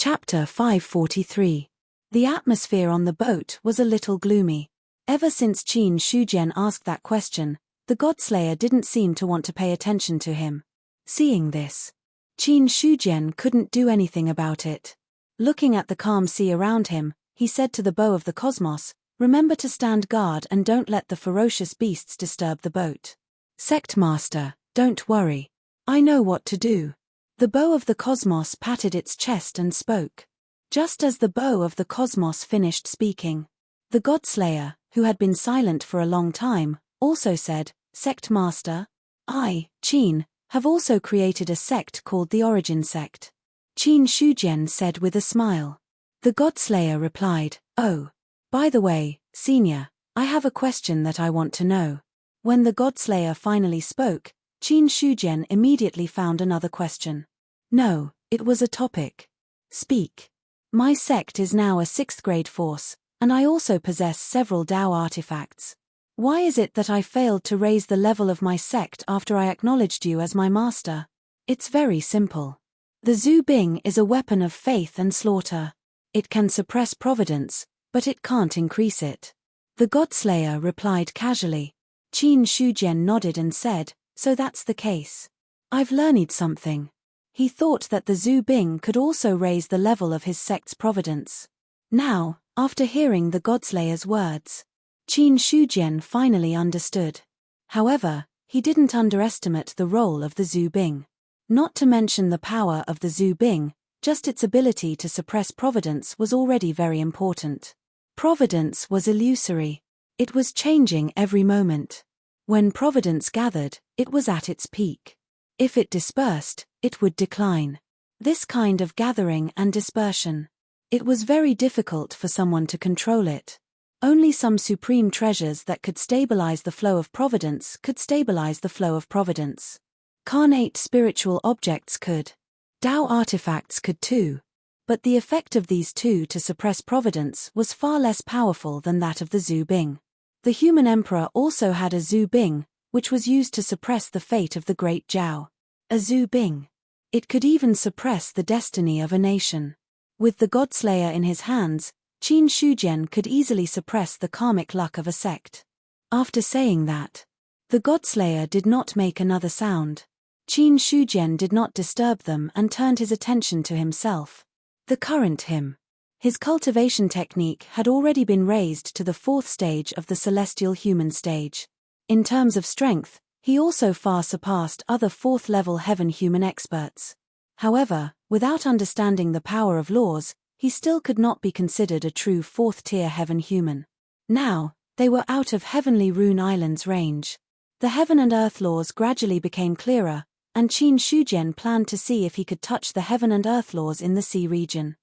Chapter 543. The atmosphere on the boat was a little gloomy. Ever since Qin Shujian asked that question, the Godslayer didn't seem to want to pay attention to him. Seeing this, Qin Shujian couldn't do anything about it. Looking at the calm sea around him, he said to the bow of the cosmos, "Remember to stand guard and don't let the ferocious beasts disturb the boat." "Sect Master, don't worry. I know what to do." The bow of the cosmos patted its chest and spoke. Just as the bow of the cosmos finished speaking, the Godslayer, who had been silent for a long time, also said, "Sect Master, I, Qin, have also created a sect called the Origin Sect." Qin Shujian said with a smile. The Godslayer replied, "Oh, by the way, Senior, I have a question that I want to know." When the Godslayer finally spoke, Qin Shujian immediately found another question. "No, it was a topic." "Speak." "My sect is now a 6th grade force, and I also possess several Dao artifacts. Why is it that I failed to raise the level of my sect after I acknowledged you as my master?" "It's very simple. The Zhu Bing is a weapon of faith and slaughter. It can suppress providence, but it can't increase it." The Godslayer replied casually. Qin Shujian nodded and said, "So that's the case. I've learned something." He thought that the Zhu Bing could also raise the level of his sect's providence. Now, after hearing the Godslayer's words, Qin Shujian finally understood. However, he didn't underestimate the role of the Zhu Bing. Not to mention the power of the Zhu Bing, just its ability to suppress providence was already very important. Providence was illusory. It was changing every moment. When providence gathered, it was at its peak. If it dispersed, it would decline. This kind of gathering and dispersion, it was very difficult for someone to control it. Only some supreme treasures that could stabilize the flow of providence could stabilize the flow of providence. Carnate spiritual objects could. Dao artifacts could too. But the effect of these two to suppress providence was far less powerful than that of the Zhu Bing. The human emperor also had a Zhu Bing, which was used to suppress the fate of the great Zhao. A Zhu Bing. It could even suppress the destiny of a nation. With the Godslayer in his hands, Qin Shujian could easily suppress the karmic luck of a sect. After saying that, the Godslayer did not make another sound. Qin Shujian did not disturb them and turned his attention to himself. The current him. His cultivation technique had already been raised to the 4th stage of the celestial human stage. In terms of strength, he also far surpassed other 4th-level heaven-human experts. However, without understanding the power of laws, he still could not be considered a true 4th-tier heaven-human. Now, they were out of Heavenly Rune Island's range. The heaven and earth laws gradually became clearer, and Qin Shujian planned to see if he could touch the heaven and earth laws in the sea region.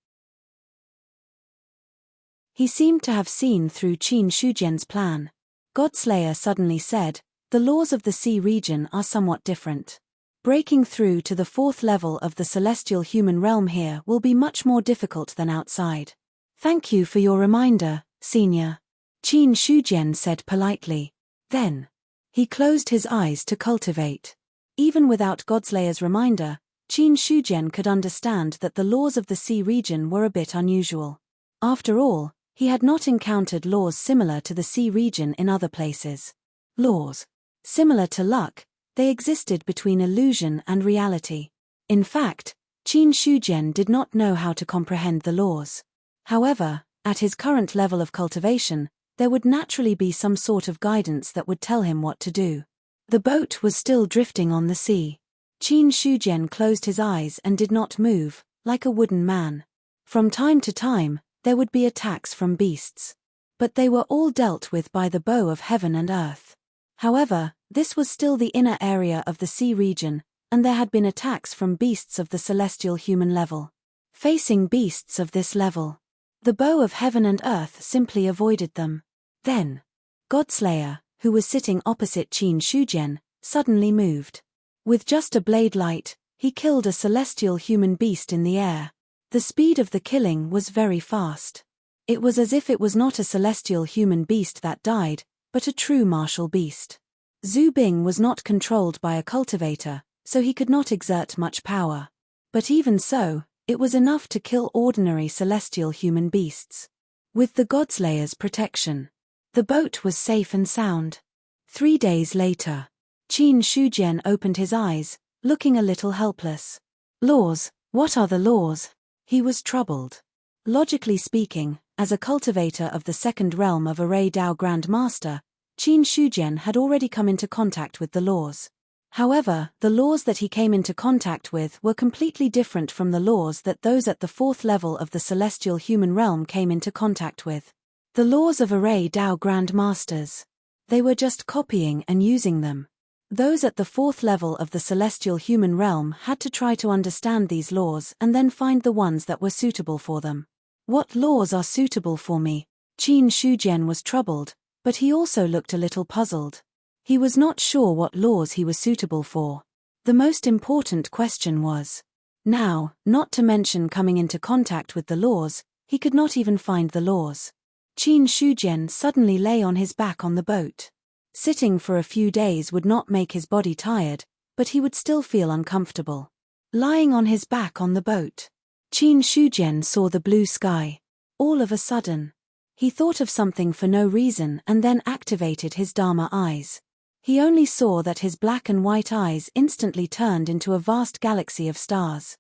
He seemed to have seen through Qin Shujian's plan. Godslayer suddenly said, "The laws of the sea region are somewhat different. Breaking through to the 4th level of the celestial human realm here will be much more difficult than outside." "Thank you for your reminder, Senior," Qin Shujian said politely. Then, he closed his eyes to cultivate. Even without Godslayer's reminder, Qin Shujian could understand that the laws of the sea region were a bit unusual. After all, he had not encountered laws similar to the sea region in other places. Laws. Similar to luck, they existed between illusion and reality. In fact, Qin Shujian did not know how to comprehend the laws. However, at his current level of cultivation, there would naturally be some sort of guidance that would tell him what to do. The boat was still drifting on the sea. Qin Shujian closed his eyes and did not move, like a wooden man. From time to time, there would be attacks from beasts. But they were all dealt with by the bow of heaven and earth. However, this was still the inner area of the sea region, and there had been attacks from beasts of the celestial human level. Facing beasts of this level, the bow of heaven and earth simply avoided them. Then, Godslayer, who was sitting opposite Qin Shujian, suddenly moved. With just a blade light, he killed a celestial human beast in the air. The speed of the killing was very fast. It was as if it was not a celestial human beast that died, but a true martial beast. Zhu Bing was not controlled by a cultivator, so he could not exert much power. But even so, It was enough to kill ordinary celestial human beasts. With the Godslayer's protection, the boat was safe and sound. 3 days later, Qin Shujian opened his eyes, looking a little helpless. Laws, what are the laws? He was troubled. Logically speaking, as a cultivator of the second realm of Array Dao Grand Master, Qin Shujian had already come into contact with the laws. However, the laws that he came into contact with were completely different from the laws that those at the 4th level of the celestial human realm came into contact with. The laws of Array Dao Grand Masters. They were just copying and using them. Those at the 4th level of the celestial human realm had to try to understand these laws and then find the ones that were suitable for them. What laws are suitable for me? Qin Shujian was troubled, but he also looked a little puzzled. He was not sure what laws he was suitable for. The most important question was. Now, not to mention coming into contact with the laws, he could not even find the laws. Qin Shujian suddenly lay on his back on the boat. Sitting for a few days would not make his body tired, but he would still feel uncomfortable. Lying on his back on the boat, Qin Shujian saw the blue sky. All of a sudden, he thought of something for no reason and then activated his Dharma eyes. He only saw that his black and white eyes instantly turned into a vast galaxy of stars.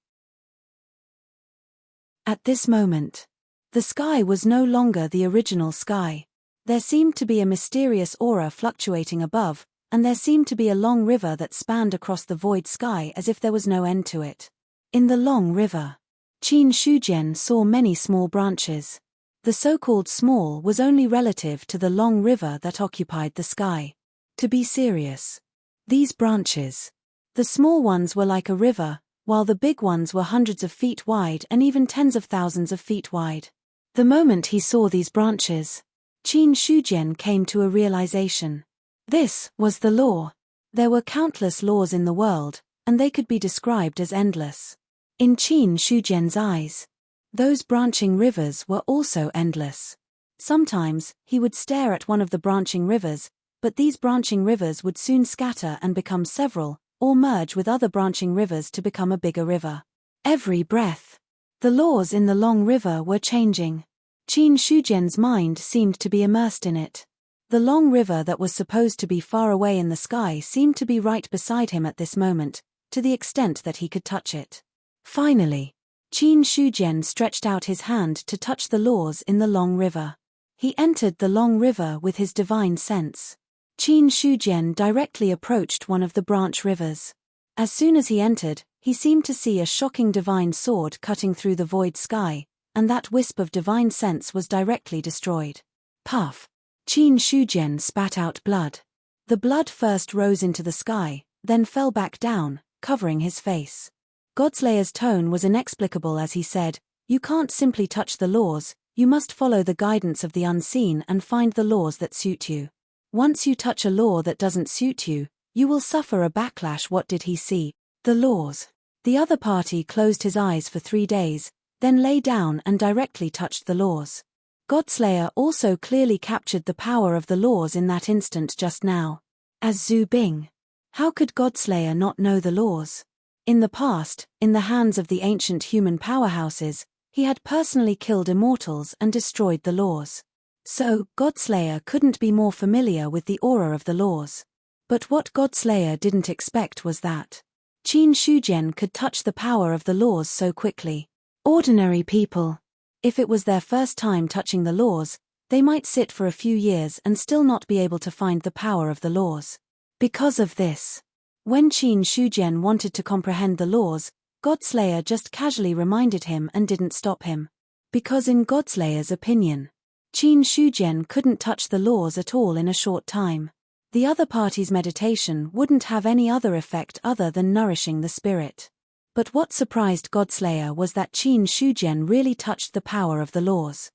At this moment, the sky was no longer the original sky. There seemed to be a mysterious aura fluctuating above, and there seemed to be a long river that spanned across the void sky as if there was no end to it. In the long river, Qin Shujian saw many small branches. The so-called small was only relative to the long river that occupied the sky. To be serious, these branches. The small ones were like a river, while the big ones were hundreds of feet wide and even tens of thousands of feet wide. The moment he saw these branches, Qin Shujian came to a realization. This was the law. There were countless laws in the world, and they could be described as endless. In Qin Shujian's eyes, those branching rivers were also endless. Sometimes, he would stare at one of the branching rivers, but these branching rivers would soon scatter and become several, or merge with other branching rivers to become a bigger river. Every breath, the laws in the long river were changing. Qin Shujian's mind seemed to be immersed in it. The long river that was supposed to be far away in the sky seemed to be right beside him at this moment, to the extent that he could touch it. Finally, Qin Shujian stretched out his hand to touch the laws in the long river. He entered the long river with his divine sense. Qin Shujian directly approached one of the branch rivers. As soon as he entered, he seemed to see a shocking divine sword cutting through the void sky, and that wisp of divine sense was directly destroyed. Puff! Qin Shujian spat out blood. The blood first rose into the sky, then fell back down, covering his face. Godslayer's tone was inexplicable as he said, "You can't simply touch the laws, you must follow the guidance of the unseen and find the laws that suit you. Once you touch a law that doesn't suit you, you will suffer a backlash." What did he see? The laws. The other party closed his eyes for 3 days, then lay down and directly touched the laws. Godslayer also clearly captured the power of the laws in that instant just now. As Zhu Bing. How could Godslayer not know the laws? In the past, in the hands of the ancient human powerhouses, he had personally killed immortals and destroyed the laws. So, Godslayer couldn't be more familiar with the aura of the laws. But what Godslayer didn't expect was that Qin Shujian could touch the power of the laws so quickly. Ordinary people, if it was their first time touching the laws, they might sit for a few years and still not be able to find the power of the laws. Because of this, when Qin Shujian wanted to comprehend the laws, Godslayer just casually reminded him and didn't stop him. Because in Godslayer's opinion, Qin Shujian couldn't touch the laws at all in a short time. The other party's meditation wouldn't have any other effect other than nourishing the spirit. But what surprised Godslayer was that Qin Shujian really touched the power of the laws.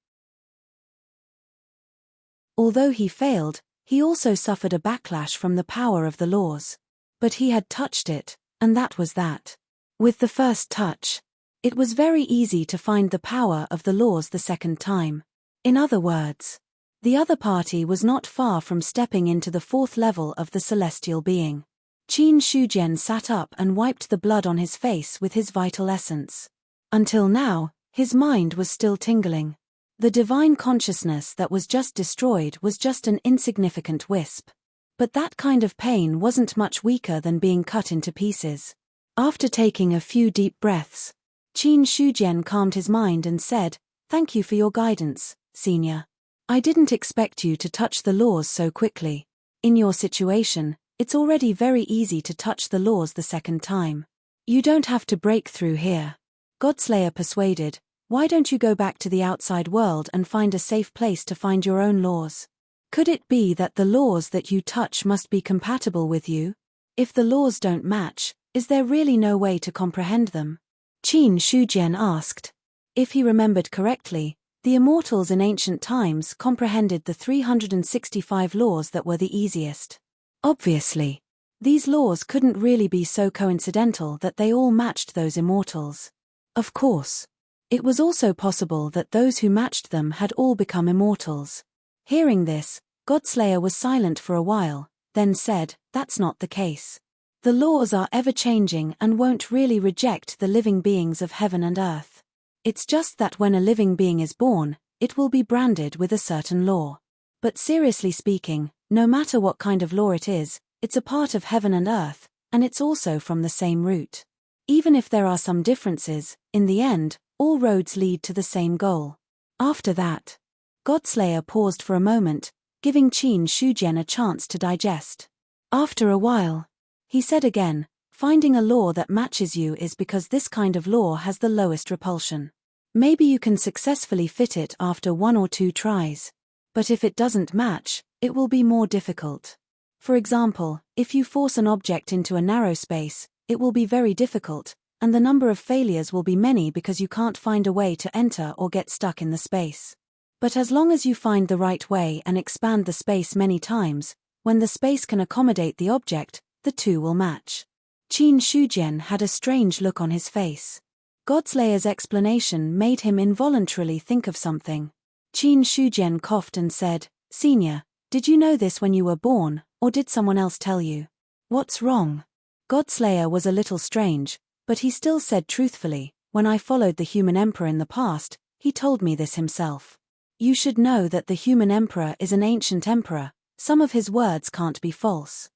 Although he failed, he also suffered a backlash from the power of the laws. But he had touched it, and that was that. With the first touch, it was very easy to find the power of the laws the second time. In other words, the other party was not far from stepping into the 4th level of the celestial being. Qin Shujian sat up and wiped the blood on his face with his vital essence. Until now, his mind was still tingling. The divine consciousness that was just destroyed was just an insignificant wisp. But that kind of pain wasn't much weaker than being cut into pieces. After taking a few deep breaths, Qin Shujian calmed his mind and said, "Thank you for your guidance, Senior. I didn't expect you to touch the laws so quickly. In your situation, it's already very easy to touch the laws the second time. You don't have to break through here." Godslayer persuaded, "Why don't you go back to the outside world and find a safe place to find your own laws? Could it be that the laws that you touch must be compatible with you? If the laws don't match, is there really no way to comprehend them?" Qin Shujian asked. If he remembered correctly, the immortals in ancient times comprehended the 365 laws that were the easiest. Obviously, these laws couldn't really be so coincidental that they all matched those immortals. Of course, it was also possible that those who matched them had all become immortals. Hearing this, Godslayer was silent for a while, then said, "That's not the case. The laws are ever-changing and won't really reject the living beings of heaven and earth. It's just that when a living being is born, it will be branded with a certain law. But seriously speaking, no matter what kind of law it is, it's a part of heaven and earth, and it's also from the same root. Even if there are some differences, in the end, all roads lead to the same goal." After that, Godslayer paused for a moment, giving Qin Shujian a chance to digest. After a while, he said again, "Finding a law that matches you is because this kind of law has the lowest repulsion. Maybe you can successfully fit it after 1 or 2 tries. But if it doesn't match, it will be more difficult. For example, if you force an object into a narrow space, it will be very difficult, and the number of failures will be many because you can't find a way to enter or get stuck in the space. But as long as you find the right way and expand the space many times, when the space can accommodate the object, the two will match." Qin Shujian had a strange look on his face. Godslayer's explanation made him involuntarily think of something. Qin Shujian coughed and said, "Senior, did you know this when you were born, or did someone else tell you?" "What's wrong?" Godslayer was a little strange, but he still said truthfully, "When I followed the human emperor in the past, he told me this himself. You should know that the human emperor is an ancient emperor, some of his words can't be false."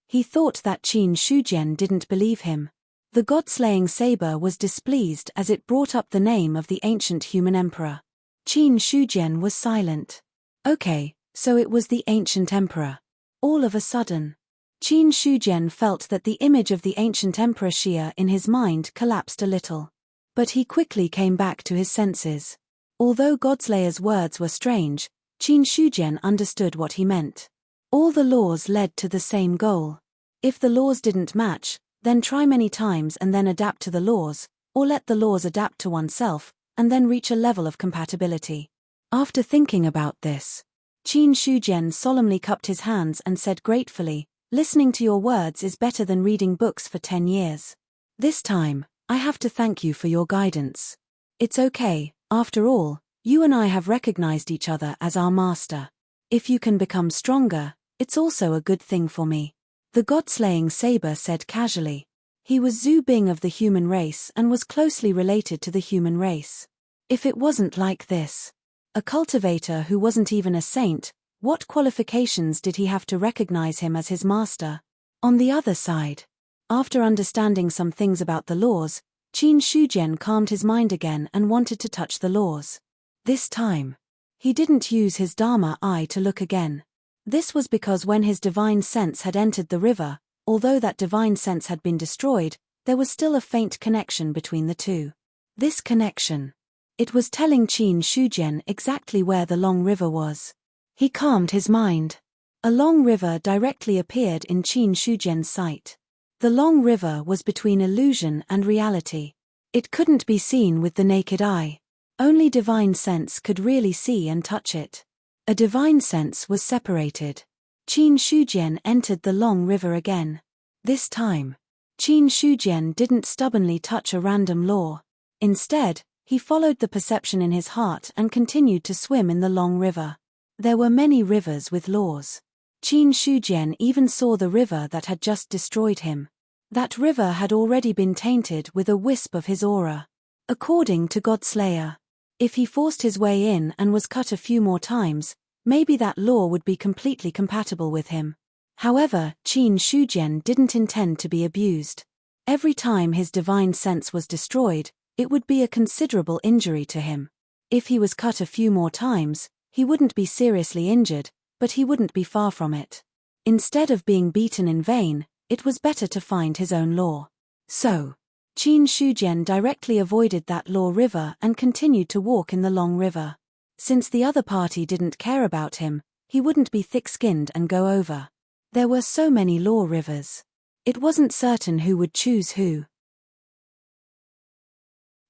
He thought that Qin Shujian didn't believe him. The god-slaying saber was displeased as it brought up the name of the ancient human emperor. Qin Shujian was silent. Okay, so it was the ancient emperor. All of a sudden, Qin Shujian felt that the image of the ancient emperor Xia in his mind collapsed a little. But he quickly came back to his senses. Although Godslayer's words were strange, Qin Shujian understood what he meant. All the laws led to the same goal. If the laws didn't match, then try many times and then adapt to the laws, or let the laws adapt to oneself, and then reach a level of compatibility. After thinking about this, Qin Shujian solemnly cupped his hands and said gratefully, "Listening to your words is better than reading books for 10 years. This time, I have to thank you for your guidance. It's okay, after all, you and I have recognized each other as our master. If you can become stronger, it's also a good thing for me." The god-slaying saber said casually. He was Zhu Bing of the human race and was closely related to the human race. If it wasn't like this, a cultivator who wasn't even a saint, what qualifications did he have to recognize him as his master? On the other side, after understanding some things about the laws, Qin Shujian calmed his mind again and wanted to touch the laws. This time, he didn't use his Dharma eye to look again. This was because when his divine sense had entered the river, although that divine sense had been destroyed, there was still a faint connection between the two. This connection, it was telling Qin Shujian exactly where the long river was. He calmed his mind. A long river directly appeared in Qin Shujian's sight. The long river was between illusion and reality. It couldn't be seen with the naked eye. Only divine sense could really see and touch it. A divine sense was separated. Qin Shujian entered the long river again. This time, Qin Shujian didn't stubbornly touch a random law. Instead, he followed the perception in his heart and continued to swim in the long river. There were many rivers with laws. Qin Shujian even saw the river that had just destroyed him. That river had already been tainted with a wisp of his aura. According to Godslayer, if he forced his way in and was cut a few more times, maybe that law would be completely compatible with him. However, Qin Shujian didn't intend to be abused. Every time his divine sense was destroyed, it would be a considerable injury to him. If he was cut a few more times, he wouldn't be seriously injured, but he wouldn't be far from it. Instead of being beaten in vain, it was better to find his own law. So, Qin Shujian directly avoided that law river and continued to walk in the long river. Since the other party didn't care about him, he wouldn't be thick-skinned and go over. There were so many law rivers. It wasn't certain who would choose who.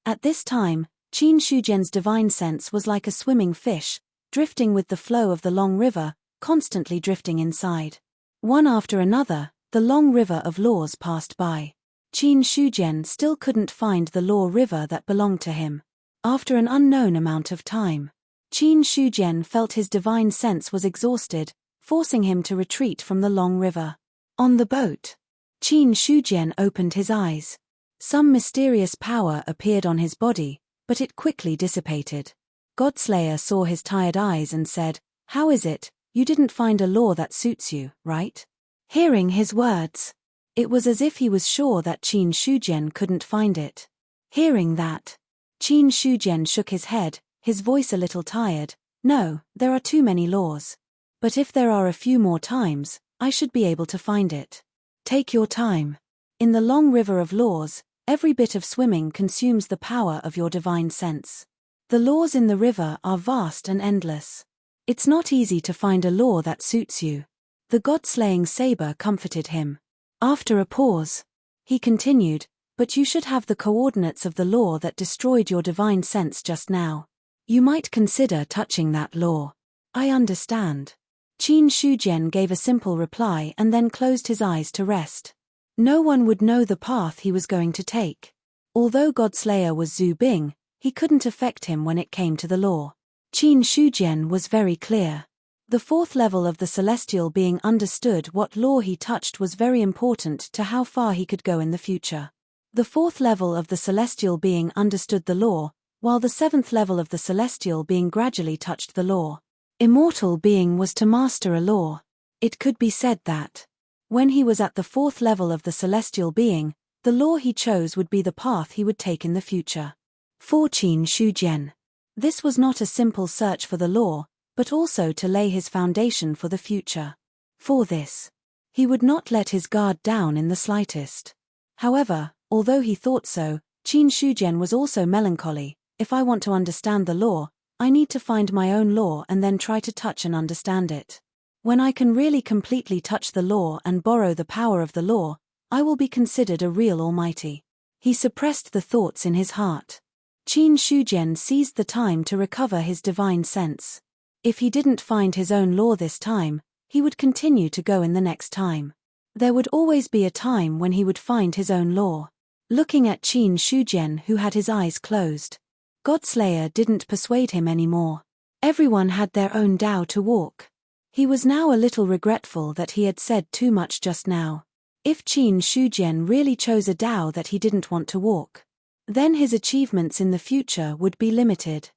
At this time, Qin Shujian's divine sense was like a swimming fish, drifting with the flow of the long river, constantly drifting inside. One after another, the long river of laws passed by. Qin Shujian still couldn't find the law river that belonged to him. After an unknown amount of time, Qin Shujian felt his divine sense was exhausted, forcing him to retreat from the long river. On the boat, Qin Shujian opened his eyes. Some mysterious power appeared on his body, but it quickly dissipated. Godslayer saw his tired eyes and said, "How is it, you didn't find a law that suits you, right?" Hearing his words, it was as if he was sure that Qin Shujian couldn't find it. Hearing that, Qin Shujian shook his head, his voice a little tired. "No, there are too many laws. But if there are a few more times, I should be able to find it. Take your time. In the long river of laws, every bit of swimming consumes the power of your divine sense. The laws in the river are vast and endless. It's not easy to find a law that suits you." The god-slaying saber comforted him. After a pause, he continued, "But you should have the coordinates of the law that destroyed your divine sense just now. You might consider touching that law." "I understand." Qin Shujian gave a simple reply and then closed his eyes to rest. No one would know the path he was going to take. Although Godslayer was Zhu Bing, he couldn't affect him when it came to the law. Qin Shujian was very clear. The fourth level of the celestial being understood what law he touched was very important to how far he could go in the future. The fourth level of the celestial being understood the law, while the seventh level of the celestial being gradually touched the law. Immortal being was to master a law. It could be said that, when he was at the fourth level of the celestial being, the law he chose would be the path he would take in the future. For Qin Shujian, this was not a simple search for the law, but also to lay his foundation for the future. For this, he would not let his guard down in the slightest. However, although he thought so, Qin Shujian was also melancholy. If I want to understand the law, I need to find my own law and then try to touch and understand it. When I can really completely touch the law and borrow the power of the law, I will be considered a real almighty. He suppressed the thoughts in his heart. Qin Shujian seized the time to recover his divine sense. If he didn't find his own law this time, he would continue to go in the next time. There would always be a time when he would find his own law. Looking at Qin Shujian, who had his eyes closed, Godslayer didn't persuade him anymore. Everyone had their own Tao to walk. He was now a little regretful that he had said too much just now. If Qin Shujian really chose a Tao that he didn't want to walk, then his achievements in the future would be limited.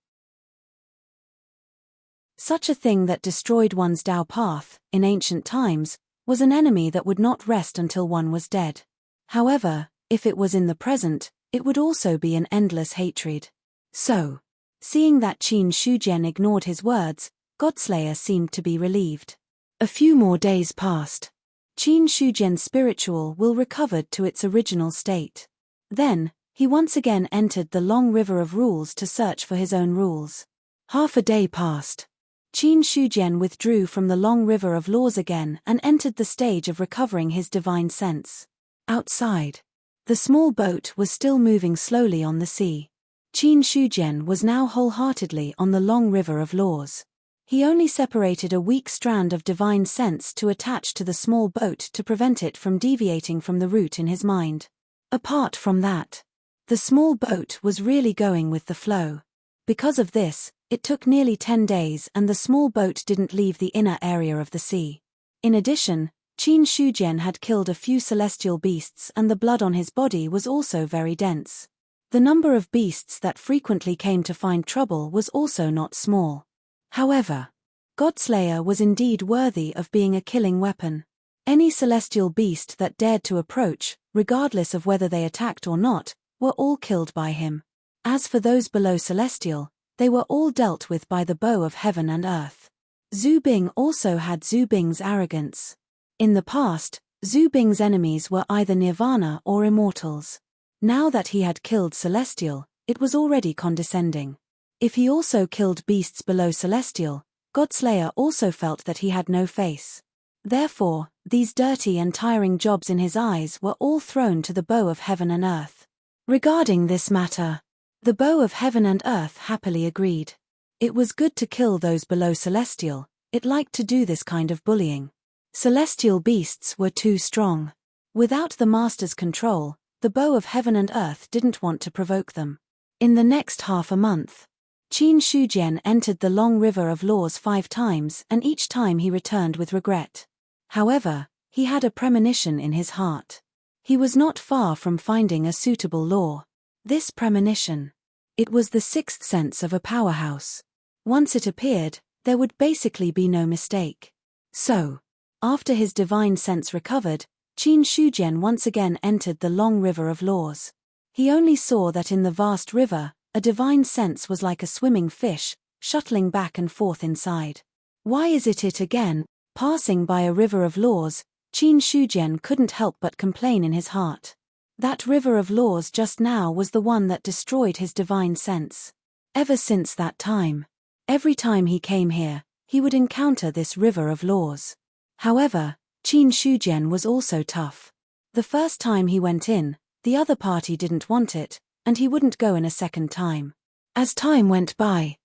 Such a thing that destroyed one's Tao path, in ancient times, was an enemy that would not rest until one was dead. However, if it was in the present, it would also be an endless hatred. So, seeing that Qin Shujian ignored his words, Godslayer seemed to be relieved. A few more days passed. Qin Shujian's spiritual will recovered to its original state. Then, he once again entered the long river of rules to search for his own rules. Half a day passed. Qin Shujian withdrew from the long river of laws again and entered the stage of recovering his divine sense. Outside, the small boat was still moving slowly on the sea. Qin Shujian was now wholeheartedly on the long river of laws. He only separated a weak strand of divine sense to attach to the small boat to prevent it from deviating from the route in his mind. Apart from that, the small boat was really going with the flow. Because of this, it took nearly 10 days and the small boat didn't leave the inner area of the sea. In addition, Qin Shujian had killed a few celestial beasts and the blood on his body was also very dense. The number of beasts that frequently came to find trouble was also not small. However, Godslayer was indeed worthy of being a killing weapon. Any celestial beast that dared to approach, regardless of whether they attacked or not, were all killed by him. As for those below celestial, they were all dealt with by the bow of heaven and earth. Zhu Bing also had Zhu Bing's arrogance. In the past, Zhu Bing's enemies were either nirvana or immortals. Now that he had killed celestial, it was already condescending. If he also killed beasts below celestial, Godslayer also felt that he had no face. Therefore, these dirty and tiring jobs in his eyes were all thrown to the bow of heaven and earth. Regarding this matter, the bow of heaven and earth happily agreed. It was good to kill those below celestial, it liked to do this kind of bullying. Celestial beasts were too strong. Without the master's control, the bow of heaven and earth didn't want to provoke them. In the next half a month, Qin Shujian entered the long river of laws 5 times and each time he returned with regret. However, he had a premonition in his heart. He was not far from finding a suitable law. This premonition. It was the 6th sense of a powerhouse. Once it appeared, there would basically be no mistake. So, after his divine sense recovered, Qin Shujian once again entered the long river of laws. He only saw that in the vast river, a divine sense was like a swimming fish, shuttling back and forth inside. Why is it again? Passing by a river of laws, Qin Shujian couldn't help but complain in his heart. That river of laws just now was the one that destroyed his divine sense. Ever since that time, every time he came here, he would encounter this river of laws. However, Qin Shujian was also tough. The first time he went in, the other party didn't want it, and he wouldn't go in a second time. As time went by,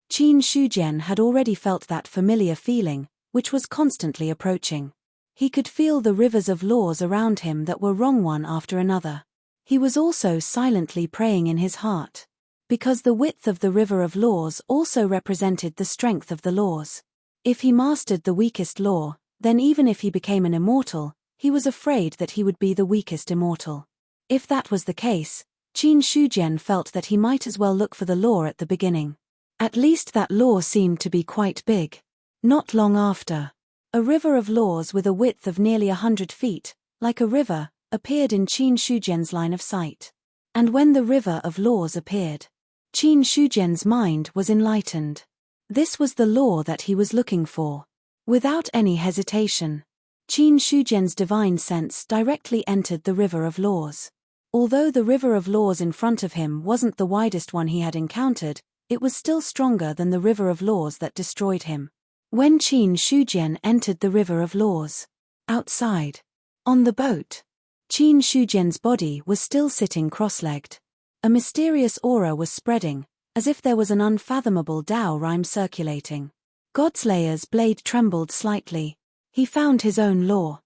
Qin Shujian had already felt that familiar feeling, which was constantly approaching. He could feel the rivers of laws around him that were wrong one after another. He was also silently praying in his heart. Because the width of the river of laws also represented the strength of the laws. If he mastered the weakest law, then even if he became an immortal, he was afraid that he would be the weakest immortal. If that was the case, Qin Shujian felt that he might as well look for the law at the beginning. At least that law seemed to be quite big. Not long after, a river of laws with a width of nearly 100 feet, like a river, appeared in Qin Shujian's line of sight. And when the river of laws appeared, Qin Shujian's mind was enlightened. This was the law that he was looking for. Without any hesitation, Qin Shujian's divine sense directly entered the river of laws. Although the river of laws in front of him wasn't the widest one he had encountered, it was still stronger than the river of laws that destroyed him. When Qin Shujian entered the river of laws, outside, on the boat, Qin Shujian's body was still sitting cross-legged. A mysterious aura was spreading, as if there was an unfathomable Tao rhyme circulating. Godslayer's blade trembled slightly. He found his own law.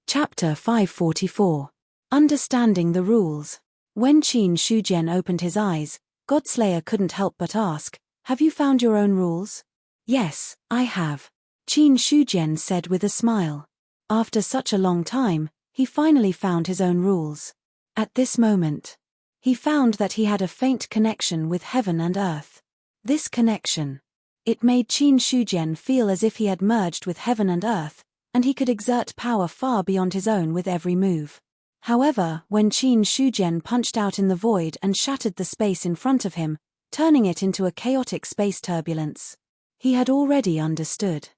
Chapter 544. Understanding the Rules. When Qin Shujian opened his eyes, Godslayer couldn't help but ask, "Have you found your own rules?" "Yes, I have," Qin Shujian said with a smile. After such a long time, he finally found his own rules. At this moment, he found that he had a faint connection with heaven and earth. This connection. It made Qin Shujian feel as if he had merged with heaven and earth, and he could exert power far beyond his own with every move. However, when Qin Shujian punched out in the void and shattered the space in front of him, turning it into a chaotic space turbulence, he had already understood.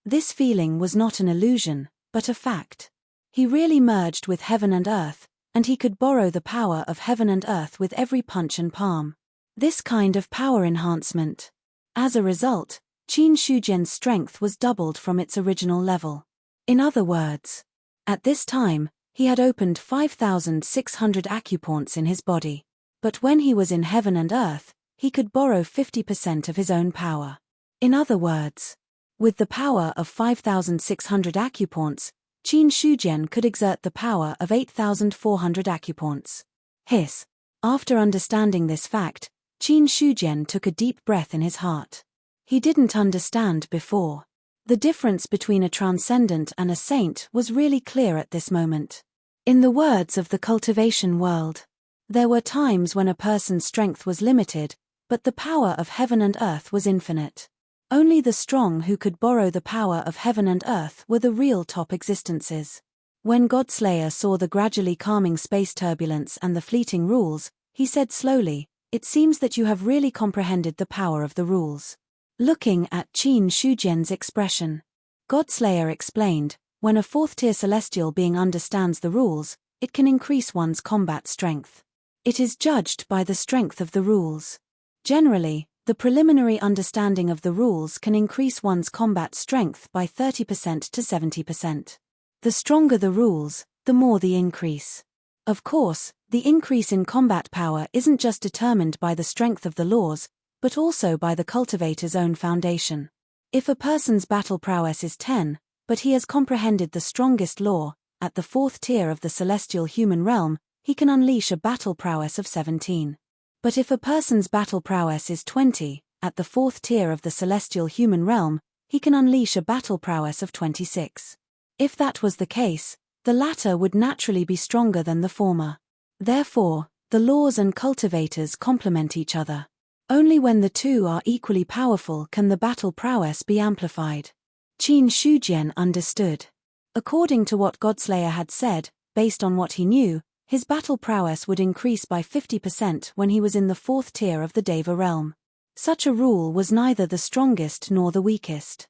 This feeling was not an illusion, but a fact. He really merged with heaven and earth, and he could borrow the power of heaven and earth with every punch and palm. This kind of power enhancement. As a result, Qin Shujian's strength was doubled from its original level. In other words, at this time, he had opened 5,600 acupoints in his body. But when he was in heaven and earth, he could borrow 50% of his own power. In other words, with the power of 5,600 acupoints, Qin Shujian could exert the power of 8,400 acupoints. After understanding this fact, Qin Shujian took a deep breath in his heart. He didn't understand before. The difference between a transcendent and a saint was really clear at this moment. In the words of the cultivation world, there were times when a person's strength was limited, but the power of heaven and earth was infinite. Only the strong who could borrow the power of heaven and earth were the real top existences. When Godslayer saw the gradually calming space turbulence and the fleeting rules, he said slowly, "It seems that you have really comprehended the power of the rules." Looking at Qin Shujian's expression, Godslayer explained, "When a fourth-tier celestial being understands the rules, it can increase one's combat strength. It is judged by the strength of the rules. Generally, the preliminary understanding of the rules can increase one's combat strength by 30% to 70%. The stronger the rules, the more the increase. Of course, the increase in combat power isn't just determined by the strength of the laws, but also by the cultivator's own foundation. If a person's battle prowess is 10, but he has comprehended the strongest law, at the fourth tier of the celestial human realm, he can unleash a battle prowess of 17. But if a person's battle prowess is 20, at the fourth tier of the celestial human realm, he can unleash a battle prowess of 26. If that was the case, the latter would naturally be stronger than the former. Therefore, the laws and cultivators complement each other. Only when the two are equally powerful can the battle prowess be amplified. Qin Shujian understood. According to what Godslayer had said, based on what he knew, his battle prowess would increase by 50% when he was in the fourth tier of the Deva realm. Such a rule was neither the strongest nor the weakest.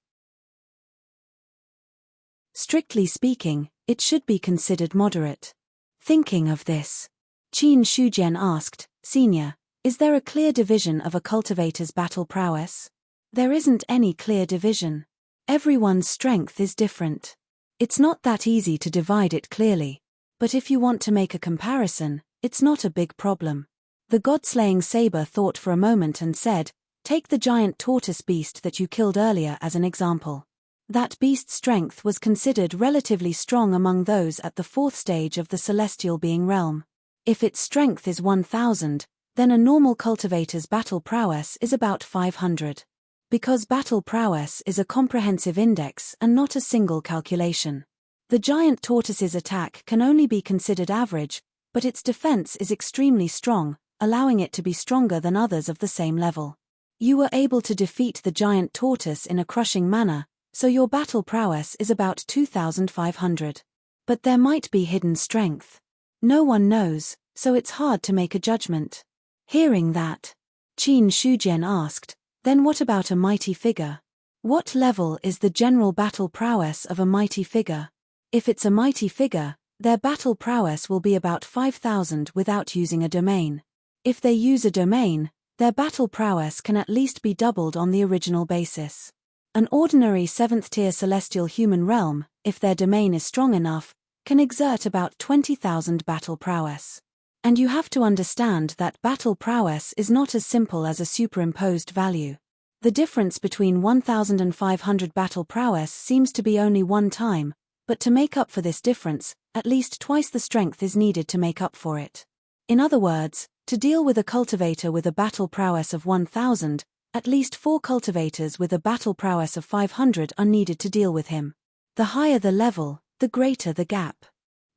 Strictly speaking, it should be considered moderate. Thinking of this, Qin Shujian asked, "Senior, is there a clear division of a cultivator's battle prowess?" "There isn't any clear division. Everyone's strength is different. It's not that easy to divide it clearly. But if you want to make a comparison, it's not a big problem." The god-slaying saber thought for a moment and said, "Take the giant tortoise beast that you killed earlier as an example. That beast's strength was considered relatively strong among those at the fourth stage of the celestial being realm. If its strength is 1000, then a normal cultivator's battle prowess is about 500. Because battle prowess is a comprehensive index and not a single calculation. The giant tortoise's attack can only be considered average, but its defense is extremely strong, allowing it to be stronger than others of the same level. You were able to defeat the giant tortoise in a crushing manner, so your battle prowess is about 2500. But there might be hidden strength. No one knows, so it's hard to make a judgment." Hearing that, Qin Shujian asked, "Then what about a mighty figure? What level is the general battle prowess of a mighty figure?" "If it's a mighty figure, their battle prowess will be about 5000 without using a domain. If they use a domain, their battle prowess can at least be doubled on the original basis. An ordinary 7th-tier celestial human realm, if their domain is strong enough, can exert about 20,000 battle prowess. And you have to understand that battle prowess is not as simple as a superimposed value. The difference between 1500 battle prowess seems to be only one time, but to make up for this difference, at least twice the strength is needed to make up for it. In other words, to deal with a cultivator with a battle prowess of 1000, at least 4 cultivators with a battle prowess of 500 are needed to deal with him. The higher the level, the greater the gap."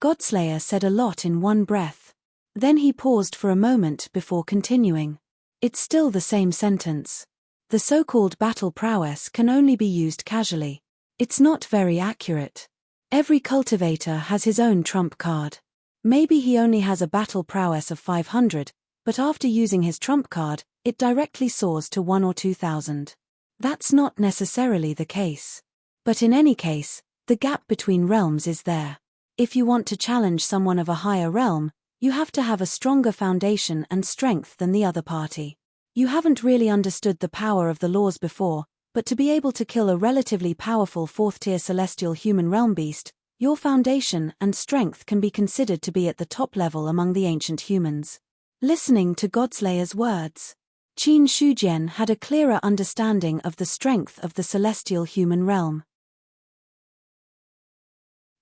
Godslayer said a lot in one breath. Then he paused for a moment before continuing. "It's still the same sentence. The so-called battle prowess can only be used casually. It's not very accurate. Every cultivator has his own trump card. Maybe he only has a battle prowess of 500, but after using his trump card, it directly soars to 1 or 2000. That's not necessarily the case. But in any case, the gap between realms is there. If you want to challenge someone of a higher realm, you have to have a stronger foundation and strength than the other party. You haven't really understood the power of the laws before, but to be able to kill a relatively powerful 4th-tier celestial human realm beast, your foundation and strength can be considered to be at the top level among the ancient humans." Listening to Godslayer's words, Qin Shujian had a clearer understanding of the strength of the celestial human realm.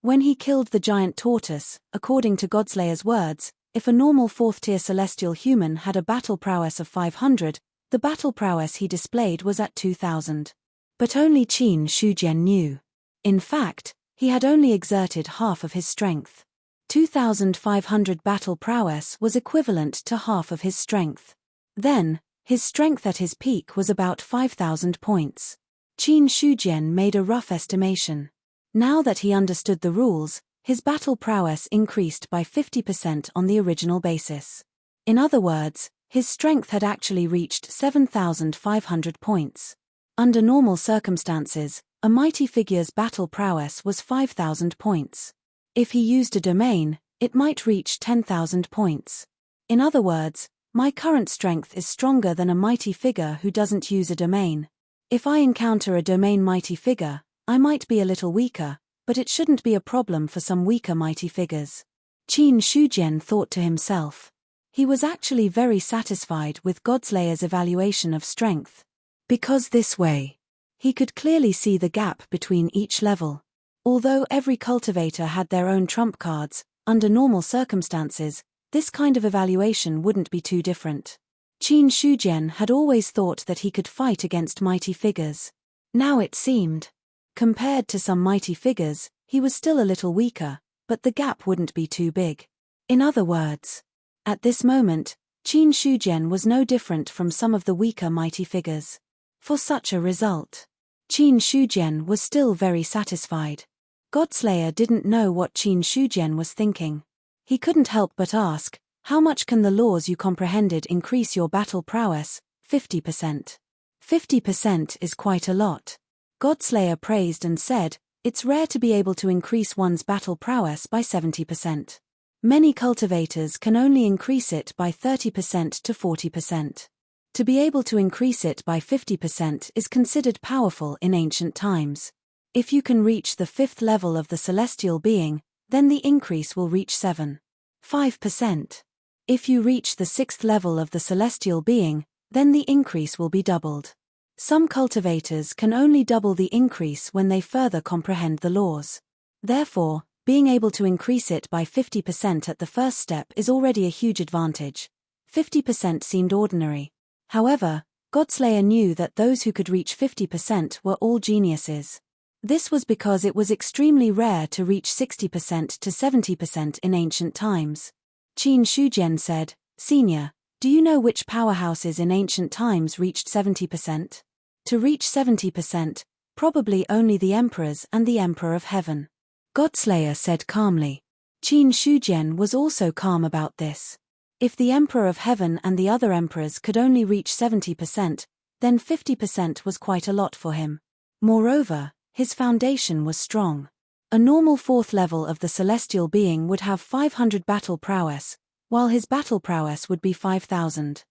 When he killed the giant tortoise, according to Godslayer's words, if a normal 4th-tier celestial human had a battle prowess of 500, the battle prowess he displayed was at 2000. But only Qin Shujian knew. In fact, he had only exerted half of his strength. 2500 battle prowess was equivalent to half of his strength. Then, his strength at his peak was about 5000 points. Qin Shujian made a rough estimation. Now that he understood the rules, his battle prowess increased by 50% on the original basis. In other words, his strength had actually reached 7500 points. Under normal circumstances, a mighty figure's battle prowess was 5000 points. If he used a domain, it might reach 10,000 points. In other words, my current strength is stronger than a mighty figure who doesn't use a domain. If I encounter a domain mighty figure, I might be a little weaker, but it shouldn't be a problem for some weaker mighty figures. Qin Shujian thought to himself. He was actually very satisfied with Godslayer's evaluation of strength. Because this way, he could clearly see the gap between each level. Although every cultivator had their own trump cards, under normal circumstances, this kind of evaluation wouldn't be too different. Qin Shujian had always thought that he could fight against mighty figures. Now it seemed. Compared to some mighty figures, he was still a little weaker, but the gap wouldn't be too big. In other words, at this moment, Qin Shujian was no different from some of the weaker mighty figures. For such a result, Qin Shujian was still very satisfied. Godslayer didn't know what Qin Shujian was thinking. He couldn't help but ask, how much can the laws you comprehended increase your battle prowess? 50%. 50% is quite a lot. Godslayer praised and said, it's rare to be able to increase one's battle prowess by 70%. Many cultivators can only increase it by 30% to 40%. To be able to increase it by 50% is considered powerful in ancient times. If you can reach the 5th level of the celestial being, then the increase will reach 7.5%. If you reach the 6th level of the celestial being, then the increase will be doubled. Some cultivators can only double the increase when they further comprehend the laws. Therefore, being able to increase it by 50% at the first step is already a huge advantage. 50% seemed ordinary. However, Godslayer knew that those who could reach 50% were all geniuses. This was because it was extremely rare to reach 60% to 70% in ancient times. Qin Shujian said, Senior, do you know which powerhouses in ancient times reached 70%? To reach 70%, probably only the emperors and the Emperor of Heaven. Godslayer said calmly. Qin Shujian was also calm about this. If the Emperor of Heaven and the other emperors could only reach 70%, then 50% was quite a lot for him. Moreover, his foundation was strong. A normal 4th level of the celestial being would have 500 battle prowess, while his battle prowess would be 5000.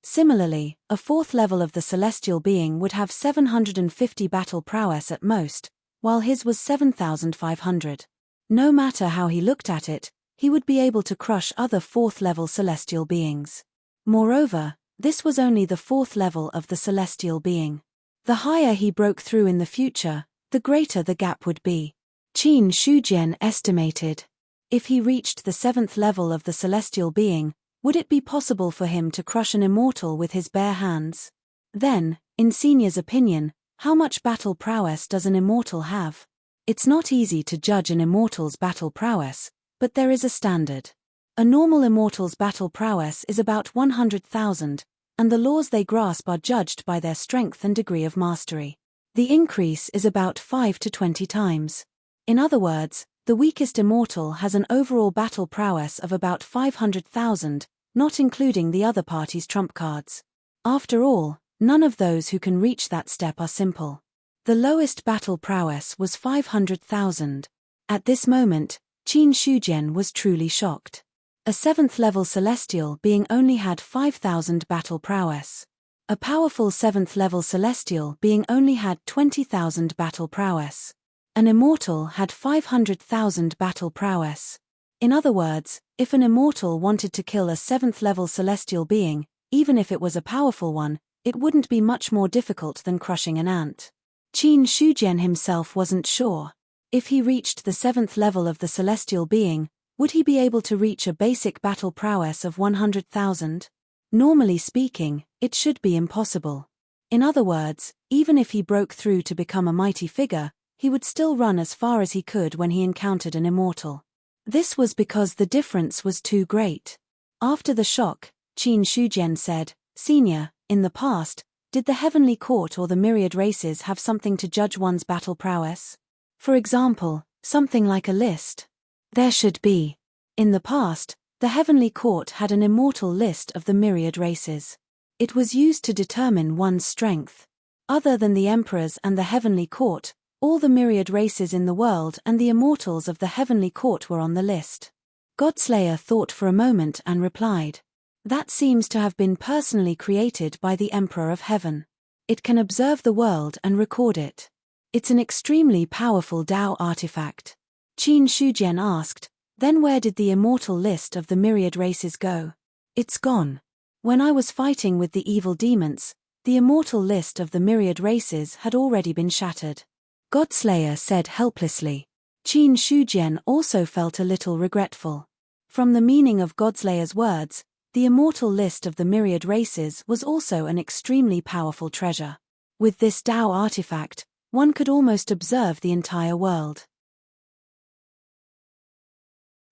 Similarly, a 4th level of the celestial being would have 750 battle prowess at most, while his was 7500. No matter how he looked at it, he would be able to crush other 4th level celestial beings. Moreover, this was only the 4th level of the celestial being. The higher he broke through in the future, the greater the gap would be. Qin Shujian estimated. If he reached the 7th level of the celestial being, would it be possible for him to crush an immortal with his bare hands? Then, in Senior's opinion, how much battle prowess does an immortal have? It's not easy to judge an immortal's battle prowess, but there is a standard. A normal immortal's battle prowess is about 100,000, and the laws they grasp are judged by their strength and degree of mastery. The increase is about 5 to 20 times. In other words, the weakest immortal has an overall battle prowess of about 500,000, not including the other party's trump cards. After all, none of those who can reach that step are simple. The lowest battle prowess was 500,000. At this moment, Qin Shujian was truly shocked. A 7th level celestial being only had 5,000 battle prowess. A powerful 7th level celestial being only had 20,000 battle prowess. An immortal had 500,000 battle prowess. In other words, if an immortal wanted to kill a 7th level celestial being, even if it was a powerful one, it wouldn't be much more difficult than crushing an ant. Qin Shujian himself wasn't sure. If he reached the 7th level of the celestial being, would he be able to reach a basic battle prowess of 100,000? Normally speaking, it should be impossible. In other words, even if he broke through to become a mighty figure, he would still run as far as he could when he encountered an immortal. This was because the difference was too great. After the shock, Qin Shujian said, "Senior, in the past, did the heavenly court or the myriad races have something to judge one's battle prowess? For example, something like a list?" "There should be. In the past, the heavenly court had an immortal list of the myriad races. It was used to determine one's strength. Other than the emperors and the heavenly court, all the myriad races in the world and the immortals of the heavenly court were on the list." Godslayer thought for a moment and replied, "That seems to have been personally created by the Emperor of Heaven. It can observe the world and record it. It's an extremely powerful Dao artifact." Qin Shujian asked, "Then where did the immortal list of the myriad races go?" "It's gone. When I was fighting with the evil demons, the immortal list of the myriad races had already been shattered," Godslayer said helplessly. Qin Shujian also felt a little regretful. From the meaning of Godslayer's words, the immortal list of the myriad races was also an extremely powerful treasure. With this Dao artifact, one could almost observe the entire world.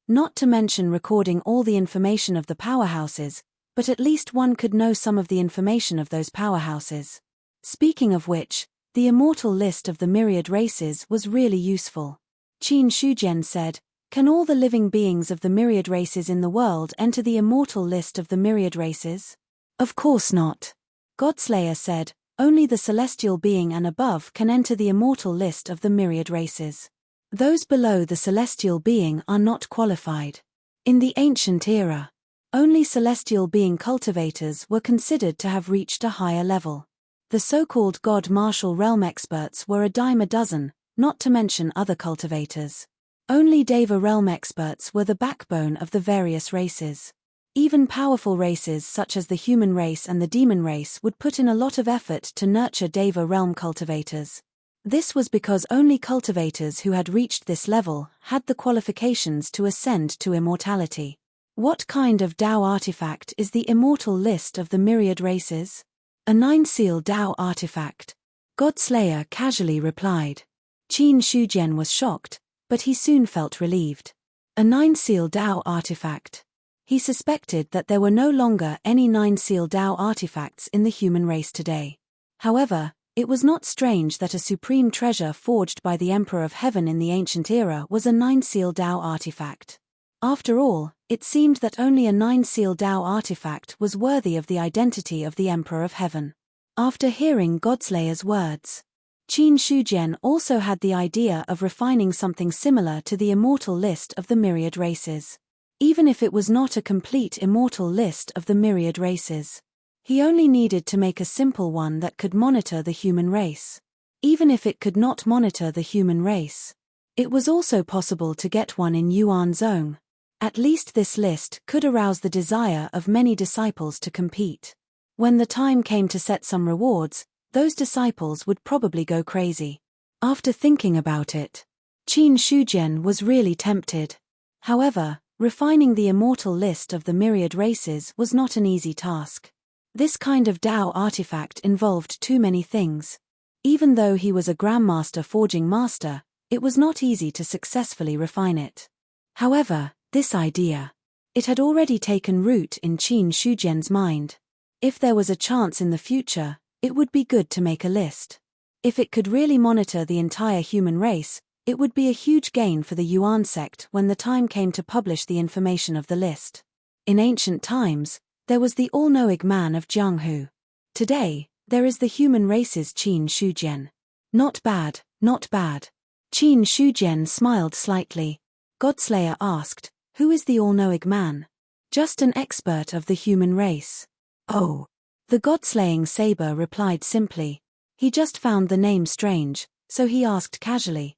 Not to mention recording all the information of the powerhouses, but at least one could know some of the information of those powerhouses. Speaking of which, the immortal list of the myriad races was really useful. Qin Shujian said, "Can all the living beings of the myriad races in the world enter the immortal list of the myriad races?" "Of course not," Godslayer said, "only the celestial being and above can enter the immortal list of the myriad races. Those below the celestial being are not qualified. In the ancient era, only celestial being cultivators were considered to have reached a higher level. The so-called God Martial Realm experts were a dime a dozen, not to mention other cultivators. Only Deva Realm experts were the backbone of the various races. Even powerful races such as the human race and the demon race would put in a lot of effort to nurture Deva Realm cultivators. This was because only cultivators who had reached this level had the qualifications to ascend to immortality." What kind of Dao artifact is the immortal list of the myriad races? "A 9-seal Dao artifact," Godslayer casually replied. Qin Shujian was shocked, but he soon felt relieved. A 9-seal Dao artifact. He suspected that there were no longer any 9-seal Dao artifacts in the human race today. However, it was not strange that a supreme treasure forged by the Emperor of Heaven in the ancient era was a 9-seal Dao artifact. After all, it seemed that only a 9-seal Dao artifact was worthy of the identity of the Emperor of Heaven. After hearing Godslayer's words, Qin Shujian also had the idea of refining something similar to the immortal list of the myriad races. Even if it was not a complete immortal list of the myriad races, he only needed to make a simple one that could monitor the human race. Even if it could not monitor the human race, it was also possible to get one in Yuan Zone. At least this list could arouse the desire of many disciples to compete. When the time came to set some rewards, those disciples would probably go crazy. After thinking about it, Qin Shujian was really tempted. However, refining the immortal list of the myriad races was not an easy task. This kind of Dao artifact involved too many things. Even though he was a Grandmaster forging master, it was not easy to successfully refine it. However, this idea, it had already taken root in Qin Shujian's mind. If there was a chance in the future, it would be good to make a list. If it could really monitor the entire human race, it would be a huge gain for the Yuan sect when the time came to publish the information of the list. In ancient times, there was the all-knowing man of Jianghu. Today, there is the human race's Qin Shujian. Not bad, not bad. Qin Shujian smiled slightly. Godslayer asked, "Who is the all-knowing man?" "Just an expert of the human race." "Oh." The god-slaying saber replied simply. He just found the name strange, so he asked casually.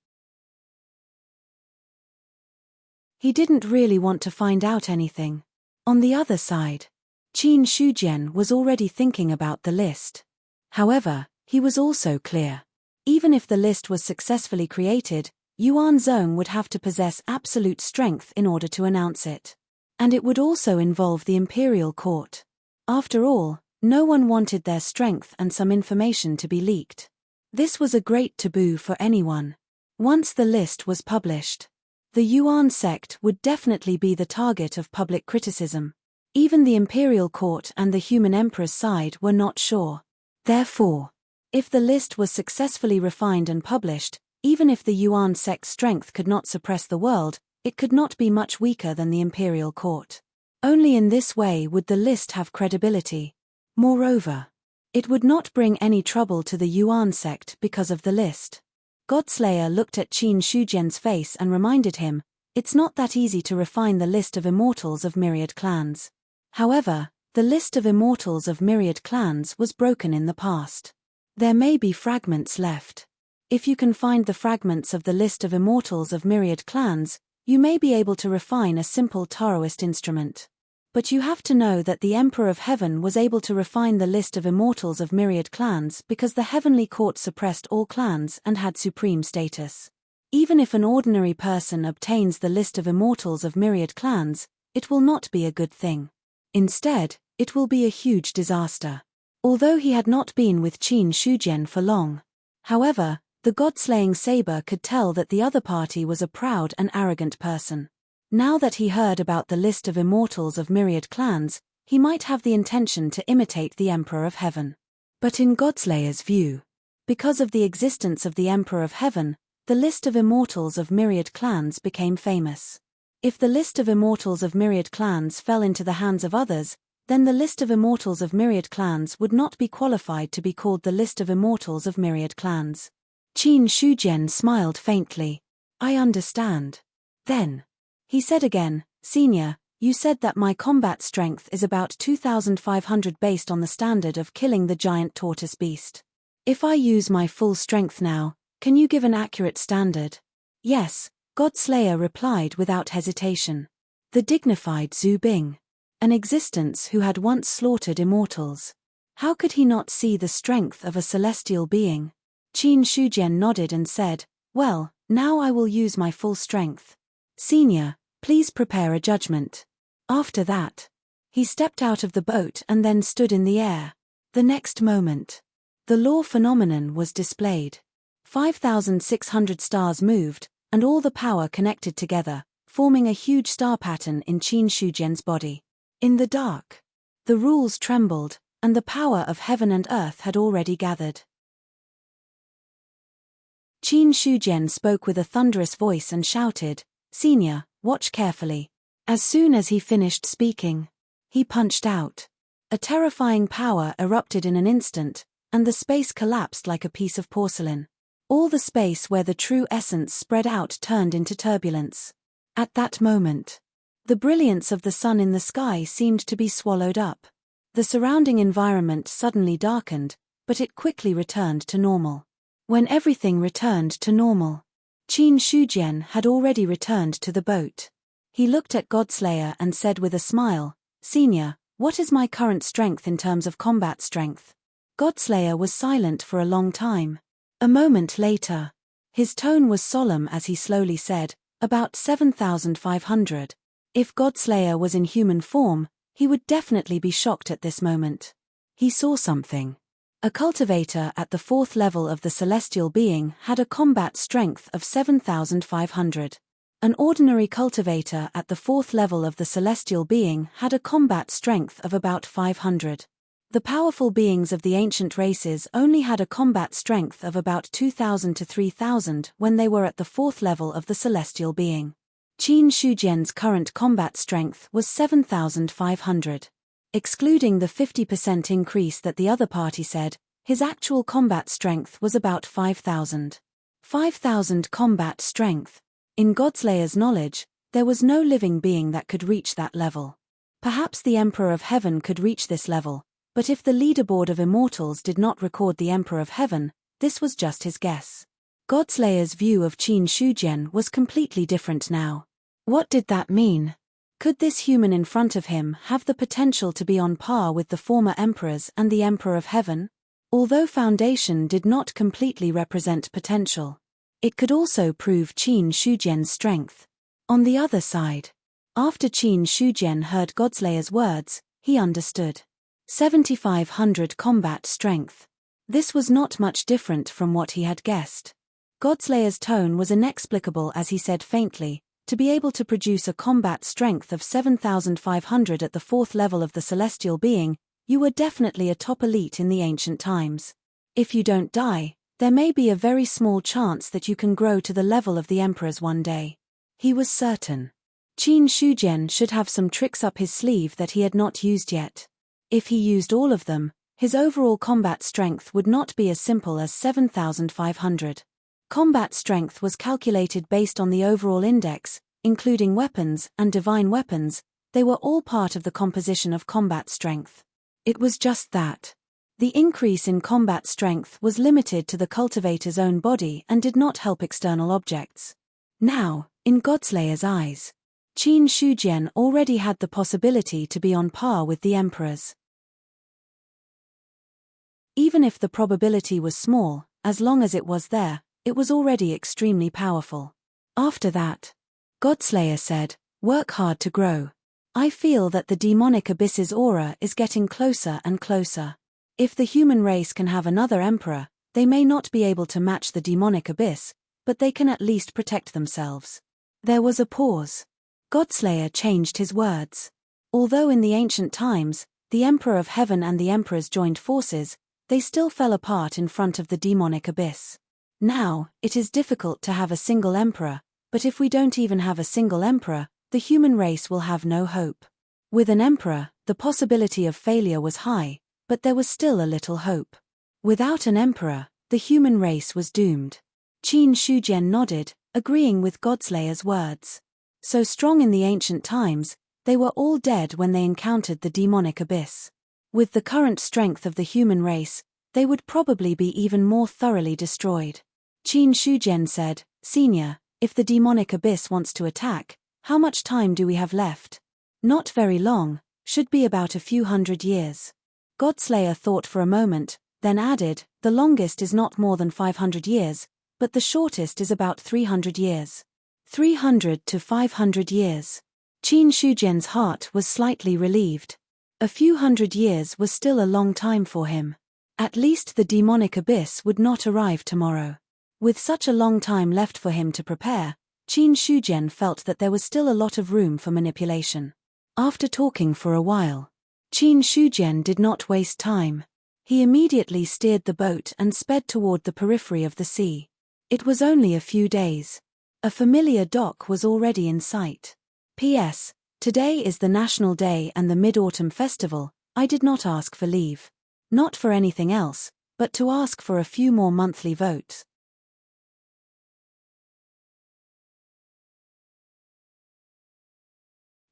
He didn't really want to find out anything. On the other side, Qin Shujian was already thinking about the list. However, he was also clear. Even if the list was successfully created, Yuan Zhong would have to possess absolute strength in order to announce it. And it would also involve the imperial court. After all, no one wanted their strength and some information to be leaked. This was a great taboo for anyone. Once the list was published, the Yuan sect would definitely be the target of public criticism. Even the imperial court and the human emperor's side were not sure. Therefore, if the list was successfully refined and published, even if the Yuan sect's strength could not suppress the world, it could not be much weaker than the imperial court. Only in this way would the list have credibility. Moreover, it would not bring any trouble to the Yuan sect because of the list. Godslayer looked at Qin Shujian's face and reminded him, it's not that easy to refine the list of immortals of myriad clans. However, the list of immortals of myriad clans was broken in the past. There may be fragments left. If you can find the fragments of the list of immortals of myriad clans, you may be able to refine a simple Taoist instrument. But you have to know that the Emperor of Heaven was able to refine the list of immortals of myriad clans because the heavenly court suppressed all clans and had supreme status. Even if an ordinary person obtains the list of immortals of myriad clans, it will not be a good thing. Instead, it will be a huge disaster. Although he had not been with Qin Shujian for long. However, the god-slaying saber could tell that the other party was a proud and arrogant person. Now that he heard about the list of immortals of myriad clans, he might have the intention to imitate the Emperor of Heaven. But in Godslayer's view, because of the existence of the Emperor of Heaven, the list of immortals of myriad clans became famous. If the list of immortals of myriad clans fell into the hands of others, then the list of immortals of myriad clans would not be qualified to be called the list of immortals of myriad clans. Qin Shujian smiled faintly. I understand. Then, he said again, Senior, you said that my combat strength is about 2,500 based on the standard of killing the giant tortoise beast. If I use my full strength now, can you give an accurate standard? Yes, Godslayer replied without hesitation. The dignified Zhu Bing. An existence who had once slaughtered immortals. How could he not see the strength of a celestial being? Qin Shujian nodded and said, well, now I will use my full strength. Senior, please prepare a judgment. After that, he stepped out of the boat and then stood in the air. The next moment, the law phenomenon was displayed. 5,600 stars moved, and all the power connected together, forming a huge star pattern in Qin Shujian's body. In the dark, the rules trembled, and the power of heaven and earth had already gathered. Qin Shujian spoke with a thunderous voice and shouted, Senior, watch carefully. As soon as he finished speaking, he punched out. A terrifying power erupted in an instant, and the space collapsed like a piece of porcelain. All the space where the true essence spread out turned into turbulence. At that moment, the brilliance of the sun in the sky seemed to be swallowed up. The surrounding environment suddenly darkened, but it quickly returned to normal. When everything returned to normal, Qin Shujian had already returned to the boat. He looked at Godslayer and said with a smile, Senior, what is my current strength in terms of combat strength? Godslayer was silent for a long time. A moment later, his tone was solemn as he slowly said, about 7,500. If Godslayer was in human form, he would definitely be shocked at this moment. He saw something. A cultivator at the 4th level of the celestial being had a combat strength of 7,500. An ordinary cultivator at the 4th level of the celestial being had a combat strength of about 500. The powerful beings of the ancient races only had a combat strength of about 2,000 to 3,000 when they were at the 4th level of the celestial being. Qin Shujian's current combat strength was 7,500. Excluding the 50% increase that the other party said, his actual combat strength was about 5,000. 5,000 combat strength. In Godslayer's knowledge, there was no living being that could reach that level. Perhaps the Emperor of Heaven could reach this level, but if the leaderboard of immortals did not record the Emperor of Heaven, this was just his guess. Godslayer's view of Qin Shujian was completely different now. What did that mean? Could this human in front of him have the potential to be on par with the former emperors and the Emperor of Heaven? Although Foundation did not completely represent potential, It could also prove Qin Shujian's strength. On the other side, after Qin Shujian heard Godslayer's words, he understood. 7,500 combat strength. This was not much different from what he had guessed. Godslayer's tone was inexplicable as he said faintly, to be able to produce a combat strength of 7,500 at the 4th level of the celestial being, you were definitely a top elite in the ancient times. If you don't die, there may be a very small chance that you can grow to the level of the emperors one day. He was certain. Qin Shujian should have some tricks up his sleeve that he had not used yet. If he used all of them, his overall combat strength would not be as simple as 7,500. Combat strength was calculated based on the overall index, including weapons and divine weapons. They were all part of the composition of combat strength. It was just that. The increase in combat strength was limited to the cultivator's own body and did not help external objects. Now, in Godslayer's eyes, Qin Shujian already had the possibility to be on par with the emperors. Even if the probability was small, as long as it was there, it was already extremely powerful. After that, Godslayer said, "Work hard to grow. I feel that the demonic abyss's aura is getting closer and closer. If the human race can have another emperor, they may not be able to match the demonic abyss, but they can at least protect themselves." There was a pause. Godslayer changed his words. Although in the ancient times, the Emperor of Heaven and the Emperors joined forces, they still fell apart in front of the demonic abyss. Now, it is difficult to have a single emperor, but if we don't even have a single emperor, the human race will have no hope. With an emperor, the possibility of failure was high, but there was still a little hope. Without an emperor, the human race was doomed. Qin Shujian nodded, agreeing with Godslayer's words. So strong in the ancient times, they were all dead when they encountered the demonic abyss. With the current strength of the human race, they would probably be even more thoroughly destroyed. Qin Shujian said, "Senior, if the demonic abyss wants to attack, how much time do we have left?" "Not very long, should be about a few hundred years." Godslayer thought for a moment, then added, "The longest is not more than 500 years, but the shortest is about 300 years. 300 to 500 years. Qin Shujian's heart was slightly relieved. A few hundred years was still a long time for him. At least the demonic abyss would not arrive tomorrow. With such a long time left for him to prepare, Qin Shujian felt that there was still a lot of room for manipulation. After talking for a while, Qin Shujian did not waste time. He immediately steered the boat and sped toward the periphery of the sea. It was only a few days. A familiar dock was already in sight. P.S. Today is the National Day and the Mid-Autumn Festival. I did not ask for leave. Not for anything else, but to ask for a few more monthly votes.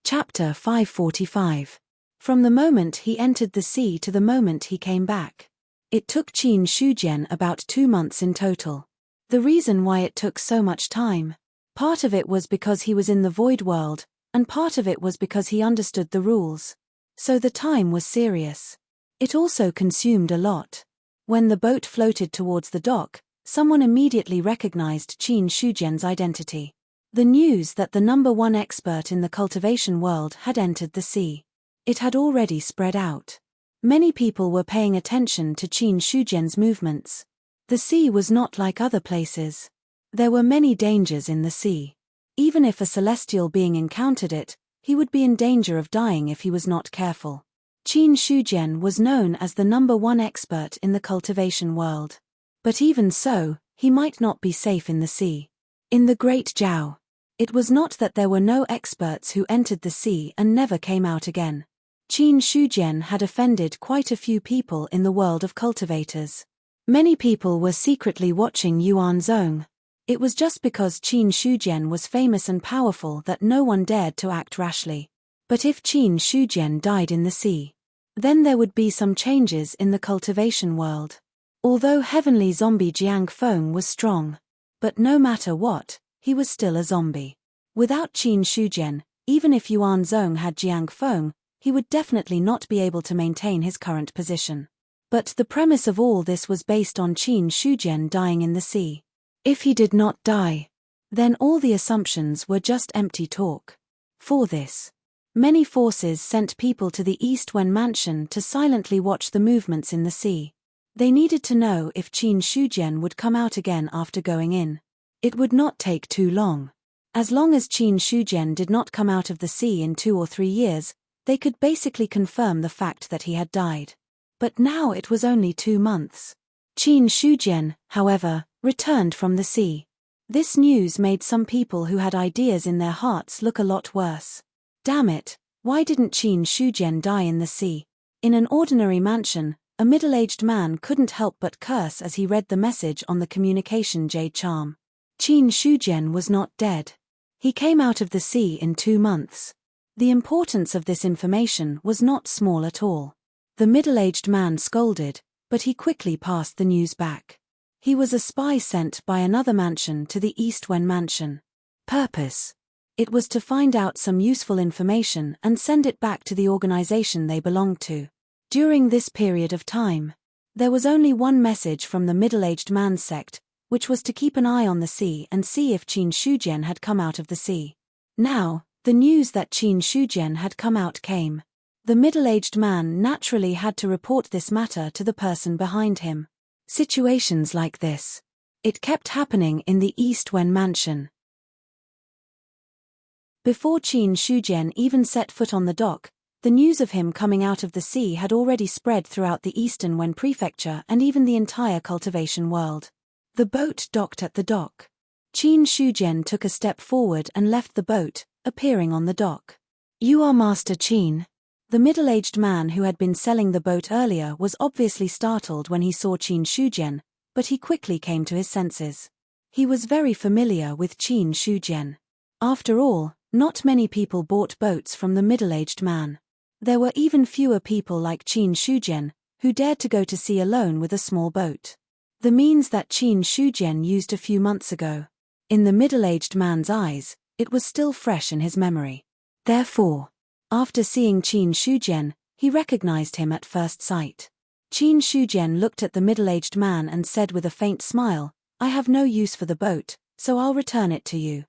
Chapter 545. From the moment he entered the sea to the moment he came back. It took Qin Shujian about 2 months in total. The reason why it took so much time, part of it was because he was in the void world, and part of it was because he understood the rules. So the time was serious. It also consumed a lot. When the boat floated towards the dock, someone immediately recognized Qin Shujian's identity. The news that the #1 expert in the cultivation world had entered the sea. It had already spread out. Many people were paying attention to Qin Shujian's movements. The sea was not like other places. There were many dangers in the sea. Even if a celestial being encountered it, he would be in danger of dying if he was not careful. Qin Shujian was known as the #1 expert in the cultivation world. But even so, he might not be safe in the sea. In the Great Jiao, it was not that there were no experts who entered the sea and never came out again. Qin Shujian had offended quite a few people in the world of cultivators. Many people were secretly watching Yuan Zhong. It was just because Qin Shujian was famous and powerful that no one dared to act rashly. But if Qin Shujian died in the sea, then there would be some changes in the cultivation world. Although heavenly zombie Jiang Feng was strong. But no matter what, he was still a zombie. Without Qin Shujian, even if Yuan Zhong had Jiang Feng, he would definitely not be able to maintain his current position. But the premise of all this was based on Qin Shujian dying in the sea. If he did not die, then all the assumptions were just empty talk. For this, many forces sent people to the Eastwen mansion to silently watch the movements in the sea. They needed to know if Qin Shujian would come out again after going in. It would not take too long. As long as Qin Shujian did not come out of the sea in 2 or 3 years, they could basically confirm the fact that he had died. But now it was only 2 months. Qin Shujian, however, returned from the sea. This news made some people who had ideas in their hearts look a lot worse. Damn it, why didn't Qin Shujian die in the sea? In an ordinary mansion, a middle-aged man couldn't help but curse as he read the message on the communication jade charm. Qin Shujian was not dead. He came out of the sea in 2 months. The importance of this information was not small at all. The middle-aged man scolded, but he quickly passed the news back. He was a spy sent by another mansion to the Eastwen mansion. Purpose: it was to find out some useful information and send it back to the organization they belonged to. During this period of time, there was only one message from the middle-aged man's sect, which was to keep an eye on the sea and see if Qin Shujian had come out of the sea. Now, the news that Qin Shujian had come out came. The middle-aged man naturally had to report this matter to the person behind him. Situations like this, it kept happening in the Eastwen mansion. Before Qin Shujian even set foot on the dock, the news of him coming out of the sea had already spread throughout the Eastern Wen prefecture and even the entire cultivation world. The boat docked at the dock. Qin Shujian took a step forward and left the boat, appearing on the dock. "You are Master Qin." The middle-aged man who had been selling the boat earlier was obviously startled when he saw Qin Shujian, but he quickly came to his senses. He was very familiar with Qin Shujian. After all, not many people bought boats from the middle-aged man. There were even fewer people like Qin Shujian, who dared to go to sea alone with a small boat. The means that Qin Shujian used a few months ago. In the middle-aged man's eyes, it was still fresh in his memory. Therefore, after seeing Qin Shujian, he recognized him at first sight. Qin Shujian looked at the middle-aged man and said with a faint smile, "I have no use for the boat, so I'll return it to you.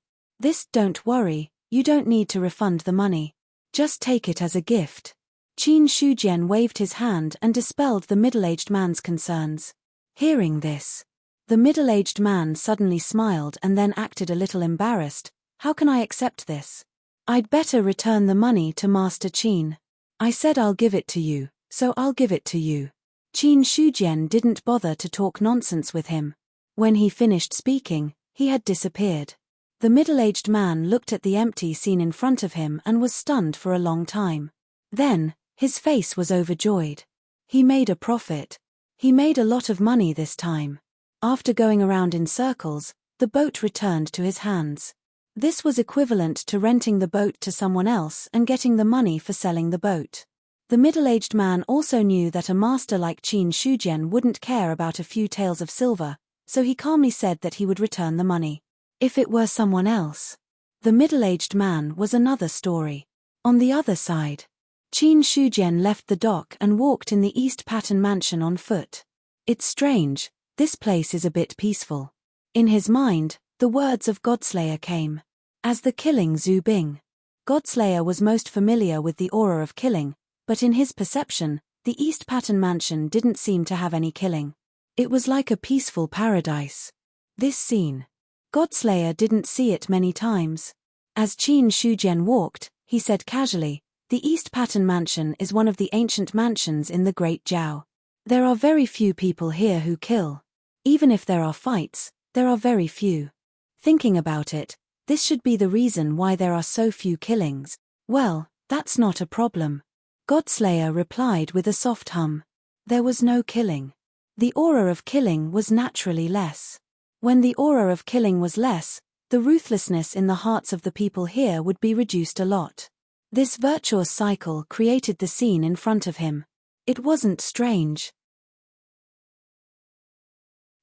Don't worry, you don't need to refund the money. Just take it as a gift." Qin Shujian waved his hand and dispelled the middle-aged man's concerns. Hearing this, the middle-aged man suddenly smiled and then acted a little embarrassed. "How can I accept this? I'd better return the money to Master Qin. I said I'll give it to you, so I'll give it to you." Qin Shujian didn't bother to talk nonsense with him. When he finished speaking, he had disappeared. The middle-aged man looked at the empty scene in front of him and was stunned for a long time. Then, his face was overjoyed. He made a profit. He made a lot of money this time. After going around in circles, the boat returned to his hands. This was equivalent to renting the boat to someone else and getting the money for selling the boat. The middle-aged man also knew that a master like Qin Shujian wouldn't care about a few taels of silver, so he calmly said that he would return the money. If it were someone else, the middle-aged man was another story. On the other side, Qin Shujian left the dock and walked in the East Pattern mansion on foot. It's strange, this place is a bit peaceful. In his mind, the words of Godslayer came. As the killing Zhu Bing. Godslayer was most familiar with the aura of killing, but in his perception, the East Pattern mansion didn't seem to have any killing. It was like a peaceful paradise. This scene, Godslayer didn't see it many times. As Qin Shujian walked, he said casually, "The East Pattern mansion is one of the ancient mansions in the Great Jiao. There are very few people here who kill. Even if there are fights, there are very few. Thinking about it, this should be the reason why there are so few killings." "Well, that's not a problem," Godslayer replied with a soft hum. There was no killing. The aura of killing was naturally less. When the aura of killing was less, the ruthlessness in the hearts of the people here would be reduced a lot. This virtuous cycle created the scene in front of him. It wasn't strange.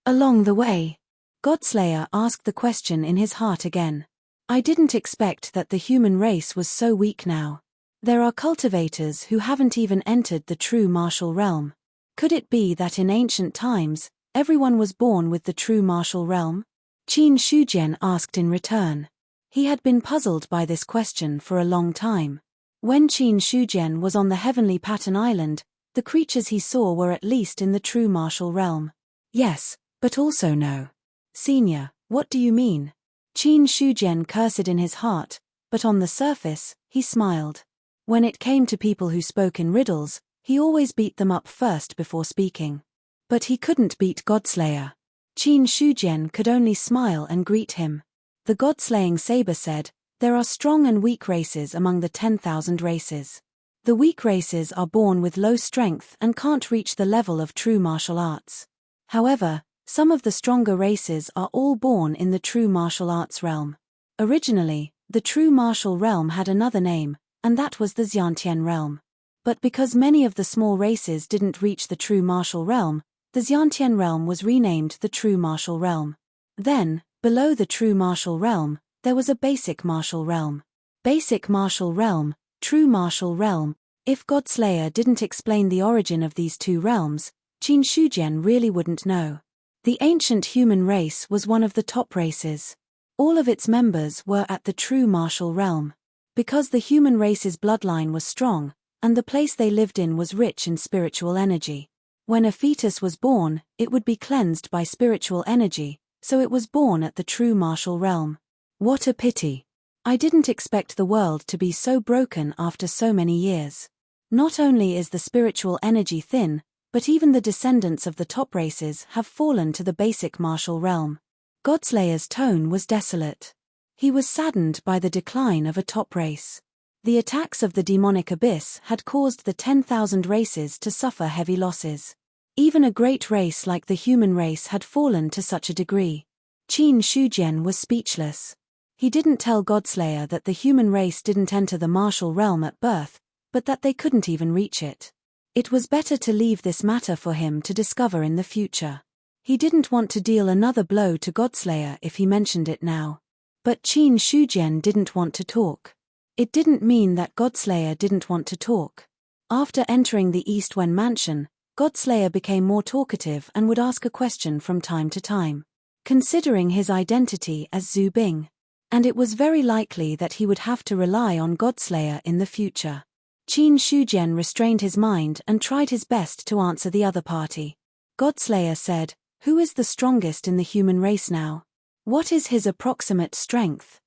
Along the way, Godslayer asked the question in his heart again. "I didn't expect that the human race was so weak now. There are cultivators who haven't even entered the true martial realm. Could it be that in ancient times, everyone was born with the true martial realm? Qin Shujian asked in return. He had been puzzled by this question for a long time. When Qin Shujian was on the heavenly Pattern Island, the creatures he saw were at least in the true martial realm. Yes, but also no. Senior, what do you mean? Qin Shujian cursed in his heart, but on the surface, he smiled. When it came to people who spoke in riddles, he always beat them up first before speaking. But he couldn't beat Godslayer. Qin Shujian could only smile and greet him. The god-slaying saber said, "There are strong and weak races among the 10,000 races. The weak races are born with low strength and can't reach the level of true martial arts. However, some of the stronger races are all born in the true martial arts realm. Originally, the true martial realm had another name, and that was the Xiantian realm. But because many of the small races didn't reach the true martial realm, the Xiantian realm was renamed the true martial realm. Then, below the true martial realm, there was a basic martial realm. Basic martial realm, true martial realm. If Godslayer didn't explain the origin of these two realms, Qin Shujian really wouldn't know. The ancient human race was one of the top races. All of its members were at the true martial realm. Because the human race's bloodline was strong, and the place they lived in was rich in spiritual energy. When a fetus was born, it would be cleansed by spiritual energy, so it was born at the true martial realm. What a pity. I didn't expect the world to be so broken after so many years. Not only is the spiritual energy thin, but even the descendants of the top races have fallen to the basic martial realm. Godslayer's tone was desolate. He was saddened by the decline of a top race. The attacks of the demonic abyss had caused the 10,000 races to suffer heavy losses. Even a great race like the human race had fallen to such a degree. Qin Shujian was speechless. He didn't tell Godslayer that the human race didn't enter the martial realm at birth, but that they couldn't even reach it. It was better to leave this matter for him to discover in the future. He didn't want to deal another blow to Godslayer if he mentioned it now. But Qin Shujian didn't want to talk. It didn't mean that Godslayer didn't want to talk. After entering the Eastwen mansion, Godslayer became more talkative and would ask a question from time to time, considering his identity as Zhu Bing. And it was very likely that he would have to rely on Godslayer in the future. Qin Shujian restrained his mind and tried his best to answer the other party. Godslayer said, "Who is the strongest in the human race now? What is his approximate strength?"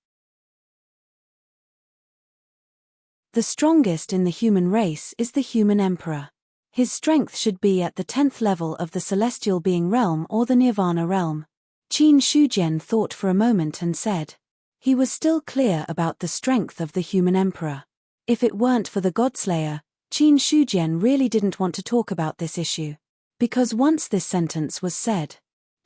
The strongest in the human race is the human emperor. His strength should be at the 10th level of the celestial being realm or the nirvana realm. Qin Shujian thought for a moment and said. He was still clear about the strength of the human emperor. If it weren't for the Godslayer, Qin Shujian really didn't want to talk about this issue. Because once this sentence was said,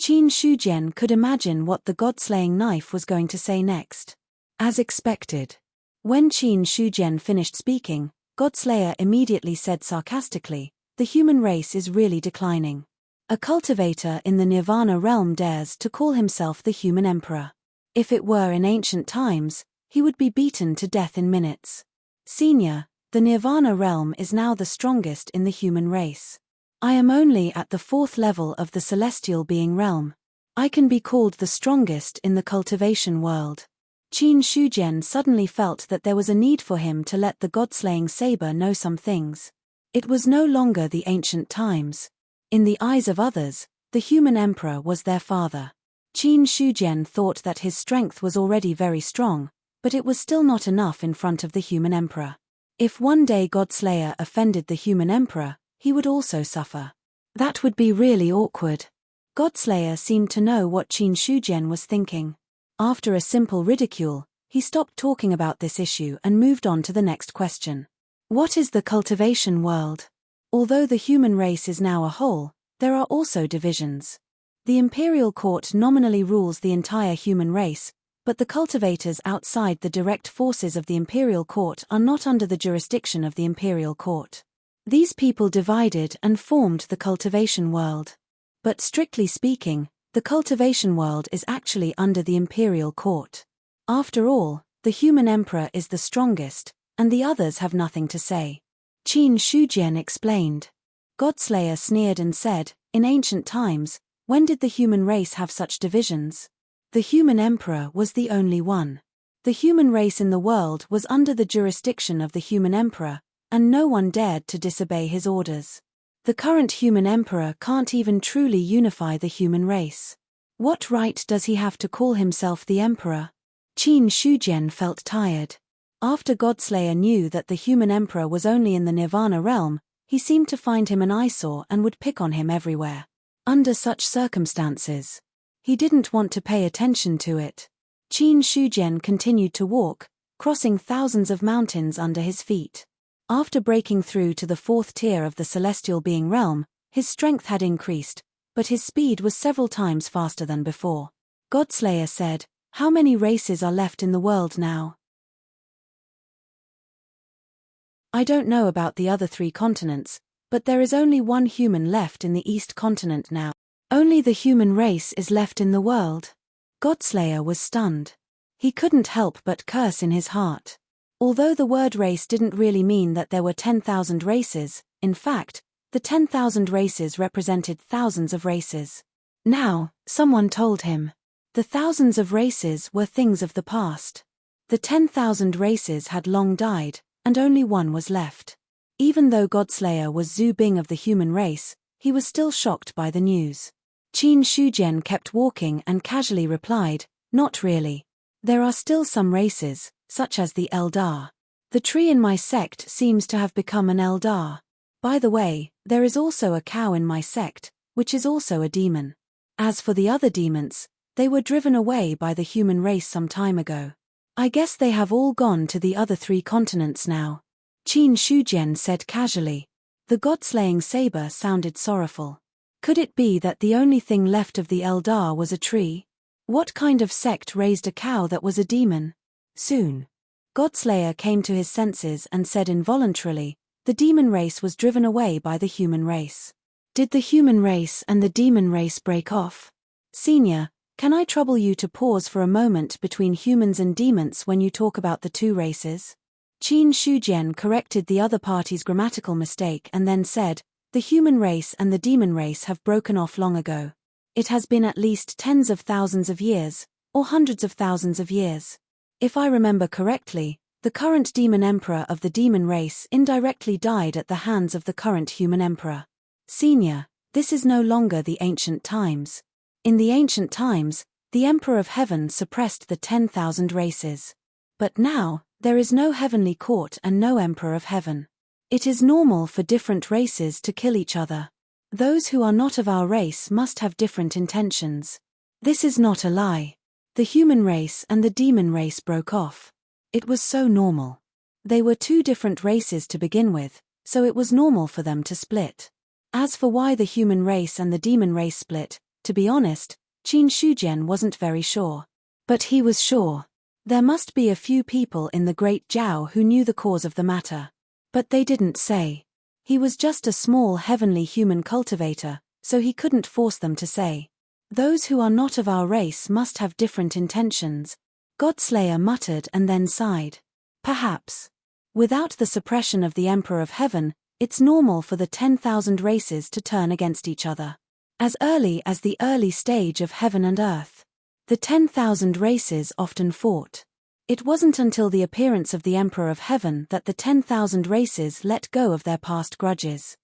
Qin Shujian could imagine what the God-slaying knife was going to say next. As expected. When Qin Shujian finished speaking, Godslayer immediately said sarcastically, "The human race is really declining. A cultivator in the Nirvana realm dares to call himself the human emperor. If it were in ancient times, he would be beaten to death in minutes. Senior, the Nirvana realm is now the strongest in the human race. I am only at the 4th level of the celestial being realm. I can be called the strongest in the cultivation world." Qin Shujian suddenly felt that there was a need for him to let the god-slaying saber know some things. It was no longer the ancient times. In the eyes of others, the human emperor was their father. Qin Shujian thought that his strength was already very strong, but it was still not enough in front of the human emperor. If one day Godslayer offended the human emperor, he would also suffer. That would be really awkward. Godslayer seemed to know what Qin Shujian was thinking. After a simple ridicule, he stopped talking about this issue and moved on to the next question. What is the cultivation world? Although the human race is now a whole, there are also divisions. The imperial court nominally rules the entire human race, but the cultivators outside the direct forces of the imperial court are not under the jurisdiction of the imperial court. These people divided and formed the cultivation world. But strictly speaking, the cultivation world is actually under the imperial court. After all, the human emperor is the strongest, and the others have nothing to say. Qin Shujian explained. Godslayer sneered and said, "In ancient times, when did the human race have such divisions? The human emperor was the only one. The human race in the world was under the jurisdiction of the human emperor, and no one dared to disobey his orders. The current human emperor can't even truly unify the human race. What right does he have to call himself the emperor? Qin Shujian felt tired. After Godslayer knew that the human emperor was only in the Nirvana realm, he seemed to find him an eyesore and would pick on him everywhere. Under such circumstances, he didn't want to pay attention to it. Qin Shujian continued to walk, crossing thousands of mountains under his feet. After breaking through to the 4th tier of the celestial being realm, his strength had increased, but his speed was several times faster than before. Godslayer said, "How many races are left in the world now?" "I don't know about the other 3 continents, but there is only one human left in the East continent now." "Only the human race is left in the world?" Godslayer was stunned. He couldn't help but curse in his heart. Although the word race didn't really mean that there were 10,000 races, in fact, the 10,000 races represented thousands of races. Now, someone told him. The thousands of races were things of the past. The 10,000 races had long died, and only one was left. Even though Godslayer was Zhu Bing of the human race, he was still shocked by the news. Qin Shujian kept walking and casually replied, "Not really. There are still some races, such as the Eldar. The tree in my sect seems to have become an Eldar. By the way, there is also a cow in my sect, which is also a demon. As for the other demons, they were driven away by the human race some time ago. I guess they have all gone to the other 3 continents now." Qin Shujian said casually. The god-slaying saber sounded sorrowful. Could it be that the only thing left of the Eldar was a tree? What kind of sect raised a cow that was a demon? Soon, Godslayer came to his senses and said involuntarily, "The demon race was driven away by the human race." "Did the human race and the demon race break off?" "Senior, can I trouble you to pause for a moment between humans and demons when you talk about the 2 races?" Qin Shujian corrected the other party's grammatical mistake and then said, "The human race and the demon race have broken off long ago. It has been at least tens of thousands of years, or hundreds of thousands of years. If I remember correctly, the current demon emperor of the demon race indirectly died at the hands of the current human emperor. Senior, this is no longer the ancient times. In the ancient times, the Emperor of Heaven suppressed the 10,000 races. But now, there is no heavenly court and no Emperor of Heaven. It is normal for different races to kill each other. Those who are not of our race must have different intentions. This is not a lie. The human race and the demon race broke off. It was so normal. They were 2 different races to begin with, so it was normal for them to split. As for why the human race and the demon race split, to be honest, Qin Shujian wasn't very sure. But he was sure. There must be a few people in the Great Jiao who knew the cause of the matter. But they didn't say. He was just a small heavenly human cultivator, so he couldn't force them to say. Those who are not of our race must have different intentions. Godslayer muttered and then sighed. Perhaps. Without the suppression of the Emperor of Heaven, it's normal for the 10,000 races to turn against each other. As early as the early stage of heaven and earth, the 10,000 races often fought. It wasn't until the appearance of the Emperor of Heaven that the 10,000 races let go of their past grudges.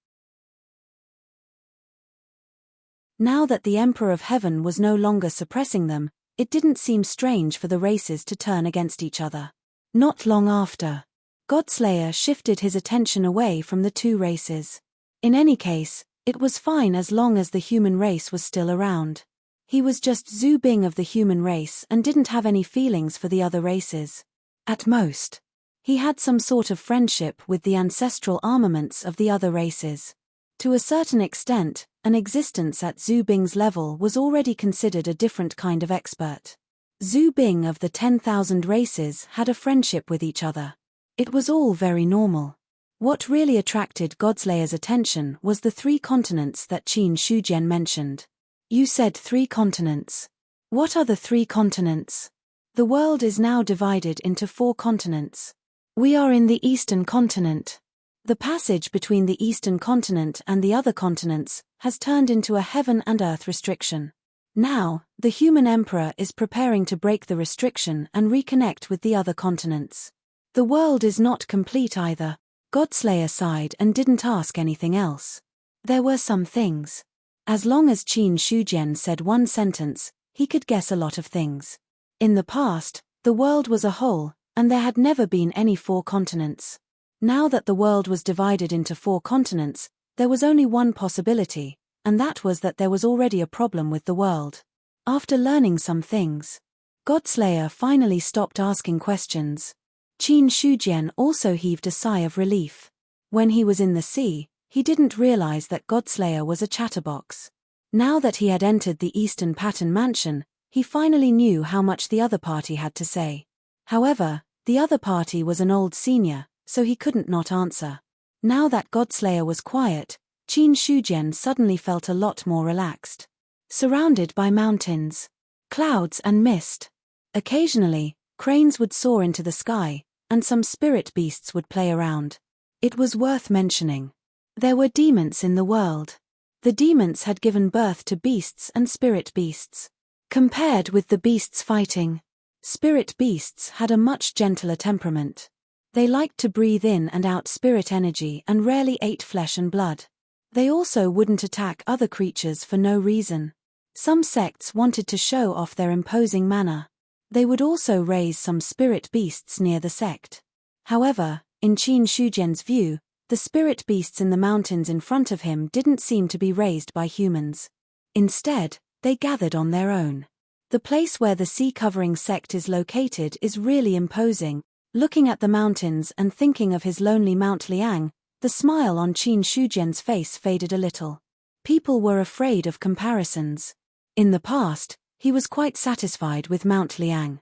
Now that the Emperor of Heaven was no longer suppressing them, it didn't seem strange for the races to turn against each other. Not long after, Godslayer shifted his attention away from the 2 races. In any case, it was fine as long as the human race was still around. He was just Zhu Bing of the human race and didn't have any feelings for the other races. At most, he had some sort of friendship with the ancestral armaments of the other races. To a certain extent, an existence at Zhu Bing's level was already considered a different kind of expert. Zhu Bing of the 10,000 races had a friendship with each other. It was all very normal. What really attracted Godslayer's attention was the 3 continents that Qin Shujian mentioned. "You said 3 continents. What are the 3 continents?" "The world is now divided into 4 continents. We are in the Eastern continent. The passage between the Eastern continent and the other continents has turned into a heaven and earth restriction. Now, the human emperor is preparing to break the restriction and reconnect with the other continents. The world is not complete either. Godslayer sighed and didn't ask anything else. There were some things. As long as Qin Shujian said one sentence, he could guess a lot of things. In the past, the world was a whole, and there had never been any 4 continents. Now that the world was divided into 4 continents, there was only one possibility, and that was that there was already a problem with the world. After learning some things, Godslayer finally stopped asking questions. Qin Shujian also heaved a sigh of relief. When he was in the sea, he didn't realize that Godslayer was a chatterbox. Now that he had entered the Eastern Pattern Mansion, he finally knew how much the other party had to say. However, the other party was an old senior, so he couldn't not answer. Now that Godslayer was quiet, Qin Shujian suddenly felt a lot more relaxed. Surrounded by mountains, clouds and mist. Occasionally, cranes would soar into the sky, and some spirit beasts would play around. It was worth mentioning. There were demons in the world. The demons had given birth to beasts and spirit beasts. Compared with the beasts fighting, spirit beasts had a much gentler temperament. They liked to breathe in and out spirit energy and rarely ate flesh and blood. They also wouldn't attack other creatures for no reason. Some sects wanted to show off their imposing manner. They would also raise some spirit beasts near the sect. However, in Qin Shujian's view, the spirit beasts in the mountains in front of him didn't seem to be raised by humans. Instead, they gathered on their own. The place where the sea-covering sect is located is really imposing. Looking at the mountains and thinking of his lonely Mount Liang, the smile on Qin Shujian's face faded a little. People were afraid of comparisons. In the past, he was quite satisfied with Mount Liang.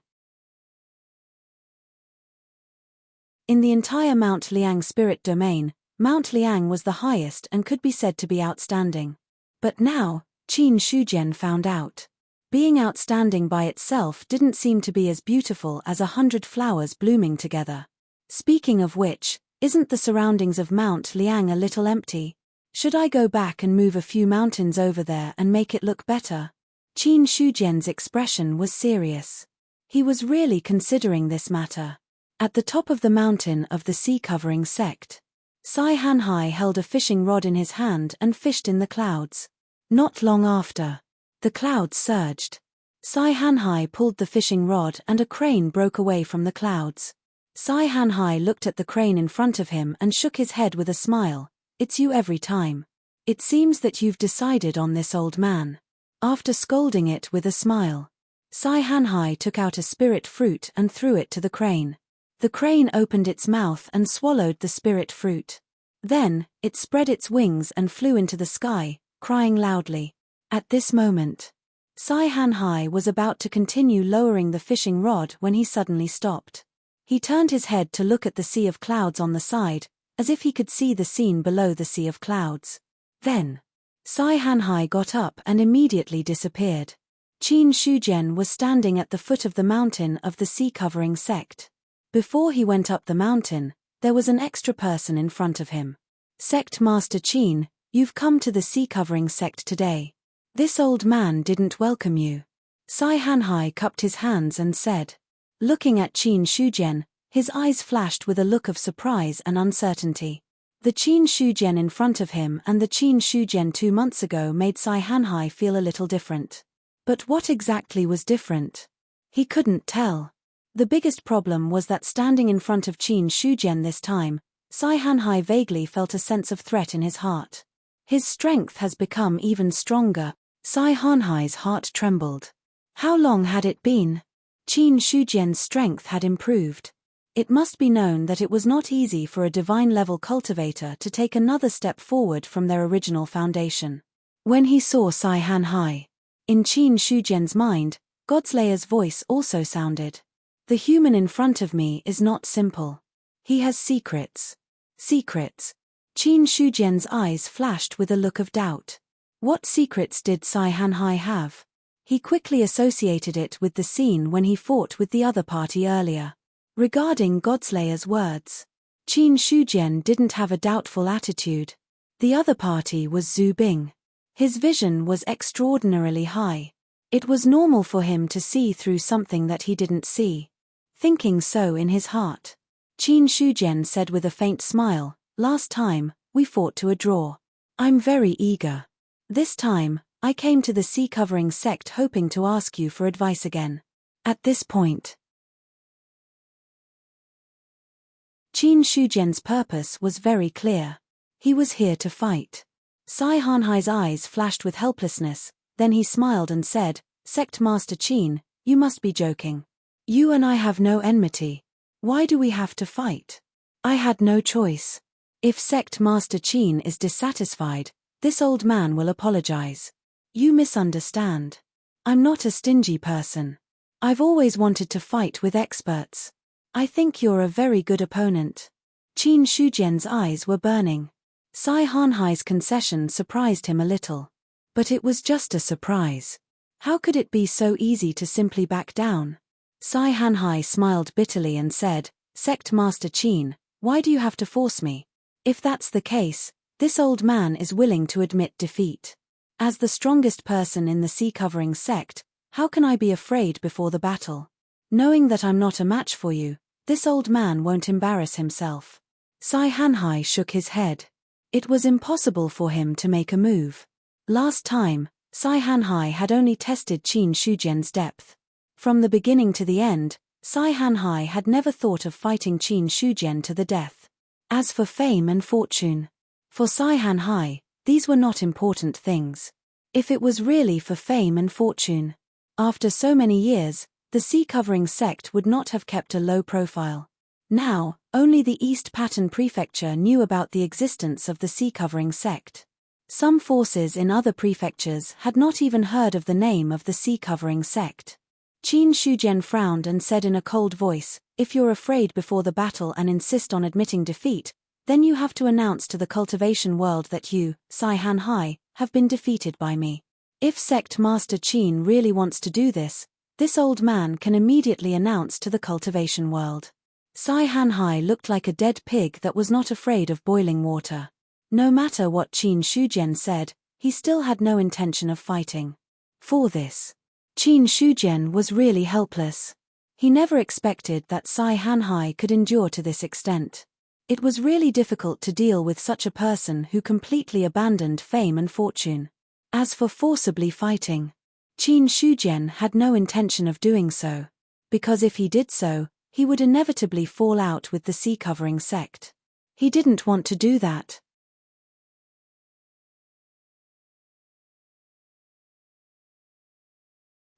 In the entire Mount Liang spirit domain, Mount Liang was the highest and could be said to be outstanding. But now, Qin Shujian found out. Being outstanding by itself didn't seem to be as beautiful as 100 flowers blooming together. Speaking of which, isn't the surroundings of Mount Liang a little empty? Should I go back and move a few mountains over there and make it look better? Qin Shujian's expression was serious. He was really considering this matter. At the top of the mountain of the sea-covering sect, Sai Hanhai held a fishing rod in his hand and fished in the clouds. Not long after, the clouds surged. Sai Hanhai pulled the fishing rod and a crane broke away from the clouds. Sai Hanhai looked at the crane in front of him and shook his head with a smile. It's you every time. It seems that you've decided on this, old man. After scolding it with a smile, Sai Hanhai took out a spirit fruit and threw it to the crane. The crane opened its mouth and swallowed the spirit fruit. Then, it spread its wings and flew into the sky, crying loudly. At this moment, Sai Hanhai was about to continue lowering the fishing rod when he suddenly stopped. He turned his head to look at the sea of clouds on the side, as if he could see the scene below the sea of clouds. Then, Sai Hanhai got up and immediately disappeared. Qin Shujian was standing at the foot of the mountain of the sea-covering sect. Before he went up the mountain, there was an extra person in front of him. Sect Master Qin, you've come to the sea-covering sect today. This old man didn't welcome you. Sai Hanhai cupped his hands and said. Looking at Qin Shujian, his eyes flashed with a look of surprise and uncertainty. The Qin Shujian in front of him and the Qin Shujian 2 months ago made Sai Hanhai feel a little different. But what exactly was different? He couldn't tell. The biggest problem was that standing in front of Qin Shujian this time, Sai Hanhai vaguely felt a sense of threat in his heart. His strength has become even stronger. Sai Hanhai's heart trembled. How long had it been? Qin Shujian's strength had improved. It must be known that it was not easy for a divine-level cultivator to take another step forward from their original foundation. When he saw Sai Hanhai, in Qin Shujian's mind, Godslayer's voice also sounded. The human in front of me is not simple. He has secrets. Secrets. Qin Shujian's eyes flashed with a look of doubt. What secrets did Sai Hanhai have? He quickly associated it with the scene when he fought with the other party earlier. Regarding Godslayer's words, Qin Shujian didn't have a doubtful attitude. The other party was Zhu Bing. His vision was extraordinarily high. It was normal for him to see through something that he didn't see. Thinking so in his heart, Qin Shujian said with a faint smile, "Last time, we fought to a draw. I'm very eager. This time, I came to the sea covering sect hoping to ask you for advice again." At this point, Qin Shujian's purpose was very clear. He was here to fight. Sai Hanhai's eyes flashed with helplessness, then he smiled and said, "Sect Master Qin, you must be joking. You and I have no enmity. Why do we have to fight?" "I had no choice. If Sect Master Qin is dissatisfied, this old man will apologize. You misunderstand. I'm not a stingy person. I've always wanted to fight with experts. I think you're a very good opponent." Qin Shujian's eyes were burning. Sai Hanhai's concession surprised him a little. But it was just a surprise. How could it be so easy to simply back down? Sai Hanhai smiled bitterly and said, "Sect Master Qin, why do you have to force me? If that's the case, this old man is willing to admit defeat. As the strongest person in the sea covering sect, how can I be afraid before the battle? Knowing that I'm not a match for you, this old man won't embarrass himself." Sai Hanhai shook his head. It was impossible for him to make a move. Last time, Sai Hanhai had only tested Qin Shujian's depth. From the beginning to the end, Sai Hanhai had never thought of fighting Qin Shujian to the death. As for fame and fortune, for Sai Hanhai, these were not important things. If it was really for fame and fortune, after so many years, the sea covering sect would not have kept a low profile. Now, only the East Pattern Prefecture knew about the existence of the sea covering sect. Some forces in other prefectures had not even heard of the name of the sea covering sect. Qin Shujian frowned and said in a cold voice, "If you're afraid before the battle and insist on admitting defeat, then you have to announce to the cultivation world that you, Sai Hanhai, have been defeated by me. If Sect Master Qin really wants to do this old man can immediately announce to the cultivation world." Sai Hanhai looked like a dead pig that was not afraid of boiling water. No matter what Qin Shujian said, he still had no intention of fighting. For this, Qin Shujian was really helpless. He never expected that Sai Hanhai could endure to this extent. It was really difficult to deal with such a person who completely abandoned fame and fortune. As for forcibly fighting, Qin Shujian had no intention of doing so. Because if he did so, he would inevitably fall out with the sea covering sect. He didn't want to do that.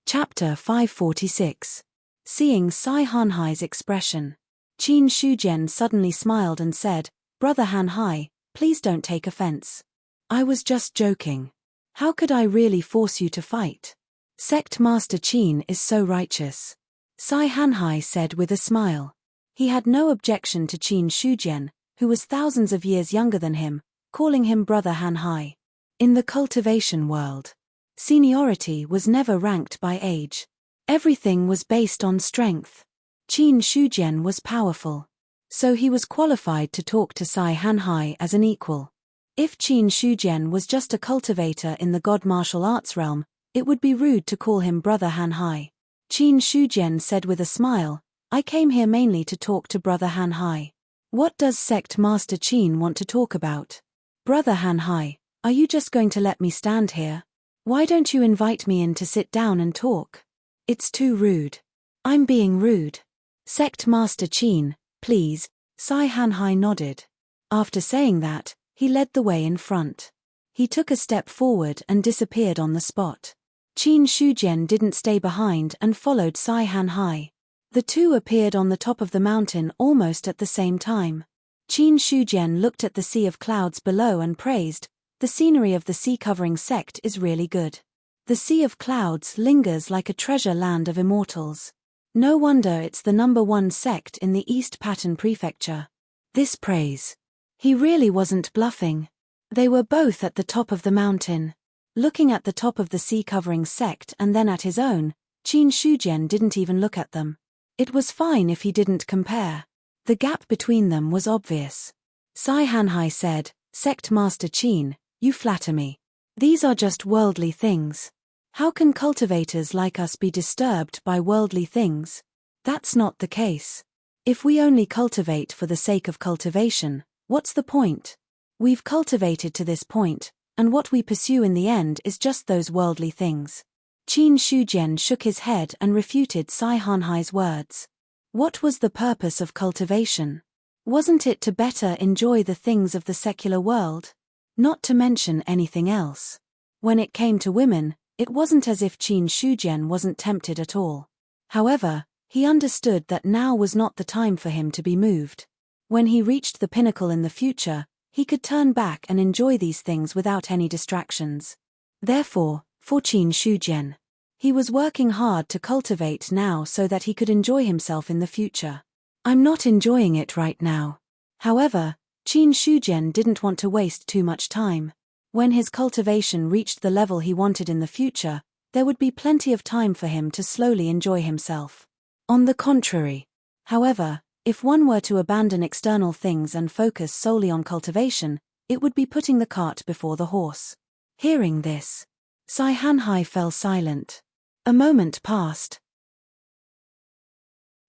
Chapter 546. Seeing Sai Hanhai's expression, Qin Shujian suddenly smiled and said, "Brother Hanhai, please don't take offense. I was just joking. How could I really force you to fight? Sect Master Qin is so righteous." Sai Hanhai said with a smile. He had no objection to Qin Shujian, who was thousands of years younger than him, calling him Brother Hanhai. In the cultivation world, seniority was never ranked by age. Everything was based on strength. Qin Shujian was powerful, so he was qualified to talk to Sai Hanhai as an equal. If Qin Shujian was just a cultivator in the god martial arts realm, it would be rude to call him Brother Hanhai. Qin Shujian said with a smile, "I came here mainly to talk to Brother Hanhai." "What does Sect Master Qin want to talk about?" "Brother Hanhai, are you just going to let me stand here? Why don't you invite me in to sit down and talk? It's too rude." "I'm being rude. Sect Master Qin, please." Sai Hanhai nodded. After saying that, he led the way in front. He took a step forward and disappeared on the spot. Qin Shujian didn't stay behind and followed Sai Hanhai. The two appeared on the top of the mountain almost at the same time. Qin Shujian looked at the sea of clouds below and praised, "The scenery of the sea covering sect is really good. The sea of clouds lingers like a treasure land of immortals. No wonder it's the #1 sect in the East Pattern Prefecture." This praise. He really wasn't bluffing. They were both at the top of the mountain. Looking at the top of the sea covering sect and then at his own, Qin Shujian didn't even look at them. It was fine if he didn't compare. The gap between them was obvious. Sai Hanhai said, "Sect Master Qin, you flatter me. These are just worldly things. How can cultivators like us be disturbed by worldly things? That's not the case. If we only cultivate for the sake of cultivation, what's the point? We've cultivated to this point, and what we pursue in the end is just those worldly things. Qin Shujian shook his head and refuted Sai Hanhai's words. What was the purpose of cultivation? Wasn't it to better enjoy the things of the secular world? Not to mention anything else. When it came to women, it wasn't as if Qin Shujian wasn't tempted at all. However, he understood that now was not the time for him to be moved. When he reached the pinnacle in the future, he could turn back and enjoy these things without any distractions. Therefore, for Qin Shujian, he was working hard to cultivate now so that he could enjoy himself in the future. I'm not enjoying it right now. However, Qin Shujian didn't want to waste too much time. When his cultivation reached the level he wanted in the future, there would be plenty of time for him to slowly enjoy himself. On the contrary, however, if one were to abandon external things and focus solely on cultivation, it would be putting the cart before the horse. Hearing this, Sai Hanhai fell silent. A moment passed.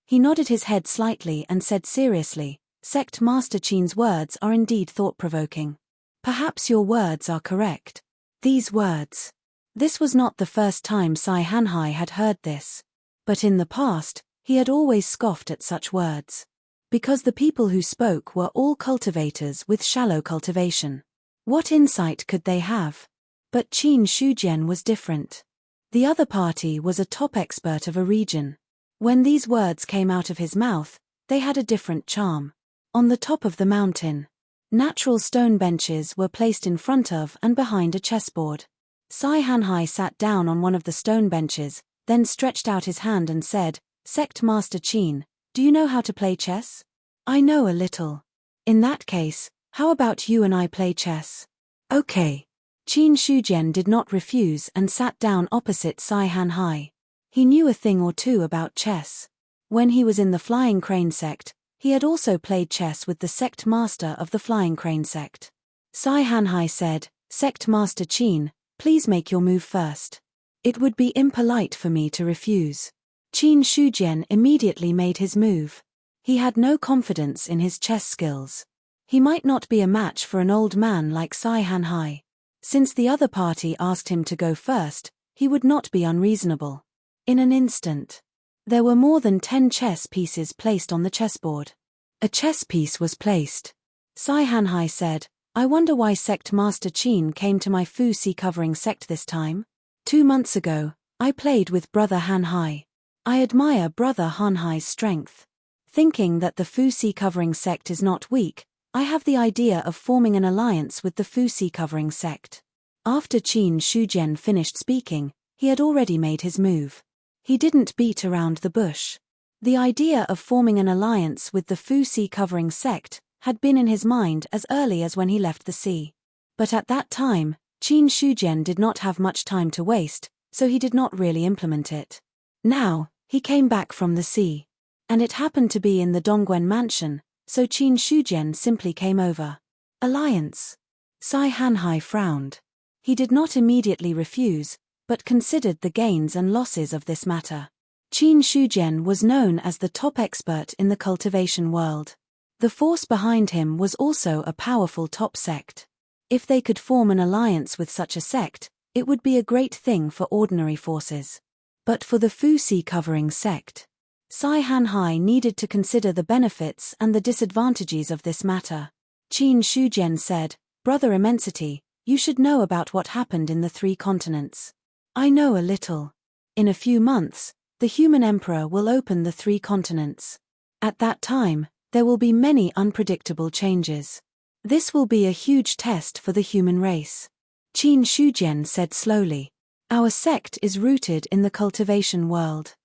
He nodded his head slightly and said seriously, Sect Master Qin's words are indeed thought-provoking. Perhaps your words are correct. These words. This was not the first time Sai Hanhai had heard this. But in the past, he had always scoffed at such words. Because the people who spoke were all cultivators with shallow cultivation. What insight could they have? But Qin Shujian was different. The other party was a top expert of a region. When these words came out of his mouth, they had a different charm. On the top of the mountain, natural stone benches were placed in front of and behind a chessboard. Sai Hanhai sat down on one of the stone benches, then stretched out his hand and said, Sect Master Qin, do you know how to play chess? I know a little. In that case, how about you and I play chess? Okay. Qin Shujian did not refuse and sat down opposite Sai Hanhai. He knew a thing or two about chess. When he was in the Flying Crane sect, he had also played chess with the sect master of the Flying Crane sect. Sai Hanhai said, Sect Master Qin, please make your move first. It would be impolite for me to refuse. Qin Shujian immediately made his move. He had no confidence in his chess skills. He might not be a match for an old man like Sai Hanhai. Since the other party asked him to go first, he would not be unreasonable. In an instant, there were more than 10 chess pieces placed on the chessboard. A chess piece was placed. Sai Hanhai said, I wonder why Sect Master Qin came to my Fu Si covering sect this time. 2 months ago, I played with Brother Hanhai. I admire Brother Hanhai's strength. Thinking that the Fu Si covering sect is not weak, I have the idea of forming an alliance with the Fu Si covering sect. After Qin Shujian finished speaking, he had already made his move. He didn't beat around the bush. The idea of forming an alliance with the Fu Si covering sect had been in his mind as early as when he left the sea. But at that time, Qin Shujian did not have much time to waste, so he did not really implement it. Now, he came back from the sea. And it happened to be in the Dongguan mansion, so Qin Shujian simply came over. Alliance. Sai Hanhai frowned. He did not immediately refuse, but considered the gains and losses of this matter. Qin Shujian was known as the top expert in the cultivation world. The force behind him was also a powerful top sect. If they could form an alliance with such a sect, it would be a great thing for ordinary forces. But for the Fu Si covering sect, Sai Hanhai needed to consider the benefits and the disadvantages of this matter. Qin Shujian said, Brother Immensity, you should know about what happened in the 3 continents. I know a little. In a few months, the human emperor will open the 3 continents. At that time, there will be many unpredictable changes. This will be a huge test for the human race. Qin Shujian said slowly, Our sect is rooted in the cultivation world.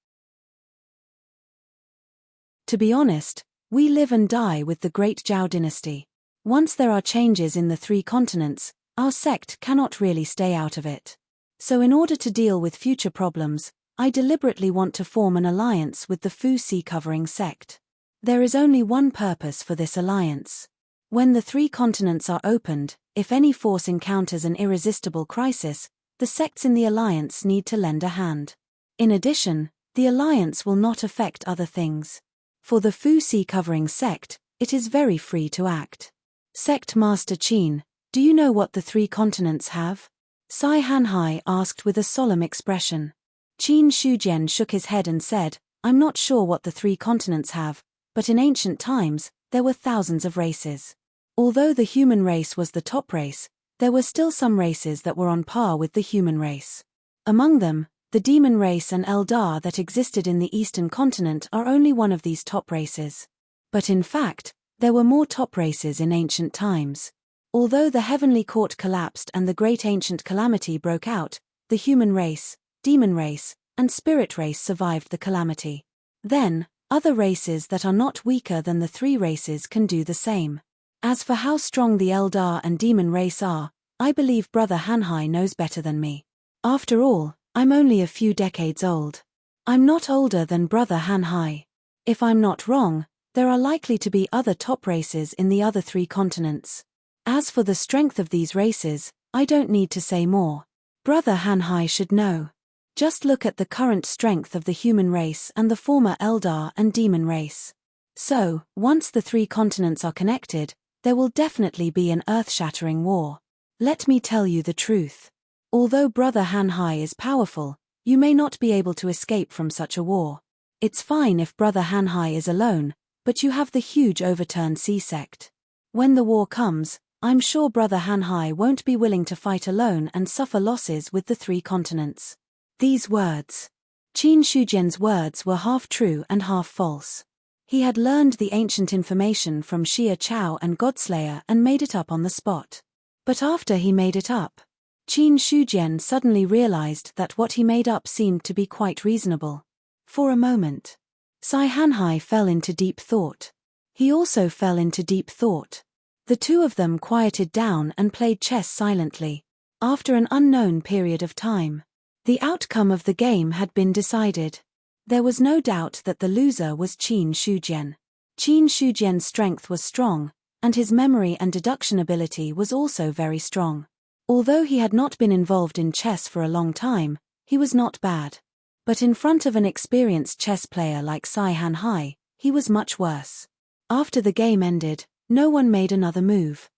To be honest, we live and die with the Great Zhao dynasty. Once there are changes in the 3 continents, our sect cannot really stay out of it. So in order to deal with future problems, I deliberately want to form an alliance with the Fu Si covering sect. There is only one purpose for this alliance. When the 3 continents are opened, if any force encounters an irresistible crisis, the the sects in the alliance need to lend a hand. In addition, the alliance will not affect other things. For the Fu Sea covering sect, it is very free to act. Sect Master Qin, do you know what the 3 continents have? Sai Hanhai asked with a solemn expression. Qin Shujian shook his head and said, I'm not sure what the 3 continents have, but in ancient times, there were thousands of races. Although the human race was the top race, there were still some races that were on par with the human race. Among them, the demon race and Eldar that existed in the eastern continent are only one of these top races. But in fact, there were more top races in ancient times. Although the heavenly court collapsed and the great ancient calamity broke out, the human race, demon race, and spirit race survived the calamity. Then, other races that are not weaker than the 3 races can do the same. As for how strong the Eldar and demon race are, I believe Brother Hanhai knows better than me. After all, I'm only a few decades old. I'm not older than Brother Hanhai. If I'm not wrong, there are likely to be other top races in the other 3 continents. As for the strength of these races, I don't need to say more. Brother Hanhai should know. Just look at the current strength of the human race and the former Eldar and demon race. So, once the 3 continents are connected, there will definitely be an earth-shattering war. Let me tell you the truth. Although Brother Hanhai is powerful, you may not be able to escape from such a war. It's fine if Brother Hanhai is alone, but you have the huge overturned sea sect. When the war comes, I'm sure Brother Hanhai won't be willing to fight alone and suffer losses with the 3 continents. These words. Qin Shujian's words were half true and half false. He had learned the ancient information from Xia Chao and Godslayer and made it up on the spot. But after he made it up, Qin Shujian suddenly realized that what he made up seemed to be quite reasonable. For a moment, Sai Hanhai fell into deep thought. He also fell into deep thought. The 2 of them quieted down and played chess silently. After an unknown period of time, the outcome of the game had been decided. There was no doubt that the loser was Qin Shujian. Qin Shujian's strength was strong, and his memory and deduction ability was also very strong. Although he had not been involved in chess for a long time, he was not bad. But in front of an experienced chess player like Sai Hanhai, he was much worse. After the game ended, no one made another move.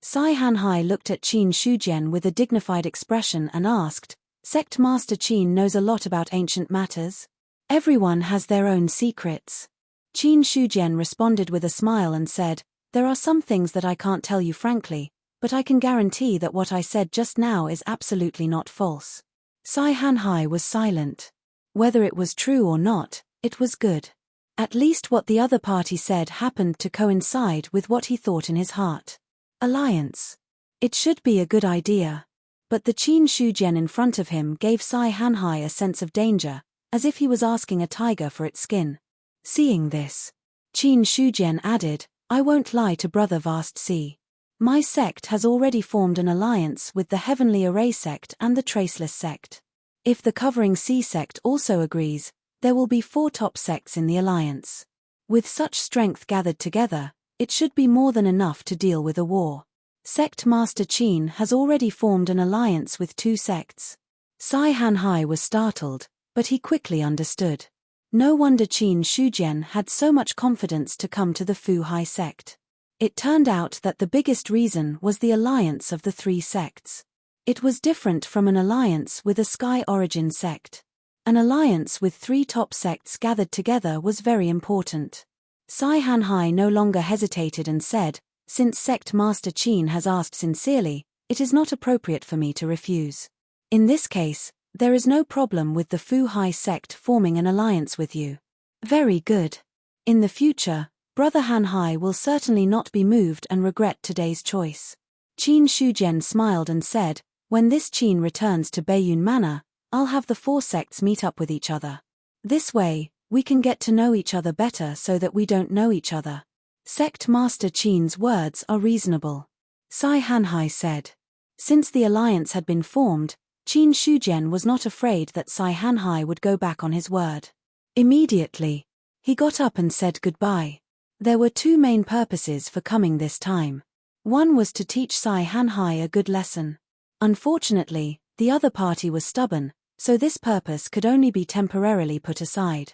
Sai Hanhai looked at Qin Shujian with a dignified expression and asked, Sect Master Qin knows a lot about ancient matters? Everyone has their own secrets. Qin Shujian responded with a smile and said, There are some things that I can't tell you frankly, but I can guarantee that what I said just now is absolutely not false. Sai Hanhai was silent. Whether it was true or not, it was good. At least what the other party said happened to coincide with what he thought in his heart. Alliance. It should be a good idea. But the Qin Shujian in front of him gave Sai Hanhai a sense of danger, as if he was asking a tiger for its skin. Seeing this, Qin Shujian added, I won't lie to Brother Vast Sea. My sect has already formed an alliance with the Heavenly Array sect and the Traceless sect. If the Covering Sea sect also agrees, there will be 4 top sects in the alliance. With such strength gathered together, it should be more than enough to deal with a war. Sect Master Qin has already formed an alliance with 2 sects. Sai Hanhai was startled, but he quickly understood. No wonder Qin Shujian had so much confidence to come to the Fu Hai sect. It turned out that the biggest reason was the alliance of the 3 sects. It was different from an alliance with a Sky Origin sect. An alliance with 3 top sects gathered together was very important. Sai Hanhai no longer hesitated and said, Since Sect Master Qin has asked sincerely, it is not appropriate for me to refuse. In this case, there is no problem with the Fu Hai sect forming an alliance with you. Very good. In the future, Brother Hanhai will certainly not be moved and regret today's choice. Qin Shujian smiled and said, When this Qin returns to Baiyun Manor, I'll have the 4 sects meet up with each other. This way, we can get to know each other better so that we don't know each other. Sect Master Qin's words are reasonable. Sai Hanhai said. Since the alliance had been formed, Qin Shujian was not afraid that Sai Hanhai would go back on his word. Immediately, he got up and said goodbye. There were 2 main purposes for coming this time. One was to teach Sai Hanhai a good lesson. Unfortunately, the other party was stubborn, so this purpose could only be temporarily put aside.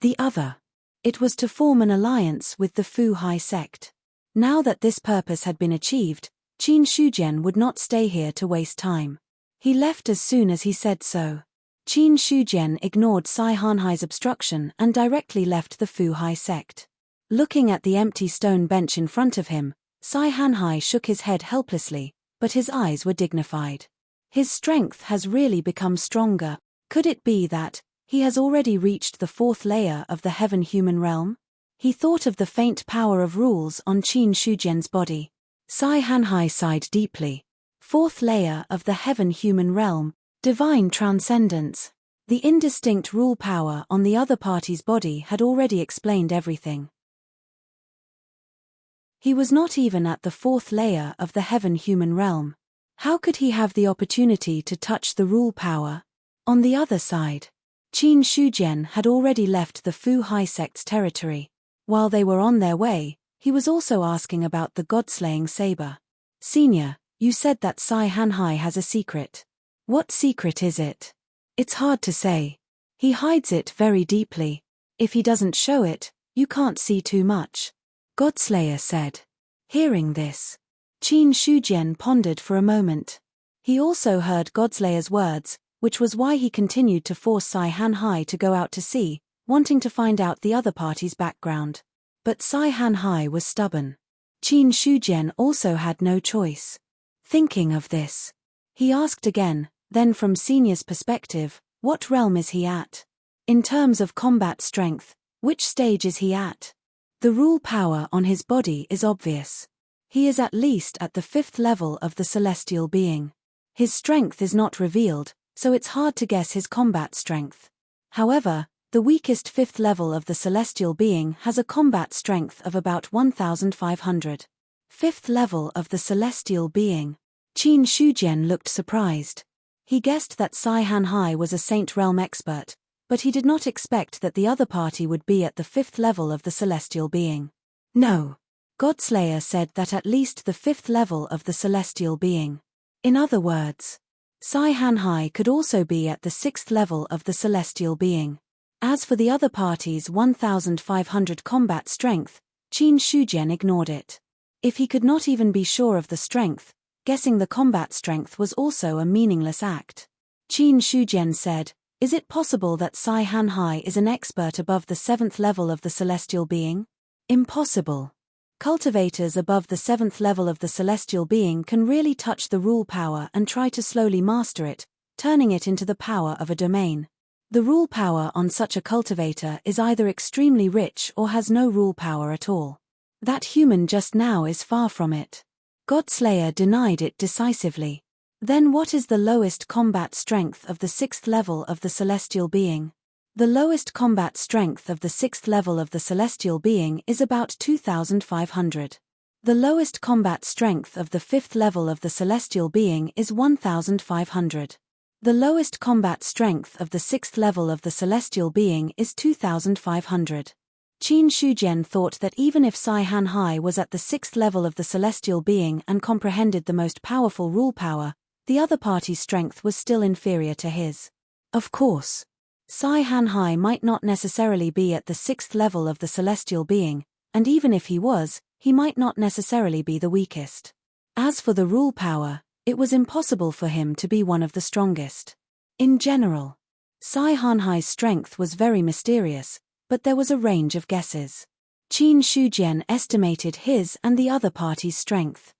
The other. It was to form an alliance with the Fu Hai sect. Now that this purpose had been achieved, Qin Shujian would not stay here to waste time. He left as soon as he said so. Qin Shujian ignored Sai Hanhai's obstruction and directly left the Fu Hai sect. Looking at the empty stone bench in front of him, Sai Hanhai shook his head helplessly, but his eyes were dignified. His strength has really become stronger. Could it be that he has already reached the fourth layer of the heaven-human realm? He thought of the faint power of rules on Qin Shujian's body. Sai Hanhai sighed deeply. Fourth layer of the heaven-human realm, divine transcendence. The indistinct rule power on the other party's body had already explained everything. He was not even at the fourth layer of the heaven-human realm. How could he have the opportunity to touch the rule power? On the other side, Qin Shujian had already left the Fu Hai sect's territory. While they were on their way, he was also asking about the god-slaying saber. Senior, you said that Sai Hanhai has a secret. What secret is it? It's hard to say. He hides it very deeply. If he doesn't show it, you can't see too much. Godslayer said. Hearing this, Qin Shujian pondered for a moment. He also heard Godslayer's words, which was why he continued to force Sai Hanhai to go out to sea, wanting to find out the other party's background. But Sai Hanhai was stubborn. Qin Shujian also had no choice. Thinking of this, he asked again, then from Senior's perspective, what realm is he at? In terms of combat strength, which stage is he at? The rule power on his body is obvious. He is at least at the fifth level of the celestial being. His strength is not revealed, so it's hard to guess his combat strength. However, the weakest fifth level of the celestial being has a combat strength of about 1,500. Fifth level of the celestial being. Qin Shujian looked surprised. He guessed that Sai Hanhai was a Saint Realm expert, but he did not expect that the other party would be at the fifth level of the celestial being. No. Godslayer said that at least the fifth level of the celestial being. In other words, Sai Hanhai could also be at the sixth level of the celestial being. As for the other party's 1,500 combat strength, Qin Shujian ignored it. If he could not even be sure of the strength, guessing the combat strength was also a meaningless act. Qin Shujian said, is it possible that Sai Hanhai is an expert above the seventh level of the celestial being? Impossible. Cultivators above the seventh level of the celestial being can really touch the rule power and try to slowly master it, turning it into the power of a domain. The rule power on such a cultivator is either extremely rich or has no rule power at all. That human just now is far from it. Godslayer denied it decisively. Then what is the lowest combat strength of the sixth level of the celestial being? The lowest combat strength of the sixth level of the celestial being is about 2,500. The lowest combat strength of the fifth level of the celestial being is 1,500. The lowest combat strength of the sixth level of the celestial being is 2,500. Qin Shujian thought that even if Sai Hanhai was at the sixth level of the celestial being and comprehended the most powerful rule power, the other party's strength was still inferior to his. Of course, Sai Hanhai might not necessarily be at the sixth level of the celestial being, and even if he was, he might not necessarily be the weakest. As for the rule power, it was impossible for him to be one of the strongest. In general, Sai Hanhai's strength was very mysterious, but there was a range of guesses. Qin Shujian estimated his and the other party's strength.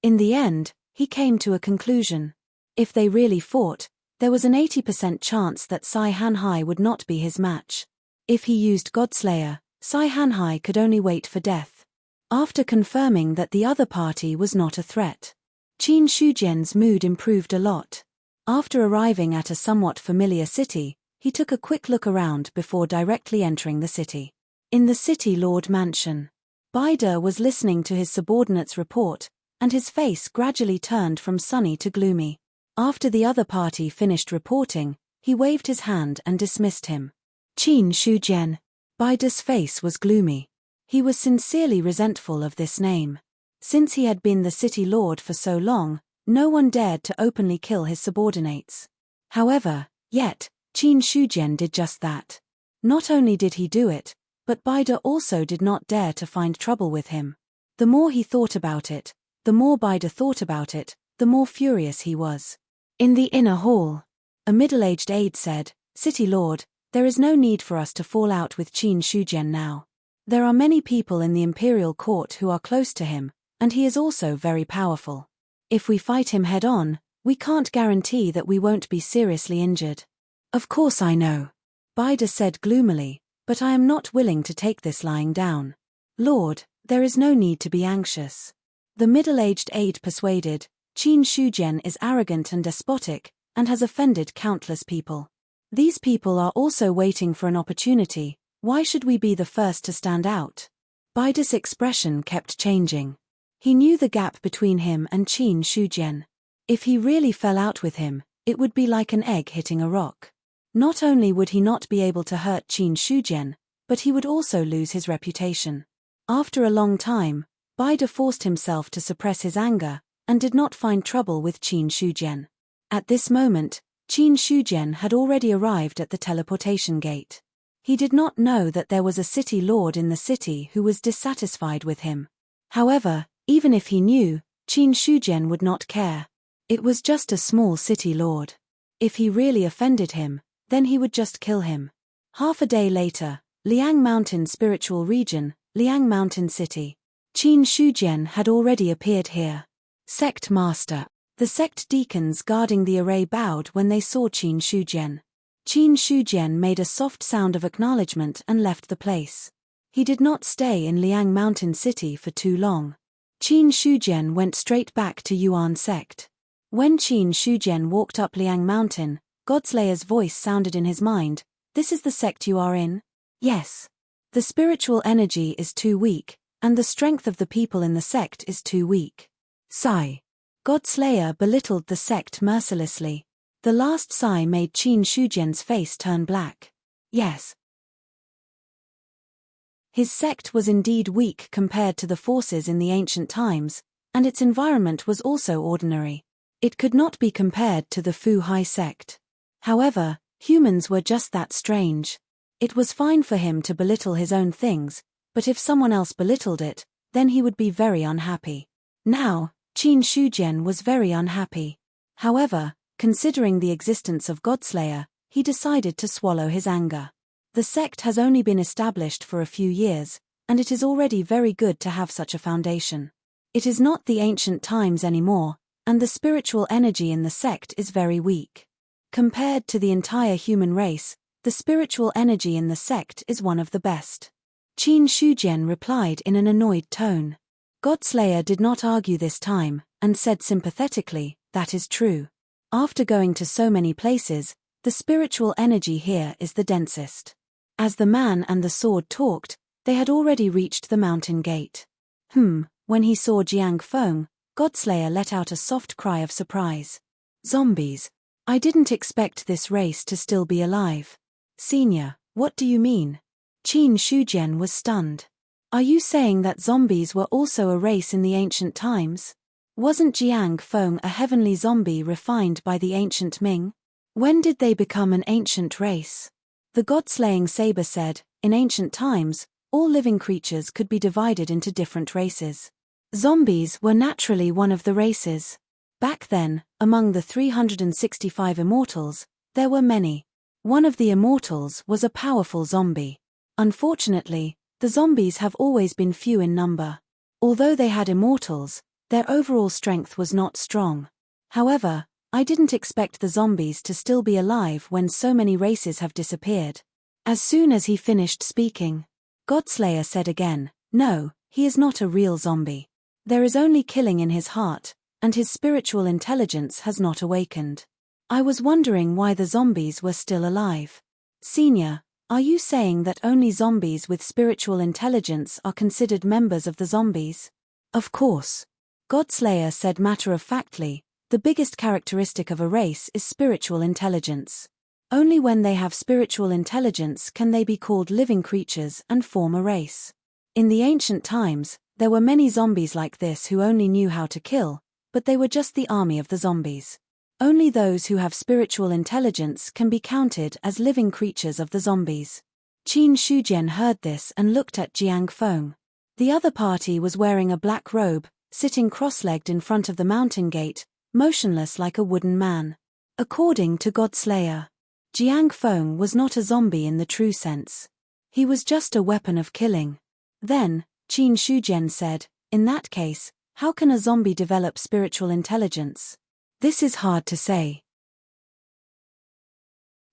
In the end, he came to a conclusion. If they really fought, there was an 80% chance that Sai Hanhai would not be his match. If he used Godslayer, Sai Hanhai could only wait for death. After confirming that the other party was not a threat, Qin Shujian's mood improved a lot. After arriving at a somewhat familiar city, he took a quick look around before directly entering the city. In the city lord mansion, Baider was listening to his subordinate's report, and his face gradually turned from sunny to gloomy. After the other party finished reporting, he waved his hand and dismissed him. Qin Shujian. Baider's face was gloomy. He was sincerely resentful of this name. Since he had been the city lord for so long, no one dared to openly kill his subordinates. However, yet, Qin Shujian did just that. Not only did he do it, but Bida also did not dare to find trouble with him. The more he thought about it, the more Bida thought about it, the more furious he was. In the inner hall, a middle-aged aide said, "City Lord, there is no need for us to fall out with Qin Shujian now. There are many people in the imperial court who are close to him, and he is also very powerful. If we fight him head-on, we can't guarantee that we won't be seriously injured." "Of course I know," Bida said gloomily, "but I am not willing to take this lying down. Lord, there is no need to be anxious." The middle-aged aide persuaded, "Qin Shujian is arrogant and despotic, and has offended countless people. These people are also waiting for an opportunity. Why should we be the first to stand out?" Bida's expression kept changing. He knew the gap between him and Qin Shujian. If he really fell out with him, it would be like an egg hitting a rock. Not only would he not be able to hurt Qin Shujian, but he would also lose his reputation. After a long time, Bida forced himself to suppress his anger, and did not find trouble with Qin Shujian. At this moment, Qin Shujian had already arrived at the teleportation gate. He did not know that there was a city lord in the city who was dissatisfied with him. However, even if he knew, Qin Shujian would not care. It was just a small city lord. If he really offended him, then he would just kill him. Half a day later, Liang Mountain Spiritual Region, Liang Mountain City. Qin Shujian had already appeared here. Sect Master. The sect deacons guarding the array bowed when they saw Qin Shujian. Qin Shujian made a soft sound of acknowledgement and left the place. He did not stay in Liang Mountain City for too long. Qin Shujian went straight back to Yuan sect. When Qin Shujian walked up Liang Mountain, Godslayer's voice sounded in his mind, "This is the sect you are in?" "Yes." "The spiritual energy is too weak, and the strength of the people in the sect is too weak." Sigh. Godslayer belittled the sect mercilessly. The last sigh made Qin Shujian's face turn black. Yes. His sect was indeed weak compared to the forces in the ancient times, and its environment was also ordinary. It could not be compared to the Fu Hai sect. However, humans were just that strange. It was fine for him to belittle his own things, but if someone else belittled it, then he would be very unhappy. Now, Qin Shujian was very unhappy. However, considering the existence of Godslayer, he decided to swallow his anger. The sect has only been established for a few years, and it is already very good to have such a foundation. It is not the ancient times anymore, and the spiritual energy in the sect is very weak. Compared to the entire human race, the spiritual energy in the sect is one of the best. Qin Shujian replied in an annoyed tone. Godslayer did not argue this time, and said sympathetically, "That is true. After going to so many places, the spiritual energy here is the densest." As the man and the sword talked, they had already reached the mountain gate. When he saw Jiang Feng, Godslayer let out a soft cry of surprise. "Zombies. I didn't expect this race to still be alive." "Senior, what do you mean?" Qin Shujian was stunned. "Are you saying that zombies were also a race in the ancient times? Wasn't Jiang Feng a heavenly zombie refined by the ancient Ming? When did they become an ancient race?" The god-slaying saber said, "In ancient times, all living creatures could be divided into different races. Zombies were naturally one of the races. Back then, among the 365 immortals, there were many. One of the immortals was a powerful zombie. Unfortunately, the zombies have always been few in number. Although they had immortals, their overall strength was not strong. However, I didn't expect the zombies to still be alive when so many races have disappeared." As soon as he finished speaking, Godslayer said again, "No, he is not a real zombie. There is only killing in his heart, and his spiritual intelligence has not awakened. I was wondering why the zombies were still alive." "Senior, are you saying that only zombies with spiritual intelligence are considered members of the zombies?" "Of course." Godslayer said matter-of-factly, "The biggest characteristic of a race is spiritual intelligence. Only when they have spiritual intelligence can they be called living creatures and form a race. In the ancient times, There were many zombies like this who only knew how to kill, but they were just the army of the zombies. Only those who have spiritual intelligence can be counted as living creatures of the zombies. Qin Shujian heard this and looked at Jiang Feng. The other party was wearing a black robe, sitting cross-legged in front of the mountain gate, motionless like a wooden man. According to Godslayer, Jiang Feng was not a zombie in the true sense. He was just a weapon of killing. Then, Qin Shujian said, in that case, how can a zombie develop spiritual intelligence? This is hard to say.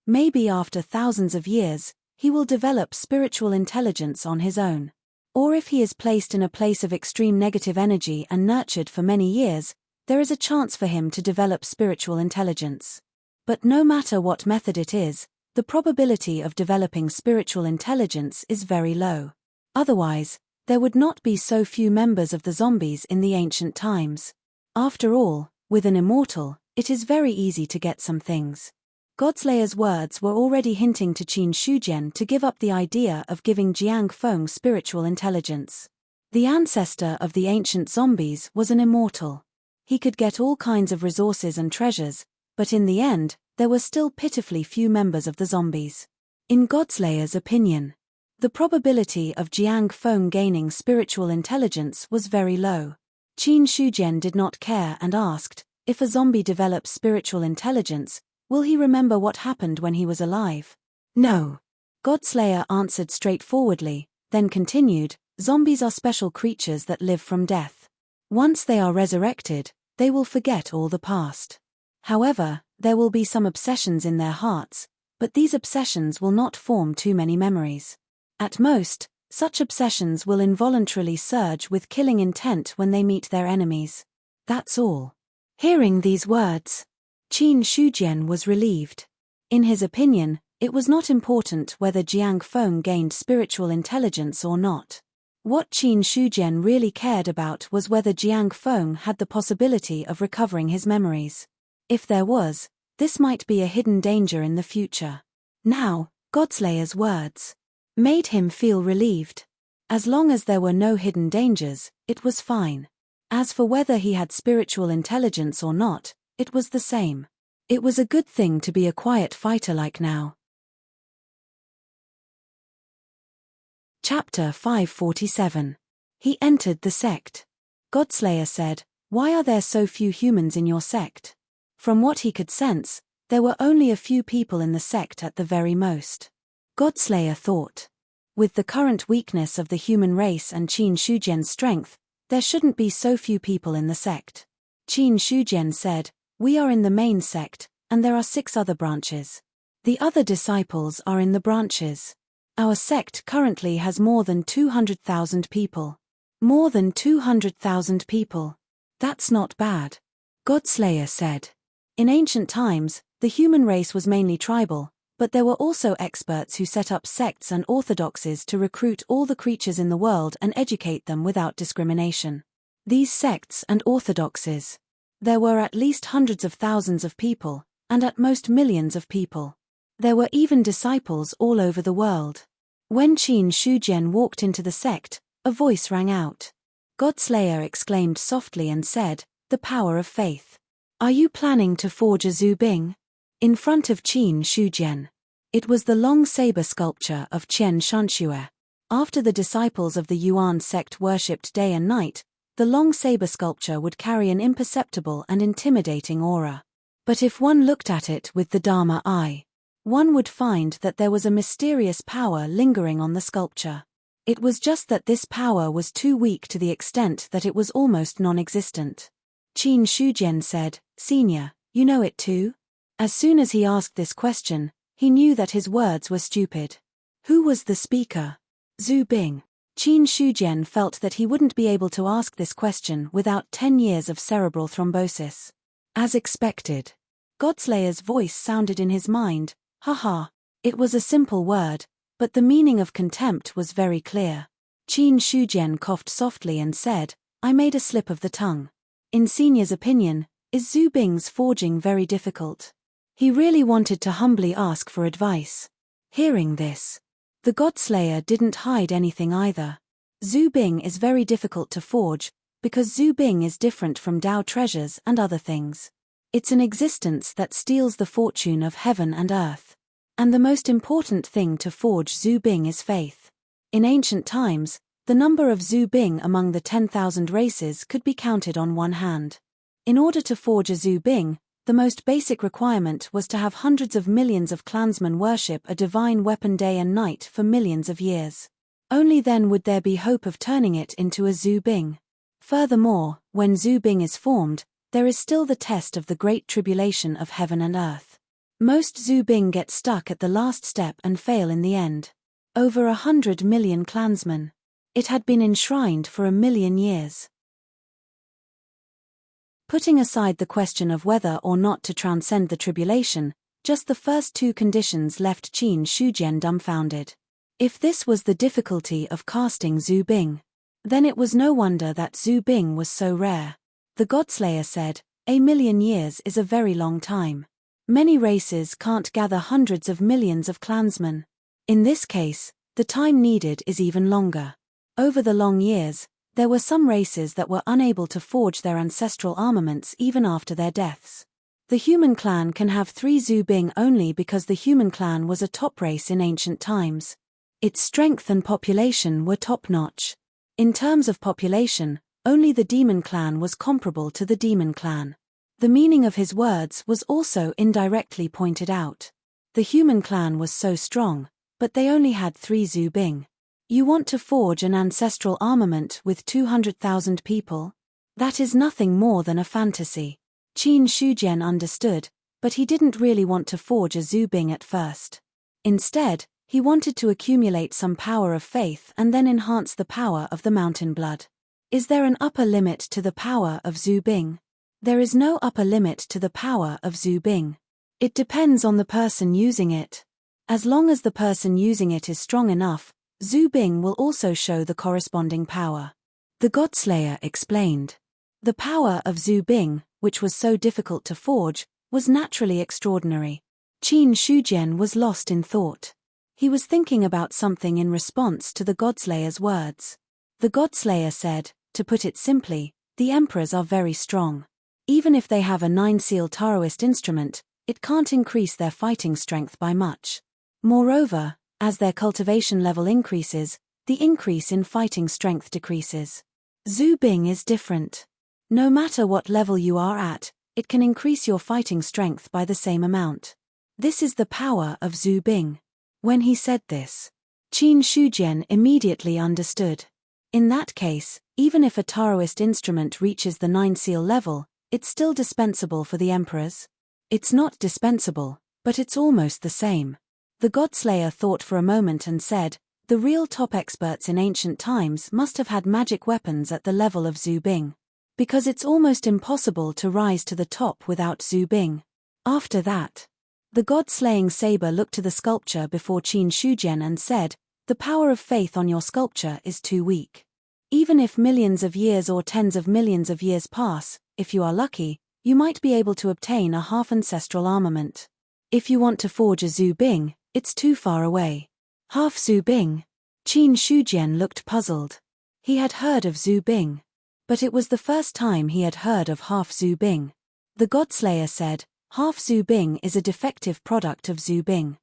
Maybe after thousands of years, he will develop spiritual intelligence on his own. Or if he is placed in a place of extreme negative energy and nurtured for many years, there is a chance for him to develop spiritual intelligence. But no matter what method it is, the probability of developing spiritual intelligence is very low. Otherwise, there would not be so few members of the zombies in the ancient times. After all, with an immortal, it is very easy to get some things. Godslayer's words were already hinting to Qin Shujian to give up the idea of giving Jiang Feng spiritual intelligence. The ancestor of the ancient zombies was an immortal. He could get all kinds of resources and treasures, but in the end, there were still pitifully few members of the zombies. In Godslayer's opinion, the probability of Jiang Feng gaining spiritual intelligence was very low. Qin Shujian did not care and asked, if a zombie develops spiritual intelligence, will he remember what happened when he was alive? No. Godslayer answered straightforwardly, then continued, zombies are special creatures that live from death. Once they are resurrected, they will forget all the past. However, there will be some obsessions in their hearts, but these obsessions will not form too many memories. At most, such obsessions will involuntarily surge with killing intent when they meet their enemies. That's all. Hearing these words, Qin Shujian was relieved. In his opinion, it was not important whether Jiang Feng gained spiritual intelligence or not. What Qin Shujian really cared about was whether Jiang Feng had the possibility of recovering his memories. If there was, this might be a hidden danger in the future. Now, Godslayer's words made him feel relieved. As long as there were no hidden dangers, it was fine. As for whether he had spiritual intelligence or not, it was the same. It was a good thing to be a quiet fighter like now. Chapter 547. He entered the sect. Godslayer said, why are there so few humans in your sect? From what he could sense, there were only a few people in the sect at the very most. Godslayer thought, with the current weakness of the human race and Qin Shujian's strength, there shouldn't be so few people in the sect. Qin Shujian said, we are in the main sect, and there are 6 other branches. The other disciples are in the branches. Our sect currently has more than 200,000 people. More than 200,000 people. That's not bad. Godslayer said. In ancient times, the human race was mainly tribal, but there were also experts who set up sects and orthodoxies to recruit all the creatures in the world and educate them without discrimination. These sects and orthodoxies. There were at least hundreds of thousands of people, and at most millions of people. There were even disciples all over the world. When Qin Shujian walked into the sect, a voice rang out. Godslayer exclaimed softly and said, the power of faith. Are you planning to forge a Zubing? In front of Qin Shujian. It was the long saber sculpture of Qian Shanxue. After the disciples of the Yuan sect worshipped day and night, the long saber sculpture would carry an imperceptible and intimidating aura. But if one looked at it with the Dharma eye, one would find that there was a mysterious power lingering on the sculpture. It was just that this power was too weak to the extent that it was almost non-existent. Qin Shujian said, Senior, you know it too? As soon as he asked this question, he knew that his words were stupid. Who was the speaker? Zhu Bing. Qin Shujian felt that he wouldn't be able to ask this question without 10 years of cerebral thrombosis. As expected. Godslayer's voice sounded in his mind, haha. It was a simple word, but the meaning of contempt was very clear. Qin Shujian coughed softly and said, I made a slip of the tongue. In Senior's opinion, is Zhu Bing's forging very difficult? He really wanted to humbly ask for advice. Hearing this, the Godslayer didn't hide anything either. Zhu Bing is very difficult to forge, because Zhu Bing is different from Dao treasures and other things. It's an existence that steals the fortune of heaven and earth. And the most important thing to forge Zhu Bing is faith. In ancient times, the number of Zhu Bing among the 10,000 races could be counted on one hand. In order to forge a Zhu Bing, the most basic requirement was to have hundreds of millions of clansmen worship a divine weapon day and night for millions of years. Only then would there be hope of turning it into a Zhu Bing. Furthermore, when Zhu Bing is formed, there is still the test of the great tribulation of heaven and earth. Most Zhu Bing get stuck at the last step and fail in the end. Over 100 million clansmen. It had been enshrined for 1,000,000 years. Putting aside the question of whether or not to transcend the tribulation, just the first two conditions left Qin Shujian dumbfounded. If this was the difficulty of casting Zhu Bing, then it was no wonder that Zhu Bing was so rare. The Godslayer said, "A million years is a very long time. Many races can't gather hundreds of millions of clansmen. In this case, the time needed is even longer." Over the long years, there were some races that were unable to forge their ancestral armaments even after their deaths. The human clan can have 3 Zhu Bing only because the human clan was a top race in ancient times. Its strength and population were top-notch. In terms of population, only the demon clan was comparable to the demon clan. The meaning of his words was also indirectly pointed out. The human clan was so strong, but they only had 3 Zhu Bing. You want to forge an ancestral armament with 200,000 people? That is nothing more than a fantasy. Qin Shujian understood, but he didn't really want to forge a Zhu Bing at first. Instead, he wanted to accumulate some power of faith and then enhance the power of the mountain blood. Is there an upper limit to the power of Zhu Bing? There is no upper limit to the power of Zhu Bing. It depends on the person using it. As long as the person using it is strong enough, Zhu Bing will also show the corresponding power. The Godslayer explained. The power of Zhu Bing, which was so difficult to forge, was naturally extraordinary. Qin Shujian was lost in thought. He was thinking about something in response to the Godslayer's words. The Godslayer said, to put it simply, the emperors are very strong. Even if they have a 9-seal Taoist instrument, it can't increase their fighting strength by much. Moreover, as their cultivation level increases, the increase in fighting strength decreases. Zhu Bing is different. No matter what level you are at, it can increase your fighting strength by the same amount. This is the power of Zhu Bing. When he said this, Qin Shujian immediately understood. In that case, even if a Taoist instrument reaches the 9-seal level, it's still dispensable for the emperors. It's not dispensable, but it's almost the same. The Godslayer thought for a moment and said, the real top experts in ancient times must have had magic weapons at the level of Zhu Bing. Because it's almost impossible to rise to the top without Zhu Bing. After that, the god-slaying saber looked to the sculpture before Qin Shujian and said, the power of faith on your sculpture is too weak. Even if millions of years or tens of millions of years pass, if you are lucky, you might be able to obtain a half-ancestral armament. If you want to forge a Zhu Bing, it's too far away. Half Zhu Bing? Qin Shujian looked puzzled. He had heard of Zhu Bing. But it was the first time he had heard of half Zhu Bing. The Godslayer said, half Zhu Bing is a defective product of Zhu Bing.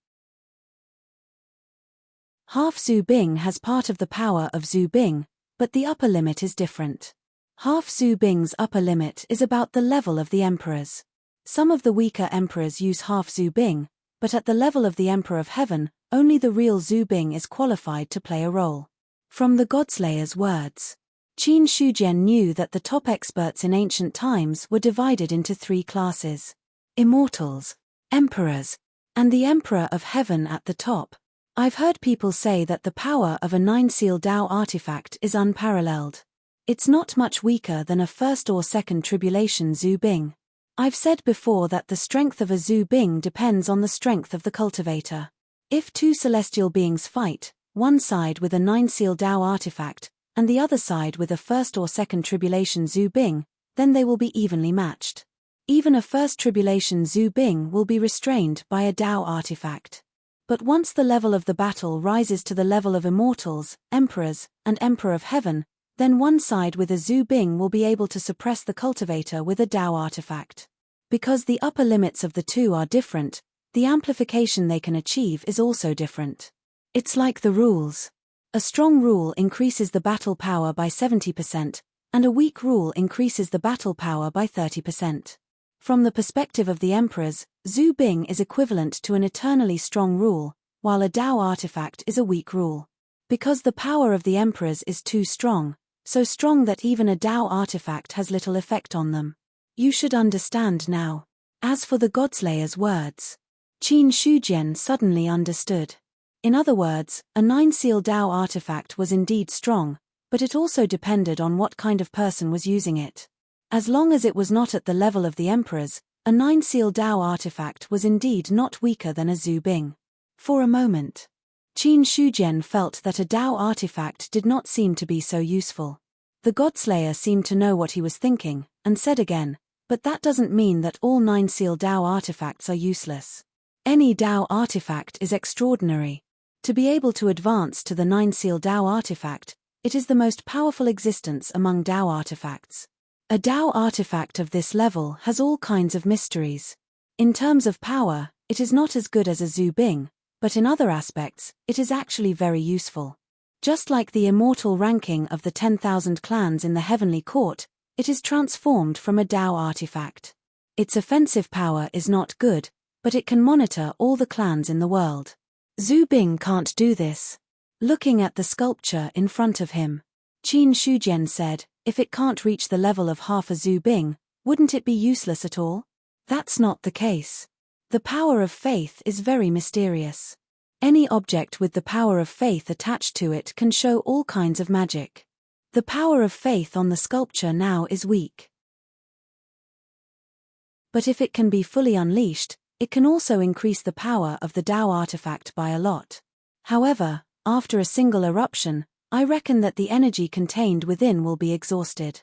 Half Zhu Bing has part of the power of Zhu Bing, but the upper limit is different. Half Zhu Bing's upper limit is about the level of the emperors. Some of the weaker emperors use half Zhu Bing, but at the level of the Emperor of Heaven, only the real Zhu Bing is qualified to play a role. From the Godslayer's words, Qin Shujian knew that the top experts in ancient times were divided into 3 classes. Immortals, emperors, and the Emperor of Heaven at the top. I've heard people say that the power of a 9-seal Dao artifact is unparalleled. It's not much weaker than a first or second tribulation Zhu Bing. I've said before that the strength of a Zhu Bing depends on the strength of the cultivator. If 2 celestial beings fight, one side with a 9-seal Dao artifact, and the other side with a first or second tribulation Zhu Bing, then they will be evenly matched. Even a first tribulation Zhu Bing will be restrained by a Dao artifact. But once the level of the battle rises to the level of immortals, emperors, and Emperor of Heaven, then one side with a Zhu Bing will be able to suppress the cultivator with a Dao artifact. Because the upper limits of the two are different, the amplification they can achieve is also different. It's like the rules. A strong rule increases the battle power by 70%, and a weak rule increases the battle power by 30%. From the perspective of the emperors, Zhu Bing is equivalent to an eternally strong rule, while a Dao artifact is a weak rule. Because the power of the emperors is too strong, so strong that even a Dao artifact has little effect on them. You should understand now. As for the Godslayer's words, Qin Shujian suddenly understood. In other words, a 9-seal Dao artifact was indeed strong, but it also depended on what kind of person was using it. As long as it was not at the level of the emperors, a 9-seal Dao artifact was indeed not weaker than a Zhu Bing. For a moment, Qin Shujian felt that a Dao artifact did not seem to be so useful. The Godslayer seemed to know what he was thinking, and said again, but that doesn't mean that all 9-seal Dao artifacts are useless. Any Dao artifact is extraordinary. To be able to advance to the 9-seal Dao artifact, it is the most powerful existence among Dao artifacts. A Dao artifact of this level has all kinds of mysteries. In terms of power, it is not as good as a Zhu Bing, but in other aspects, it is actually very useful. Just like the immortal ranking of the 10,000 clans in the Heavenly Court, it is transformed from a Dao artifact. Its offensive power is not good, but it can monitor all the clans in the world. Zhu Bing can't do this. Looking at the sculpture in front of him, Qin Shujian said, if it can't reach the level of half a Zhu Bing, wouldn't it be useless at all? That's not the case. The power of faith is very mysterious. Any object with the power of faith attached to it can show all kinds of magic. The power of faith on the sculpture now is weak. But if it can be fully unleashed, it can also increase the power of the Dao artifact by a lot. However, after a single eruption, I reckon that the energy contained within will be exhausted.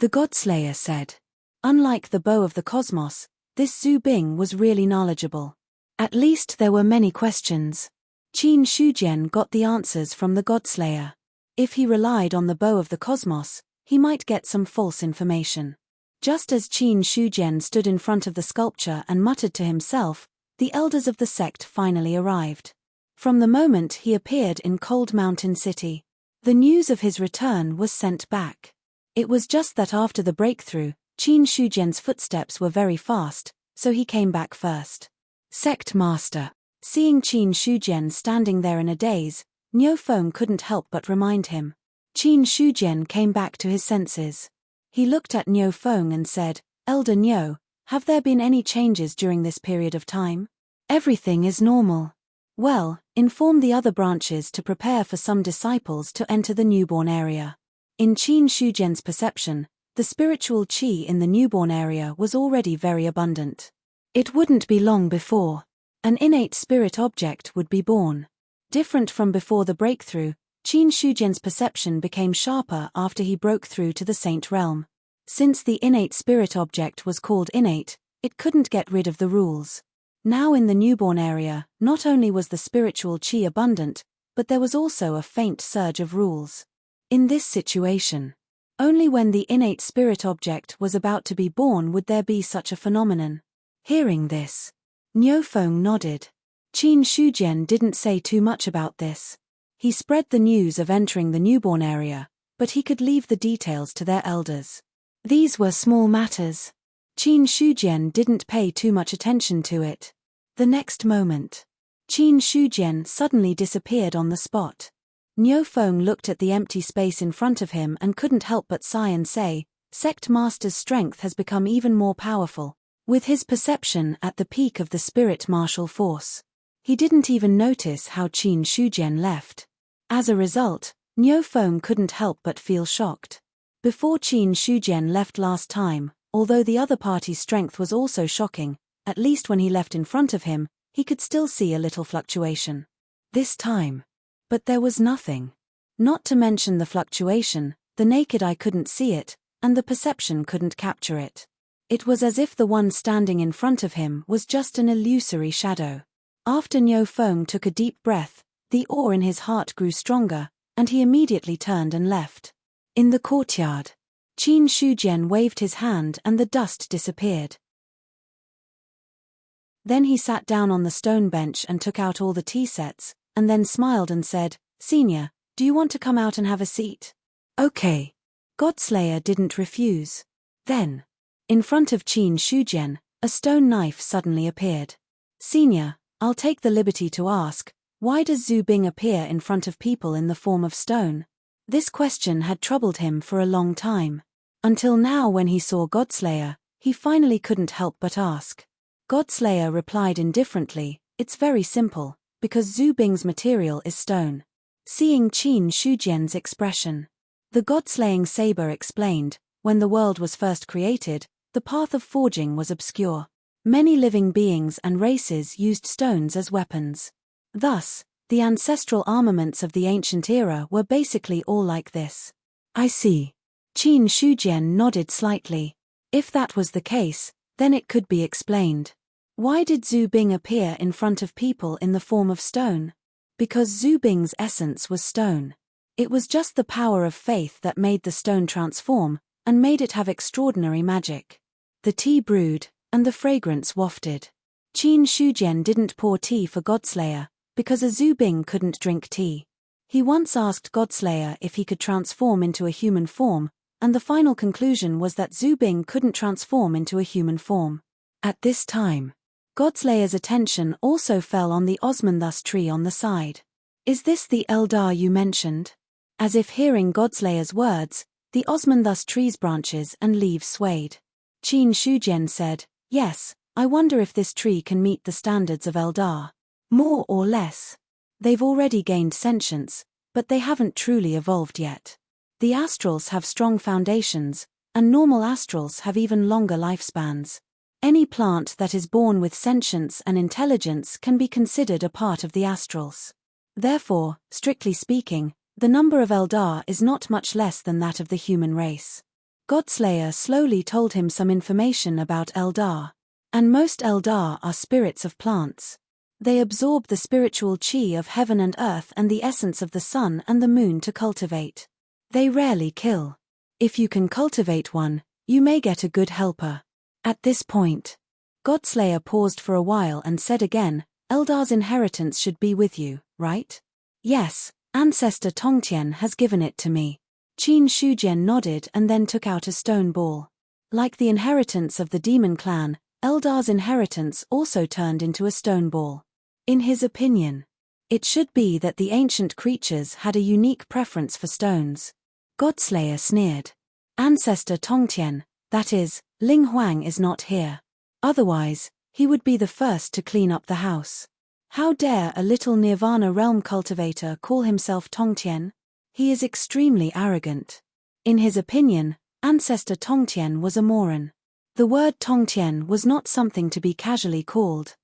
The Godslayer said. Unlike the bow of the cosmos, this Zhu Bing was really knowledgeable. At least there were many questions. Qin Shujian got the answers from the Godslayer. If he relied on the bow of the cosmos, he might get some false information. Just as Qin Shujian stood in front of the sculpture and muttered to himself, the elders of the sect finally arrived. From the moment he appeared in Cold Mountain City, the news of his return was sent back. It was just that after the breakthrough, Qin Shujian's footsteps were very fast, so he came back first. Sect Master. Seeing Qin Shujian standing there in a daze, Niu Feng couldn't help but remind him. Qin Shujian came back to his senses. He looked at Niu Feng and said, Elder Niu, have there been any changes during this period of time? Everything is normal. Well, inform the other branches to prepare for some disciples to enter the newborn area. In Qin Shujian's perception, the spiritual qi in the newborn area was already very abundant. It wouldn't be long before an innate spirit object would be born. Different from before the breakthrough, Qin Shujian's perception became sharper after he broke through to the saint realm. Since the innate spirit object was called innate, it couldn't get rid of the rules. Now in the newborn area, not only was the spiritual qi abundant, but there was also a faint surge of rules. In this situation, only when the innate spirit object was about to be born would there be such a phenomenon. Hearing this, Niu Feng nodded. Qin Shujian didn't say too much about this. He spread the news of entering the newborn area, but he could leave the details to their elders. These were small matters. Qin Shujian didn't pay too much attention to it. The next moment, Qin Shujian suddenly disappeared on the spot. Niu Feng looked at the empty space in front of him and couldn't help but sigh and say, Sect Master's strength has become even more powerful, with his perception at the peak of the spirit martial force. He didn't even notice how Qin Shujian left. As a result, Niu Feng couldn't help but feel shocked. Before Qin Shujian left last time, although the other party's strength was also shocking, at least when he left in front of him, he could still see a little fluctuation. This time. But there was nothing. Not to mention the fluctuation, the naked eye couldn't see it, and the perception couldn't capture it. It was as if the one standing in front of him was just an illusory shadow. After Nyo Fong took a deep breath, the awe in his heart grew stronger, and he immediately turned and left. In the courtyard, Qin Shujian waved his hand and the dust disappeared. Then he sat down on the stone bench and took out all the tea sets, and then smiled and said, "Senior, do you want to come out and have a seat?" "Okay." Godslayer didn't refuse. Then, in front of Qin Shujian, a stone knife suddenly appeared. "Senior, I'll take the liberty to ask, why does Zhu Bing appear in front of people in the form of stone?" This question had troubled him for a long time. Until now, when he saw Godslayer, he finally couldn't help but ask. Godslayer replied indifferently, "It's very simple, because Zhu Bing's material is stone." Seeing Qin Shujian's expression, the god-slaying saber explained, when the world was first created, the path of forging was obscure. Many living beings and races used stones as weapons. Thus, the ancestral armaments of the ancient era were basically all like this. "I see." Qin Shujian nodded slightly. If that was the case, then it could be explained. Why did Zhu Bing appear in front of people in the form of stone? Because Zhu Bing's essence was stone. It was just the power of faith that made the stone transform, and made it have extraordinary magic. The tea brewed, and the fragrance wafted. Qin Shujian didn't pour tea for Godslayer, because a Zhu Bing couldn't drink tea. He once asked Godslayer if he could transform into a human form, and the final conclusion was that Zhu Bing couldn't transform into a human form. At this time, Godslayer's attention also fell on the osmanthus tree on the side. "Is this the Eldar you mentioned?" As if hearing Godslayer's words, the osmanthus tree's branches and leaves swayed. Qin Shujian said, "Yes, I wonder if this tree can meet the standards of Eldar. More or less. They've already gained sentience, but they haven't truly evolved yet. The astrals have strong foundations, and normal astrals have even longer lifespans. Any plant that is born with sentience and intelligence can be considered a part of the astrals. Therefore, strictly speaking, the number of Eldar is not much less than that of the human race." Godslayer slowly told him some information about Eldar. And most Eldar are spirits of plants. They absorb the spiritual chi of heaven and earth and the essence of the sun and the moon to cultivate. They rarely kill. If you can cultivate one, you may get a good helper. At this point, Godslayer paused for a while and said again, "Eldar's inheritance should be with you, right?" "Yes, Ancestor Tongtian has given it to me." Qin Shujian nodded and then took out a stone ball. Like the inheritance of the demon clan, Eldar's inheritance also turned into a stone ball. In his opinion, it should be that the ancient creatures had a unique preference for stones. Godslayer sneered. "Ancestor Tongtian, that is, Ling Huang is not here. Otherwise, he would be the first to clean up the house. How dare a little Nirvana realm cultivator call himself Tongtian? He is extremely arrogant." In his opinion, Ancestor Tongtian was a moron. The word Tongtian was not something to be casually called.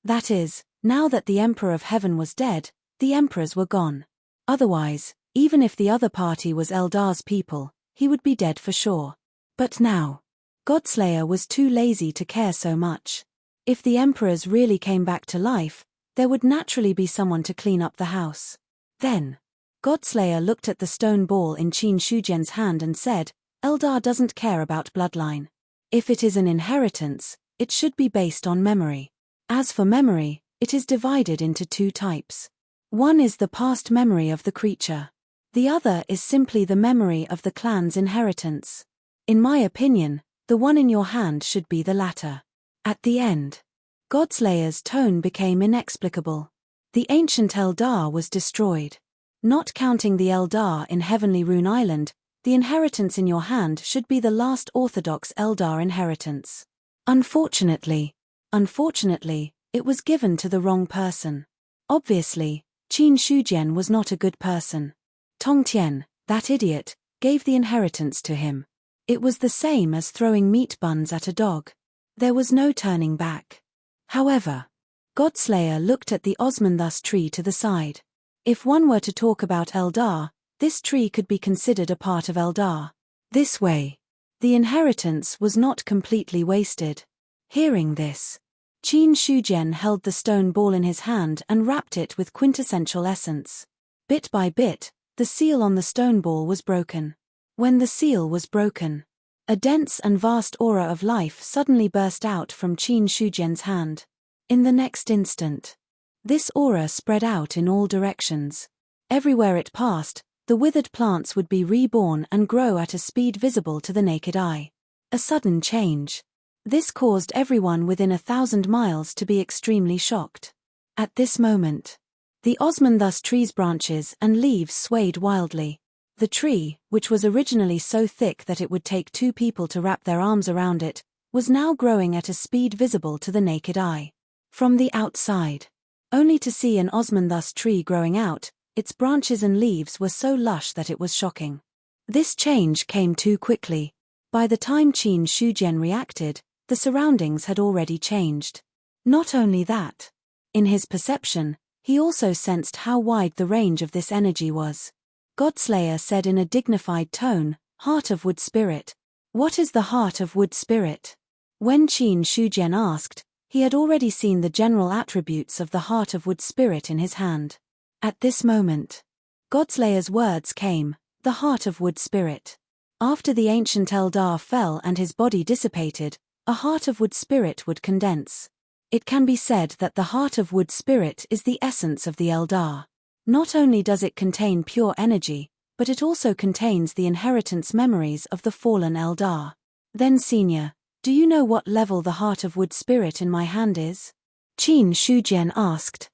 That is, now that the Emperor of Heaven was dead, the emperors were gone. Otherwise, even if the other party was Eldar's people, he would be dead for sure. But now, Godslayer was too lazy to care so much. If the emperors really came back to life, there would naturally be someone to clean up the house. Then, Godslayer looked at the stone ball in Qin Shujian's hand and said, "Eldar doesn't care about bloodline. If it is an inheritance, it should be based on memory. As for memory, it is divided into two types. One is the past memory of the creature. The other is simply the memory of the clan's inheritance. In my opinion, the one in your hand should be the latter." At the end, Godslayer's tone became inexplicable. The ancient Eldar was destroyed. Not counting the Eldar in Heavenly Rune Island, the inheritance in your hand should be the last orthodox Eldar inheritance. Unfortunately, it was given to the wrong person. Obviously, Qin Shujian was not a good person. Tongtian, that idiot, gave the inheritance to him. It was the same as throwing meat buns at a dog. There was no turning back. However, Godslayer looked at the osmanthus tree to the side. If one were to talk about Eldar, this tree could be considered a part of Eldar. This way, the inheritance was not completely wasted. Hearing this, Qin Shujian held the stone ball in his hand and wrapped it with quintessential essence. Bit by bit, the seal on the stone ball was broken. When the seal was broken, a dense and vast aura of life suddenly burst out from Qin Shujian's hand. In the next instant, this aura spread out in all directions. Everywhere it passed, the withered plants would be reborn and grow at a speed visible to the naked eye. A sudden change. This caused everyone within 1,000 miles to be extremely shocked. At this moment, the Osmanthus tree's branches and leaves swayed wildly. The tree, which was originally so thick that it would take 2 people to wrap their arms around it, was now growing at a speed visible to the naked eye. From the outside, only to see an Osmanthus tree growing out, its branches and leaves were so lush that it was shocking. This change came too quickly. By the time Qin Shujian reacted, the surroundings had already changed. Not only that, in his perception, he also sensed how wide the range of this energy was. Godslayer said in a dignified tone, "Heart of Wood Spirit. What is the Heart of Wood Spirit?" When Qin Shujian asked, he had already seen the general attributes of the Heart of Wood Spirit in his hand. At this moment, Godslayer's words came, "The Heart of Wood Spirit." After the ancient Eldar fell and his body dissipated, a Heart of Wood Spirit would condense. It can be said that the Heart of Wood Spirit is the essence of the Eldar. Not only does it contain pure energy, but it also contains the inheritance memories of the fallen Eldar. Then Senior, do you know what level the Heart of Wood Spirit in my hand is? Qin Shujian asked.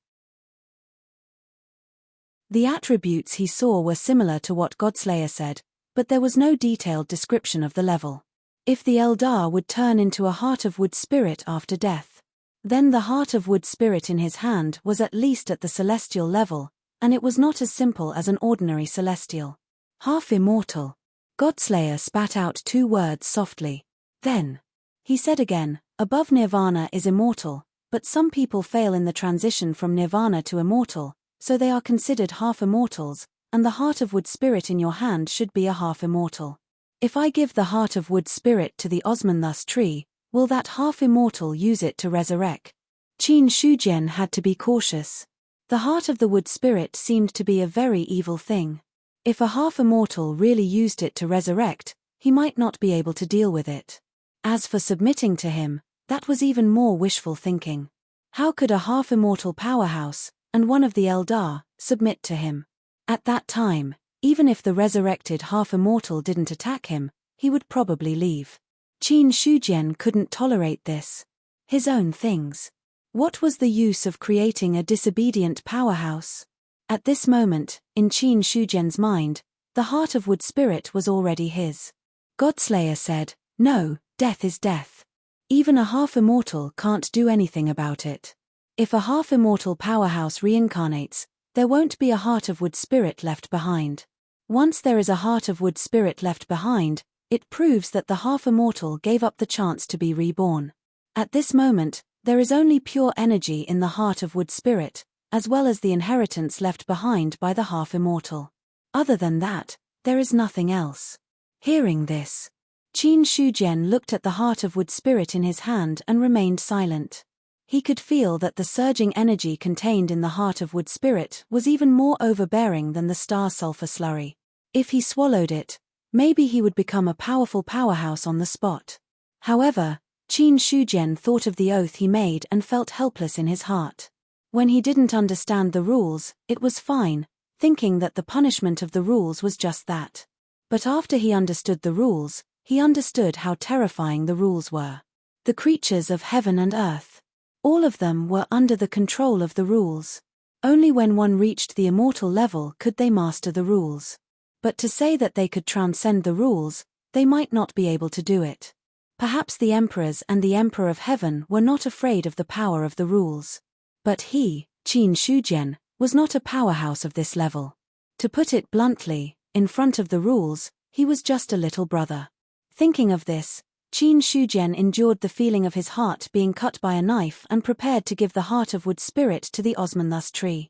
The attributes he saw were similar to what Godslayer said, but there was no detailed description of the level. If the Eldar would turn into a Heart of Wood Spirit after death, then the Heart of Wood Spirit in his hand was at least at the celestial level, and it was not as simple as an ordinary celestial. Half immortal. Godslayer spat out 2 words softly. Then, he said again, above nirvana is immortal, but some people fail in the transition from nirvana to immortal, so they are considered half-immortals, and the Heart of Wood Spirit in your hand should be a half-immortal. If I give the Heart of Wood Spirit to the Osmanthus tree, will that half-immortal use it to resurrect? Qin Shujian had to be cautious. The Heart of the Wood Spirit seemed to be a very evil thing. If a half-immortal really used it to resurrect, he might not be able to deal with it. As for submitting to him, that was even more wishful thinking. How could a half-immortal powerhouse, and one of the Eldar, submit to him? At that time, even if the resurrected half-immortal didn't attack him, he would probably leave. Qin Shujian couldn't tolerate this. His own things. What was the use of creating a disobedient powerhouse? At this moment, in Qin Shujian's mind, the Heart of Wood Spirit was already his. Godslayer said, "No, death is death. Even a half-immortal can't do anything about it. If a half-immortal powerhouse reincarnates, there won't be a Heart of Wood Spirit left behind. Once there is a Heart of Wood Spirit left behind, it proves that the half-immortal gave up the chance to be reborn. At this moment, there is only pure energy in the Heart of Wood Spirit, as well as the inheritance left behind by the half-immortal. Other than that, there is nothing else." Hearing this, Qin Shujian looked at the Heart of Wood Spirit in his hand and remained silent. He could feel that the surging energy contained in the Heart of Wood Spirit was even more overbearing than the star sulfur slurry. If he swallowed it, maybe he would become a powerful powerhouse on the spot. However, Qin Shujian thought of the oath he made and felt helpless in his heart. When he didn't understand the rules, it was fine, thinking that the punishment of the rules was just that. But after he understood the rules, he understood how terrifying the rules were. The creatures of heaven and earth. All of them were under the control of the rules. Only when one reached the immortal level could they master the rules. But to say that they could transcend the rules, they might not be able to do it. Perhaps the emperors and the Emperor of Heaven were not afraid of the power of the rules. But he, Qin Shujian, was not a powerhouse of this level. To put it bluntly, in front of the rules, he was just a little brother. Thinking of this, Qin Shujian endured the feeling of his heart being cut by a knife and prepared to give the Heart of Wood Spirit to the Osmanthus tree.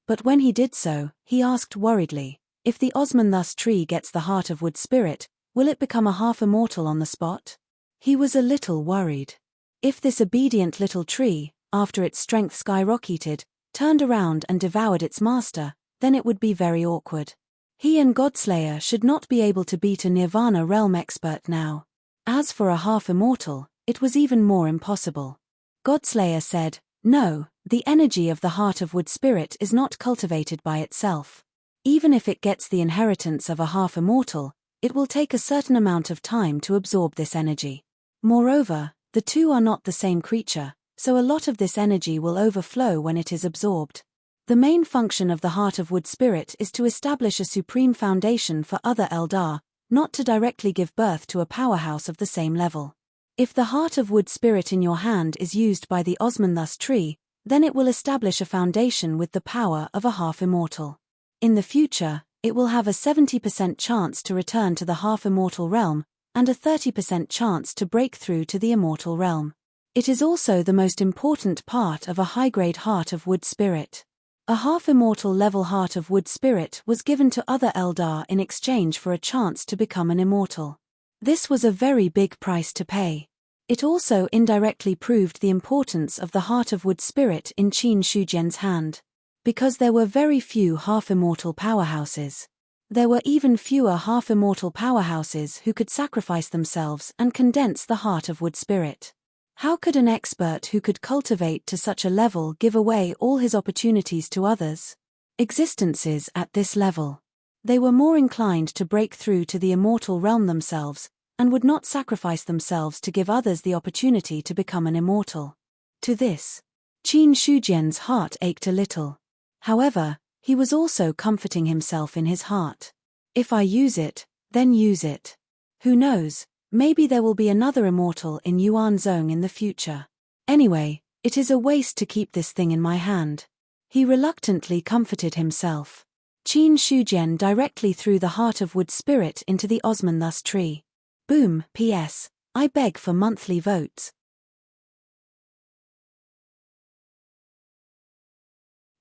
But when he did so, he asked worriedly, if the Osmanthus tree gets the Heart of Wood Spirit, will it become a half-immortal on the spot? He was a little worried. If this obedient little tree, after its strength skyrocketed, turned around and devoured its master, then it would be very awkward. He and Godslayer should not be able to beat a Nirvana realm expert now. As for a half-immortal, it was even more impossible. Godslayer said, "No, the energy of the heart of wood spirit is not cultivated by itself. Even if it gets the inheritance of a half-immortal, it will take a certain amount of time to absorb this energy. Moreover, the two are not the same creature, so a lot of this energy will overflow when it is absorbed. The main function of the heart of wood spirit is to establish a supreme foundation for other Eldar, not to directly give birth to a powerhouse of the same level. If the heart of wood spirit in your hand is used by the Osmanthus tree, then it will establish a foundation with the power of a half-immortal. In the future, it will have a 70% chance to return to the half-immortal realm, and a 30% chance to break through to the immortal realm. It is also the most important part of a high-grade heart of wood spirit. A half-immortal level heart of wood spirit was given to other Eldar in exchange for a chance to become an immortal. This was a very big price to pay. It also indirectly proved the importance of the heart of wood spirit in Qin Shujian's hand. Because there were very few half-immortal powerhouses. There were even fewer half-immortal powerhouses who could sacrifice themselves and condense the heart of wood spirit. How could an expert who could cultivate to such a level give away all his opportunities to others? Existences at this level. They were more inclined to break through to the immortal realm themselves, and would not sacrifice themselves to give others the opportunity to become an immortal. To this, Qin Shujian's heart ached a little. However, he was also comforting himself in his heart. If I use it, then use it. Who knows, maybe there will be another immortal in Yuanzhong in the future. Anyway, it is a waste to keep this thing in my hand. He reluctantly comforted himself. Qin Shujian directly threw the heart of wood spirit into the Osmanthus tree. Boom. P.S. I beg for monthly votes.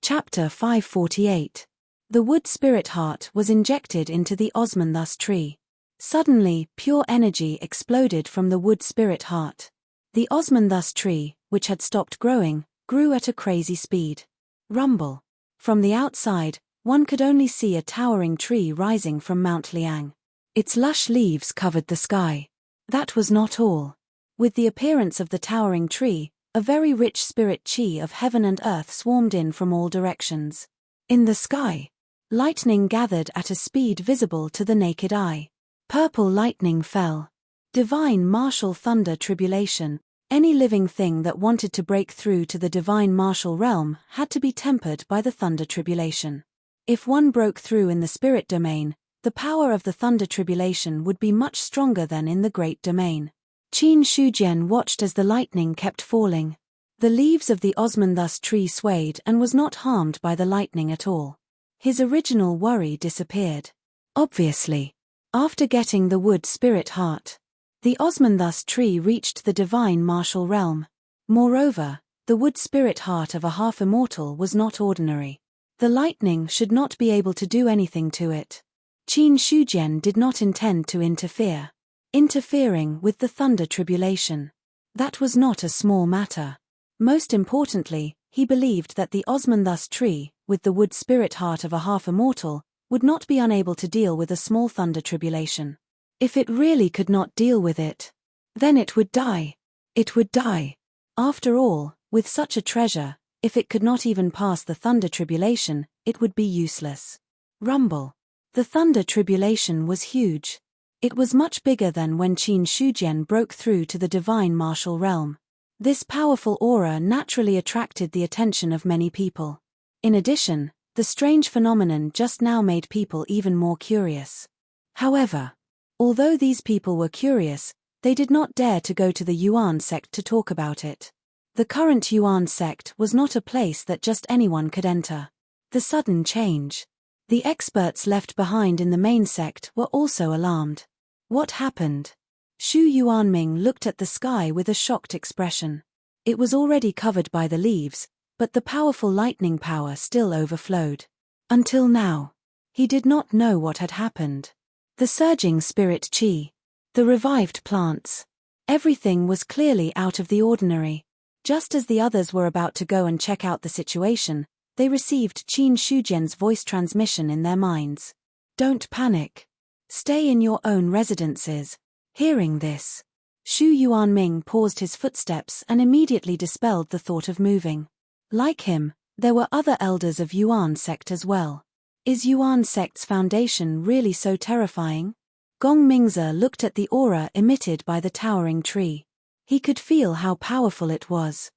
Chapter 548. The wood spirit heart was injected into the Osmanthus tree. Suddenly, pure energy exploded from the wood spirit heart. The Osmanthus tree, which had stopped growing, grew at a crazy speed. Rumble. From the outside, one could only see a towering tree rising from Mount Liang. Its lush leaves covered the sky. That was not all. With the appearance of the towering tree, a very rich spirit chi of heaven and earth swarmed in from all directions. In the sky, lightning gathered at a speed visible to the naked eye. Purple lightning fell. Divine martial thunder tribulation. Any living thing that wanted to break through to the divine martial realm had to be tempered by the thunder tribulation. If one broke through in the spirit domain, the power of the thunder tribulation would be much stronger than in the great domain. Qin Shujian watched as the lightning kept falling. The leaves of the Osmanthus tree swayed and was not harmed by the lightning at all. His original worry disappeared. Obviously. After getting the wood spirit heart, the Osmanthus tree reached the divine martial realm. Moreover, the wood spirit heart of a half-immortal was not ordinary. The lightning should not be able to do anything to it. Qin Shujian did not intend to interfering with the thunder tribulation. That was not a small matter. Most importantly, he believed that the Osmanthus tree, with the wood spirit heart of a half-immortal, would not be unable to deal with a small thunder tribulation. If it really could not deal with it, then it would die. It would die. After all, with such a treasure, if it could not even pass the thunder tribulation, it would be useless. Rumble. The thunder tribulation was huge. It was much bigger than when Qin Shujian broke through to the divine martial realm. This powerful aura naturally attracted the attention of many people. In addition, the strange phenomenon just now made people even more curious. However, although these people were curious, they did not dare to go to the Yuan sect to talk about it. The current Yuan sect was not a place that just anyone could enter. The sudden change. The experts left behind in the main sect were also alarmed. What happened? Xu Yuanming looked at the sky with a shocked expression. It was already covered by the leaves, but the powerful lightning power still overflowed. Until now, he did not know what had happened. The surging spirit chi. The revived plants. Everything was clearly out of the ordinary. Just as the others were about to go and check out the situation, they received Qin Shujian's voice transmission in their minds. "Don't panic. Stay in your own residences." Hearing this, Xu Yuanming paused his footsteps and immediately dispelled the thought of moving. Like him, there were other elders of Yuan sect as well. Is Yuan sect's foundation really so terrifying? Gong Mingze looked at the aura emitted by the towering tree. He could feel how powerful it was.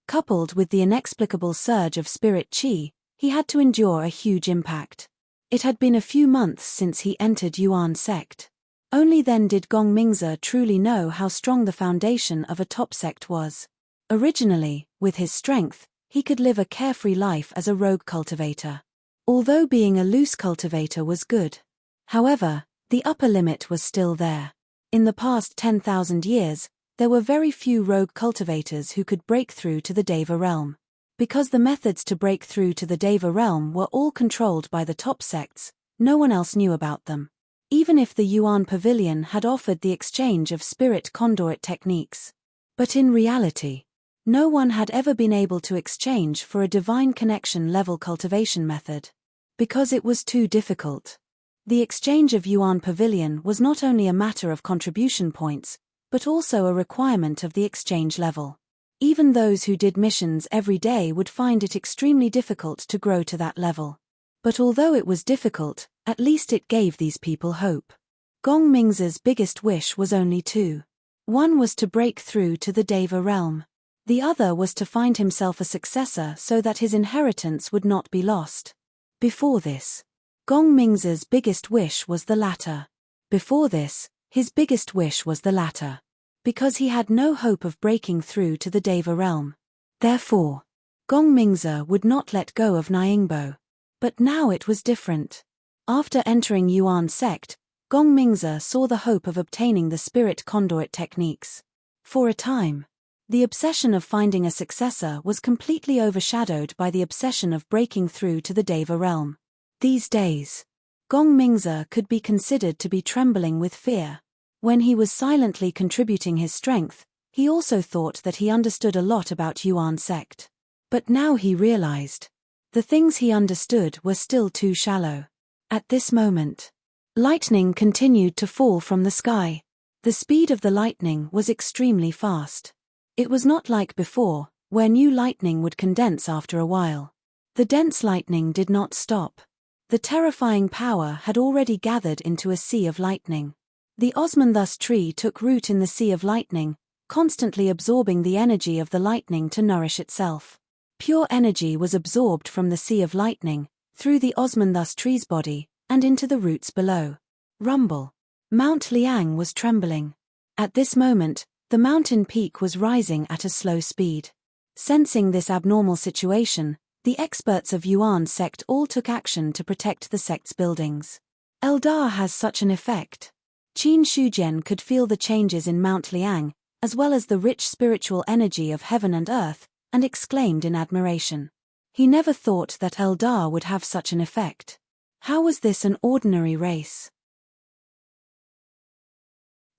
Coupled with the inexplicable surge of spirit qi, he had to endure a huge impact. It had been a few months since he entered Yuan sect. Only then did Gong Mingze truly know how strong the foundation of a top sect was. Originally, with his strength, he could live a carefree life as a rogue cultivator. Although being a loose cultivator was good. However, the upper limit was still there. In the past 10,000 years, there were very few rogue cultivators who could break through to the Deva realm. Because the methods to break through to the Deva realm were all controlled by the top sects, no one else knew about them. Even if the Yuan Pavilion had offered the exchange of spirit conduit techniques. But in reality, no one had ever been able to exchange for a divine connection level cultivation method. Because it was too difficult. The exchange of Yuan Pavilion was not only a matter of contribution points, but also a requirement of the exchange level. Even those who did missions every day would find it extremely difficult to grow to that level. But although it was difficult, at least it gave these people hope. Gong Mingze's biggest wish was only two. One was to break through to the Deva realm. The other was to find himself a successor so that his inheritance would not be lost. Before this, Gong Mingze's biggest wish was the latter. His biggest wish was the latter. Because he had no hope of breaking through to the Deva realm. Therefore, Gong Mingze would not let go of Nyingbo. But now it was different. After entering Yuan sect, Gong Mingze saw the hope of obtaining the spirit conduit techniques. For a time, the obsession of finding a successor was completely overshadowed by the obsession of breaking through to the Deva realm. These days, Gong Mingze could be considered to be trembling with fear. When he was silently contributing his strength, he also thought that he understood a lot about Yuan sect. But now he realized. The things he understood were still too shallow. At this moment, lightning continued to fall from the sky. The speed of the lightning was extremely fast. It was not like before, where new lightning would condense after a while. The dense lightning did not stop. The terrifying power had already gathered into a sea of lightning. The Osmanthus tree took root in the sea of lightning, constantly absorbing the energy of the lightning to nourish itself. Pure energy was absorbed from the sea of lightning, through the Osmanthus tree's body, and into the roots below. Rumble. Mount Liang was trembling. At this moment, the mountain peak was rising at a slow speed. Sensing this abnormal situation, the experts of Yuan sect all took action to protect the sect's buildings. Eldar has such an effect. Qin Shujian could feel the changes in Mount Liang, as well as the rich spiritual energy of heaven and earth, and exclaimed in admiration. He never thought that Eldar would have such an effect. How was this an ordinary race?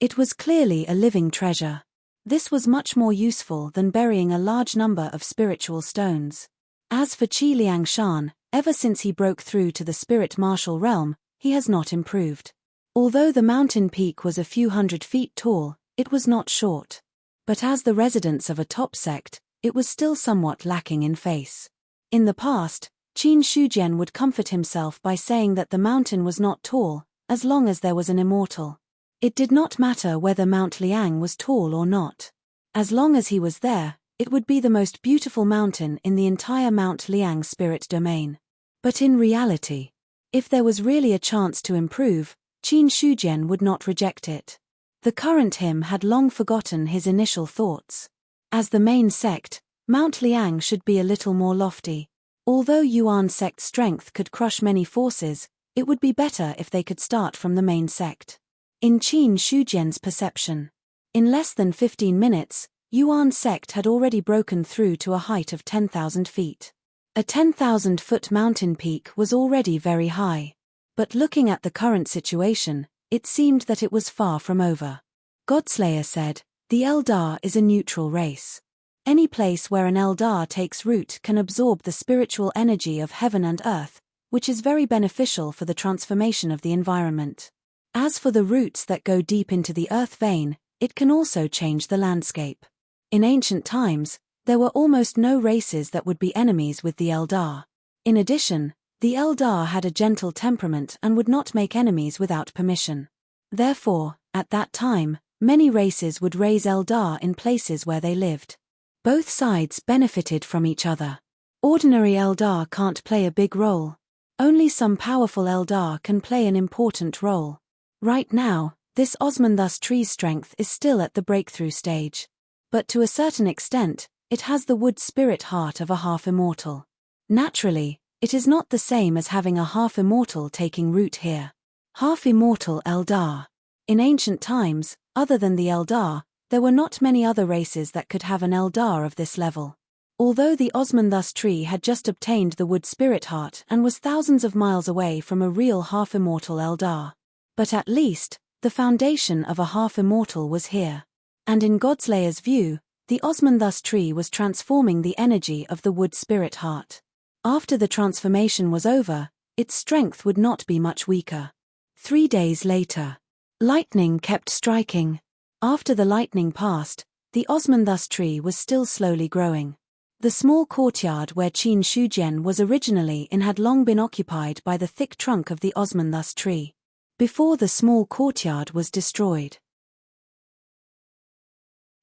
It was clearly a living treasure. This was much more useful than burying a large number of spiritual stones. As for Qi Liangshan, ever since he broke through to the spirit martial realm, he has not improved. Although the mountain peak was a few hundred feet tall, it was not short. But as the residents of a top sect, it was still somewhat lacking in face. In the past, Qin Shujian would comfort himself by saying that the mountain was not tall, as long as there was an immortal. It did not matter whether Mount Liang was tall or not. As long as he was there, it would be the most beautiful mountain in the entire Mount Liang spirit domain. But in reality, if there was really a chance to improve, Qin Shujian would not reject it. The current him had long forgotten his initial thoughts. As the main sect, Mount Liang should be a little more lofty. Although Yuan sect strength could crush many forces, it would be better if they could start from the main sect. In Qin Shujian's perception, in less than 15 minutes, Yuan sect had already broken through to a height of 10,000 feet. A 10,000-foot mountain peak was already very high. But looking at the current situation, it seemed that it was far from over. Godslayer said, "The Eldar is a neutral race. Any place where an Eldar takes root can absorb the spiritual energy of heaven and earth, which is very beneficial for the transformation of the environment. As for the roots that go deep into the earth vein, it can also change the landscape. In ancient times, there were almost no races that would be enemies with the Eldar. In addition, the Eldar had a gentle temperament and would not make enemies without permission. Therefore, at that time, many races would raise Eldar in places where they lived. Both sides benefited from each other. Ordinary Eldar can't play a big role. Only some powerful Eldar can play an important role. Right now, this Osmanthus tree's strength is still at the breakthrough stage. But to a certain extent, it has the wood spirit heart of a half-immortal. Naturally, it is not the same as having a half-immortal taking root here. Half-immortal Eldar. In ancient times, other than the Eldar, there were not many other races that could have an Eldar of this level. Although the Osmanthus tree had just obtained the wood spirit heart and was thousands of miles away from a real half-immortal Eldar. But at least, the foundation of a half-immortal was here. And in Godslayer's view, the Osmanthus tree was transforming the energy of the wood spirit heart. After the transformation was over, its strength would not be much weaker. 3 days later, lightning kept striking. After the lightning passed, the Osmanthus tree was still slowly growing. The small courtyard where Qin Shujian was originally in had long been occupied by the thick trunk of the Osmanthus tree. Before the small courtyard was destroyed,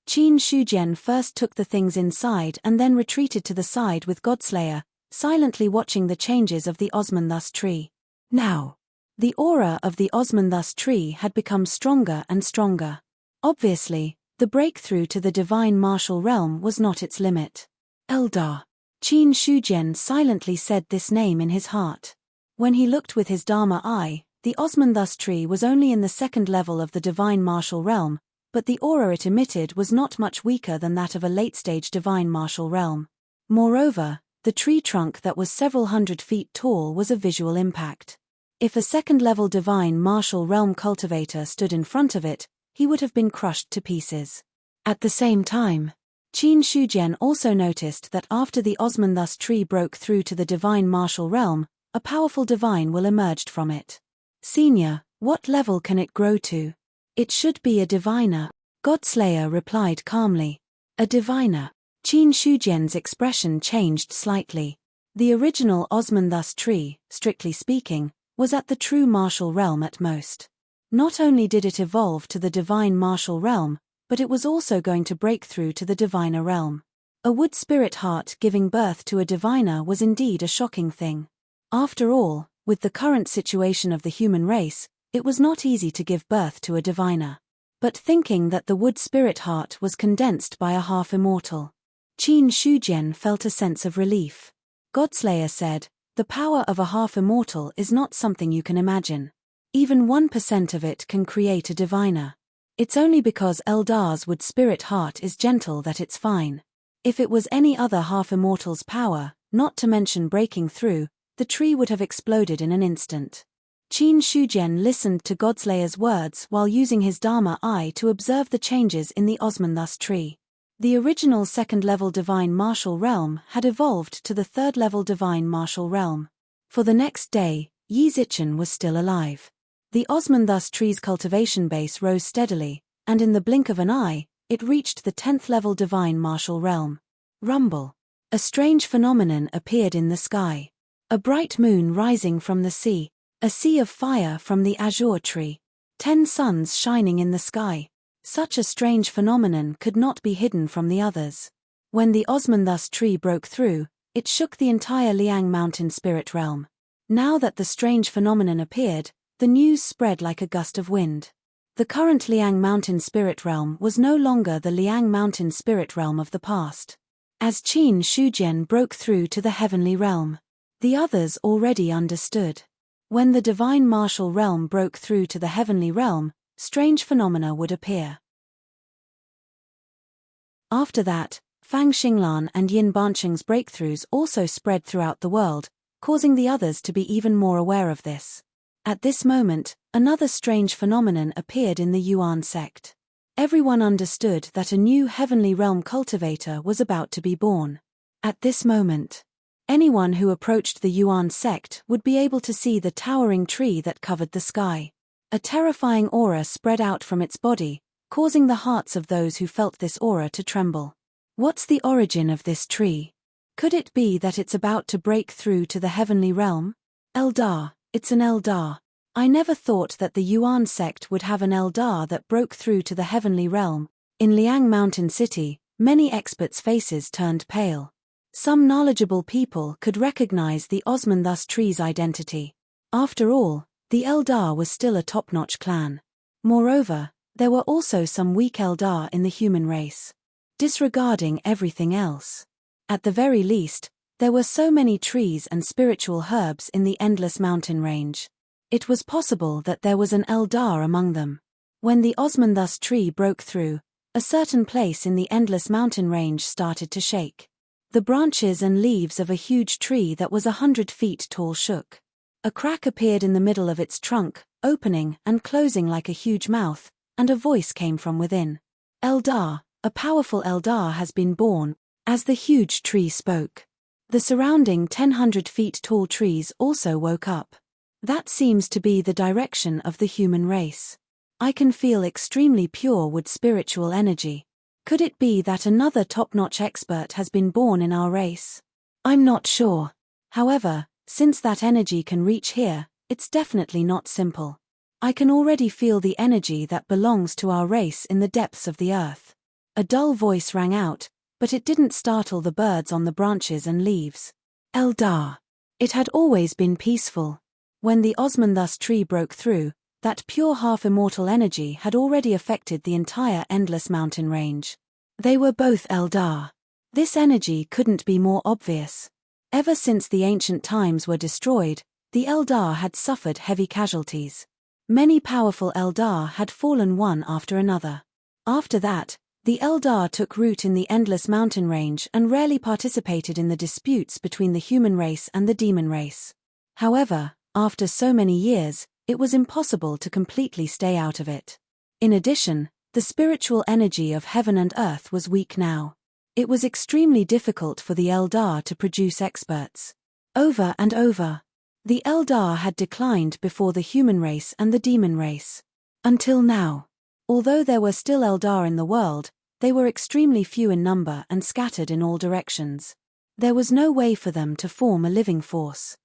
Qin Shujian first took the things inside and then retreated to the side with Godslayer, silently watching the changes of the Osmanthus tree. Now, the aura of the Osmanthus tree had become stronger and stronger. Obviously, the breakthrough to the divine martial realm was not its limit. Eldar. Qin Shujian silently said this name in his heart. When he looked with his Dharma eye, the Osmanthus tree was only in the second level of the divine martial realm, but the aura it emitted was not much weaker than that of a late-stage divine martial realm. Moreover, the tree trunk that was several hundred feet tall was a visual impact. If a second-level divine martial realm cultivator stood in front of it, he would have been crushed to pieces. At the same time, Qin Shujian also noticed that after the Osmanthus tree broke through to the divine martial realm, a powerful divine will emerge from it. Senior, what level can it grow to? It should be a diviner, Godslayer replied calmly. A diviner. Qin Shujian's expression changed slightly. The original Osmanthus tree, strictly speaking, was at the true martial realm at most. Not only did it evolve to the divine martial realm, but it was also going to break through to the diviner realm. A wood spirit heart giving birth to a diviner was indeed a shocking thing. After all, with the current situation of the human race, it was not easy to give birth to a diviner. But thinking that the wood spirit heart was condensed by a half-immortal, Qin Shujian felt a sense of relief. Godslayer said, "The power of a half-immortal is not something you can imagine. Even 1% of it can create a diviner. It's only because Eldar's wood spirit heart is gentle that it's fine. If it was any other half-immortal's power, not to mention breaking through, the tree would have exploded in an instant." Qin Shujian listened to Godslayer's words while using his Dharma eye to observe the changes in the Osmanthus tree. The original second-level divine martial realm had evolved to the third-level divine martial realm. For the next day, Yi Zichen was still alive. The Osmanthus tree's cultivation base rose steadily, and in the blink of an eye, it reached the 10th-level divine martial realm. Rumble. A strange phenomenon appeared in the sky. A bright moon rising from the sea. A sea of fire from the azure tree. 10 suns shining in the sky. Such a strange phenomenon could not be hidden from the others. When the Osmanthus tree broke through, it shook the entire Liang mountain spirit realm. Now that the strange phenomenon appeared, the news spread like a gust of wind. The current Liang mountain spirit realm was no longer the Liang mountain spirit realm of the past. As Qin Shujian broke through to the heavenly realm, the others already understood. When the divine martial realm broke through to the heavenly realm, strange phenomena would appear. After that, Fang Xinglan and Yin Banqing's breakthroughs also spread throughout the world, causing the others to be even more aware of this. At this moment, another strange phenomenon appeared in the Yuan sect. Everyone understood that a new heavenly realm cultivator was about to be born. At this moment, anyone who approached the Yuan sect would be able to see the towering tree that covered the sky. A terrifying aura spread out from its body, causing the hearts of those who felt this aura to tremble. What's the origin of this tree? Could it be that it's about to break through to the heavenly realm? Eldar, it's an Eldar. I never thought that the Yuan sect would have an Eldar that broke through to the heavenly realm. In Liang Mountain City, many experts' faces turned pale. Some knowledgeable people could recognize the Osmanthus tree's identity. After all, the Eldar was still a top-notch clan. Moreover, there were also some weak Eldar in the human race. Disregarding everything else. At the very least, there were so many trees and spiritual herbs in the endless mountain range. It was possible that there was an Eldar among them. When the Osmanthus tree broke through, a certain place in the endless mountain range started to shake. The branches and leaves of a huge tree that was 100 feet tall shook. A crack appeared in the middle of its trunk, opening and closing like a huge mouth, and a voice came from within. Eldar, a powerful Eldar has been born. As the huge tree spoke, the surrounding 100 feet tall trees also woke up. That seems to be the direction of the human race. I can feel extremely pure wood spiritual energy. Could it be that another top-notch expert has been born in our race? I'm not sure. However, since that energy can reach here, it's definitely not simple. I can already feel the energy that belongs to our race in the depths of the earth. A dull voice rang out, but it didn't startle the birds on the branches and leaves. Eldar. It had always been peaceful. When the Osmanthus tree broke through, that pure half-immortal energy had already affected the entire endless mountain range. They were both Eldar. This energy couldn't be more obvious. Ever since the ancient times were destroyed, the Eldar had suffered heavy casualties. Many powerful Eldar had fallen one after another. After that, the Eldar took root in the endless mountain range and rarely participated in the disputes between the human race and the demon race. However, after so many years, it was impossible to completely stay out of it. In addition, the spiritual energy of heaven and earth was weak now. It was extremely difficult for the Eldar to produce experts. Over and over, the Eldar had declined before the human race and the demon race. Until now. Although there were still Eldar in the world, they were extremely few in number and scattered in all directions. There was no way for them to form a living force.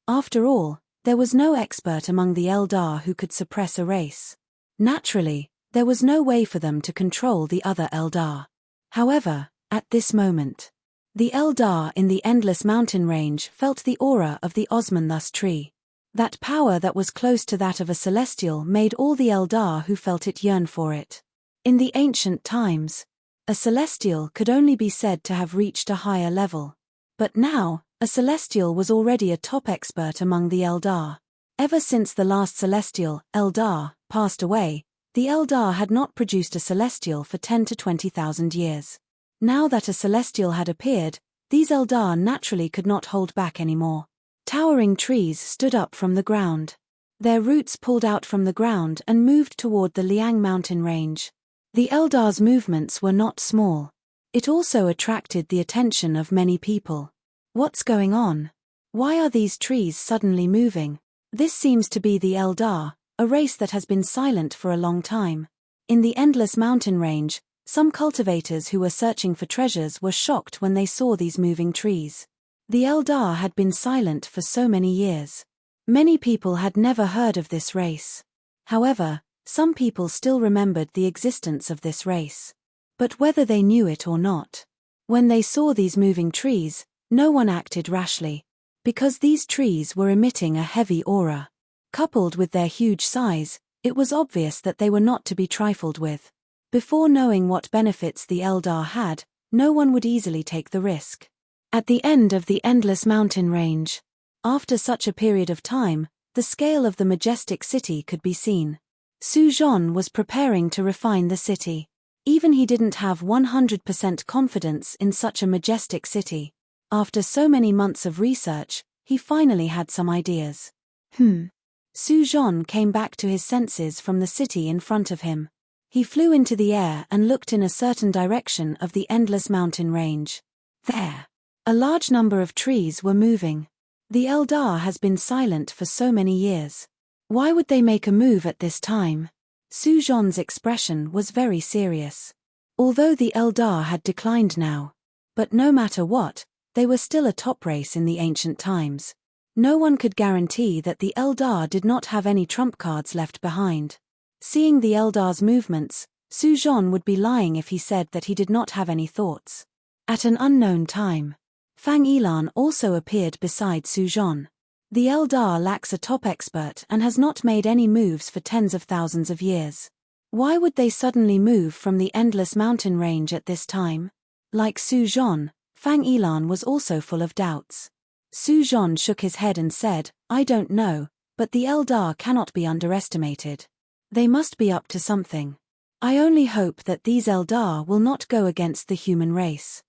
After all, there was no expert among the Eldar who could suppress a race. Naturally, there was no way for them to control the other Eldar. However, at this moment, the Eldar in the endless mountain range felt the aura of the Osmanthus tree. That power that was close to that of a celestial made all the Eldar who felt it yearn for it. In the ancient times, a celestial could only be said to have reached a higher level. But now, a celestial was already a top expert among the Eldar. Ever since the last celestial, Eldar, passed away, the Eldar had not produced a celestial for 10 to 20,000 years. Now that a celestial had appeared, these Eldar naturally could not hold back anymore. Towering trees stood up from the ground. Their roots pulled out from the ground and moved toward the Liang mountain range. The Eldar's movements were not small. It also attracted the attention of many people. What's going on? Why are these trees suddenly moving? This seems to be the Eldar, a race that has been silent for a long time. In the endless mountain range, some cultivators who were searching for treasures were shocked when they saw these moving trees. The Eldar had been silent for so many years. Many people had never heard of this race. However, some people still remembered the existence of this race. But whether they knew it or not, when they saw these moving trees, no one acted rashly. Because these trees were emitting a heavy aura. Coupled with their huge size, it was obvious that they were not to be trifled with. Before knowing what benefits the Eldar had, no one would easily take the risk. At the end of the endless mountain range, after such a period of time, the scale of the majestic city could be seen. Su Zhong was preparing to refine the city. Even he didn't have 100% confidence in such a majestic city. After so many months of research, he finally had some ideas. Su Zhan came back to his senses from the city in front of him. He flew into the air and looked in a certain direction of the endless mountain range. There, a large number of trees were moving. The Eldar has been silent for so many years. Why would they make a move at this time? Su Zhan's expression was very serious. Although the Eldar had declined now. But no matter what, they were still a top race in the ancient times. No one could guarantee that the Eldar did not have any trump cards left behind. Seeing the Eldar's movements, Su Zhan would be lying if he said that he did not have any thoughts. At an unknown time, Fang Yilan also appeared beside Su Zhan. The Eldar lacks a top expert and has not made any moves for tens of thousands of years. Why would they suddenly move from the endless mountain range at this time? Like Su Zhan, Fang Yilan was also full of doubts. Su Zhan shook his head and said, "I don't know, but the Eldar cannot be underestimated. They must be up to something. I only hope that these Eldar will not go against the human race.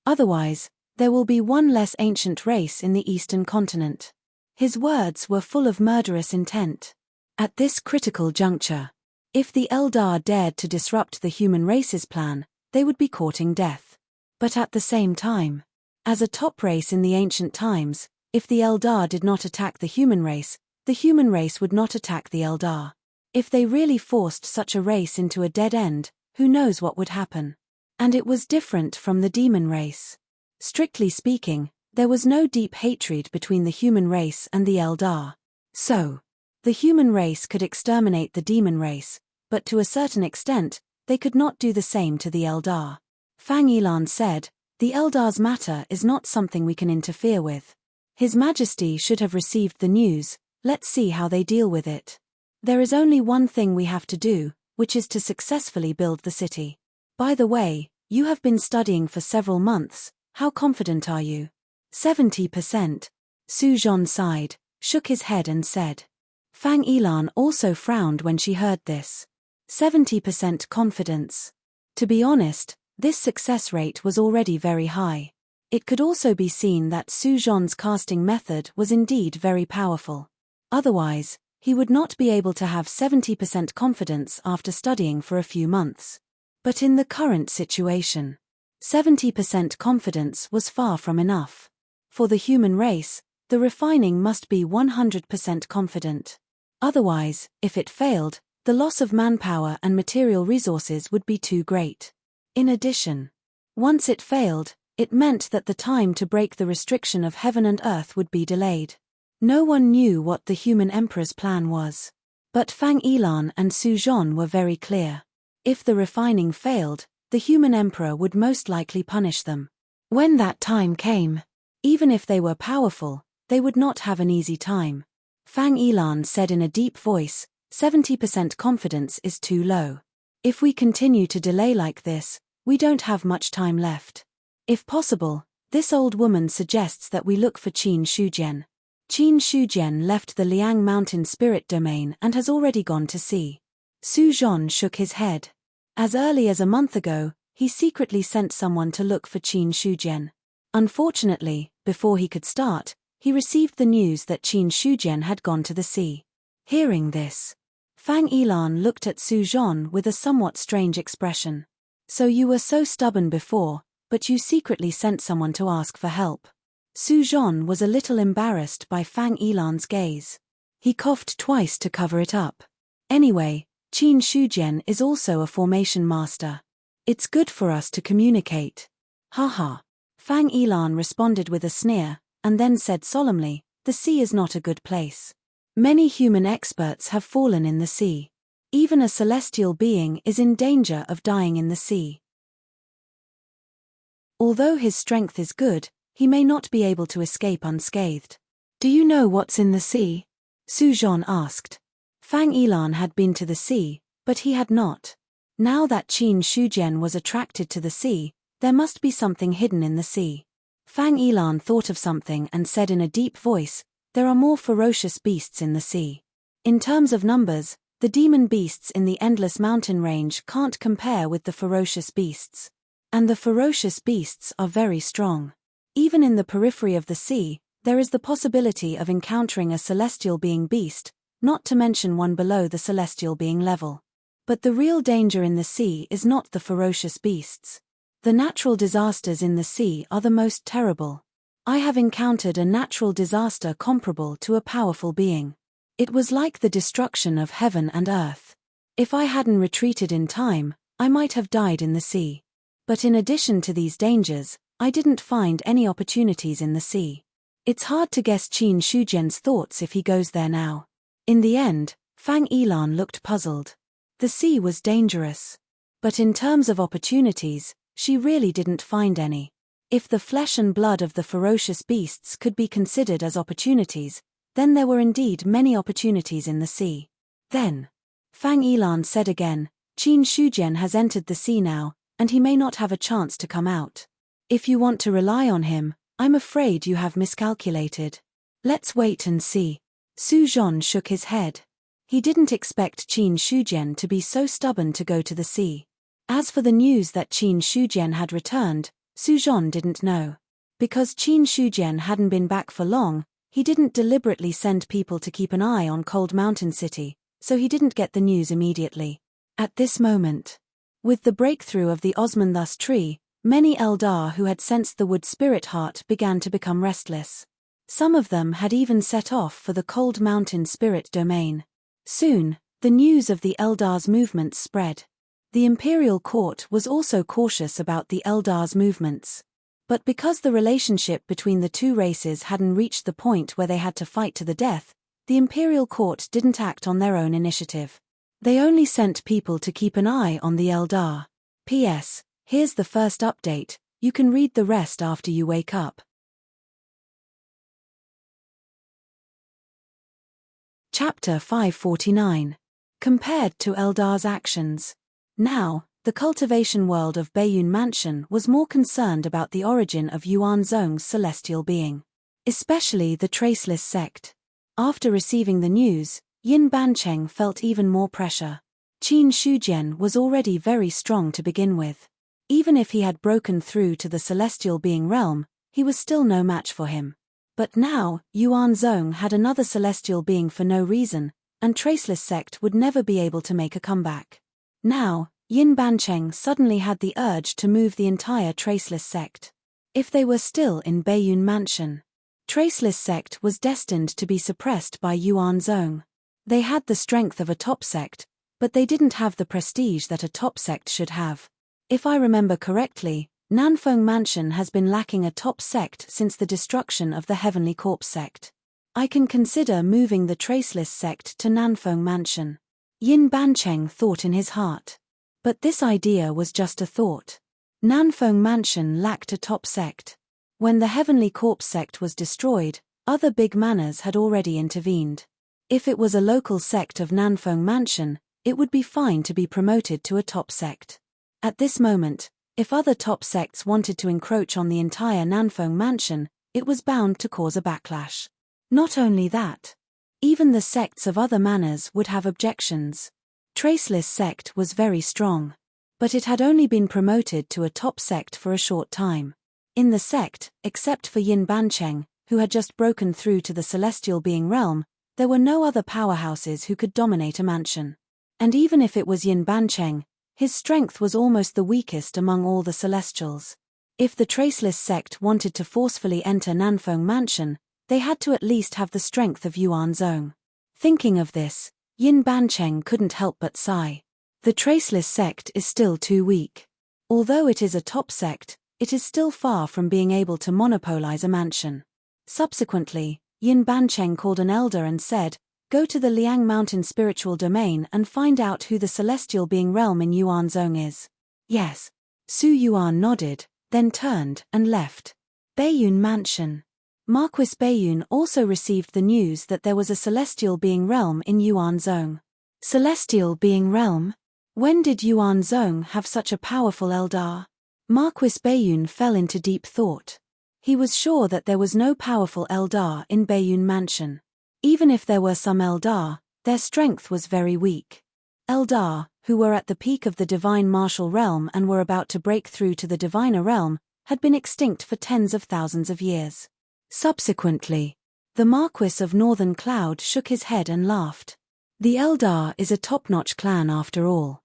Otherwise, there will be one less ancient race in the eastern continent." His words were full of murderous intent. At this critical juncture, if the Eldar dared to disrupt the human race's plan, they would be courting death. But at the same time, as a top race in the ancient times, if the Eldar did not attack the human race would not attack the Eldar. If they really forced such a race into a dead end, who knows what would happen? And it was different from the demon race. Strictly speaking, there was no deep hatred between the human race and the Eldar. So, the human race could exterminate the demon race, but to a certain extent, they could not do the same to the Eldar. Fang Yilan said, "The Eldar's matter is not something we can interfere with. His Majesty should have received the news, let's see how they deal with it. There is only one thing we have to do, which is to successfully build the city. By the way, you have been studying for several months, how confident are you?" 70%. Su Zhan sighed, shook his head and said. Fang Yilan also frowned when she heard this. 70% confidence. To be honest, this success rate was already very high. It could also be seen that Su Zhan's casting method was indeed very powerful. Otherwise, he would not be able to have 70% confidence after studying for a few months. But in the current situation, 70% confidence was far from enough. For the human race, the refining must be 100% confident. Otherwise, if it failed, the loss of manpower and material resources would be too great. In addition, once it failed, it meant that the time to break the restriction of heaven and earth would be delayed. No one knew what the human emperor's plan was. But Fang Yilan and Su Zhan were very clear. If the refining failed, the human emperor would most likely punish them. When that time came, even if they were powerful, they would not have an easy time. Fang Yilan said in a deep voice, 70% confidence is too low. If we continue to delay like this, we don't have much time left. If possible, this old woman suggests that we look for Qin Shujian. Qin Shujian left the Liang Mountain spirit domain and has already gone to sea. Su Zhan shook his head. As early as a month ago, he secretly sent someone to look for Qin Shujian. Unfortunately, before he could start, he received the news that Qin Shujian had gone to the sea. Hearing this, Fang Yilan looked at Su Zhan with a somewhat strange expression. "So you were so stubborn before, but you secretly sent someone to ask for help." Su Zhan was a little embarrassed by Fang Yilan's gaze. He coughed twice to cover it up. "Anyway, Qin Shujian is also a formation master. It's good for us to communicate." "Haha." Fang Yilan responded with a sneer, and then said solemnly, "The sea is not a good place. Many human experts have fallen in the sea. Even a celestial being is in danger of dying in the sea. Although his strength is good, he may not be able to escape unscathed." "Do you know what's in the sea?" Su Zhan asked. Fang Yilan had been to the sea, but he had not. Now that Qin Shujian was attracted to the sea, there must be something hidden in the sea. Fang Yilan thought of something and said in a deep voice, "There are more ferocious beasts in the sea. In terms of numbers, the demon beasts in the endless mountain range can't compare with the ferocious beasts. And the ferocious beasts are very strong. Even in the periphery of the sea, there is the possibility of encountering a celestial being beast, not to mention one below the celestial being level. But the real danger in the sea is not the ferocious beasts. The natural disasters in the sea are the most terrible. I have encountered a natural disaster comparable to a powerful being. It was like the destruction of heaven and earth. If I hadn't retreated in time, I might have died in the sea. But in addition to these dangers, I didn't find any opportunities in the sea. It's hard to guess Qin Shujian's thoughts if he goes there now. In the end, Fang Yilan looked puzzled. The sea was dangerous. But in terms of opportunities, she really didn't find any. If the flesh and blood of the ferocious beasts could be considered as opportunities, then there were indeed many opportunities in the sea. Then, Fang Yilan said again, Qin Shujian has entered the sea now, and he may not have a chance to come out. If you want to rely on him, I'm afraid you have miscalculated. Let's wait and see. Su Zhon shook his head. He didn't expect Qin Shujian to be so stubborn to go to the sea. As for the news that Qin Shujian had returned, Su Zhon didn't know. Because Qin Shujian hadn't been back for long, he didn't deliberately send people to keep an eye on Cold Mountain City, so he didn't get the news immediately. At this moment, with the breakthrough of the Osmanthus tree, many Eldar who had sensed the wood spirit heart began to become restless. Some of them had even set off for the Cold Mountain spirit domain. Soon, the news of the Eldar's movements spread. The imperial court was also cautious about the Eldar's movements. But because the relationship between the two races hadn't reached the point where they had to fight to the death, the imperial court didn't act on their own initiative. They only sent people to keep an eye on the Eldar. P.S. Here's the first update, you can read the rest after you wake up. Chapter 549. Compared to Eldar's actions. Now, the cultivation world of Baiyun Mansion was more concerned about the origin of Yuan Zhong's celestial being. Especially the Traceless sect. After receiving the news, Yin Bancheng felt even more pressure. Qin Shujian was already very strong to begin with. Even if he had broken through to the celestial being realm, he was still no match for him. But now, Yuan Zhong had another celestial being for no reason, and Traceless sect would never be able to make a comeback. Now, Yin Bancheng suddenly had the urge to move the entire Traceless sect. If they were still in Baiyun Mansion, Traceless sect was destined to be suppressed by Yuan Zhong. They had the strength of a top sect, but they didn't have the prestige that a top sect should have. If I remember correctly, Nanfeng Mansion has been lacking a top sect since the destruction of the Heavenly Corpse sect. I can consider moving the Traceless sect to Nanfeng Mansion. Yin Bancheng thought in his heart. But this idea was just a thought. Nanfeng Mansion lacked a top sect. When the Heavenly Corpse sect was destroyed, other big manors had already intervened. If it was a local sect of Nanfeng Mansion, it would be fine to be promoted to a top sect. At this moment, if other top sects wanted to encroach on the entire Nanfeng Mansion, it was bound to cause a backlash. Not only that, even the sects of other manors would have objections. Traceless sect was very strong. But it had only been promoted to a top sect for a short time. In the sect, except for Yin Bancheng, who had just broken through to the celestial being realm, there were no other powerhouses who could dominate a mansion. And even if it was Yin Bancheng, his strength was almost the weakest among all the celestials. If the Traceless sect wanted to forcefully enter Nanfeng Mansion, they had to at least have the strength of Yuan Zhong. Thinking of this, Yin Bancheng couldn't help but sigh. The Traceless sect is still too weak. Although it is a top sect, it is still far from being able to monopolize a mansion. Subsequently, Yin Bancheng called an elder and said, "Go to the Liang Mountain spiritual domain and find out who the celestial being realm in Yuan Zhong is." Yes. Su Yuan nodded, then turned and left. Baiyun Mansion. Marquis Baiyun also received the news that there was a celestial being realm in Yuan Zhong. Celestial being realm? When did Yuan Zhong have such a powerful Eldar? Marquis Baiyun fell into deep thought. He was sure that there was no powerful Eldar in Baiyun Mansion. Even if there were some Eldar, their strength was very weak. Eldar, who were at the peak of the divine martial realm and were about to break through to the diviner realm, had been extinct for tens of thousands of years. Subsequently, the Marquis of Northern Cloud shook his head and laughed. The Eldar is a top-notch clan after all.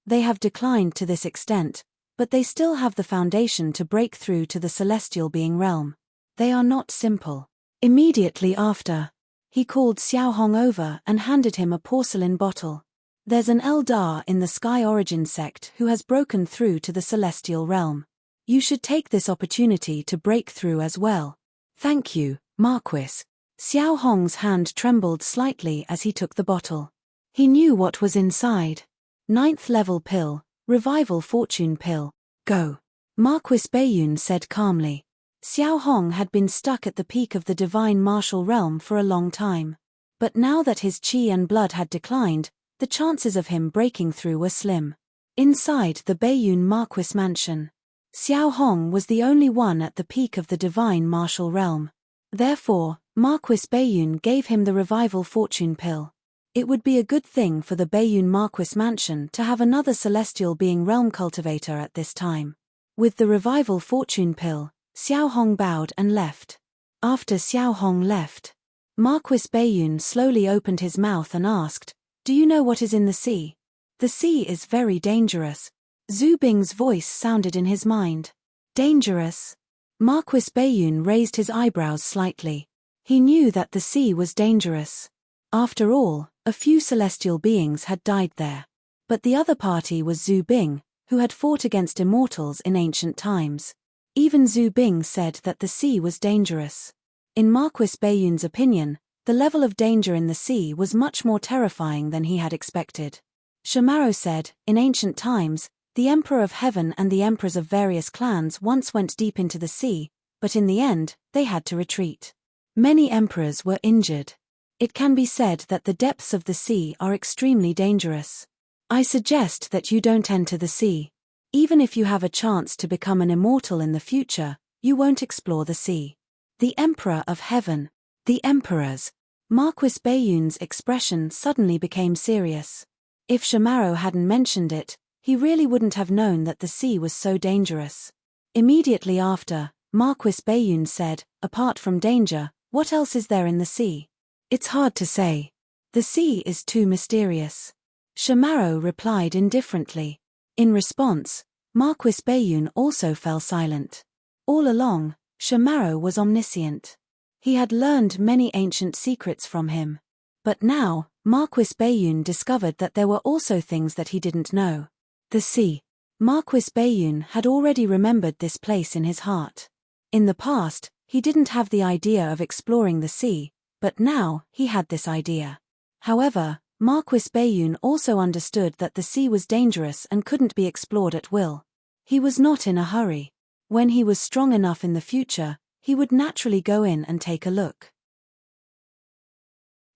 They have declined to this extent, but they still have the foundation to break through to the celestial being realm. They are not simple. Immediately after, he called Xiao Hong over and handed him a porcelain bottle. There's an Eldar in the Sky Origin sect who has broken through to the celestial realm. You should take this opportunity to break through as well. Thank you, Marquis. Xiao Hong's hand trembled slightly as he took the bottle. He knew what was inside. 9th level pill, revival fortune pill. Go. Marquis Bayun said calmly. Xiao Hong had been stuck at the peak of the divine martial realm for a long time. But now that his chi and blood had declined, the chances of him breaking through were slim. Inside the Bayun Marquis mansion, Xiao Hong was the only one at the peak of the divine martial realm. Therefore, Marquis Bayun gave him the revival fortune pill. It would be a good thing for the Bayun Marquis mansion to have another celestial being realm cultivator at this time. With the revival fortune pill, Xiao Hong bowed and left. After Xiao Hong left, Marquis Bayun slowly opened his mouth and asked, "Do you know what is in the sea?" "The sea is very dangerous." Zhu Bing's voice sounded in his mind. Dangerous? Marquis Bayun raised his eyebrows slightly. He knew that the sea was dangerous. After all, a few celestial beings had died there. But the other party was Zhu Bing, who had fought against immortals in ancient times. Even Zhu Bing said that the sea was dangerous. In Marquis Bayun's opinion, the level of danger in the sea was much more terrifying than he had expected. Shamaro said, in ancient times, the Emperor of Heaven and the emperors of various clans once went deep into the sea, but in the end, they had to retreat. Many emperors were injured. It can be said that the depths of the sea are extremely dangerous. I suggest that you don't enter the sea. Even if you have a chance to become an immortal in the future, you won't explore the sea. The Emperor of Heaven. The Emperors. Marquis Bayun's expression suddenly became serious. If Shamaro hadn't mentioned it, he really wouldn't have known that the sea was so dangerous. Immediately after, Marquis Bayun said, "Apart from danger, what else is there in the sea?" "It's hard to say. The sea is too mysterious." Shamaro replied indifferently. In response, Marquis Bayun also fell silent. All along, Shamaro was omniscient. He had learned many ancient secrets from him. But now, Marquis Bayun discovered that there were also things that he didn't know. The sea. Marquis Bayun had already remembered this place in his heart. In the past, he didn't have the idea of exploring the sea, but now, he had this idea. However, Marquis Bayun also understood that the sea was dangerous and couldn't be explored at will. He was not in a hurry. When he was strong enough in the future, he would naturally go in and take a look.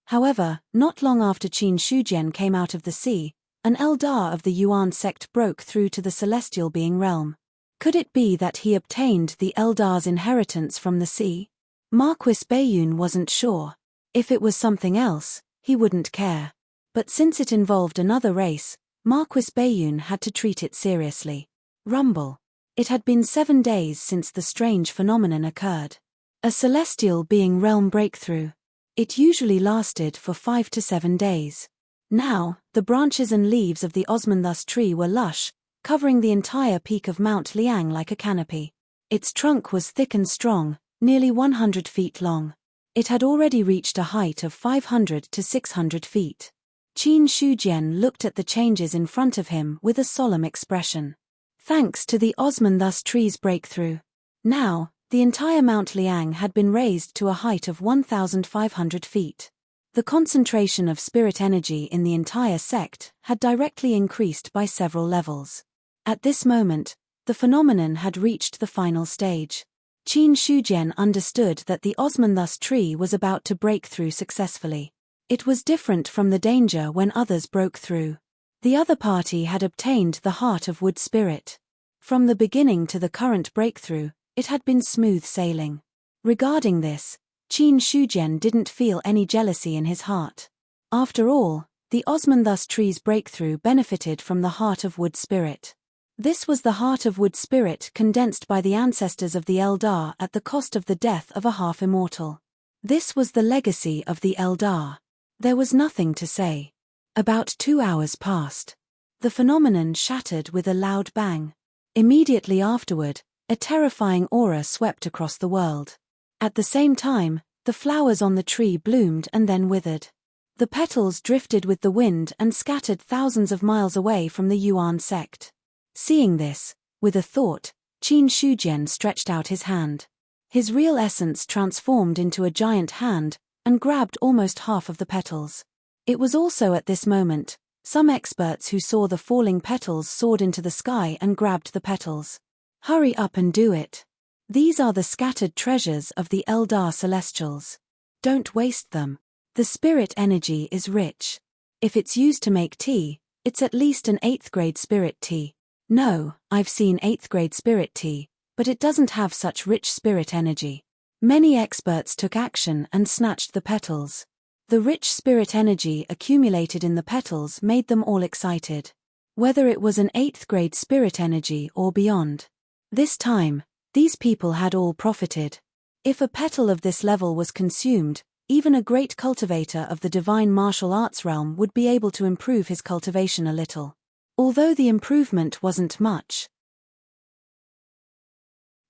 However, not long after Qin Shujian came out of the sea, an Eldar of the Yuan sect broke through to the celestial being realm. Could it be that he obtained the Eldar's inheritance from the sea? Marquis Bayun wasn't sure. If it was something else, he wouldn't care. But since it involved another race, Marquis Bayun had to treat it seriously. Rumble. It had been 7 days since the strange phenomenon occurred. A celestial being realm breakthrough. It usually lasted for 5 to 7 days. Now, the branches and leaves of the Osmanthus tree were lush, covering the entire peak of Mount Liang like a canopy. Its trunk was thick and strong, nearly 100 feet long. It had already reached a height of 500 to 600 feet. Qin Shujian looked at the changes in front of him with a solemn expression. Thanks to the Osmanthus tree's breakthrough. Now, the entire Mount Liang had been raised to a height of 1,500 feet. The concentration of spirit energy in the entire sect had directly increased by several levels. At this moment, the phenomenon had reached the final stage. Qin Shujian understood that the Osmanthus tree was about to break through successfully. It was different from the danger when others broke through. The other party had obtained the heart of wood spirit. From the beginning to the current breakthrough, it had been smooth sailing. Regarding this, Qin Shujian didn't feel any jealousy in his heart. After all, the Osmanthus tree's breakthrough benefited from the heart of wood spirit. This was the heart of wood spirit condensed by the ancestors of the Eldar at the cost of the death of a half-immortal. This was the legacy of the Eldar. There was nothing to say. About 2 hours passed. The phenomenon shattered with a loud bang. Immediately afterward, a terrifying aura swept across the world. At the same time, the flowers on the tree bloomed and then withered. The petals drifted with the wind and scattered thousands of miles away from the Yuan sect. Seeing this, with a thought, Qin Shujian stretched out his hand. His real essence transformed into a giant hand and grabbed almost half of the petals. It was also at this moment, some experts who saw the falling petals soared into the sky and grabbed the petals. Hurry up and do it. These are the scattered treasures of the Eldar Celestials. Don't waste them. The spirit energy is rich. If it's used to make tea, it's at least an 8th grade spirit tea. No, I've seen 8th grade spirit tea, but it doesn't have such rich spirit energy. Many experts took action and snatched the petals. The rich spirit energy accumulated in the petals made them all excited. Whether it was an 8th grade spirit energy or beyond. This time, these people had all profited. If a petal of this level was consumed, even a great cultivator of the divine martial arts realm would be able to improve his cultivation a little. Although the improvement wasn't much.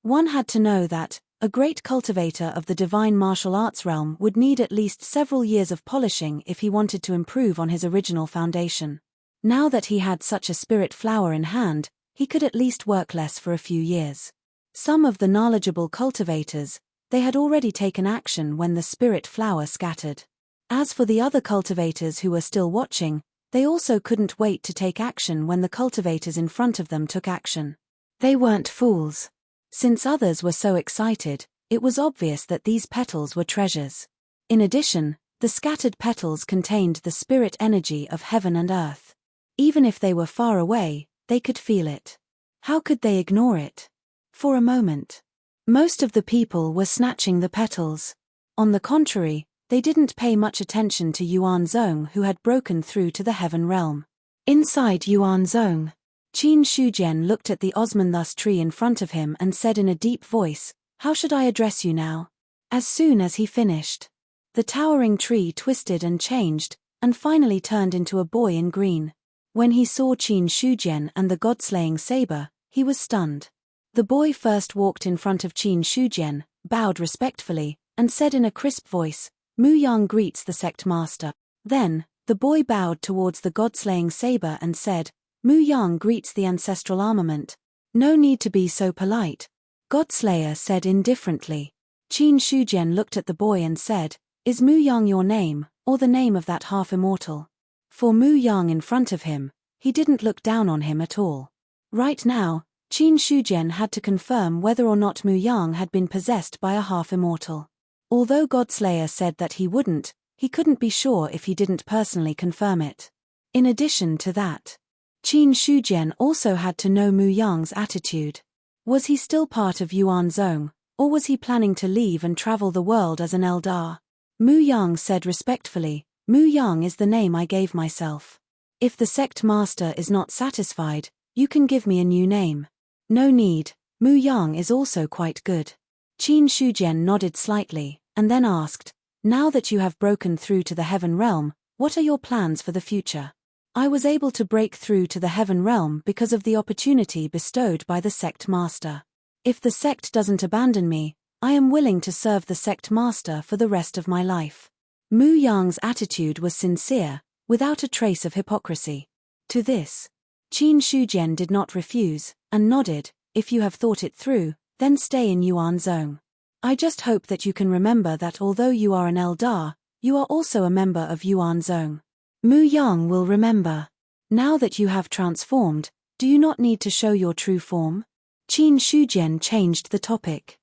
One had to know that a great cultivator of the divine martial arts realm would need at least several years of polishing if he wanted to improve on his original foundation. Now that he had such a spirit flower in hand, he could at least work less for a few years. Some of the knowledgeable cultivators, they had already taken action when the spirit flower scattered. As for the other cultivators who were still watching, they also couldn't wait to take action when the cultivators in front of them took action. They weren't fools. Since others were so excited, it was obvious that these petals were treasures. In addition, the scattered petals contained the spirit energy of heaven and earth. Even if they were far away, they could feel it. How could they ignore it? For a moment. Most of the people were snatching the petals. On the contrary, they didn't pay much attention to Yuan Zhong, who had broken through to the heaven realm. Inside Yuan Zhong, Qin Shujian looked at the osmanthus tree in front of him and said in a deep voice, "How should I address you now?" As soon as he finished, the towering tree twisted and changed, and finally turned into a boy in green. When he saw Qin Shujian and the god-slaying saber, he was stunned. The boy first walked in front of Qin Shujian, bowed respectfully, and said in a crisp voice, "Mu Yang greets the sect master." Then, the boy bowed towards the god-slaying saber and said, "Mu Yang greets the ancestral armament." "No need to be so polite," Godslayer said indifferently. Qin Shujian looked at the boy and said, "Is Mu Yang your name, or the name of that half-immortal?" For Mu Yang in front of him, he didn't look down on him at all. Right now, Qin Shujian had to confirm whether or not Mu Yang had been possessed by a half-immortal. Although Godslayer said that he wouldn't, he couldn't be sure if he didn't personally confirm it. In addition to that, Qin Shujian also had to know Mu Yang's attitude. Was he still part of Yuan Zhong, or was he planning to leave and travel the world as an Eldar? Mu Yang said respectfully, "Mu Yang is the name I gave myself. If the sect master is not satisfied, you can give me a new name." "No need, Mu Yang is also quite good." Qin Shujian nodded slightly, and then asked, "Now that you have broken through to the heaven realm, what are your plans for the future?" "I was able to break through to the heaven realm because of the opportunity bestowed by the sect master. If the sect doesn't abandon me, I am willing to serve the sect master for the rest of my life." Mu Yang's attitude was sincere, without a trace of hypocrisy. To this, Qin Shujian did not refuse, and nodded, "If you have thought it through, then stay in Yuan Zhong. I just hope that you can remember that although you are an Eldar, you are also a member of Yuan Zhong." Mu Yang will remember. "Now that you have transformed, do you not need to show your true form?" Qin Shujian changed the topic.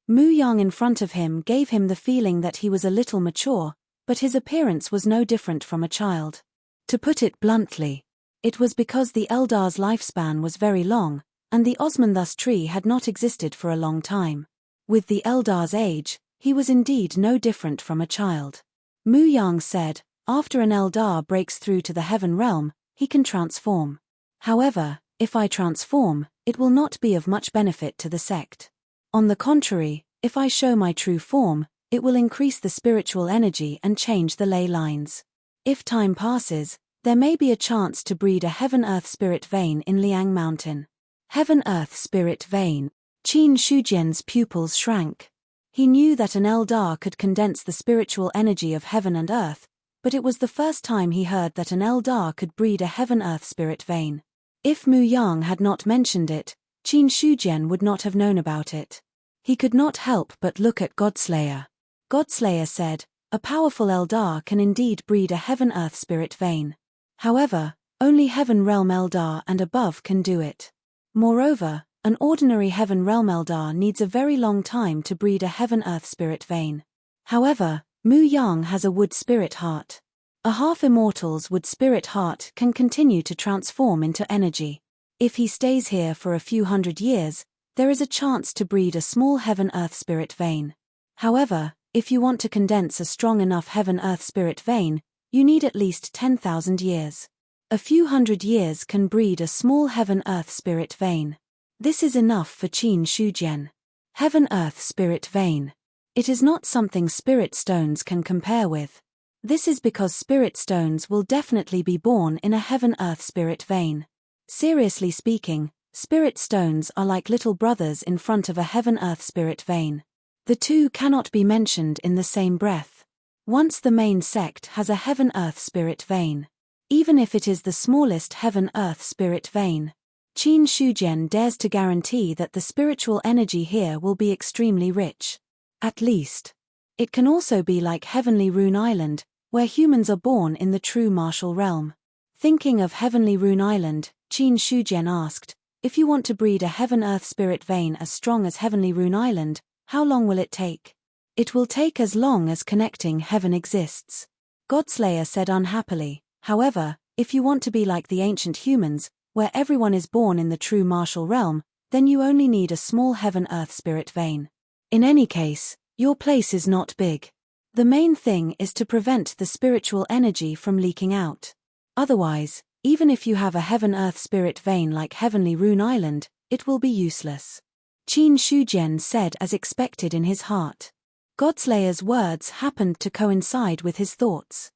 Mu Yang in front of him gave him the feeling that he was a little mature, but his appearance was no different from a child. To put it bluntly, it was because the Eldar's lifespan was very long, and the osmanthus tree had not existed for a long time. With the Eldar's age, he was indeed no different from a child. Mu Yang said, "After an Eldar breaks through to the heaven realm, he can transform. However, if I transform, it will not be of much benefit to the sect. On the contrary, if I show my true form, it will increase the spiritual energy and change the ley lines. If time passes, there may be a chance to breed a Heaven-Earth Spirit vein in Liang Mountain. Heaven-Earth Spirit vein. Qin Shujian's pupils shrank. He knew that an Eldar could condense the spiritual energy of heaven and earth, but it was the first time he heard that an Eldar could breed a Heaven-Earth Spirit vein. If Mu Yang had not mentioned it, Qin Shujian would not have known about it. He could not help but look at Godslayer. Godslayer said, "A powerful Eldar can indeed breed a Heaven-Earth Spirit vein. However, only Heaven Realm Eldar and above can do it. Moreover, an ordinary Heaven Realm Eldar needs a very long time to breed a Heaven-Earth Spirit vein. However, Mu Yang has a wood spirit heart. A half-immortal's wood spirit heart can continue to transform into energy. If he stays here for a few hundred years, there is a chance to breed a small Heaven-Earth Spirit vein. However, if you want to condense a strong enough Heaven-Earth Spirit vein, you need at least 10,000 years. A few hundred years can breed a small Heaven-Earth Spirit vein. This is enough for Qin Shujian. Heaven-Earth Spirit vein. It is not something spirit stones can compare with. This is because spirit stones will definitely be born in a Heaven-Earth Spirit vein. Seriously speaking, spirit stones are like little brothers in front of a Heaven-Earth Spirit vein. The two cannot be mentioned in the same breath. Once the main sect has a Heaven-Earth Spirit vein, even if it is the smallest Heaven-Earth Spirit vein, Qin Shujian dares to guarantee that the spiritual energy here will be extremely rich. At least. It can also be like Heavenly Rune Island, where humans are born in the true martial realm. Thinking of Heavenly Rune Island, Qin Shujian asked, "If you want to breed a Heaven-Earth Spirit vein as strong as Heavenly Rune Island, how long will it take?" "It will take as long as connecting heaven exists," Godslayer said unhappily. "However, if you want to be like the ancient humans, where everyone is born in the true martial realm, then you only need a small Heaven-Earth Spirit vein. In any case, your place is not big. The main thing is to prevent the spiritual energy from leaking out. Otherwise, even if you have a Heaven-Earth Spirit vein like Heavenly Rune Island, it will be useless," Qin Shujian said as expected in his heart. Godslayer's words happened to coincide with his thoughts.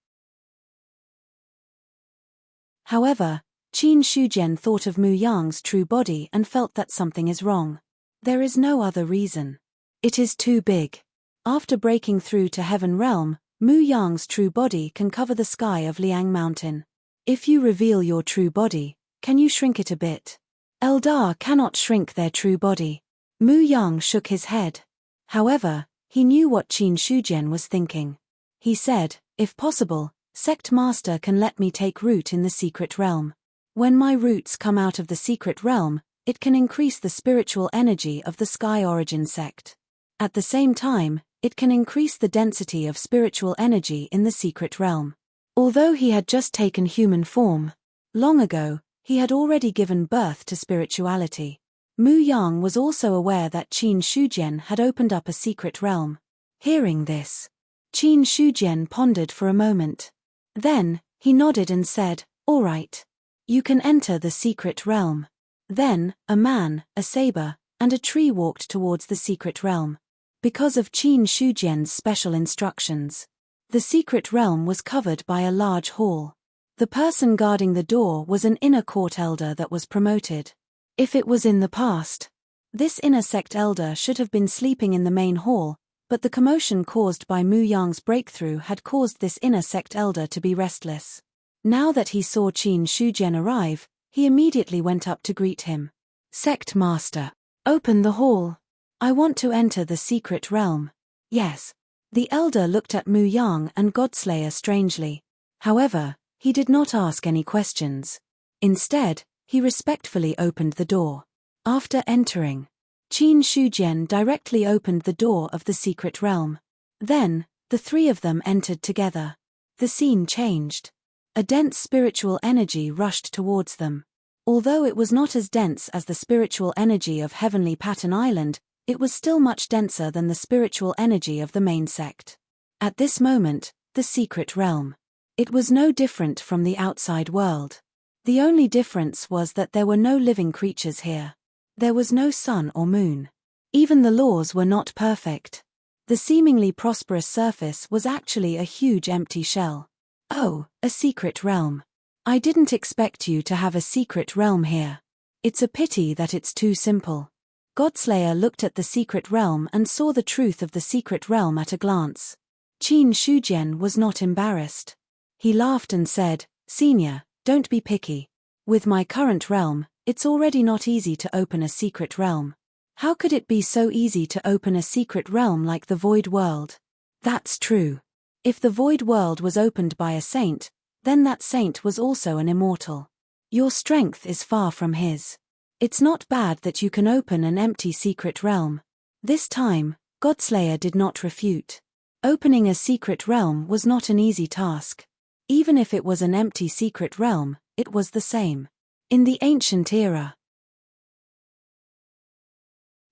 However, Qin Shujian thought of Mu Yang's true body and felt that something is wrong. There is no other reason. It is too big. After breaking through to Heaven Realm, Mu Yang's true body can cover the sky of Liang Mountain. If you reveal your true body, can you shrink it a bit? Eldar cannot shrink their true body. Mu Yang shook his head. However, he knew what Qin Shujian was thinking. He said, "If possible, Sect Master can let me take root in the secret realm. When my roots come out of the secret realm, it can increase the spiritual energy of the Sky Origin sect. At the same time, it can increase the density of spiritual energy in the secret realm." Although he had just taken human form, long ago, he had already given birth to spirituality. Mu Yang was also aware that Qin Shujian had opened up a secret realm. Hearing this, Qin Shujian pondered for a moment. Then, he nodded and said, "All right. You can enter the secret realm." Then, a man, a saber, and a tree walked towards the secret realm. Because of Qin Shujian's special instructions, the secret realm was covered by a large hall. The person guarding the door was an inner court elder that was promoted. If it was in the past, this inner sect elder should have been sleeping in the main hall, but the commotion caused by Mu Yang's breakthrough had caused this inner sect elder to be restless. Now that he saw Qin Shujian arrive, he immediately went up to greet him. "Sect Master, open the hall. I want to enter the secret realm." "Yes." The elder looked at Mu Yang and Godslayer strangely. However, he did not ask any questions. Instead, he respectfully opened the door. After entering, Qin Shujian directly opened the door of the secret realm. Then, the three of them entered together. The scene changed. A dense spiritual energy rushed towards them. Although it was not as dense as the spiritual energy of Heavenly Pattern Island, it was still much denser than the spiritual energy of the main sect. At this moment, the secret realm. It was no different from the outside world. The only difference was that there were no living creatures here. There was no sun or moon. Even the laws were not perfect. The seemingly prosperous surface was actually a huge empty shell. Oh, a secret realm. I didn't expect you to have a secret realm here. It's a pity that it's too simple. Godslayer looked at the secret realm and saw the truth of the secret realm at a glance. Qin Shujian was not embarrassed. He laughed and said, "Senior, don't be picky. With my current realm, it's already not easy to open a secret realm. How could it be so easy to open a secret realm like the Void World?" That's true. If the Void World was opened by a saint, then that saint was also an immortal. Your strength is far from his. It's not bad that you can open an empty secret realm. This time, Godslayer did not refute. Opening a secret realm was not an easy task. Even if it was an empty secret realm, it was the same. In the ancient era,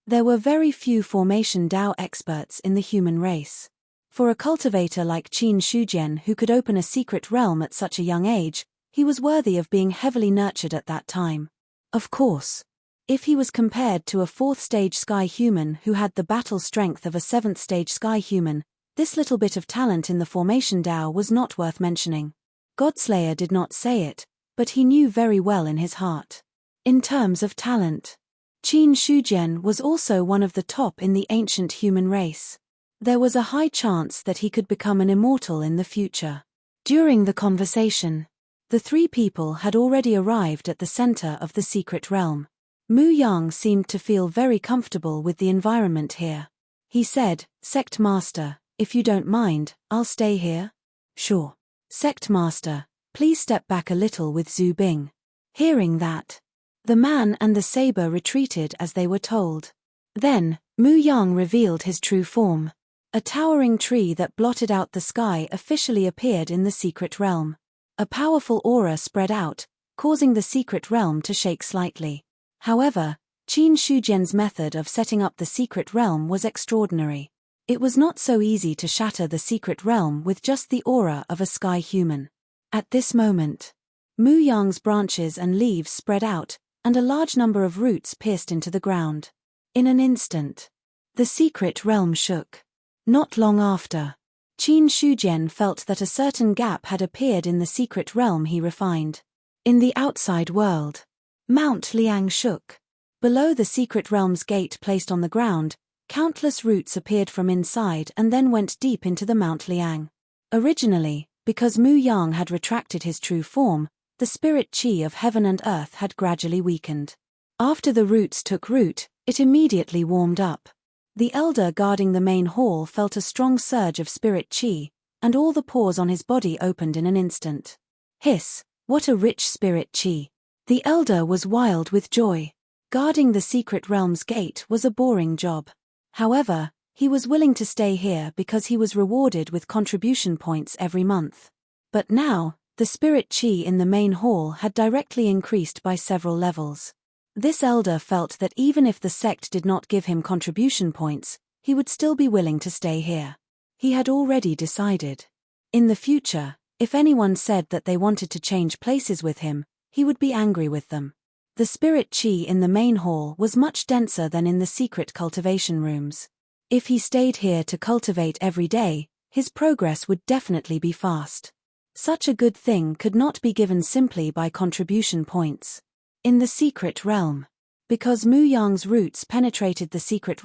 there were very few formation Dao experts in the human race. For a cultivator like Qin Shujian who could open a secret realm at such a young age, he was worthy of being heavily nurtured at that time. Of course. If he was compared to a 4th stage sky human who had the battle strength of a 7th stage sky human, this little bit of talent in the formation Dao was not worth mentioning. Godslayer did not say it, but he knew very well in his heart. In terms of talent, Qin Shujian was also one of the top in the ancient human race. There was a high chance that he could become an immortal in the future. During the conversation, the three people had already arrived at the center of the secret realm. Mu Yang seemed to feel very comfortable with the environment here. He said, "Sect Master, if you don't mind, I'll stay here." "Sure. Sect Master, please step back a little with Zhu Bing." Hearing that, the man and the saber retreated as they were told. Then, Mu Yang revealed his true form. A towering tree that blotted out the sky officially appeared in the secret realm. A powerful aura spread out, causing the secret realm to shake slightly. However, Qin Shujian's method of setting up the secret realm was extraordinary. It was not so easy to shatter the secret realm with just the aura of a sky human. At this moment, Mu Yang's branches and leaves spread out, and a large number of roots pierced into the ground. In an instant, the secret realm shook. Not long after, Qin Shujian felt that a certain gap had appeared in the secret realm he refined. In the outside world, Mount Liang shook. Below the secret realm's gate placed on the ground, countless roots appeared from inside and then went deep into the Mount Liang. Originally, because Mu Yang had retracted his true form, the spirit qi of heaven and earth had gradually weakened. After the roots took root, it immediately warmed up. The elder guarding the main hall felt a strong surge of spirit qi, and all the pores on his body opened in an instant. Hiss, what a rich spirit qi! The elder was wild with joy. Guarding the secret realm's gate was a boring job. However, he was willing to stay here because he was rewarded with contribution points every month. But now, the spirit qi in the main hall had directly increased by several levels. This elder felt that even if the sect did not give him contribution points, he would still be willing to stay here. He had already decided. In the future, if anyone said that they wanted to change places with him, he would be angry with them. The spirit qi in the main hall was much denser than in the secret cultivation rooms. If he stayed here to cultivate every day, his progress would definitely be fast. Such a good thing could not be given simply by contribution points. In the secret realm, because Mu Yang's roots penetrated the secret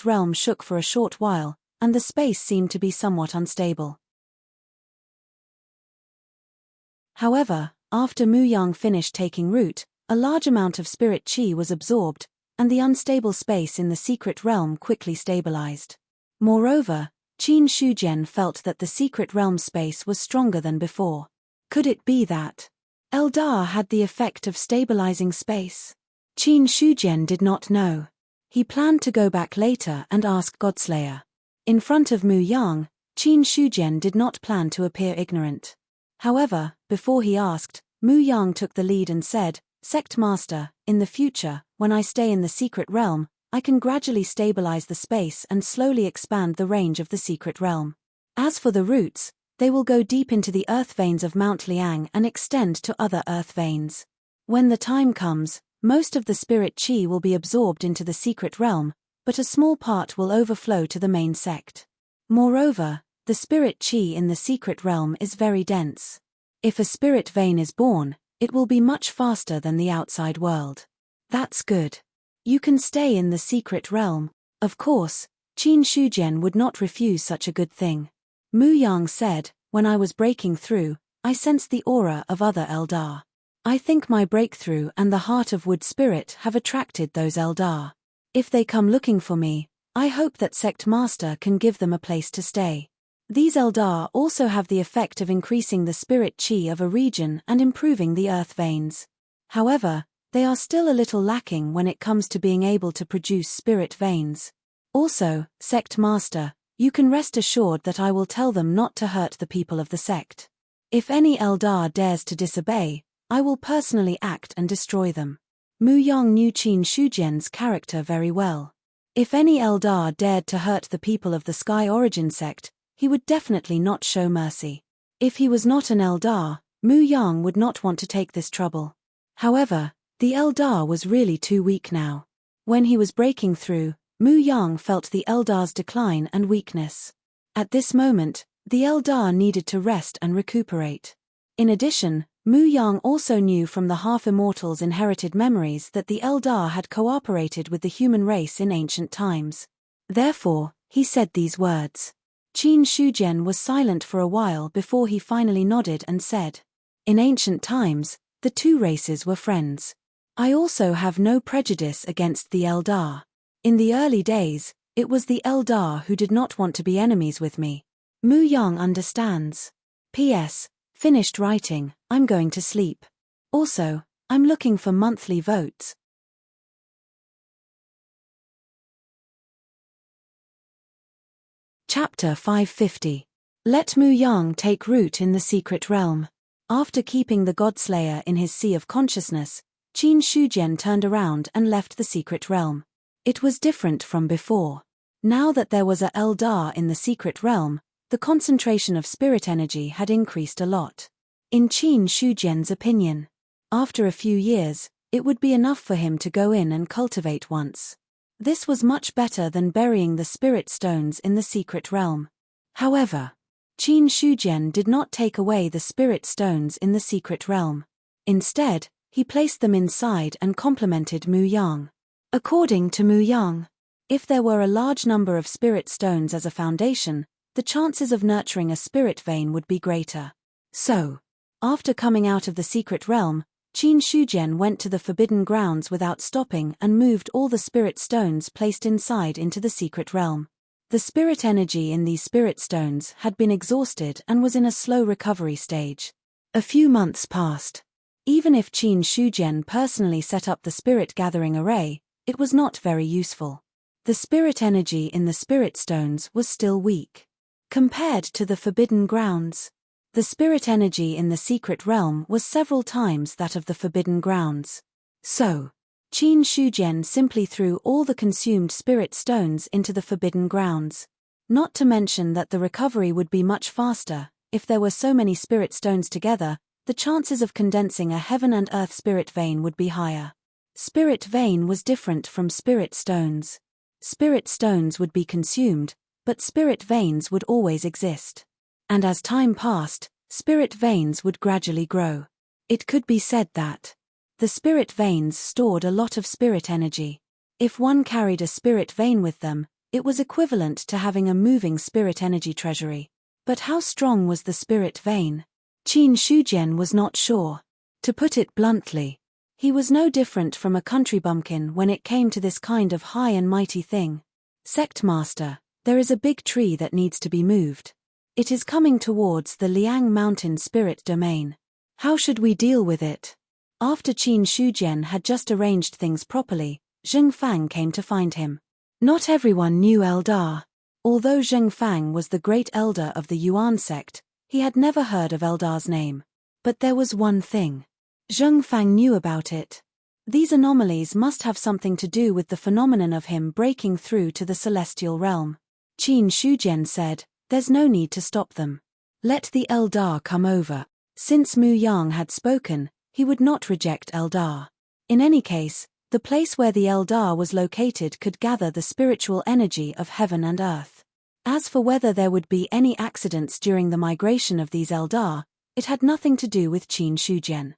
realm shook for a short while, and the space seemed to be somewhat unstable. However, after Mu Yang finished taking root, a large amount of spirit qi was absorbed, and the unstable space in the secret realm quickly stabilized. Moreover, Qin Shujian felt that the secret realm space was stronger than before. Could it be that Eldar had the effect of stabilizing space? Qin Shujian did not know. He planned to go back later and ask Godslayer. In front of Mu Yang, Qin Shujian did not plan to appear ignorant. However, before he asked, Mu Yang took the lead and said, "Sect Master, in the future, when I stay in the secret realm, I can gradually stabilize the space and slowly expand the range of the secret realm. As for the roots, They will go deep into the earth veins of Mount Liang and extend to other earth veins. When the time comes, most of the spirit chi will be absorbed into the secret realm, but a small part will overflow to the main sect. Moreover, the spirit chi in the secret realm is very dense. If a spirit vein is born, it will be much faster than the outside world. That's good. You can stay in the secret realm. Of course, Qin Shujian would not refuse such a good thing. Mu Yang said, when I was breaking through, I sensed the aura of other Eldar. I think my breakthrough and the heart of wood spirit have attracted those Eldar. If they come looking for me, I hope that Sect Master can give them a place to stay. These Eldar also have the effect of increasing the spirit chi of a region and improving the earth veins. However, they are still a little lacking when it comes to being able to produce spirit veins. Also, Sect Master, you can rest assured that I will tell them not to hurt the people of the sect. If any Eldar dares to disobey, I will personally act and destroy them. Mu Yang knew Qin Shujian's character very well. If any Eldar dared to hurt the people of the Sky Origin sect, he would definitely not show mercy. If he was not an Eldar, Mu Yang would not want to take this trouble. However, the Eldar was really too weak now. When he was breaking through, Mu Yang felt the Eldar's decline and weakness. At this moment, the Eldar needed to rest and recuperate. In addition, Mu Yang also knew from the half-immortals' inherited memories that the Eldar had cooperated with the human race in ancient times. Therefore, he said these words. Qin Shujian was silent for a while before he finally nodded and said, "In ancient times, the two races were friends. I also have no prejudice against the Eldar. In the early days, it was the Eldar who did not want to be enemies with me. Mu Yang understands. P.S. Finished writing, I'm going to sleep. Also, I'm looking for monthly votes." Chapter 550. Let Mu Yang take root in the secret realm. After keeping the Godslayer in his sea of consciousness, Qin Shujian turned around and left the secret realm. It was different from before. Now that there was a Eldar in the secret realm, the concentration of spirit energy had increased a lot. In Qin Shujian's opinion, after a few years, it would be enough for him to go in and cultivate once. This was much better than burying the spirit stones in the secret realm. However, Qin Shujian did not take away the spirit stones in the secret realm. Instead, he placed them inside and complimented Mu Yang. According to Mu Yang, if there were a large number of spirit stones as a foundation, the chances of nurturing a spirit vein would be greater. So, after coming out of the secret realm, Qin Shujian went to the forbidden grounds without stopping and moved all the spirit stones placed inside into the secret realm. The spirit energy in these spirit stones had been exhausted and was in a slow recovery stage. A few months passed. Even if Qin Shujian personally set up the spirit gathering array, it was not very useful. The spirit energy in the spirit stones was still weak. Compared to the forbidden grounds, the spirit energy in the secret realm was several times that of the forbidden grounds. So, Qin Shujian simply threw all the consumed spirit stones into the forbidden grounds. Not to mention that the recovery would be much faster. If there were so many spirit stones together, the chances of condensing a heaven and earth spirit vein would be higher. Spirit vein was different from spirit stones. Spirit stones would be consumed, but spirit veins would always exist. And as time passed, spirit veins would gradually grow. It could be said that the spirit veins stored a lot of spirit energy. If one carried a spirit vein with them, it was equivalent to having a moving spirit energy treasury. But how strong was the spirit vein? Qin Shujian was not sure. To put it bluntly, he was no different from a country bumpkin when it came to this kind of high and mighty thing. Sect Master, there is a big tree that needs to be moved. It is coming towards the Liang Mountain spirit domain. How should we deal with it? After Qin Shujian had just arranged things properly, Zheng Fang came to find him. Not everyone knew Eldar. Although Zheng Fang was the great elder of the Yuan sect, he had never heard of Eldar's name. But there was one thing. Zheng Fang knew about it. These anomalies must have something to do with the phenomenon of him breaking through to the celestial realm. Qin Shujian said, "There's no need to stop them. Let the Eldar come over. Since Mu Yang had spoken, he would not reject Eldar. In any case, the place where the Eldar was located could gather the spiritual energy of heaven and earth. As for whether there would be any accidents during the migration of these Eldar, it had nothing to do with Qin Shujian.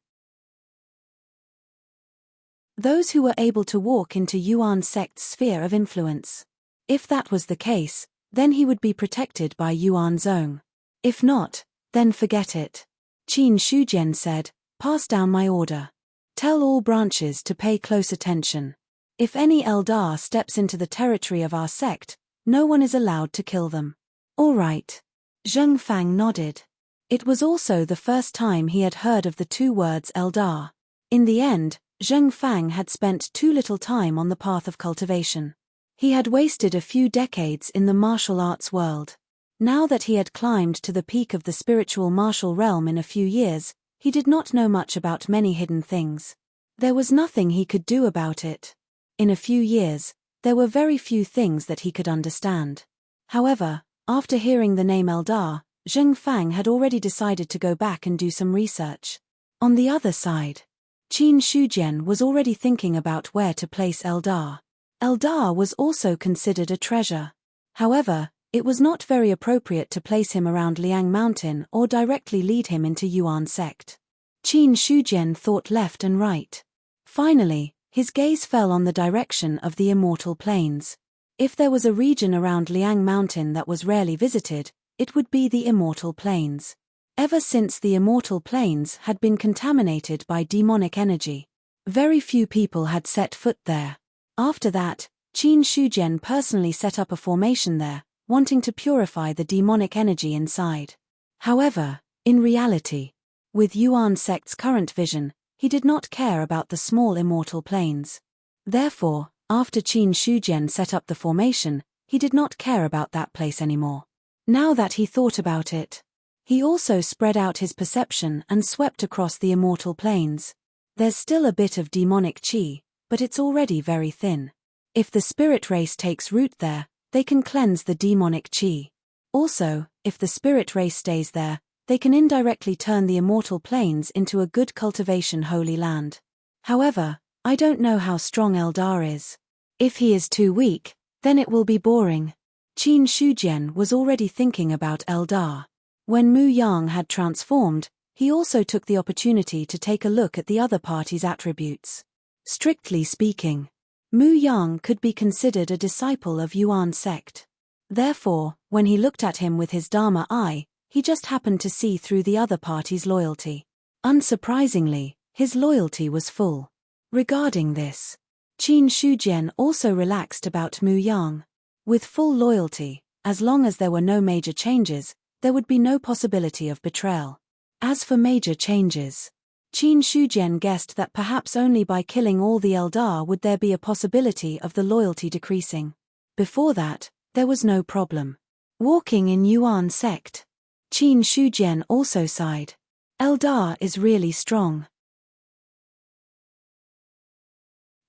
Those who were able to walk into Yuan sect's sphere of influence. If that was the case, then he would be protected by Yuan Zong. If not, then forget it. Qin Shujian said, "Pass down my order. Tell all branches to pay close attention. If any Eldar steps into the territory of our sect, no one is allowed to kill them." "All right." Zheng Fang nodded. It was also the first time he had heard of the two words Eldar. In the end, Zheng Fang had spent too little time on the path of cultivation. He had wasted a few decades in the martial arts world. Now that he had climbed to the peak of the spiritual martial realm in a few years, he did not know much about many hidden things. There was nothing he could do about it. In a few years, there were very few things that he could understand. However, after hearing the name Eldar, Zheng Fang had already decided to go back and do some research. On the other side, Qin Shujian was already thinking about where to place Eldar. Eldar was also considered a treasure. However, it was not very appropriate to place him around Liang Mountain or directly lead him into Yuan sect. Qin Shujian thought left and right. Finally, his gaze fell on the direction of the Immortal Plains. If there was a region around Liang Mountain that was rarely visited, it would be the Immortal Plains. Ever since the Immortal Plains had been contaminated by demonic energy, very few people had set foot there. After that, Qin Shujian personally set up a formation there, wanting to purify the demonic energy inside. However, in reality, with Yuan sect's current vision, he did not care about the small Immortal Plains. Therefore, after Qin Shujian set up the formation, he did not care about that place anymore. Now that he thought about it, he also spread out his perception and swept across the Immortal Plains. There's still a bit of demonic qi, but it's already very thin. If the spirit race takes root there, they can cleanse the demonic qi. Also, if the spirit race stays there, they can indirectly turn the Immortal Plains into a good cultivation holy land. However, I don't know how strong Eldar is. If he is too weak, then it will be boring. Qin Shujian was already thinking about Eldar. When Mu Yang had transformed, he also took the opportunity to take a look at the other party's attributes. Strictly speaking, Mu Yang could be considered a disciple of Yuan sect. Therefore, when he looked at him with his Dharma eye, he just happened to see through the other party's loyalty. Unsurprisingly, his loyalty was full. Regarding this, Qin Shujian also relaxed about Mu Yang. With full loyalty, as long as there were no major changes, there would be no possibility of betrayal. As for major changes, Qin Shujian guessed that perhaps only by killing all the Eldar would there be a possibility of the loyalty decreasing. Before that, there was no problem. Walking in Yuan sect, Qin Shujian also sighed. Eldar is really strong.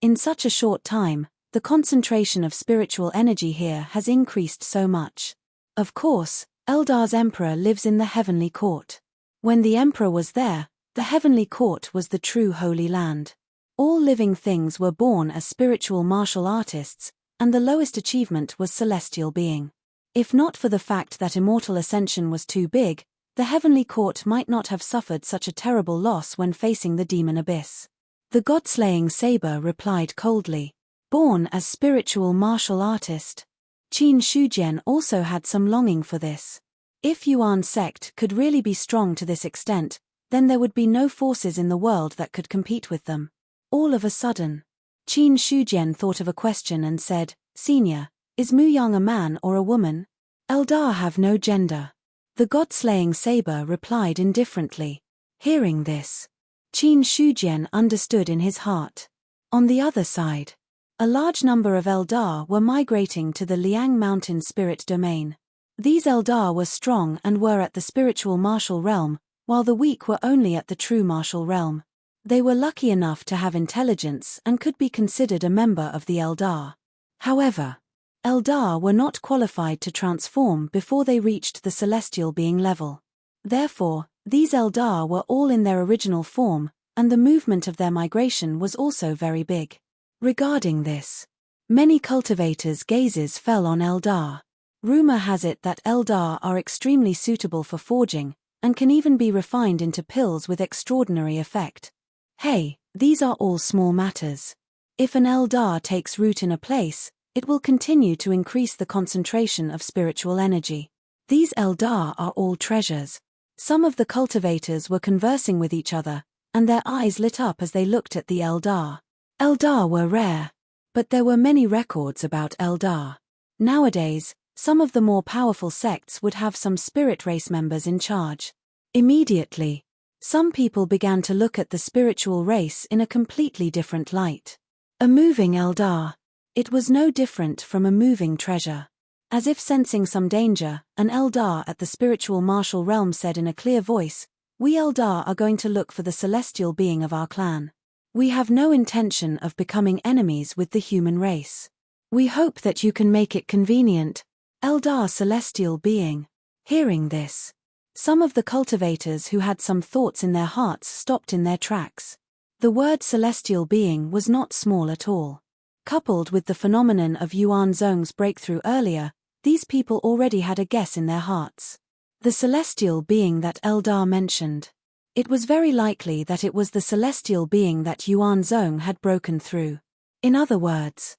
In such a short time, the concentration of spiritual energy here has increased so much. Of course, Eldar's emperor lives in the heavenly court. When the emperor was there, the heavenly court was the true holy land. All living things were born as spiritual martial artists, and the lowest achievement was celestial being. If not for the fact that immortal ascension was too big, the heavenly court might not have suffered such a terrible loss when facing the demon abyss. The god-slaying saber replied coldly, "Born as spiritual martial artist." Qin Shujian also had some longing for this. If Yuan sect could really be strong to this extent, then there would be no forces in the world that could compete with them. All of a sudden, Qin Shujian thought of a question and said, "Senior, is Mu Yang a man or a woman?" "Eldar have no gender." The god-slaying saber replied indifferently. Hearing this, Qin Shujian understood in his heart. On the other side, a large number of Eldar were migrating to the Liang Mountain spirit domain. These Eldar were strong and were at the spiritual martial realm, while the weak were only at the true martial realm. They were lucky enough to have intelligence and could be considered a member of the Eldar. However, Eldar were not qualified to transform before they reached the celestial being level. Therefore, these Eldar were all in their original form, and the movement of their migration was also very big. Regarding this, many cultivators' gazes fell on Eldar. Rumor has it that Eldar are extremely suitable for forging, and can even be refined into pills with extraordinary effect. Hey, these are all small matters. If an Eldar takes root in a place, it will continue to increase the concentration of spiritual energy. These Eldar are all treasures. Some of the cultivators were conversing with each other, and their eyes lit up as they looked at the Eldar. Eldar were rare, but there were many records about Eldar. Nowadays, some of the more powerful sects would have some spirit race members in charge. Immediately, some people began to look at the spiritual race in a completely different light. A moving Eldar. It was no different from a moving treasure. As if sensing some danger, an Eldar at the spiritual martial realm said in a clear voice, "We Eldar are going to look for the celestial being of our clan. We have no intention of becoming enemies with the human race. We hope that you can make it convenient, Eldar celestial being." Hearing this, some of the cultivators who had some thoughts in their hearts stopped in their tracks. The word celestial being was not small at all. Coupled with the phenomenon of Yuan Zhong's breakthrough earlier, these people already had a guess in their hearts. The celestial being that Eldar mentioned. It was very likely that it was the celestial being that Yuan Zhong had broken through. In other words,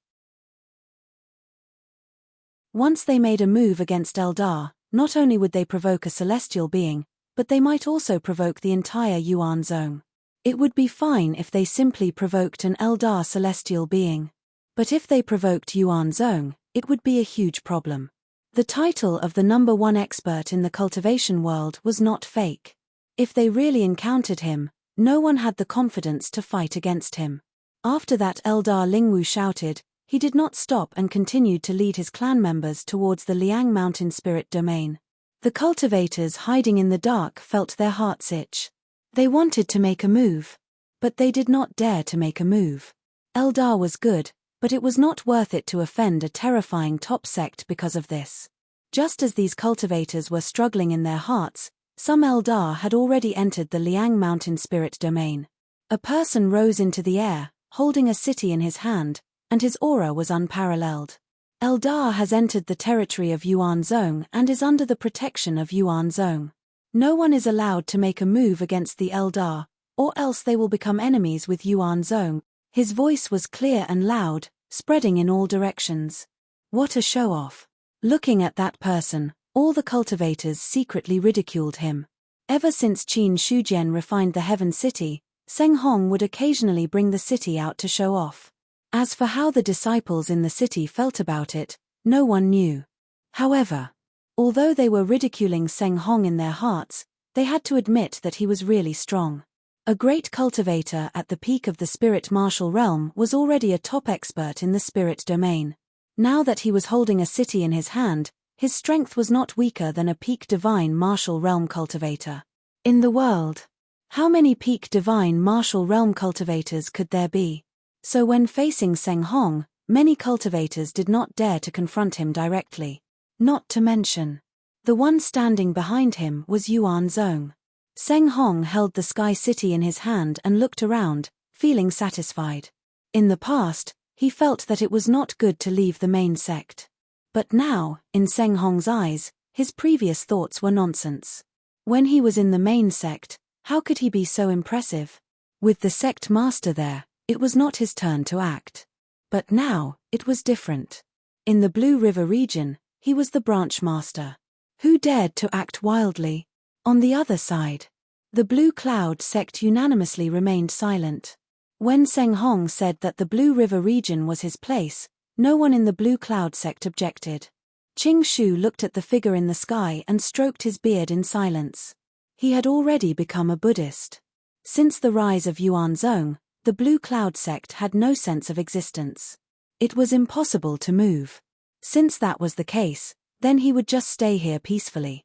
once they made a move against Eldar, not only would they provoke a celestial being, but they might also provoke the entire Yuan Zhong. It would be fine if they simply provoked an Eldar celestial being. But if they provoked Yuan Zhong, it would be a huge problem. The title of the #1 expert in the cultivation world was not fake. If they really encountered him, no one had the confidence to fight against him. After that, Eldar Lingwu shouted. He did not stop and continued to lead his clan members towards the Liang Mountain Spirit Domain. The cultivators hiding in the dark felt their hearts itch. They wanted to make a move, but they did not dare to make a move. Eldar was good, but it was not worth it to offend a terrifying top sect because of this. Just as these cultivators were struggling in their hearts, some Eldar had already entered the Liang Mountain Spirit Domain. A person rose into the air, holding a city in his hand, and his aura was unparalleled. Eldar has entered the territory of Yuan Zhong and is under the protection of Yuan Zhong. No one is allowed to make a move against the Eldar, or else they will become enemies with Yuan Zhong. His voice was clear and loud, spreading in all directions. What a show-off. Looking at that person, all the cultivators secretly ridiculed him. Ever since Qin Shujian refined the Heaven City, Seng Hong would occasionally bring the city out to show off. As for how the disciples in the city felt about it, no one knew. However, although they were ridiculing Seng Hong in their hearts, they had to admit that he was really strong. A great cultivator at the peak of the spirit martial realm was already a top expert in the spirit domain. Now that he was holding a city in his hand, his strength was not weaker than a peak divine martial realm cultivator. In the world, how many peak divine martial realm cultivators could there be? So when facing Seng Hong, many cultivators did not dare to confront him directly. Not to mention, the one standing behind him was Yuan Zhong. Seng Hong held the Sky City in his hand and looked around, feeling satisfied. In the past, he felt that it was not good to leave the main sect. But now, in Seng Hong's eyes, his previous thoughts were nonsense. When he was in the main sect, how could he be so impressive? With the sect master there, it was not his turn to act. But now, it was different. In the Blue River region, he was the branch master. Who dared to act wildly? On the other side, the Blue Cloud sect unanimously remained silent. When Seng Hong said that the Blue River region was his place, no one in the Blue Cloud sect objected. Qing Shu looked at the figure in the sky and stroked his beard in silence. He had already become a Buddhist. Since the rise of Yuan Zhong, the Blue Cloud sect had no sense of existence. It was impossible to move. Since that was the case, then he would just stay here peacefully.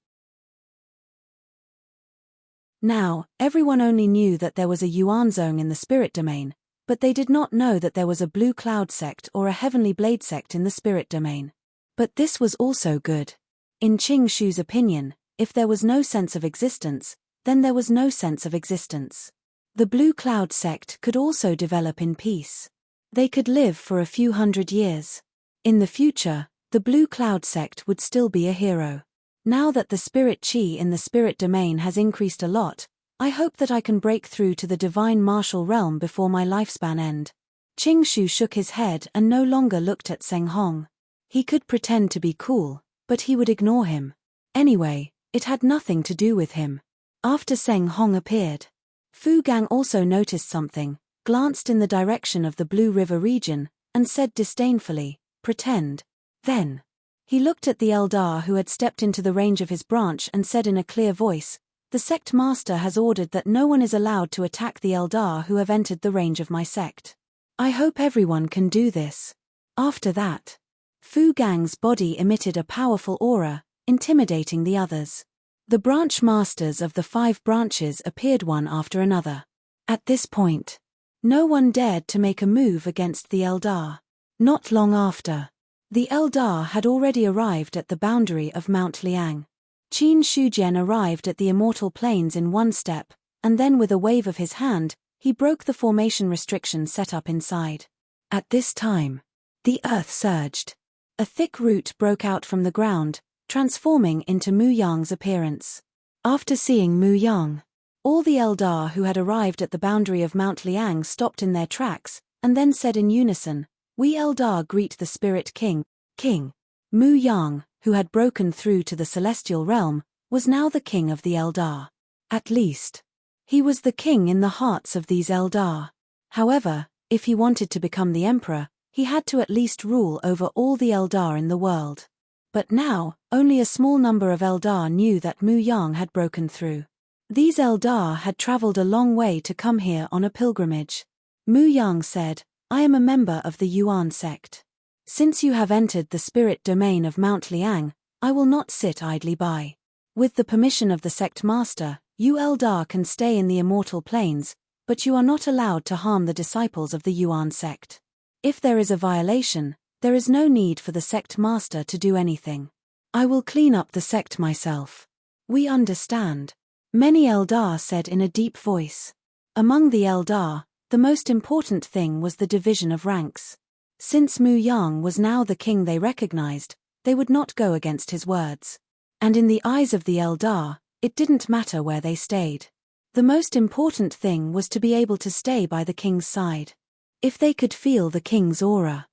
Now, everyone only knew that there was a Yuan Zhong in the spirit domain, but they did not know that there was a Blue Cloud sect or a Heavenly Blade sect in the spirit domain. But this was also good. In Qing Shu's opinion, if there was no sense of existence, then there was no sense of existence. The Blue Cloud sect could also develop in peace. They could live for a few hundred years. In the future, the Blue Cloud sect would still be a hero. Now that the spirit chi in the spirit domain has increased a lot, I hope that I can break through to the divine martial realm before my lifespan end. Qing Shu shook his head and no longer looked at Seng Hong. He could pretend to be cool, but he would ignore him. Anyway, it had nothing to do with him. After Seng Hong appeared, Fu Gang also noticed something, glanced in the direction of the Blue River region, and said disdainfully, "Pretend." Then, he looked at the Eldar who had stepped into the range of his branch and said in a clear voice, "The sect master has ordered that no one is allowed to attack the Eldar who have entered the range of my sect. I hope everyone can do this." After that, Fu Gang's body emitted a powerful aura, intimidating the others. The branch masters of the 5 branches appeared one after another. At this point, no one dared to make a move against the Eldar. Not long after, the Eldar had already arrived at the boundary of Mount Liang. Qin Shujian arrived at the immortal plains in one step, and then with a wave of his hand, he broke the formation restriction set up inside. At this time, the earth surged. A thick root broke out from the ground, transforming into Mu Yang's appearance. After seeing Mu Yang, all the Eldar who had arrived at the boundary of Mount Liang stopped in their tracks, and then said in unison, "We Eldar greet the Spirit King." Mu Yang, who had broken through to the celestial realm, was now the king of the Eldar. At least, he was the king in the hearts of these Eldar. However, if he wanted to become the emperor, he had to at least rule over all the Eldar in the world. But now, only a small number of Eldar knew that Mu Yang had broken through. These Eldar had traveled a long way to come here on a pilgrimage. Mu Yang said, "I am a member of the Yuan sect. Since you have entered the spirit domain of Mount Liang, I will not sit idly by. With the permission of the sect master, you Eldar can stay in the immortal plains, but you are not allowed to harm the disciples of the Yuan sect. If there is a violation, there is no need for the sect master to do anything. I will clean up the sect myself." "We understand," many Eldar said in a deep voice. Among the Eldar, the most important thing was the division of ranks. Since Mu Yang was now the king they recognized, they would not go against his words. And in the eyes of the Eldar, it didn't matter where they stayed. The most important thing was to be able to stay by the king's side. If they could feel the king's aura.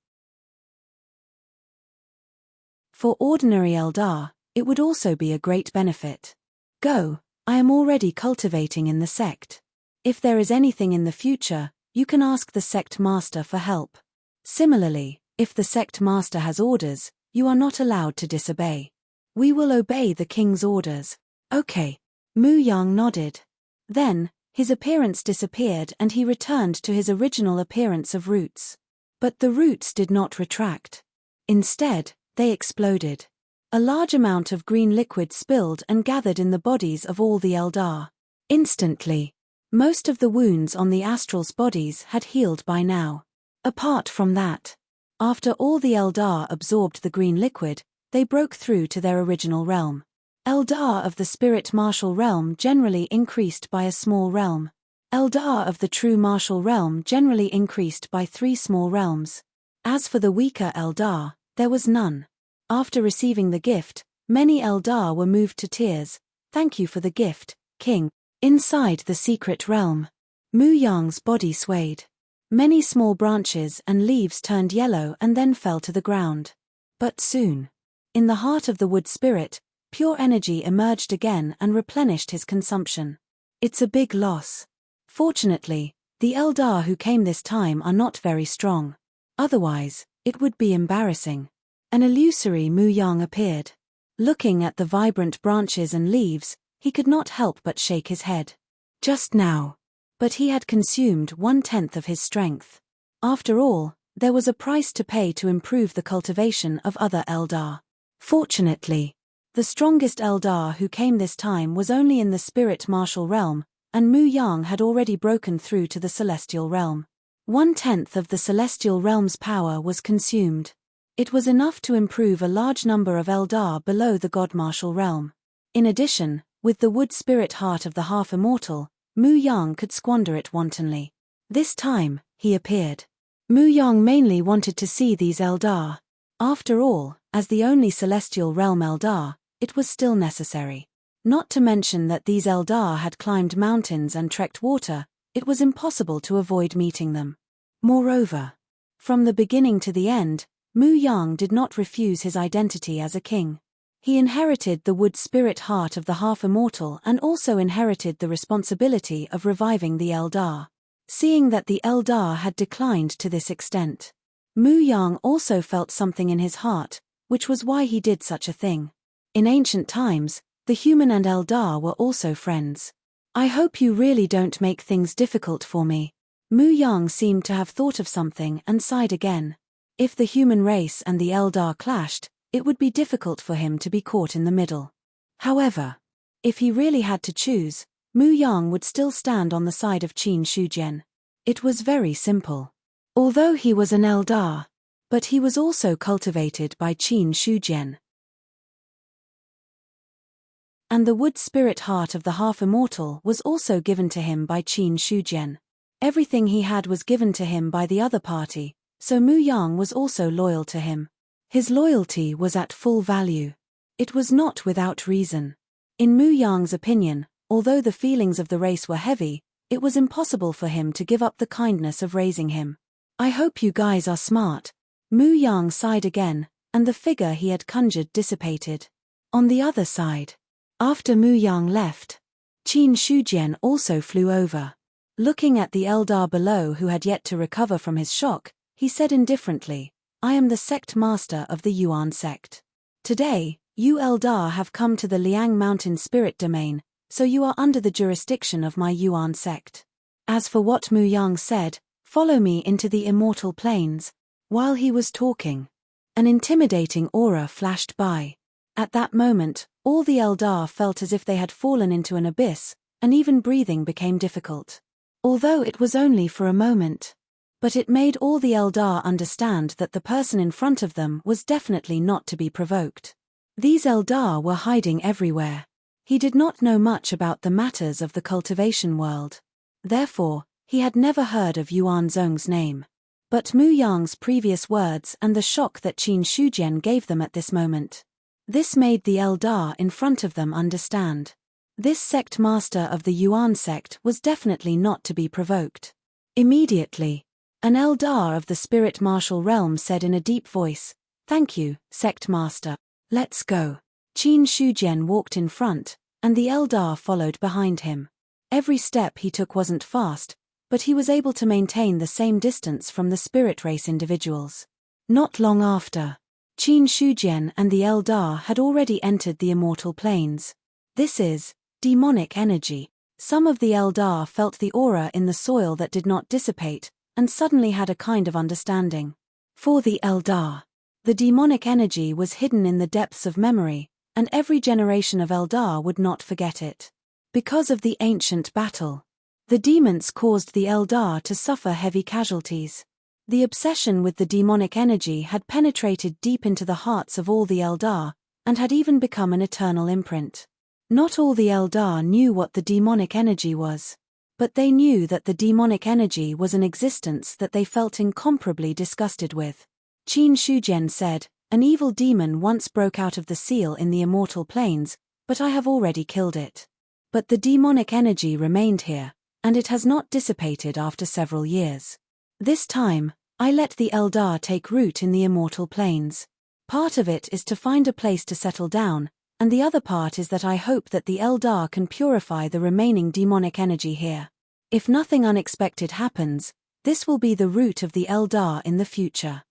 For ordinary Eldar, it would also be a great benefit. "Go, I am already cultivating in the sect. If there is anything in the future, you can ask the sect master for help. Similarly, if the sect master has orders, you are not allowed to disobey. We will obey the king's orders." "Okay." Mu Yang nodded. Then, his appearance disappeared and he returned to his original appearance of roots. But the roots did not retract. Instead, they exploded. A large amount of green liquid spilled and gathered in the bodies of all the Eldar. Instantly, most of the wounds on the astral's bodies had healed by now. Apart from that, after all the Eldar absorbed the green liquid, they broke through to their original realm. Eldar of the spirit martial realm generally increased by a small realm. Eldar of the true martial realm generally increased by 3 small realms. As for the weaker Eldar, there was none. After receiving the gift, many Eldar were moved to tears. "Thank you for the gift, King." Inside the secret realm, Mu Yang's body swayed. Many small branches and leaves turned yellow and then fell to the ground. But soon, in the heart of the wood spirit, pure energy emerged again and replenished his consumption. It's a big loss. Fortunately, the Eldar who came this time are not very strong. Otherwise, it would be embarrassing. An illusory Mu Yang appeared. Looking at the vibrant branches and leaves, he could not help but shake his head. Just now. But he had consumed 1/10 of his strength. After all, there was a price to pay to improve the cultivation of other Eldar. Fortunately, the strongest Eldar who came this time was only in the spirit martial realm, and Mu Yang had already broken through to the celestial realm. 1/10 of the celestial realm's power was consumed. It was enough to improve a large number of Eldar below the god martial realm. In addition, with the wood spirit heart of the half-immortal, Mu Yang could squander it wantonly. This time, he appeared. Mu Yang mainly wanted to see these Eldar. After all, as the only celestial realm Eldar, it was still necessary. Not to mention that these Eldar had climbed mountains and trekked water, it was impossible to avoid meeting them. Moreover, from the beginning to the end, Mu Yang did not refuse his identity as a king. He inherited the wood spirit heart of the half-immortal and also inherited the responsibility of reviving the Eldar. Seeing that the Eldar had declined to this extent, Mu Yang also felt something in his heart, which was why he did such a thing. In ancient times, the human and Eldar were also friends. I hope you really don't make things difficult for me. Mu Yang seemed to have thought of something and sighed again. If the human race and the Eldar clashed, it would be difficult for him to be caught in the middle. However, if he really had to choose, Mu Yang would still stand on the side of Qin Shujian. It was very simple. Although he was an Eldar, but he was also cultivated by Qin Shujian. And the wood spirit heart of the half-immortal was also given to him by Qin Shujian. Everything he had was given to him by the other party, so Mu Yang was also loyal to him. His loyalty was at full value. It was not without reason. In Mu Yang's opinion, although the feelings of the race were heavy, it was impossible for him to give up the kindness of raising him. I hope you guys are smart. Mu Yang sighed again, and the figure he had conjured dissipated. On the other side, after Mu Yang left, Qin Shujian also flew over. Looking at the Eldar below who had yet to recover from his shock, he said indifferently, I am the sect master of the Yuan sect. Today, you Eldar have come to the Liang Mountain Spirit Domain, so you are under the jurisdiction of my Yuan sect. As for what Mu Yang said, follow me into the immortal plains. While he was talking, an intimidating aura flashed by. At that moment, all the Eldar felt as if they had fallen into an abyss, and even breathing became difficult. Although it was only for a moment. But it made all the Eldar understand that the person in front of them was definitely not to be provoked. These Eldar were hiding everywhere. He did not know much about the matters of the cultivation world. Therefore, he had never heard of Yuan Zhong's name. But Mu Yang's previous words and the shock that Qin Shujian gave them at this moment. This made the Eldar in front of them understand. This sect master of the Yuan sect was definitely not to be provoked. Immediately, an Eldar of the spirit martial realm said in a deep voice, Thank you, sect master. Let's go. Qin Shujian walked in front, and the Eldar followed behind him. Every step he took wasn't fast, but he was able to maintain the same distance from the spirit race individuals. Not long after, Qin Shujian and the Eldar had already entered the immortal plains. This is demonic energy. Some of the Eldar felt the aura in the soil that did not dissipate, and suddenly had a kind of understanding. For the Eldar, the demonic energy was hidden in the depths of memory, and every generation of Eldar would not forget it. Because of the ancient battle, the demons caused the Eldar to suffer heavy casualties. The obsession with the demonic energy had penetrated deep into the hearts of all the Eldar, and had even become an eternal imprint. Not all the Eldar knew what the demonic energy was, but they knew that the demonic energy was an existence that they felt incomparably disgusted with. Qin Shujian said, An evil demon once broke out of the seal in the immortal plains, but I have already killed it. But the demonic energy remained here, and it has not dissipated after several years. This time, I let the Eldar take root in the immortal plains. Part of it is to find a place to settle down, and the other part is that I hope that the Eldar can purify the remaining demonic energy here. If nothing unexpected happens, this will be the root of the Eldar in the future.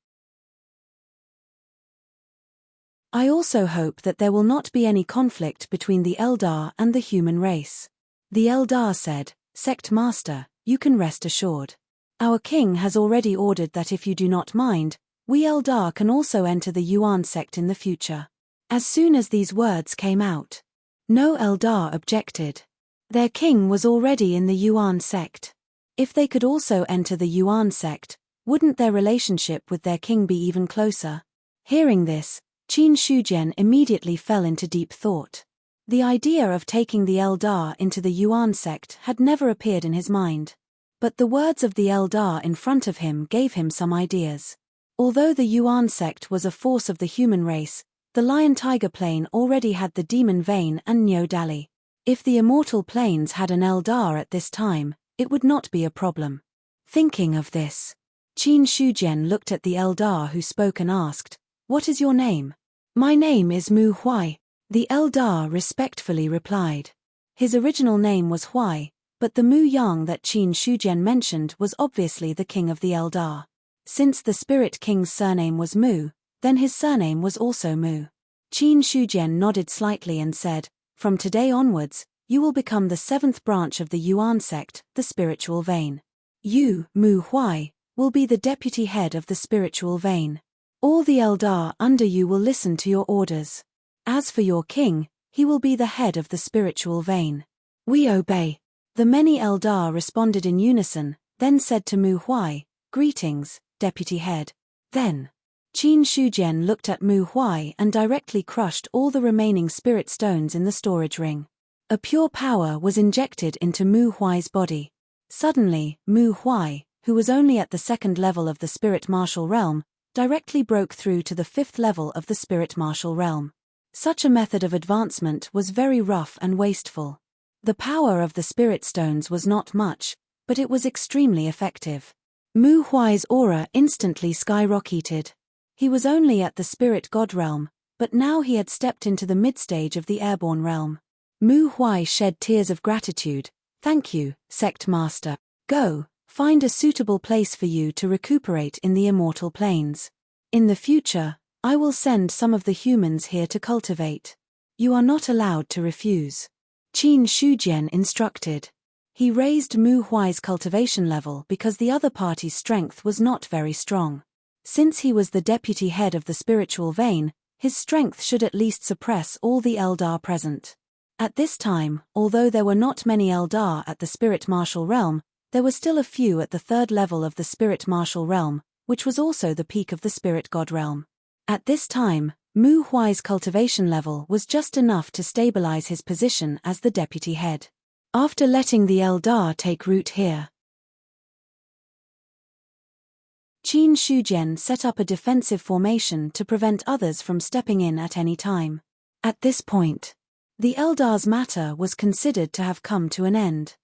I also hope that there will not be any conflict between the Eldar and the human race. The Eldar said, Sect Master, you can rest assured. Our king has already ordered that if you do not mind, we Eldar can also enter the Yuan sect in the future. As soon as these words came out, no Eldar objected. Their king was already in the Yuan sect. If they could also enter the Yuan sect, wouldn't their relationship with their king be even closer? Hearing this, Qin Shujian immediately fell into deep thought. The idea of taking the Eldar into the Yuan sect had never appeared in his mind. But the words of the Eldar in front of him gave him some ideas. Although the Yuan sect was a force of the human race, the Lion-Tiger plane already had the demon vein and Neo Dali. If the immortal planes had an Eldar at this time, it would not be a problem. Thinking of this, Qin Shujian looked at the Eldar who spoke and asked, "What is your name?" "My name is Mu Huai," the Eldar respectfully replied. His original name was Huai, but the Mu Yang that Qin Shujian mentioned was obviously the king of the Eldar. Since the Spirit King's surname was Mu, then his surname was also Mu. Qin Shujian nodded slightly and said, "From today onwards, you will become the seventh branch of the Yuan sect, the spiritual vein. You, Mu Huai, will be the deputy head of the spiritual vein. All the Eldar under you will listen to your orders. As for your king, he will be the head of the spiritual vein." "We obey." The many Eldar responded in unison, then said to Mu Huai, "Greetings, deputy head." Then, Qin Shujian looked at Mu Huai and directly crushed all the remaining spirit stones in the storage ring. A pure power was injected into Mu Huai's body. Suddenly, Mu Huai, who was only at the second level of the spirit martial realm, directly broke through to the fifth level of the spirit martial realm. Such a method of advancement was very rough and wasteful. The power of the spirit stones was not much, but it was extremely effective. Mu Huai's aura instantly skyrocketed. He was only at the spirit god realm, but now he had stepped into the mid-stage of the airborne realm. Mu Huai shed tears of gratitude. "Thank you, sect master. Go, find a suitable place for you to recuperate in the immortal planes. In the future, I will send some of the humans here to cultivate. You are not allowed to refuse." Qin Shujian instructed. He raised Mu Huai's cultivation level because the other party's strength was not very strong. Since he was the deputy head of the spiritual vein, his strength should at least suppress all the Eldar present. At this time, although there were not many Eldar at the spirit martial realm, there were still a few at the third level of the spirit martial realm, which was also the peak of the spirit god realm. At this time, Mu Huai's cultivation level was just enough to stabilize his position as the deputy head. After letting the Eldar take root here, Qin Shujian set up a defensive formation to prevent others from stepping in at any time. At this point, the Eldar's matter was considered to have come to an end.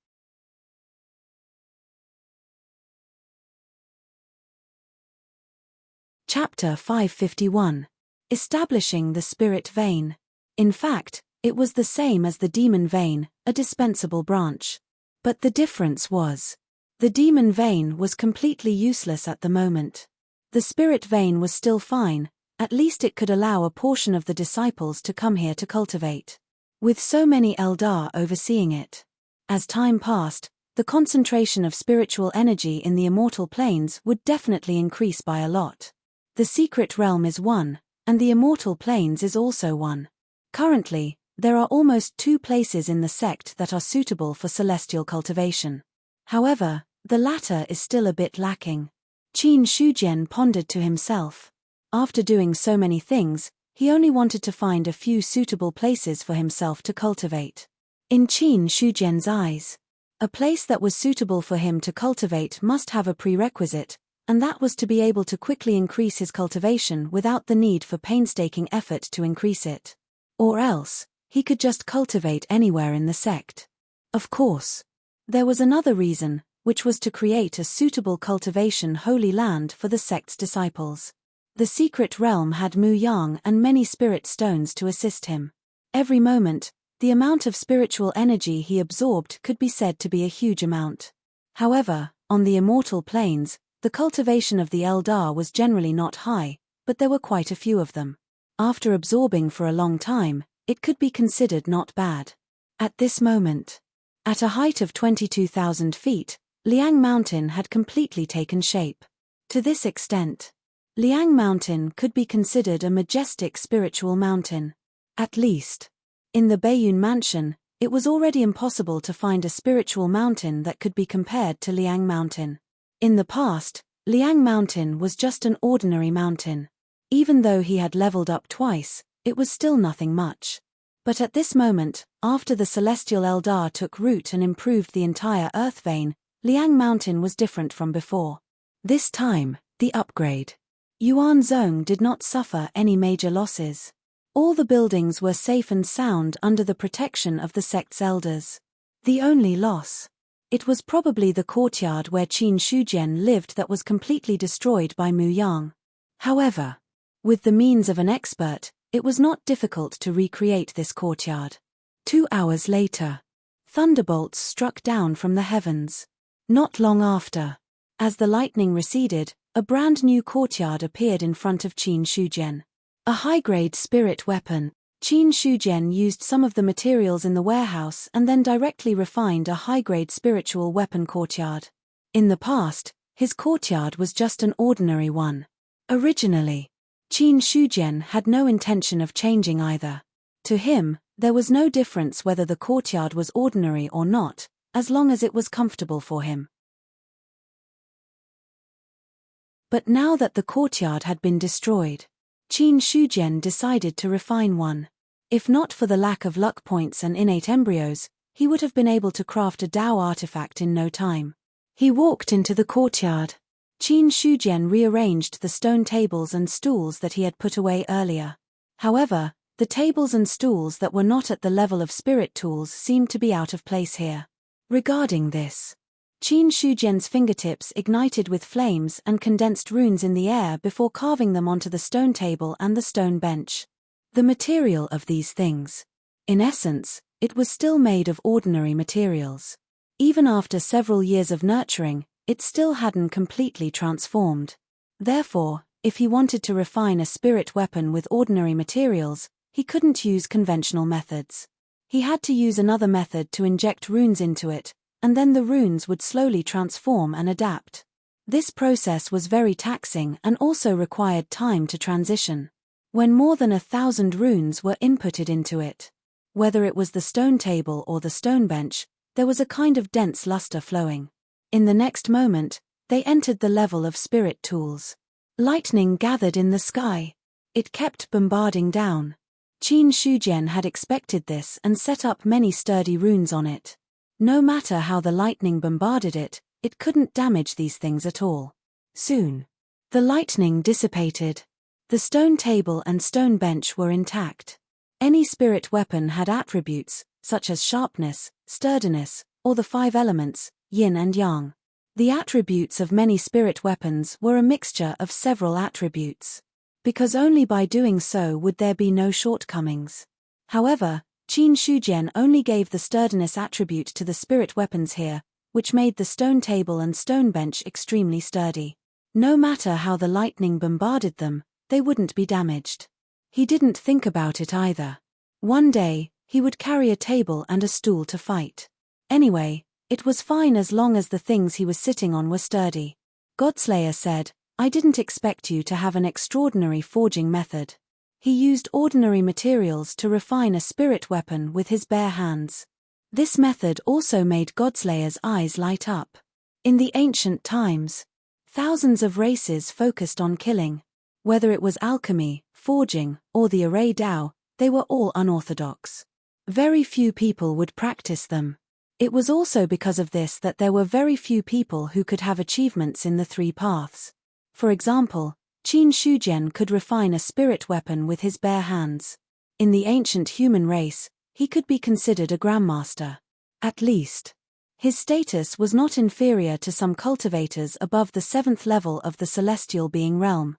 Chapter 551. Establishing the Spirit Vein. In fact, it was the same as the Demon Vein, a dispensable branch. But the difference was, the Demon Vein was completely useless at the moment. The Spirit Vein was still fine, at least it could allow a portion of the disciples to come here to cultivate. With so many Eldar overseeing it. As time passed, the concentration of spiritual energy in the immortal planes would definitely increase by a lot. The secret realm is one, and the immortal planes is also one. Currently, there are almost 2 places in the sect that are suitable for celestial cultivation. However, the latter is still a bit lacking. Qin Shujian pondered to himself. After doing so many things, he only wanted to find a few suitable places for himself to cultivate. In Qin Shujian's eyes, a place that was suitable for him to cultivate must have a prerequisite, and that was to be able to quickly increase his cultivation without the need for painstaking effort to increase it. Or else, he could just cultivate anywhere in the sect. Of course, there was another reason, which was to create a suitable cultivation holy land for the sect's disciples. The secret realm had Mu Yang and many spirit stones to assist him. Every moment, the amount of spiritual energy he absorbed could be said to be a huge amount. However, on the immortal planes, the cultivation of the Eldar was generally not high, but there were quite a few of them. After absorbing for a long time, it could be considered not bad. At this moment, at a height of 22,000 feet, Liang Mountain had completely taken shape. To this extent, Liang Mountain could be considered a majestic spiritual mountain. At least, in the Baiyun Mansion, it was already impossible to find a spiritual mountain that could be compared to Liang Mountain. In the past, Liang Mountain was just an ordinary mountain. Even though he had leveled up twice, it was still nothing much. But at this moment, after the celestial Eldar took root and improved the entire Earth vein, Liang Mountain was different from before. This time, the upgrade. Yuanzhong did not suffer any major losses. All the buildings were safe and sound under the protection of the sect's elders. The only loss. It was probably the courtyard where Qin Shujian lived that was completely destroyed by Mu Yang. However, with the means of an expert, it was not difficult to recreate this courtyard. 2 hours later, thunderbolts struck down from the heavens. Not long after, as the lightning receded, a brand new courtyard appeared in front of Qin Shujian. A high-grade spirit weapon. Qin Shujian used some of the materials in the warehouse and then directly refined a high-grade spiritual weapon courtyard. In the past, his courtyard was just an ordinary one. Originally, Qin Shujian had no intention of changing either. To him, there was no difference whether the courtyard was ordinary or not, as long as it was comfortable for him. But now that the courtyard had been destroyed, Qin Shujian decided to refine one. If not for the lack of luck points and innate embryos, he would have been able to craft a Dao artifact in no time. He walked into the courtyard. Qin Shujian rearranged the stone tables and stools that he had put away earlier. However, the tables and stools that were not at the level of spirit tools seemed to be out of place here. Regarding this, Qin Shujian's fingertips ignited with flames and condensed runes in the air before carving them onto the stone table and the stone bench. The material of these things. In essence, it was still made of ordinary materials. Even after several years of nurturing, it still hadn't completely transformed. Therefore, if he wanted to refine a spirit weapon with ordinary materials, he couldn't use conventional methods. He had to use another method to inject runes into it, and then the runes would slowly transform and adapt. This process was very taxing and also required time to transition. When more than 1,000 runes were inputted into it, whether it was the stone table or the stone bench, there was a kind of dense luster flowing. In the next moment, they entered the level of spirit tools. Lightning gathered in the sky. It kept bombarding down. Qin Shujian had expected this and set up many sturdy runes on it. No matter how the lightning bombarded it, it couldn't damage these things at all. Soon, the lightning dissipated. The stone table and stone bench were intact. Any spirit weapon had attributes, such as sharpness, sturdiness, or the 5 elements, yin and yang. The attributes of many spirit weapons were a mixture of several attributes. Because only by doing so would there be no shortcomings. However, Qin Shujian only gave the sturdiness attribute to the spirit weapons here, which made the stone table and stone bench extremely sturdy. No matter how the lightning bombarded them, they wouldn't be damaged. He didn't think about it either. One day, he would carry a table and a stool to fight. Anyway, it was fine as long as the things he was sitting on were sturdy. Godslayer said, "I didn't expect you to have an extraordinary forging method." He used ordinary materials to refine a spirit weapon with his bare hands. This method also made Godslayer's eyes light up. In the ancient times, thousands of races focused on killing. Whether it was alchemy, forging, or the array Dao, they were all unorthodox. Very few people would practice them. It was also because of this that there were very few people who could have achievements in the 3 paths. For example, Qin Shujian could refine a spirit weapon with his bare hands. In the ancient human race, he could be considered a grandmaster. At least, his status was not inferior to some cultivators above the 7th level of the celestial being realm.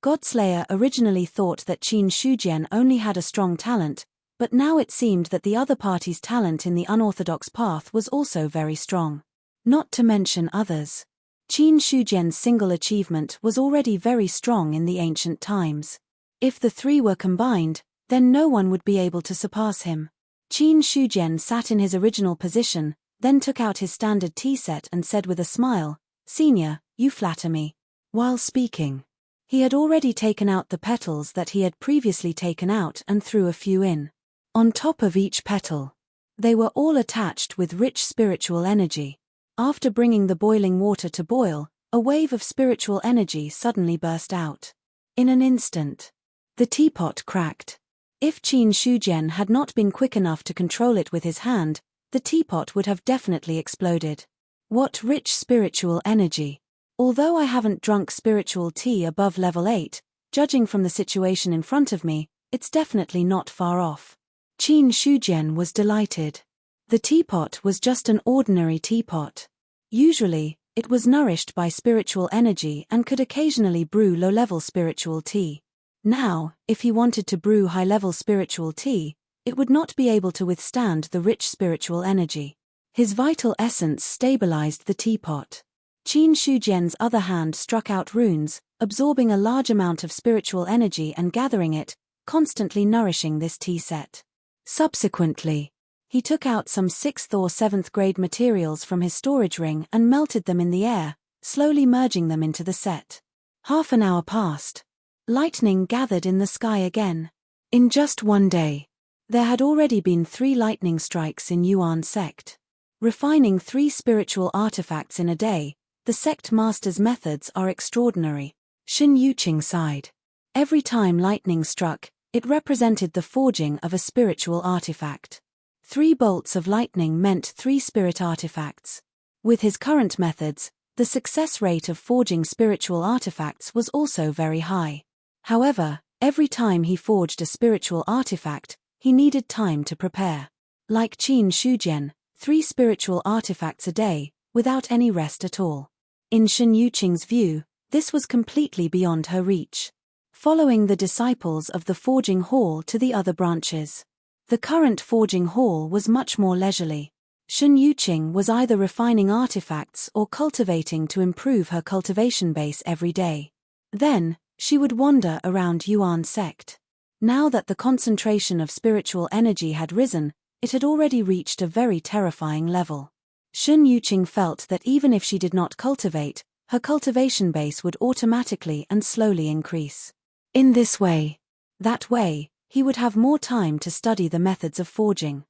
Godslayer originally thought that Qin Shujian only had a strong talent, but now it seemed that the other party's talent in the unorthodox path was also very strong. Not to mention others. Qin Shujian's single achievement was already very strong in the ancient times. If the 3 were combined, then no one would be able to surpass him. Qin Shujian sat in his original position, then took out his standard tea set and said with a smile, "Senior, you flatter me." While speaking, he had already taken out the petals that he had previously taken out and threw a few in. On top of each petal, they were all attached with rich spiritual energy. After bringing the boiling water to boil, a wave of spiritual energy suddenly burst out. In an instant, The teapot cracked. If Qin Shujian had not been quick enough to control it with his hand, the teapot would have definitely exploded. What rich spiritual energy! Although I haven't drunk spiritual tea above level 8, judging from the situation in front of me, it's definitely not far off. Qin Shujian was delighted. The teapot was just an ordinary teapot. Usually, it was nourished by spiritual energy and could occasionally brew low-level spiritual tea. Now, if he wanted to brew high-level spiritual tea, it would not be able to withstand the rich spiritual energy. His vital essence stabilized the teapot. Qin Shujian's other hand struck out runes, absorbing a large amount of spiritual energy and gathering it, constantly nourishing this tea set. Subsequently, he took out some 6th or 7th grade materials from his storage ring and melted them in the air, slowly merging them into the set. Half an hour passed. Lightning gathered in the sky again. In just one day, there had already been 3 lightning strikes in Yuan sect. Refining 3 spiritual artifacts in a day, the sect master's methods are extraordinary. Xin Yuqing sighed. Every time lightning struck, it represented the forging of a spiritual artifact. 3 bolts of lightning meant 3 spirit artifacts. With his current methods, the success rate of forging spiritual artifacts was also very high. However, every time he forged a spiritual artifact, he needed time to prepare. Like Qin Shujian, 3 spiritual artifacts a day, without any rest at all. In Xin Yuqing's view, this was completely beyond her reach. Following the disciples of the forging hall to the other branches. The current forging hall was much more leisurely. Xin Yuqing was either refining artifacts or cultivating to improve her cultivation base every day. Then, she would wander around Yuan sect. Now that the concentration of spiritual energy had risen, it had already reached a very terrifying level. Xin Yuqing felt that even if she did not cultivate, her cultivation base would automatically and slowly increase. In this way, that way, he would have more time to study the methods of forging.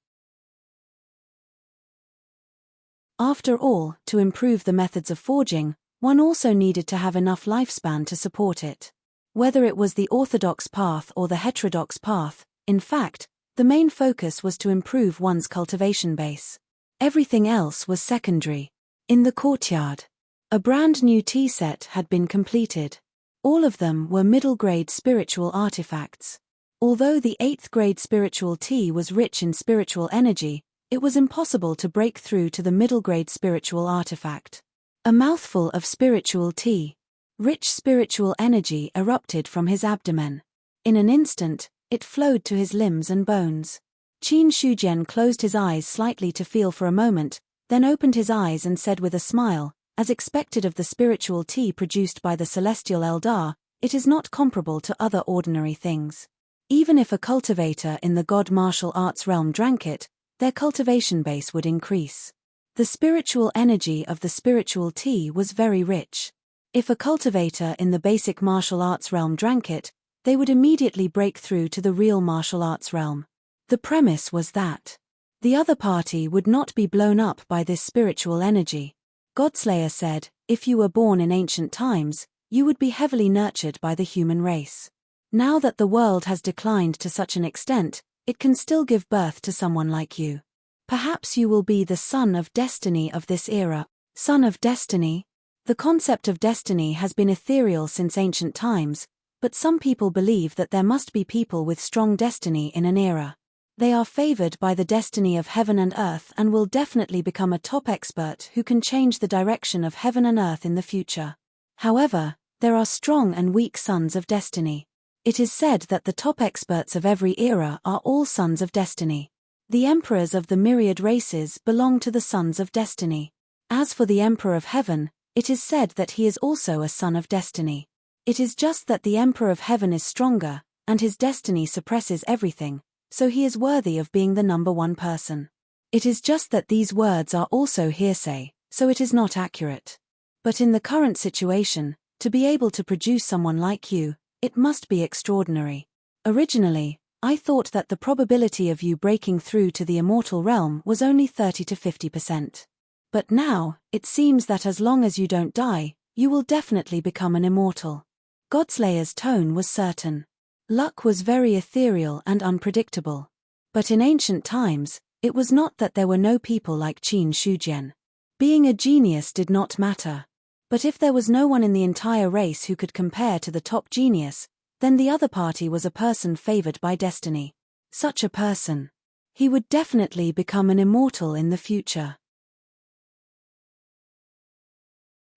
After all, to improve the methods of forging, one also needed to have enough lifespan to support it. Whether it was the orthodox path or the heterodox path, in fact, the main focus was to improve one's cultivation base. Everything else was secondary. In the courtyard, a brand new tea set had been completed. All of them were middle-grade spiritual artifacts. Although the 8th grade spiritual tea was rich in spiritual energy, it was impossible to break through to the middle-grade spiritual artifact. A mouthful of spiritual tea. Rich spiritual energy erupted from his abdomen. In an instant, it flowed to his limbs and bones. Qin Shujian closed his eyes slightly to feel for a moment, then opened his eyes and said with a smile, as expected of the spiritual tea produced by the celestial Eldar, it is not comparable to other ordinary things. Even if a cultivator in the god martial arts realm drank it, their cultivation base would increase. The spiritual energy of the spiritual tea was very rich. If a cultivator in the basic martial arts realm drank it, they would immediately break through to the real martial arts realm. The premise was that the other party would not be blown up by this spiritual energy. Godslayer said, if you were born in ancient times, you would be heavily nurtured by the human race. Now that the world has declined to such an extent, it can still give birth to someone like you. Perhaps you will be the son of destiny of this era. Son of destiny? The concept of destiny has been ethereal since ancient times, but some people believe that there must be people with strong destiny in an era. They are favored by the destiny of heaven and earth and will definitely become a top expert who can change the direction of heaven and earth in the future. However, there are strong and weak sons of destiny. It is said that the top experts of every era are all sons of destiny. The emperors of the myriad races belong to the sons of destiny. As for the emperor of heaven, it is said that he is also a son of destiny. It is just that the emperor of heaven is stronger, and his destiny suppresses everything, so he is worthy of being the number one person. It is just that these words are also hearsay, so it is not accurate. But in the current situation, to be able to produce someone like you, it must be extraordinary. Originally, I thought that the probability of you breaking through to the immortal realm was only 30 to 50%. But now, it seems that as long as you don't die, you will definitely become an immortal. Godslayer's tone was certain. Luck was very ethereal and unpredictable. But in ancient times, it was not that there were no people like Qin Shujian. Being a genius did not matter. But if there was no one in the entire race who could compare to the top genius, then the other party was a person favored by destiny. Such a person. He would definitely become an immortal in the future.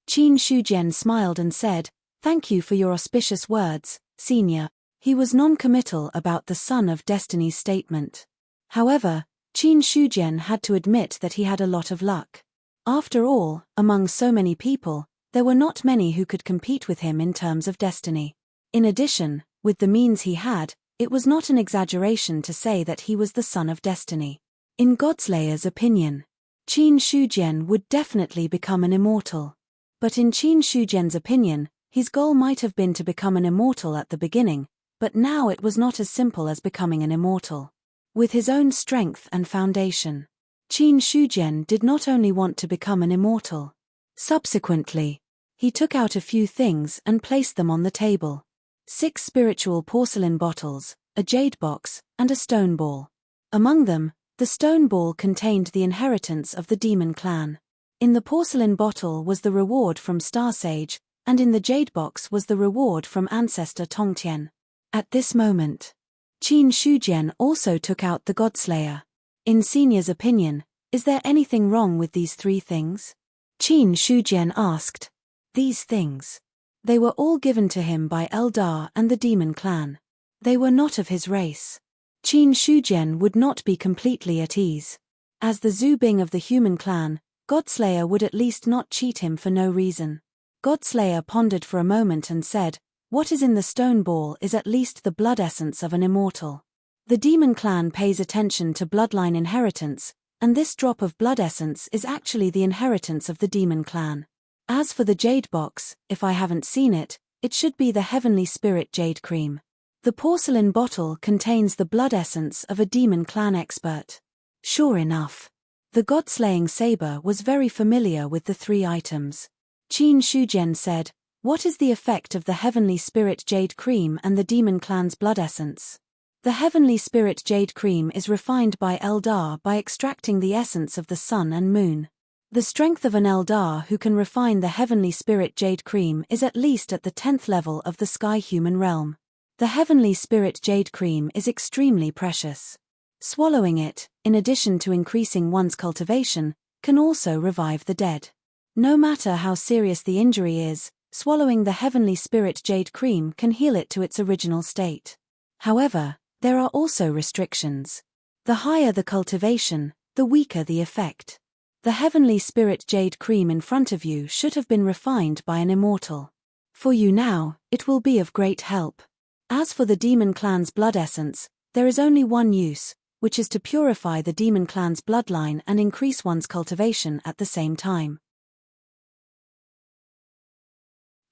Qin Shujian smiled and said, "Thank you for your auspicious words, senior." He was non-committal about the Son of Destiny's statement. However, Qin Shujian had to admit that he had a lot of luck. After all, among so many people, there were not many who could compete with him in terms of destiny. In addition, with the means he had, it was not an exaggeration to say that he was the son of destiny. In Godslayer's opinion, Qin Shujian would definitely become an immortal. But in Qin Shujian's opinion, his goal might have been to become an immortal at the beginning, but now it was not as simple as becoming an immortal. With his own strength and foundation, Qin Shujian did not only want to become an immortal. Subsequently, he took out a few things and placed them on the table. 6 spiritual porcelain bottles, a jade box, and a stone ball. Among them, the stone ball contained the inheritance of the demon clan. In the porcelain bottle was the reward from Star Sage, and in the jade box was the reward from ancestor Tongtian. At this moment, Qin Shujian also took out the Godslayer. In Senior's opinion, is there anything wrong with these 3 things? Qin Shujian asked. These things. They were all given to him by Eldar and the demon clan. They were not of his race. Qin Shujian would not be completely at ease. As the Zubing of the human clan, Godslayer would at least not cheat him for no reason. Godslayer pondered for a moment and said, "What is in the stone ball is at least the blood essence of an immortal. The demon clan pays attention to bloodline inheritance, and this drop of blood essence is actually the inheritance of the demon clan. As for the jade box, if I haven't seen it, it should be the heavenly spirit jade cream. The porcelain bottle contains the blood essence of a demon clan expert." Sure enough, the god-slaying saber was very familiar with the 3 items. Qin Shujian said, "What is the effect of the heavenly spirit jade cream and the demon clan's blood essence?" The heavenly spirit jade cream is refined by Eldar by extracting the essence of the sun and moon. The strength of an Eldar who can refine the heavenly spirit jade cream is at least at the 10th level of the sky human realm. The heavenly spirit jade cream is extremely precious. Swallowing it, in addition to increasing one's cultivation, can also revive the dead. No matter how serious the injury is, swallowing the heavenly spirit jade cream can heal it to its original state. However, there are also restrictions. The higher the cultivation, the weaker the effect. The heavenly spirit jade cream in front of you should have been refined by an immortal. For you now, it will be of great help. As for the demon clan's blood essence, there is only one use, which is to purify the demon clan's bloodline and increase one's cultivation at the same time.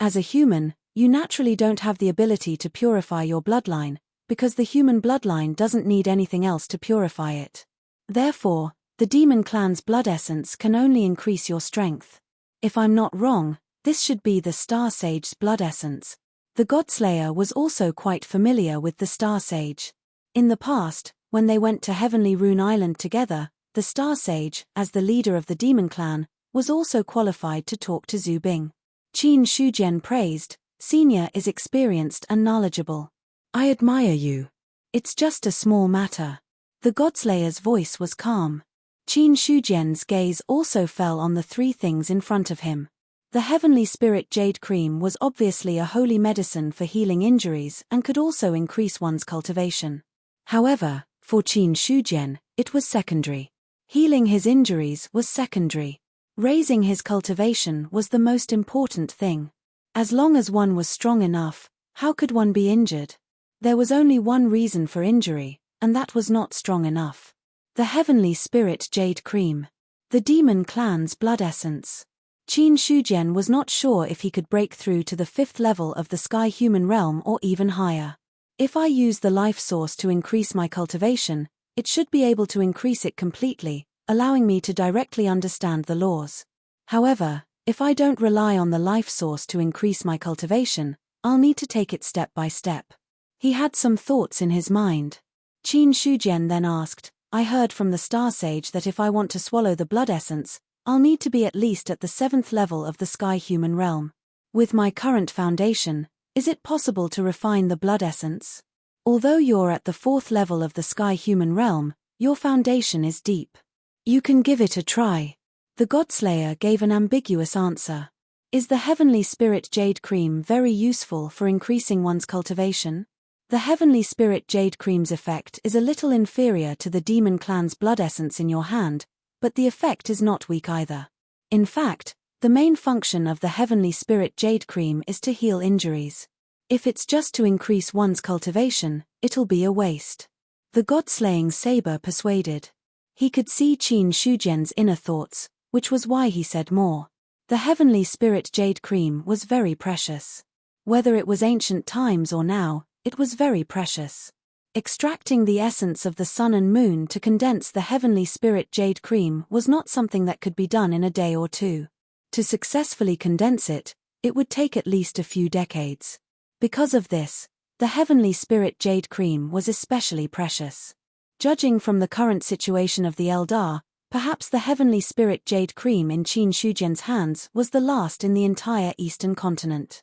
As a human, you naturally don't have the ability to purify your bloodline, because the human bloodline doesn't need anything else to purify it. Therefore, the demon clan's blood essence can only increase your strength. If I'm not wrong, this should be the Star Sage's blood essence. The Godslayer was also quite familiar with the Star Sage. In the past, when they went to Heavenly Rune Island together, the Star Sage, as the leader of the demon clan, was also qualified to talk to Zhu Bing. Qin Shujian praised, "Senior is experienced and knowledgeable. I admire you. It's just a small matter." The Godslayer's voice was calm. Qin Shujian's gaze also fell on the 3 things in front of him. The heavenly spirit jade cream was obviously a holy medicine for healing injuries and could also increase one's cultivation. However, for Qin Shujian, it was secondary. Healing his injuries was secondary. Raising his cultivation was the most important thing. As long as one was strong enough, how could one be injured? There was only one reason for injury, and that was not strong enough. The heavenly spirit jade cream. The demon clan's blood essence. Qin Shujian was not sure if he could break through to the 5th level of the sky human realm or even higher. If I use the life source to increase my cultivation, it should be able to increase it completely, allowing me to directly understand the laws. However, if I don't rely on the life source to increase my cultivation, I'll need to take it step by step. He had some thoughts in his mind. Qin Shujian then asked, I heard from the Star Sage that if I want to swallow the blood essence, I'll need to be at least at the 7th level of the sky human realm. With my current foundation, is it possible to refine the blood essence? Although you're at the 4th level of the sky human realm, your foundation is deep. You can give it a try. The Godslayer gave an ambiguous answer. Is the Heavenly Spirit Jade Cream very useful for increasing one's cultivation? The Heavenly Spirit Jade Cream's effect is a little inferior to the Demon Clan's blood essence in your hand, but the effect is not weak either. In fact, the main function of the Heavenly Spirit Jade Cream is to heal injuries. If it's just to increase one's cultivation, it'll be a waste. The God-slaying saber persuaded. He could see Qin Shujian's inner thoughts, which was why he said more. The Heavenly Spirit Jade Cream was very precious. Whether it was ancient times or now, it was very precious. Extracting the essence of the sun and moon to condense the Heavenly Spirit Jade Cream was not something that could be done in a day or two. To successfully condense it, it would take at least a few decades. Because of this, the Heavenly Spirit Jade Cream was especially precious. Judging from the current situation of the Eldar, perhaps the Heavenly Spirit Jade Cream in Qin Shujian's hands was the last in the entire Eastern continent.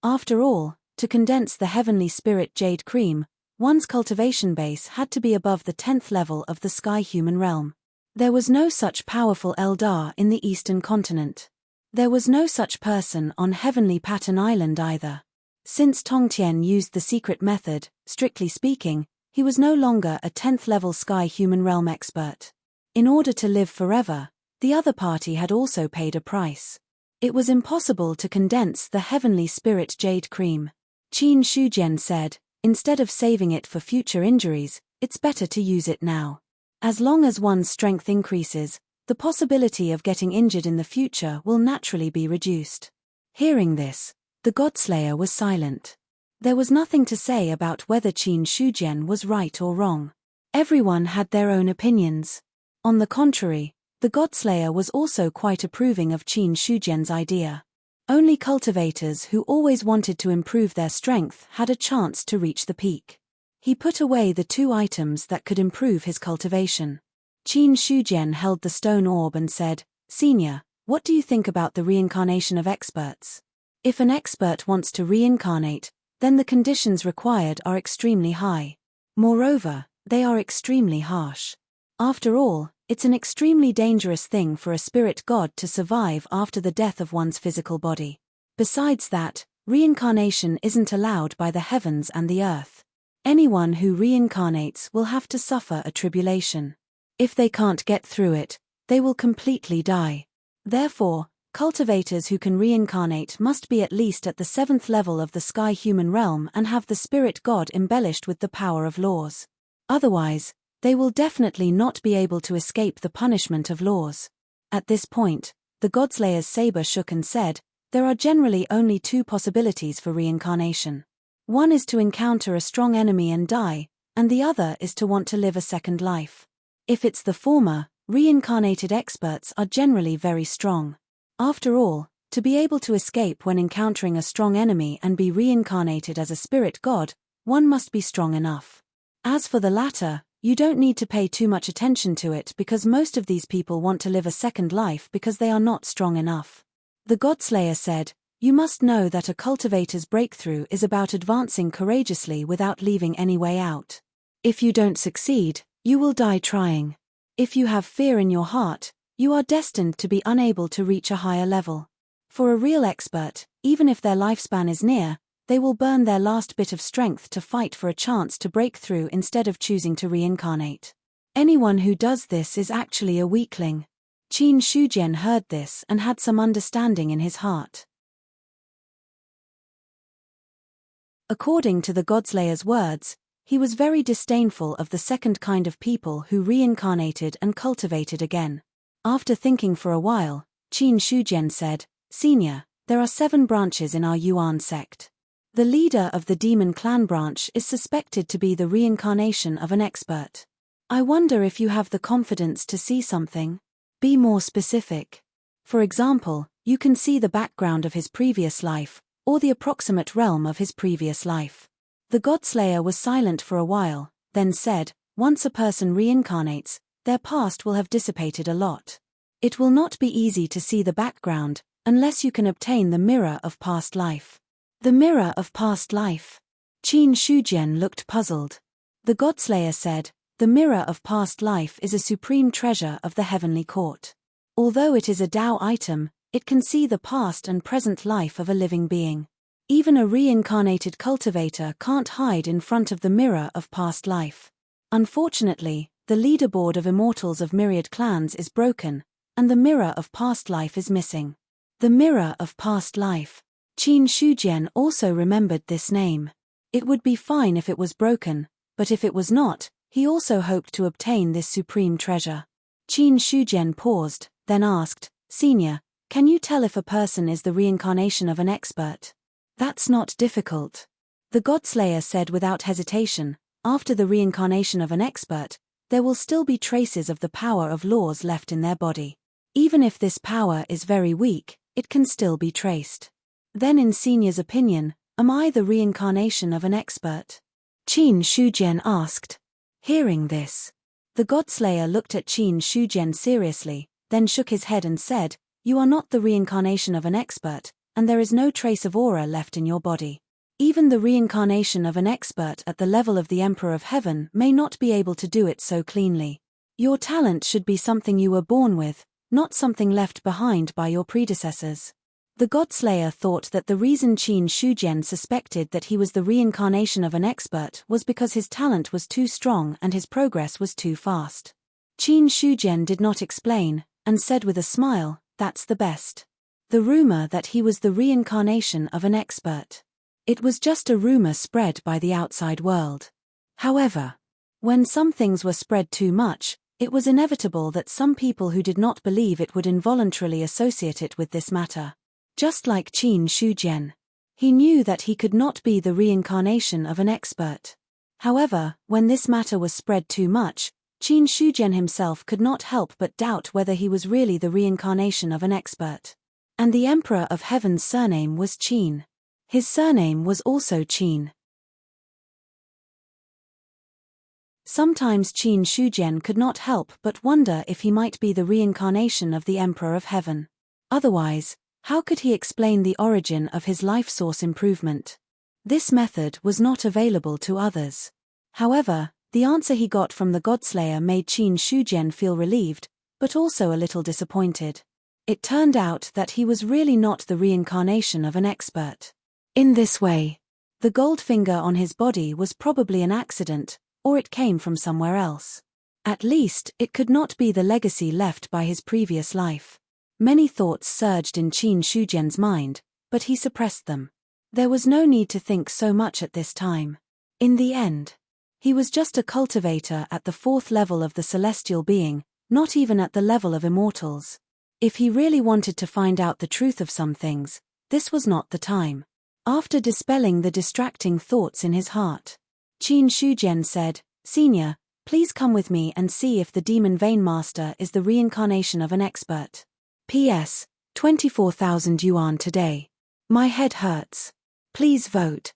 After all, to condense the Heavenly Spirit Jade Cream, one's cultivation base had to be above the 10th level of the sky human realm. There was no such powerful Eldar in the Eastern continent. There was no such person on Heavenly Pattern Island either. Since Tongtian used the secret method, strictly speaking, he was no longer a 10th level sky human realm expert. In order to live forever, the other party had also paid a price. It was impossible to condense the Heavenly Spirit Jade Cream. Qin Shujian said, instead of saving it for future injuries, it's better to use it now. As long as one's strength increases, the possibility of getting injured in the future will naturally be reduced. Hearing this, the Godslayer was silent. There was nothing to say about whether Qin Shujian was right or wrong. Everyone had their own opinions. On the contrary, the Godslayer was also quite approving of Qin Shujian's idea. Only cultivators who always wanted to improve their strength had a chance to reach the peak. He put away the 2 items that could improve his cultivation. Qin Shujian held the stone orb and said, Senior, what do you think about the reincarnation of experts? If an expert wants to reincarnate, then the conditions required are extremely high. Moreover, they are extremely harsh. After all, it's an extremely dangerous thing for a spirit god to survive after the death of one's physical body. Besides that, reincarnation isn't allowed by the heavens and the earth. Anyone who reincarnates will have to suffer a tribulation. If they can't get through it, they will completely die. Therefore, cultivators who can reincarnate must be at least at the 7th level of the sky human realm and have the spirit god embellished with the power of laws. Otherwise, they will definitely not be able to escape the punishment of laws. At this point, the Godslayer's saber shook and said, there are generally only 2 possibilities for reincarnation. One is to encounter a strong enemy and die, and the other is to want to live a second life. If it's the former, reincarnated experts are generally very strong. After all, to be able to escape when encountering a strong enemy and be reincarnated as a spirit god, one must be strong enough. As for the latter, you don't need to pay too much attention to it because most of these people want to live a second life because they are not strong enough. The Godslayer said, you must know that a cultivator's breakthrough is about advancing courageously without leaving any way out. If you don't succeed, you will die trying. If you have fear in your heart, you are destined to be unable to reach a higher level. For a real expert, even if their lifespan is near, they will burn their last bit of strength to fight for a chance to break through instead of choosing to reincarnate. Anyone who does this is actually a weakling. Qin Shujian heard this and had some understanding in his heart. According to the Godslayer's words, he was very disdainful of the second kind of people who reincarnated and cultivated again. After thinking for a while, Qin Shujian said, Senior, there are 7 branches in our Yuan sect. The leader of the Demon Clan branch is suspected to be the reincarnation of an expert. I wonder if you have the confidence to see something. Be more specific. For example, you can see the background of his previous life, or the approximate realm of his previous life. The Godslayer was silent for a while, then said, "Once a person reincarnates, their past will have dissipated a lot. It will not be easy to see the background, unless you can obtain the mirror of past life." The mirror of past life? Qin Shujian looked puzzled. The Godslayer said, "The mirror of past life is a supreme treasure of the heavenly court. Although it is a Tao item, it can see the past and present life of a living being. Even a reincarnated cultivator can't hide in front of the mirror of past life. Unfortunately, the leaderboard of immortals of myriad clans is broken, and the mirror of past life is missing." The mirror of past life. Qin Shujian also remembered this name. It would be fine if it was broken, but if it was not, he also hoped to obtain this supreme treasure. Qin Shujian paused, then asked, "Senior, can you tell if a person is the reincarnation of an expert?" "That's not difficult," the Godslayer said without hesitation. "After the reincarnation of an expert, there will still be traces of the power of laws left in their body. Even if this power is very weak, it can still be traced." "Then in Senior's opinion, am I the reincarnation of an expert?" Qin Shujian asked. Hearing this, the Godslayer looked at Qin Shujian seriously, then shook his head and said, "You are not the reincarnation of an expert, and there is no trace of aura left in your body. Even the reincarnation of an expert at the level of the Emperor of Heaven may not be able to do it so cleanly. Your talent should be something you were born with, not something left behind by your predecessors." The Godslayer thought that the reason Qin Shujian suspected that he was the reincarnation of an expert was because his talent was too strong and his progress was too fast. Qin Shujian did not explain, and said with a smile, "That's the best." The rumor that he was the reincarnation of an expert. It was just a rumor spread by the outside world. However, when some things were spread too much, it was inevitable that some people who did not believe it would involuntarily associate it with this matter. Just like Qin Shujian. He knew that he could not be the reincarnation of an expert. However, when this matter was spread too much, Qin Shujian himself could not help but doubt whether he was really the reincarnation of an expert. And the Emperor of Heaven's surname was Qin. His surname was also Qin. Sometimes Qin Shujian could not help but wonder if he might be the reincarnation of the Emperor of Heaven. Otherwise, how could he explain the origin of his life source improvement? This method was not available to others. However, the answer he got from the Godslayer made Qin Shujian feel relieved, but also a little disappointed. It turned out that he was really not the reincarnation of an expert. In this way, the gold finger on his body was probably an accident, or it came from somewhere else. At least, it could not be the legacy left by his previous life. Many thoughts surged in Qin Shujian's mind, but he suppressed them. There was no need to think so much at this time. In the end, he was just a cultivator at the fourth level of the celestial being, not even at the level of immortals. If he really wanted to find out the truth of some things, this was not the time. After dispelling the distracting thoughts in his heart, Qin Shujian said, "Senior, please come with me and see if the Demon Vein Master is the reincarnation of an expert. P.S. 24,000 yuan today. My head hurts. Please vote."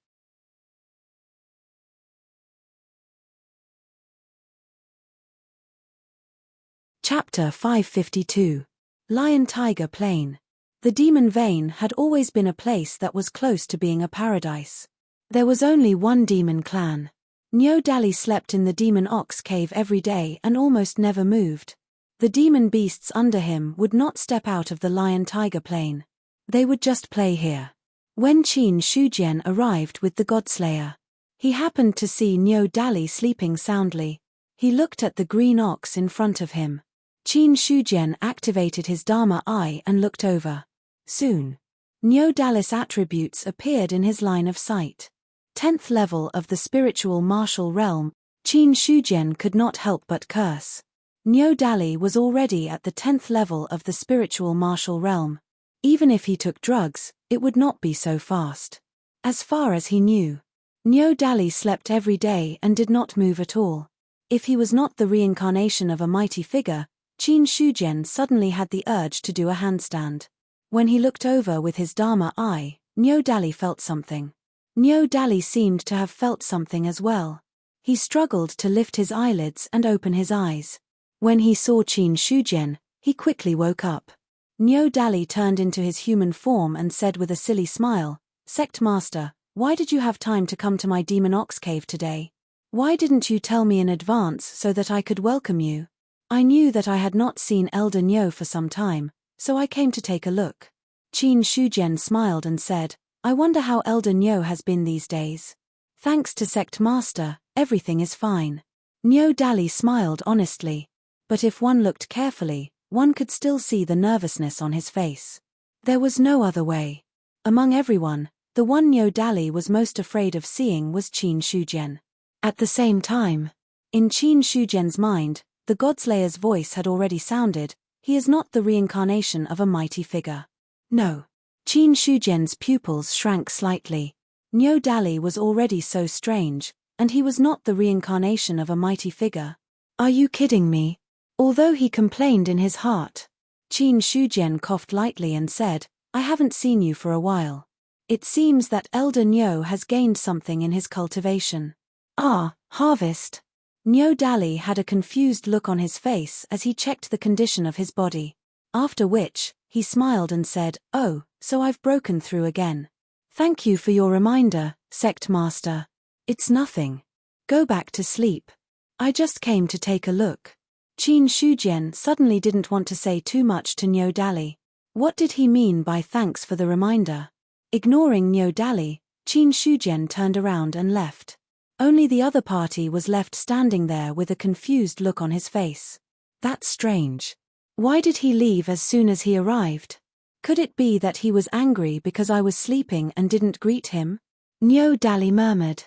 Chapter 552. Lion-Tiger Plain. The Demon Vein had always been a place that was close to being a paradise. There was only one demon clan. Nyo Dali slept in the Demon Ox Cave every day and almost never moved. The demon beasts under him would not step out of the Lion-Tiger Plain. They would just play here. When Qin Shujian arrived with the Godslayer, he happened to see Nyo Dali sleeping soundly. He looked at the green ox in front of him. Qin Shujian activated his Dharma eye and looked over. Soon, Nyo Dali's attributes appeared in his line of sight. 10th level of the spiritual martial realm, Qin Shujian could not help but curse. Nyo Dali was already at the 10th level of the spiritual martial realm. Even if he took drugs, it would not be so fast. As far as he knew, Nyo Dali slept every day and did not move at all. If he was not the reincarnation of a mighty figure, Qin Shujian suddenly had the urge to do a handstand. When he looked over with his Dharma eye, Nyo Dali felt something. Nyo Dali seemed to have felt something as well. He struggled to lift his eyelids and open his eyes. When he saw Qin Shujian, he quickly woke up. Nyo Dali turned into his human form and said with a silly smile, "Sect Master, why did you have time to come to my demon ox cave today? Why didn't you tell me in advance so that I could welcome you? I knew that I had not seen Elder Nyo for some time, so I came to take a look." Qin Shujian smiled and said, "I wonder how Elder Nyo has been these days. Thanks to Sect Master, everything is fine." Nyo Dali smiled honestly. But if one looked carefully, one could still see the nervousness on his face. There was no other way. Among everyone, the one Nyo Dali was most afraid of seeing was Qin Shujian. At the same time, in Qin Shujian's mind, the Godslayer's voice had already sounded, "He is not the reincarnation of a mighty figure." No. Qin Shujian's pupils shrank slightly. Nyo Dali was already so strange, and he was not the reincarnation of a mighty figure. Are you kidding me? Although he complained in his heart, Qin Shujian coughed lightly and said, "I haven't seen you for a while. It seems that Elder Nyo has gained something in his cultivation." "Ah, harvest." Nyo Dali had a confused look on his face as he checked the condition of his body. After which, he smiled and said, "Oh, so I've broken through again. Thank you for your reminder, Sect Master. It's nothing. Go back to sleep. I just came to take a look." Qin Shujian suddenly didn't want to say too much to Nyo Dali. What did he mean by thanks for the reminder? Ignoring Nyo Dali, Qin Shujian turned around and left. Only the other party was left standing there with a confused look on his face. That's strange. Why did he leave as soon as he arrived? Could it be that he was angry because I was sleeping and didn't greet him? Nyo Dali murmured.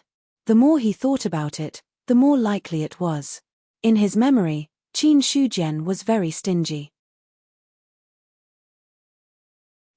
The more he thought about it, the more likely it was. In his memory, Qin Shujian was very stingy.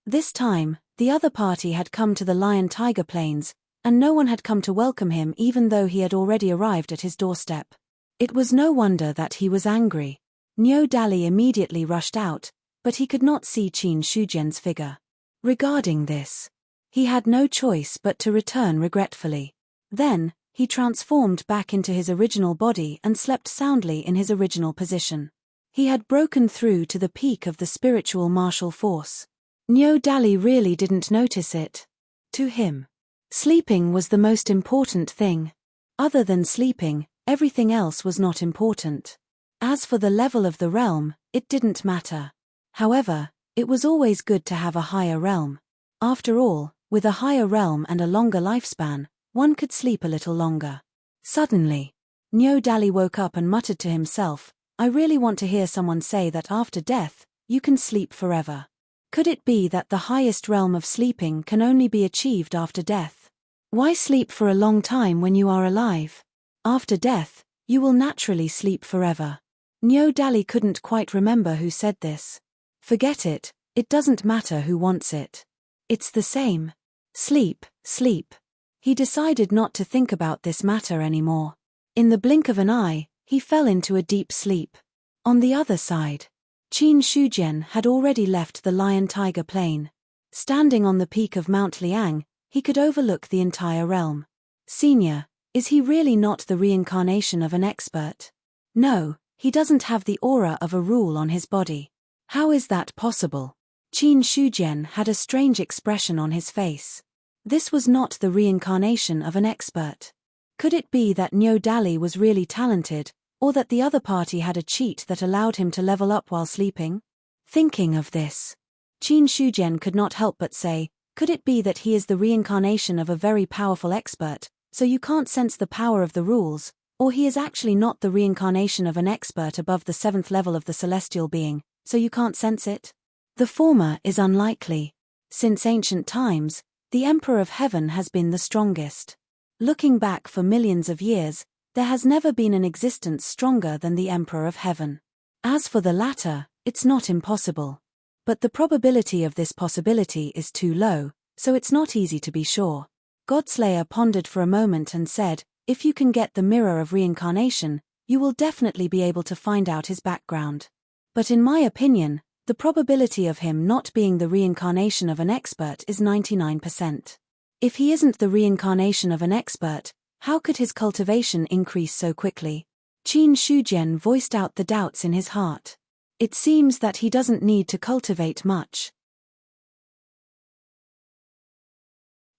This time, the other party had come to the Lion-Tiger Plains, and no one had come to welcome him even though he had already arrived at his doorstep. It was no wonder that he was angry. Nyo Dali immediately rushed out, but he could not see Qin Shujian's figure. Regarding this, he had no choice but to return regretfully. Then, he transformed back into his original body and slept soundly in his original position. He had broken through to the peak of the spiritual martial force. Nyo Dali really didn't notice it. To him, sleeping was the most important thing. Other than sleeping, everything else was not important. As for the level of the realm, it didn't matter. However, it was always good to have a higher realm. After all, with a higher realm and a longer lifespan, one could sleep a little longer. Suddenly, Nyo Dali woke up and muttered to himself, "I really want to hear someone say that after death, you can sleep forever. Could it be that the highest realm of sleeping can only be achieved after death? Why sleep for a long time when you are alive? After death, you will naturally sleep forever." Nyo Dali couldn't quite remember who said this. Forget it, it doesn't matter who wants it. It's the same. Sleep, sleep. He decided not to think about this matter anymore. In the blink of an eye, he fell into a deep sleep. On the other side, Qin Shujian had already left the Lion-Tiger Plain. Standing on the peak of Mount Liang, he could overlook the entire realm. "Senior, is he really not the reincarnation of an expert?" "No, he doesn't have the aura of a rule on his body." "How is that possible?" Qin Shujian had a strange expression on his face. This was not the reincarnation of an expert. Could it be that Nyo Dali was really talented, or that the other party had a cheat that allowed him to level up while sleeping? Thinking of this, Qin Shujian could not help but say, could it be that he is the reincarnation of a very powerful expert, so you can't sense the power of the rules, or he is actually not the reincarnation of an expert above the 7th level of the celestial being, so you can't sense it? The former is unlikely. Since ancient times, the Emperor of Heaven has been the strongest. Looking back for millions of years, there has never been an existence stronger than the Emperor of Heaven. As for the latter, it's not impossible. But the probability of this possibility is too low, so it's not easy to be sure. Godslayer pondered for a moment and said, if you can get the mirror of reincarnation, you will definitely be able to find out his background. But in my opinion, The probability of him not being the reincarnation of an expert is 99%. If he isn't the reincarnation of an expert, how could his cultivation increase so quickly? Qin Shujian voiced out the doubts in his heart. It seems that he doesn't need to cultivate much.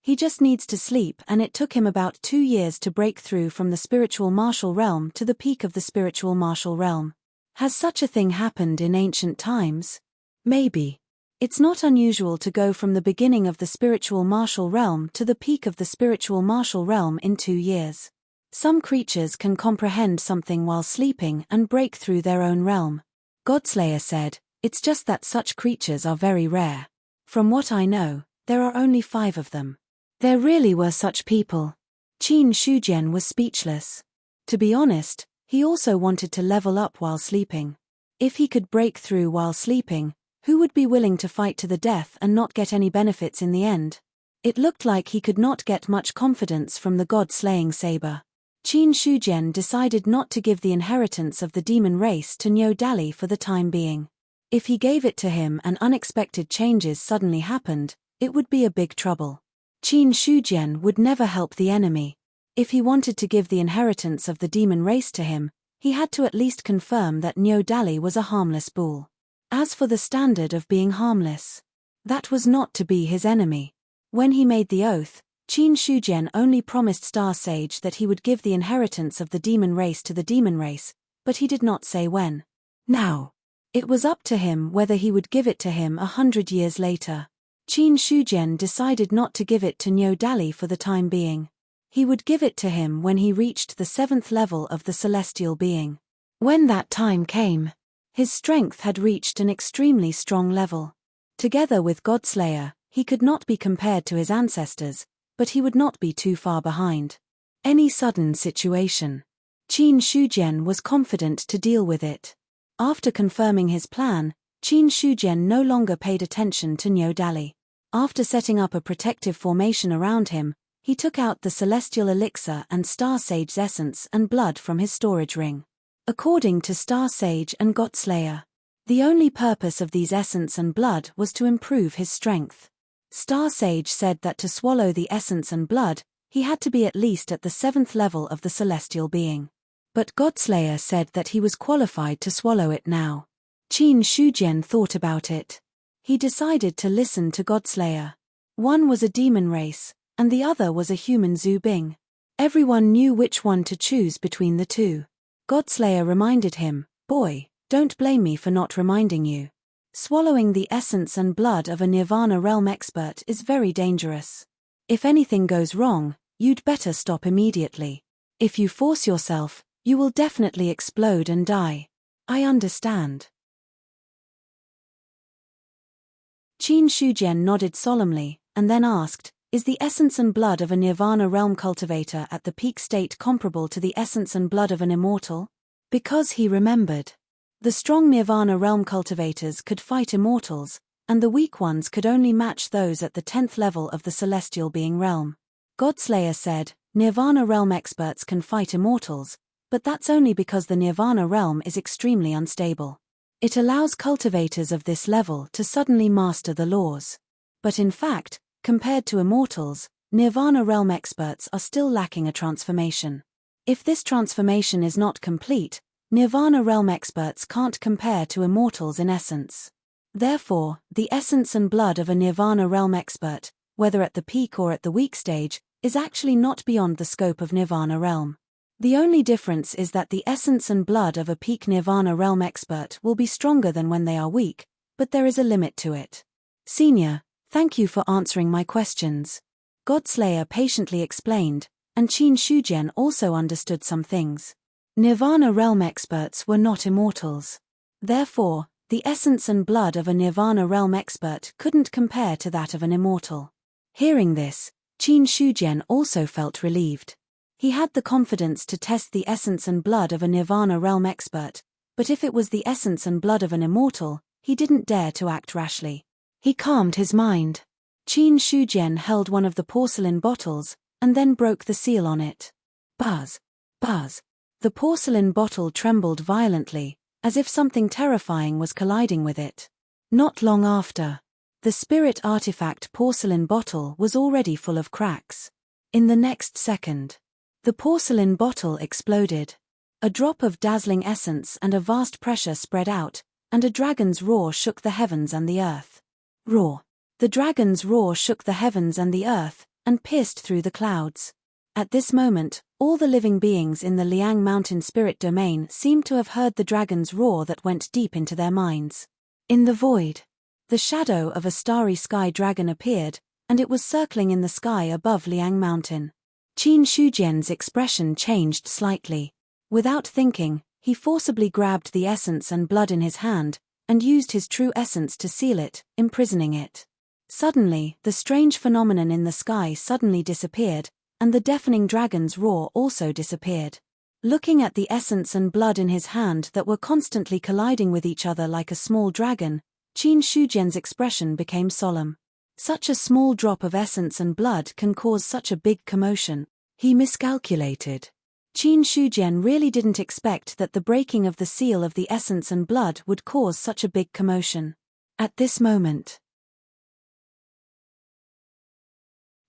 He just needs to sleep, and it took him about 2 years to break through from the spiritual martial realm to the peak of the spiritual martial realm. Has such a thing happened in ancient times? Maybe. It's not unusual to go from the beginning of the spiritual martial realm to the peak of the spiritual martial realm in 2 years. Some creatures can comprehend something while sleeping and break through their own realm. Godslayer said, "It's just that such creatures are very rare. From what I know, there are only 5 of them." There really were such people. Qin Shujian was speechless. To be honest, he also wanted to level up while sleeping. If he could break through while sleeping, who would be willing to fight to the death and not get any benefits in the end? It looked like he could not get much confidence from the god-slaying saber. Qin Shujian decided not to give the inheritance of the demon race to Niu Dali for the time being. If he gave it to him and unexpected changes suddenly happened, it would be a big trouble. Qin Shujian would never help the enemy. If he wanted to give the inheritance of the demon race to him, he had to at least confirm that Niu Dali was a harmless bull. As for the standard of being harmless, that was not to be his enemy. When he made the oath, Qin Shujian only promised Star Sage that he would give the inheritance of the demon race to the demon race, but he did not say when. Now, it was up to him whether he would give it to him 100 years later. Qin Shujian decided not to give it to Niu Dali for the time being. He would give it to him when he reached the 7th level of the celestial being. When that time came, his strength had reached an extremely strong level. Together with Godslayer, he could not be compared to his ancestors, but he would not be too far behind any sudden situation. Qin Shujian was confident to deal with it. After confirming his plan, Qin Shujian no longer paid attention to Niu Dali. After setting up a protective formation around him, he took out the celestial elixir and Star Sage's essence and blood from his storage ring. According to Star Sage and Godslayer, the only purpose of these essence and blood was to improve his strength. Star Sage said that to swallow the essence and blood, he had to be at least at the 7th level of the celestial being. But Godslayer said that he was qualified to swallow it now. Qin Shujian thought about it. He decided to listen to Godslayer. One was a demon race, and the other was a human Zhu Bing. Everyone knew which one to choose between the two. Godslayer reminded him, "Boy, don't blame me for not reminding you. Swallowing the essence and blood of a Nirvana realm expert is very dangerous. If anything goes wrong, you'd better stop immediately. If you force yourself, you will definitely explode and die." "I understand." Qin Shujian nodded solemnly, and then asked, "Is the essence and blood of a Nirvana realm cultivator at the peak state comparable to the essence and blood of an immortal?" Because he remembered. The strong Nirvana realm cultivators could fight immortals, and the weak ones could only match those at the 10th level of the celestial being realm. Godslayer said, "Nirvana realm experts can fight immortals, but that's only because the Nirvana realm is extremely unstable. It allows cultivators of this level to suddenly master the laws. But in fact, compared to immortals, Nirvana realm experts are still lacking a transformation. If this transformation is not complete, Nirvana realm experts can't compare to immortals in essence. Therefore, the essence and blood of a Nirvana realm expert, whether at the peak or at the weak stage, is actually not beyond the scope of Nirvana realm. The only difference is that the essence and blood of a peak Nirvana realm expert will be stronger than when they are weak, but there is a limit to it. Senior, thank you for answering my questions." Godslayer patiently explained, and Qin Shujian also understood some things. Nirvana realm experts were not immortals. Therefore, the essence and blood of a Nirvana realm expert couldn't compare to that of an immortal. Hearing this, Qin Shujian also felt relieved. He had the confidence to test the essence and blood of a Nirvana realm expert, but if it was the essence and blood of an immortal, he didn't dare to act rashly. He calmed his mind. Qin Shujian held one of the porcelain bottles, and then broke the seal on it. Buzz! Buzz! The porcelain bottle trembled violently, as if something terrifying was colliding with it. Not long after, the spirit artifact porcelain bottle was already full of cracks. In the next second, the porcelain bottle exploded. A drop of dazzling essence and a vast pressure spread out, and a dragon's roar shook the heavens and the earth. Roar. The dragon's roar shook the heavens and the earth, and pierced through the clouds. At this moment, all the living beings in the Liang Mountain spirit domain seemed to have heard the dragon's roar that went deep into their minds. In the void, the shadow of a starry sky dragon appeared, and it was circling in the sky above Liang Mountain. Qin Shujian's expression changed slightly. Without thinking, he forcibly grabbed the essence and blood in his hand, and used his true essence to seal it, imprisoning it. Suddenly, the strange phenomenon in the sky suddenly disappeared, and the deafening dragon's roar also disappeared. Looking at the essence and blood in his hand that were constantly colliding with each other like a small dragon, Qin Shujian's expression became solemn. Such a small drop of essence and blood can cause such a big commotion. He miscalculated. Qin Shujian really didn't expect that the breaking of the seal of the essence and blood would cause such a big commotion. At this moment,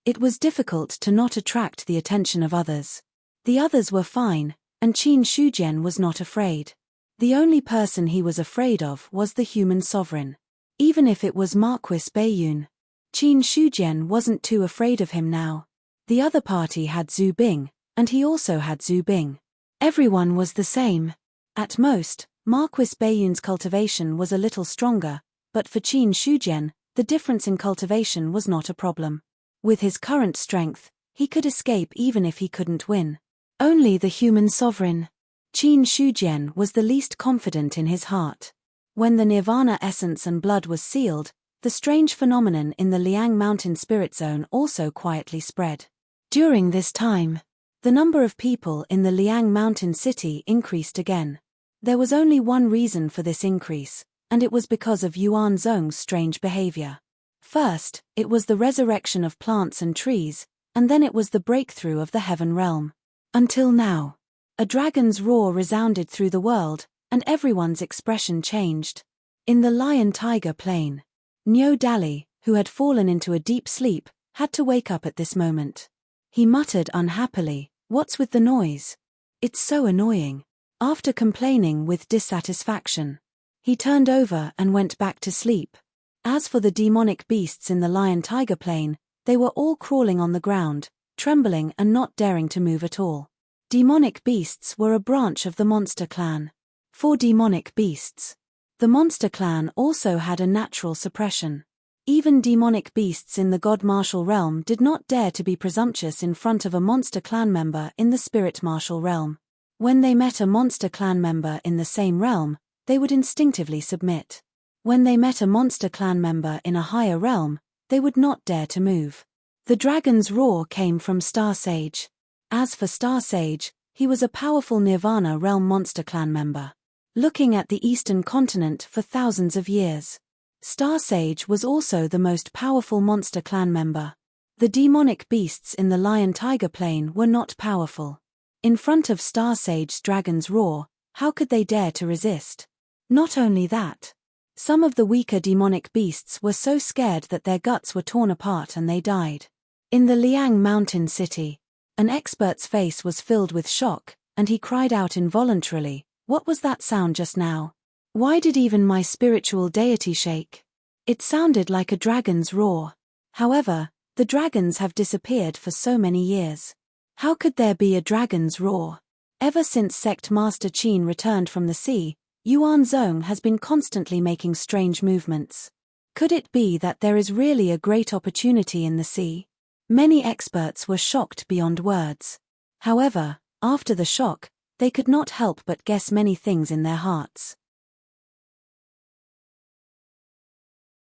it was difficult to not attract the attention of others. The others were fine, and Qin Shujian was not afraid. The only person he was afraid of was the human sovereign. Even if it was Marquis Baiyun, Qin Shujian wasn't too afraid of him now. The other party had Zhu Bing, and he also had Zhu Bing. Everyone was the same. At most, Marquis Baiyun's cultivation was a little stronger, but for Qin Shujian, the difference in cultivation was not a problem. With his current strength, he could escape even if he couldn't win. Only the human sovereign, Qin Shujian, was the least confident in his heart. When the Nirvana essence and blood was sealed, the strange phenomenon in the Liang Mountain Spirit Zone also quietly spread. During this time, the number of people in the Liang Mountain city increased again. There was only one reason for this increase, and it was because of Yuan Zhong's strange behavior. First, it was the resurrection of plants and trees, and then it was the breakthrough of the heaven realm. Until now, a dragon's roar resounded through the world, and everyone's expression changed. In the lion-tiger plain, Niu Dali, who had fallen into a deep sleep, had to wake up at this moment. He muttered unhappily, "What's with the noise? It's so annoying." After complaining with dissatisfaction, he turned over and went back to sleep. As for the demonic beasts in the lion-tiger plain, they were all crawling on the ground, trembling and not daring to move at all. Demonic beasts were a branch of the monster clan. For demonic beasts, the monster clan also had a natural suppression. Even demonic beasts in the god martial realm did not dare to be presumptuous in front of a monster clan member in the spirit martial realm. When they met a monster clan member in the same realm, they would instinctively submit. When they met a monster clan member in a higher realm, they would not dare to move. The dragon's roar came from Star Sage. As for Star Sage, he was a powerful Nirvana realm monster clan member. Looking at the eastern continent for thousands of years, Star Sage was also the most powerful monster clan member. The demonic beasts in the lion-tiger plain were not powerful. In front of Star Sage's dragon's roar, how could they dare to resist? Not only that, some of the weaker demonic beasts were so scared that their guts were torn apart and they died. In the Liang Mountain city, an expert's face was filled with shock, and he cried out involuntarily, "What was that sound just now? Why did even my spiritual deity shake? It sounded like a dragon's roar." However, the dragons have disappeared for so many years. How could there be a dragon's roar? Ever since Sect Master Qin returned from the sea, Yuan Zhong has been constantly making strange movements. Could it be that there is really a great opportunity in the sea? Many experts were shocked beyond words. However, after the shock, they could not help but guess many things in their hearts.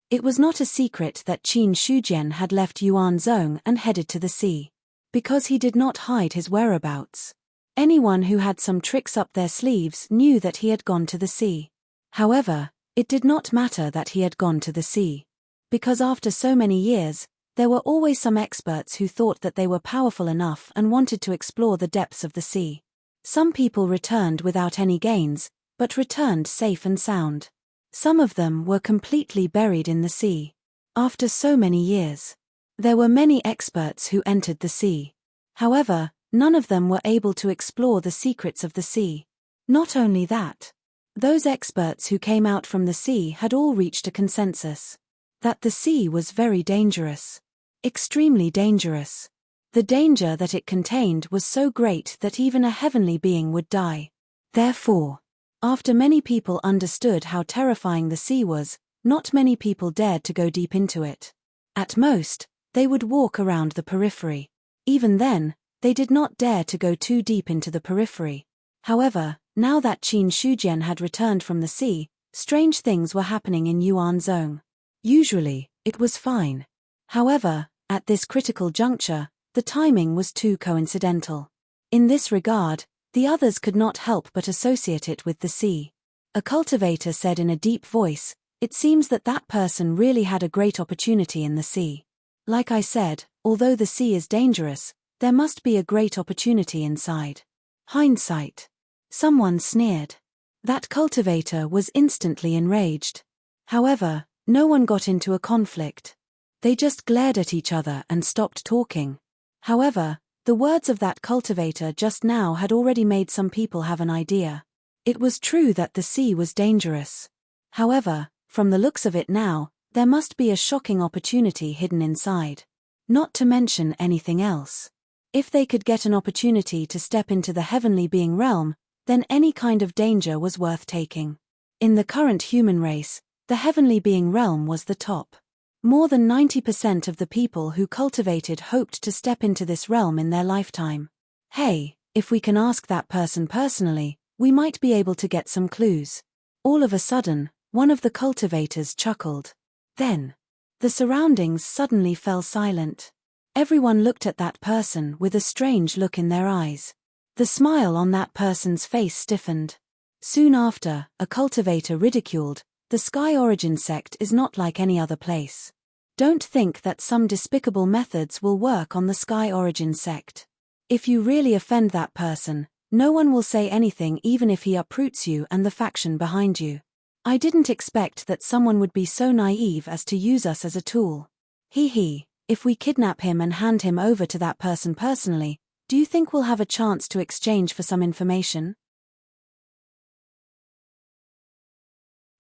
It was not a secret that Qin Shujian had left Yuan Zhong and headed to the sea. Because he did not hide his whereabouts. Anyone who had some tricks up their sleeves knew that he had gone to the sea. However, it did not matter that he had gone to the sea. Because after so many years, there were always some experts who thought that they were powerful enough and wanted to explore the depths of the sea. Some people returned without any gains, but returned safe and sound. Some of them were completely buried in the sea. After so many years, there were many experts who entered the sea. However, none of them were able to explore the secrets of the sea. Not only that, those experts who came out from the sea had all reached a consensus that the sea was very dangerous. Extremely dangerous. The danger that it contained was so great that even a heavenly being would die. Therefore, after many people understood how terrifying the sea was, not many people dared to go deep into it. At most, they would walk around the periphery. Even then, they did not dare to go too deep into the periphery. However, now that Qin Shujian had returned from the sea, strange things were happening in Yuanzhong. Usually, it was fine. However, at this critical juncture, the timing was too coincidental. In this regard, the others could not help but associate it with the sea. A cultivator said in a deep voice, "It seems that that person really had a great opportunity in the sea. Like I said, although the sea is dangerous, there must be a great opportunity inside." Hindsight. Someone sneered. That cultivator was instantly enraged. However, no one got into a conflict. They just glared at each other and stopped talking. However, the words of that cultivator just now had already made some people have an idea. It was true that the sea was dangerous. However, from the looks of it now, there must be a shocking opportunity hidden inside. Not to mention anything else. If they could get an opportunity to step into the heavenly being realm, then any kind of danger was worth taking. In the current human race, the heavenly being realm was the top. More than 90% of the people who cultivated hoped to step into this realm in their lifetime. Hey, if we can ask that person personally, we might be able to get some clues. All of a sudden, one of the cultivators chuckled. Then, the surroundings suddenly fell silent. Everyone looked at that person with a strange look in their eyes. The smile on that person's face stiffened. Soon after, a cultivator ridiculed, "The Sky Origin sect is not like any other place. Don't think that some despicable methods will work on the Sky Origin sect. If you really offend that person, no one will say anything even if he uproots you and the faction behind you. I didn't expect that someone would be so naive as to use us as a tool. Hee, if we kidnap him and hand him over to that person personally, do you think we'll have a chance to exchange for some information?"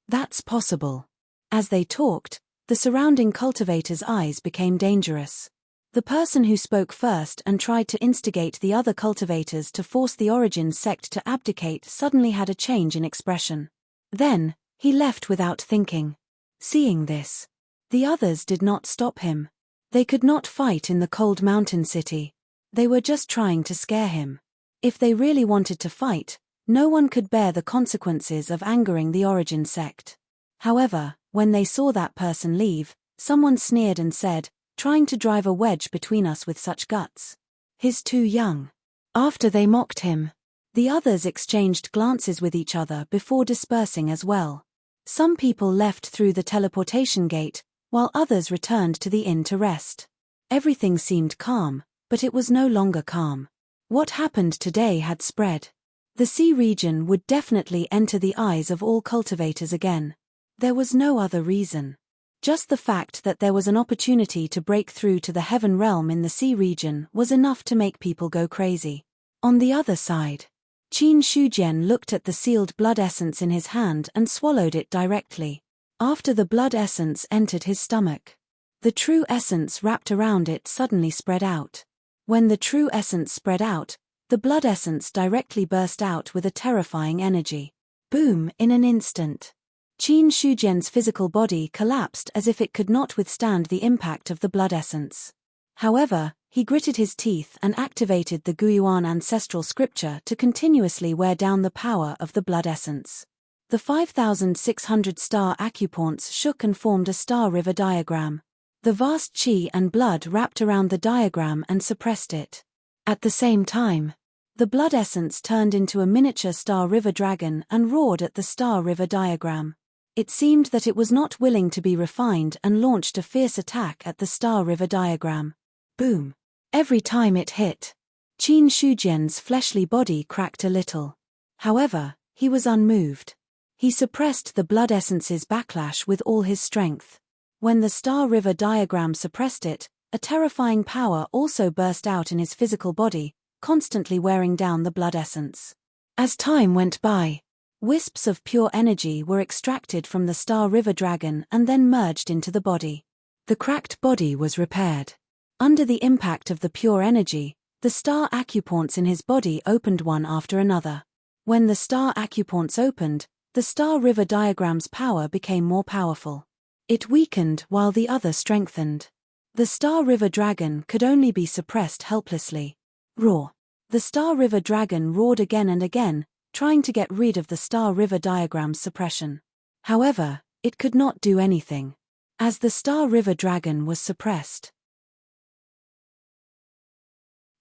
That's possible. As they talked, the surrounding cultivators' eyes became dangerous. The person who spoke first and tried to instigate the other cultivators to force the Origin sect to abdicate suddenly had a change in expression. Then, he left without thinking. Seeing this, the others did not stop him. They could not fight in the cold mountain city. They were just trying to scare him. If they really wanted to fight, no one could bear the consequences of angering the Origin sect. However, when they saw that person leave, someone sneered and said, "Trying to drive a wedge between us with such guts. He's too young." After they mocked him, the others exchanged glances with each other before dispersing as well. Some people left through the teleportation gate, while others returned to the inn to rest. Everything seemed calm, but it was no longer calm. What happened today had spread. The sea region would definitely enter the eyes of all cultivators again. There was no other reason. Just the fact that there was an opportunity to break through to the heaven realm in the sea region was enough to make people go crazy. On the other side, Qin Shujian looked at the sealed blood essence in his hand and swallowed it directly. After the blood essence entered his stomach, the true essence wrapped around it suddenly spread out. When the true essence spread out, the blood essence directly burst out with a terrifying energy. Boom! In an instant, Qin Shujian's physical body collapsed as if it could not withstand the impact of the blood essence. However, he gritted his teeth and activated the Guiyuan ancestral scripture to continuously wear down the power of the blood essence. The 5,600 star acupoints shook and formed a star river diagram. The vast qi and blood wrapped around the diagram and suppressed it. At the same time, the blood essence turned into a miniature star river dragon and roared at the star river diagram. It seemed that it was not willing to be refined and launched a fierce attack at the star river diagram. Boom! Every time it hit, Qin Shujian's fleshly body cracked a little. However, he was unmoved. He suppressed the blood essence's backlash with all his strength. When the star river diagram suppressed it, a terrifying power also burst out in his physical body, constantly wearing down the blood essence. As time went by, wisps of pure energy were extracted from the star river dragon and then merged into the body. The cracked body was repaired. Under the impact of the pure energy, the star acupoints in his body opened one after another. When the star acupoints opened, the star river diagram's power became more powerful. It weakened while the other strengthened. The star river dragon could only be suppressed helplessly. Roar. The star river dragon roared again and again, trying to get rid of the star river diagram's suppression. However, it could not do anything. As the star river dragon was suppressed,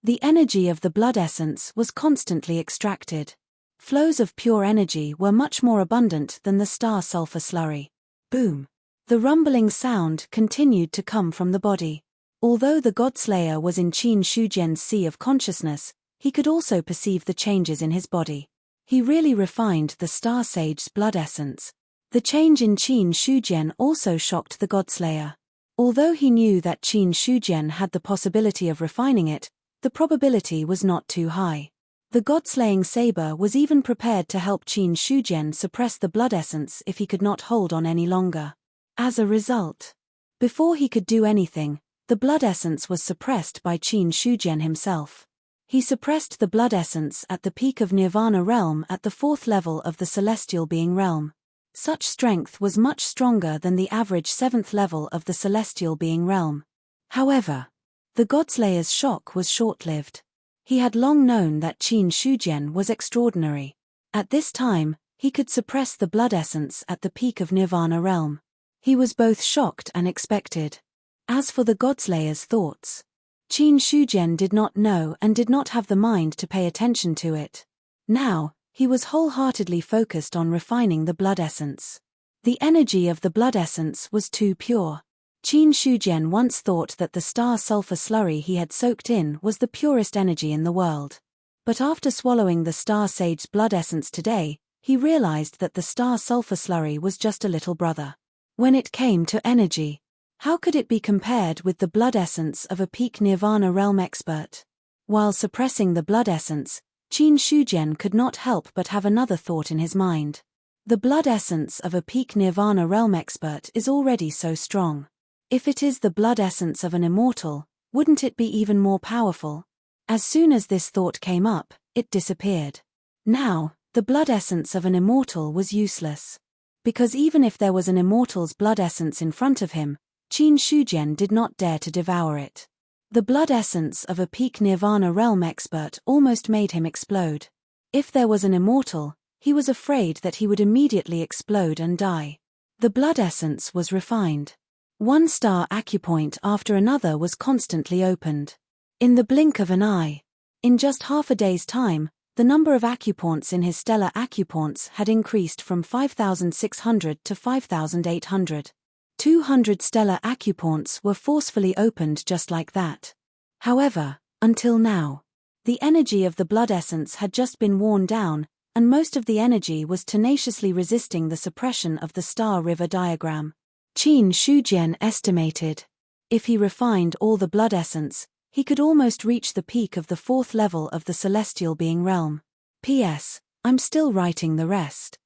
the energy of the blood essence was constantly extracted. Flows of pure energy were much more abundant than the star sulfur slurry. Boom. The rumbling sound continued to come from the body. Although the Godslayer was in Qin Shujian's sea of consciousness, he could also perceive the changes in his body. He really refined the Star Sage's blood essence. The change in Qin Shujian also shocked the Godslayer. Although he knew that Qin Shujian had the possibility of refining it, the probability was not too high. The God-slaying saber was even prepared to help Qin Shujian suppress the blood essence if he could not hold on any longer. As a result, before he could do anything, the blood essence was suppressed by Qin Shujian himself. He suppressed the blood essence at the peak of Nirvana realm at the 4th level of the celestial being realm. Such strength was much stronger than the average 7th level of the celestial being realm. However, the Godslayer's shock was short-lived. He had long known that Qin Shujian was extraordinary. At this time, he could suppress the blood essence at the peak of Nirvana realm. He was both shocked and expected. As for the Godslayer's thoughts, Qin Shujian did not know and did not have the mind to pay attention to it. Now, he was wholeheartedly focused on refining the blood essence. The energy of the blood essence was too pure. Qin Shujian once thought that the star sulfur slurry he had soaked in was the purest energy in the world. But after swallowing the star sage's blood essence today, he realized that the star sulfur slurry was just a little brother. When it came to energy, how could it be compared with the blood essence of a peak Nirvana realm expert? While suppressing the blood essence, Qin Shujian could not help but have another thought in his mind. The blood essence of a peak Nirvana realm expert is already so strong. If it is the blood essence of an immortal, wouldn't it be even more powerful? As soon as this thought came up, it disappeared. Now, the blood essence of an immortal was useless. Because even if there was an immortal's blood essence in front of him, Qin Shujian did not dare to devour it. The blood essence of a peak Nirvana realm expert almost made him explode. If there was an immortal, he was afraid that he would immediately explode and die. The blood essence was refined. One star acupoint after another was constantly opened. In the blink of an eye. In just half a day's time, the number of acupoints in his stellar acupoints had increased from 5,600 to 5,800. 200 stellar acupoints were forcefully opened just like that. However, until now, the energy of the blood essence had just been worn down, and most of the energy was tenaciously resisting the suppression of the star river diagram. Qin Shujian estimated, if he refined all the blood essence, he could almost reach the peak of the 4th level of the celestial being realm. P.S. I'm still writing the rest.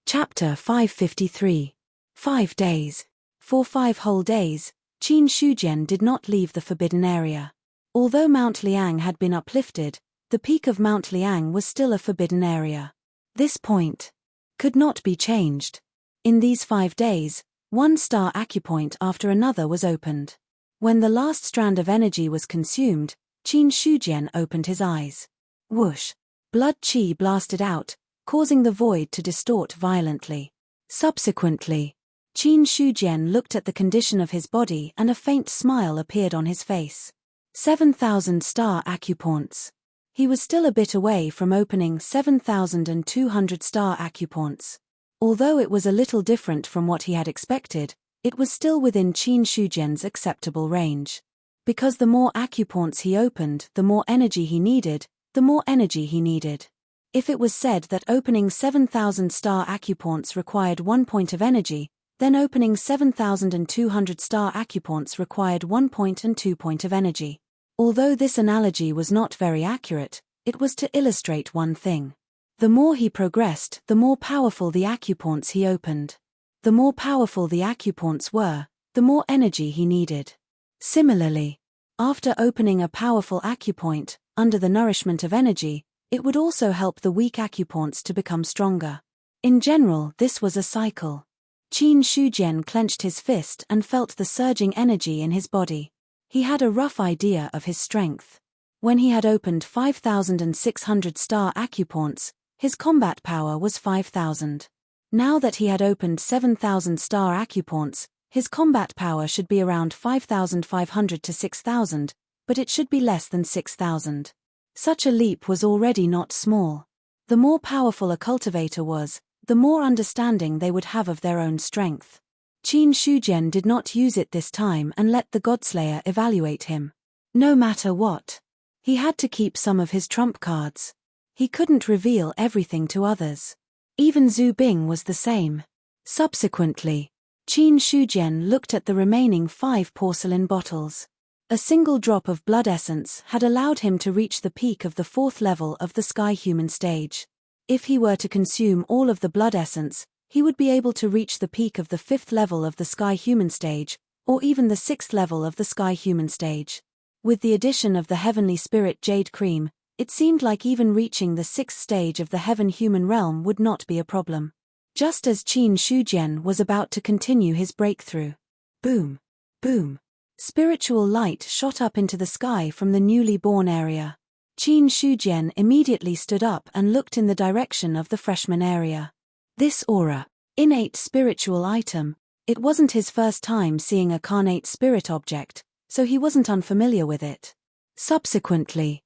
Chapter 553. 5 days. For 5 whole days, Qin Shujian did not leave the forbidden area. Although Mount Liang had been uplifted, the peak of Mount Liang was still a forbidden area. This point could not be changed. In these 5 days, one star acupoint after another was opened. When the last strand of energy was consumed, Qin Shujian opened his eyes. Whoosh! Blood qi blasted out, causing the void to distort violently. Subsequently, Qin Shujian looked at the condition of his body and a faint smile appeared on his face. 7,000 star acupoints. He was still a bit away from opening 7,200 star acupoints. Although it was a little different from what he had expected, it was still within Qin Shujian's acceptable range. Because the more acupoints he opened, the more energy he needed, the more energy he needed. If it was said that opening 7,000 star acupoints required 1 point of energy, then opening 7,200 star acupoints required 1 point and 2 point of energy. Although this analogy was not very accurate, it was to illustrate one thing. The more he progressed, the more powerful the acupoints he opened. The more powerful the acupoints were, the more energy he needed. Similarly, after opening a powerful acupoint, under the nourishment of energy, it would also help the weak acupoints to become stronger. In general, this was a cycle. Qin Shujian clenched his fist and felt the surging energy in his body. He had a rough idea of his strength. When he had opened 5,600 star acupoints, his combat power was 5,000. Now that he had opened 7,000 star acupoints, his combat power should be around 5,500 to 6,000, but it should be less than 6,000. Such a leap was already not small. The more powerful a cultivator was, the more understanding they would have of their own strength. Qin Shujian did not use it this time and let the Godslayer evaluate him. No matter what, he had to keep some of his trump cards. He couldn't reveal everything to others. Even Zhu Bing was the same. Subsequently, Qin Shujian looked at the remaining 5 porcelain bottles. A single drop of blood essence had allowed him to reach the peak of the 4th level of the Sky Human stage. If he were to consume all of the blood essence, he would be able to reach the peak of the 5th level of the Sky Human stage, or even the 6th level of the Sky Human stage. With the addition of the Heavenly Spirit Jade Cream, it seemed like even reaching the 6th stage of the Heaven Human realm would not be a problem. Just as Qin Shujian was about to continue his breakthrough. Boom! Boom! Spiritual light shot up into the sky from the newly born area. Qin Shujian immediately stood up and looked in the direction of the freshman area. This aura, innate spiritual item, it wasn't his first time seeing a carnate spirit object, so he wasn't unfamiliar with it. Subsequently,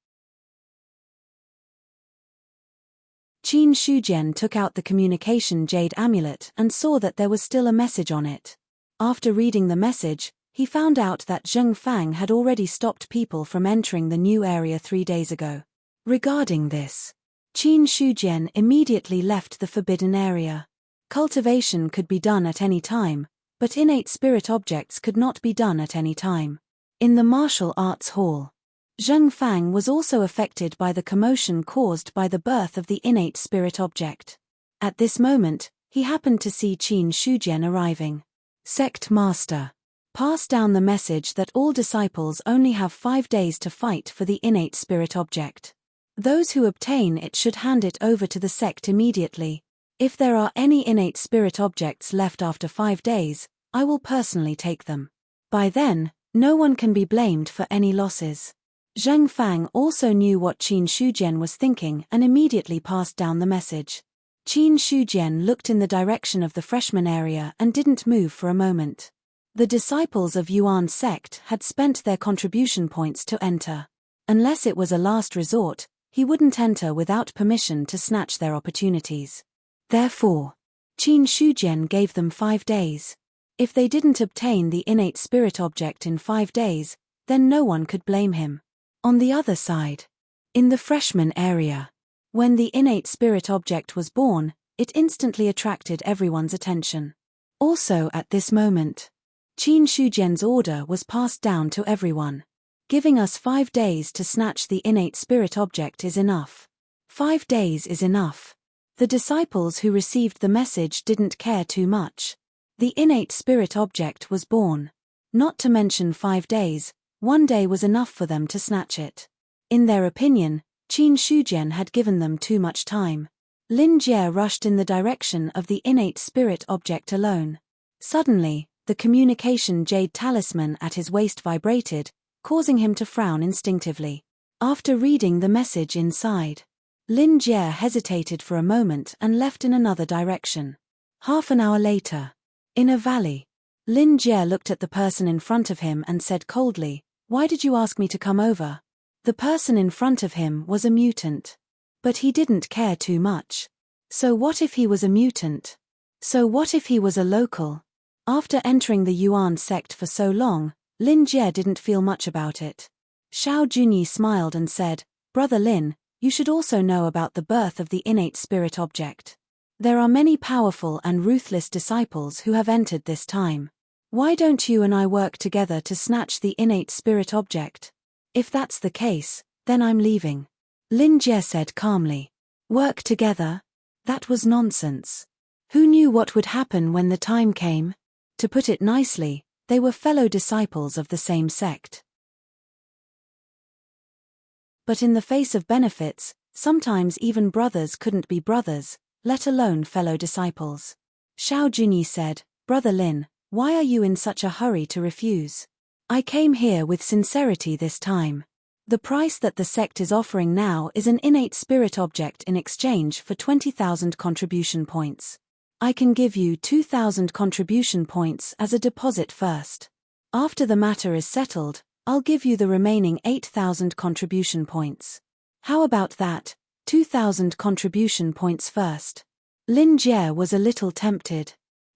Qin Shujian took out the communication jade amulet and saw that there was still a message on it. After reading the message, he found out that Zheng Fang had already stopped people from entering the new area 3 days ago. Regarding this, Qin Shujian immediately left the forbidden area. Cultivation could be done at any time, but innate spirit objects could not be done at any time. In the martial arts hall, Zheng Fang was also affected by the commotion caused by the birth of the innate spirit object. At this moment, he happened to see Qin Shujian arriving. Sect Master, pass down the message that all disciples only have 5 days to fight for the innate spirit object. Those who obtain it should hand it over to the sect immediately. If there are any innate spirit objects left after 5 days, I will personally take them. By then, no one can be blamed for any losses. Zheng Fang also knew what Qin Shujian was thinking and immediately passed down the message. Qin Shujian looked in the direction of the freshman area and didn't move for a moment. The disciples of Yuan's sect had spent their contribution points to enter. Unless it was a last resort, he wouldn't enter without permission to snatch their opportunities. Therefore, Qin Shujian gave them 5 days. If they didn't obtain the innate spirit object in 5 days, then no one could blame him. On the other side, in the freshman area, when the innate spirit object was born, it instantly attracted everyone's attention. Also at this moment, Qin Shujian's order was passed down to everyone. Giving us 5 days to snatch the innate spirit object is enough. 5 days is enough. The disciples who received the message didn't care too much. The innate spirit object was born. Not to mention 5 days, 1 day was enough for them to snatch it. In their opinion, Qin Shujian had given them too much time. Lin Jie rushed in the direction of the innate spirit object alone. Suddenly, the communication jade talisman at his waist vibrated, causing him to frown instinctively. After reading the message inside, Lin Jie hesitated for a moment and left in another direction. Half an hour later, in a valley, Lin Jie looked at the person in front of him and said coldly, "Why did you ask me to come over?" The person in front of him was a mutant. But he didn't care too much. So what if he was a mutant? So what if he was a local? After entering the Yuan sect for so long, Lin Jie didn't feel much about it. Xiao Junyi smiled and said, "Brother Lin, you should also know about the birth of the innate spirit object. There are many powerful and ruthless disciples who have entered this time. Why don't you and I work together to snatch the innate spirit object? If that's the case, then I'm leaving." Lin Jie said calmly. Work together? That was nonsense. Who knew what would happen when the time came? To put it nicely, they were fellow disciples of the same sect. But in the face of benefits, sometimes even brothers couldn't be brothers, let alone fellow disciples. Xiao Junyi said, "Brother Lin, why are you in such a hurry to refuse? I came here with sincerity this time. The price that the sect is offering now is an innate spirit object in exchange for 20,000 contribution points. I can give you 2,000 contribution points as a deposit first. After the matter is settled, I'll give you the remaining 8,000 contribution points. How about that, 2,000 contribution points first?" Lin Jie was a little tempted.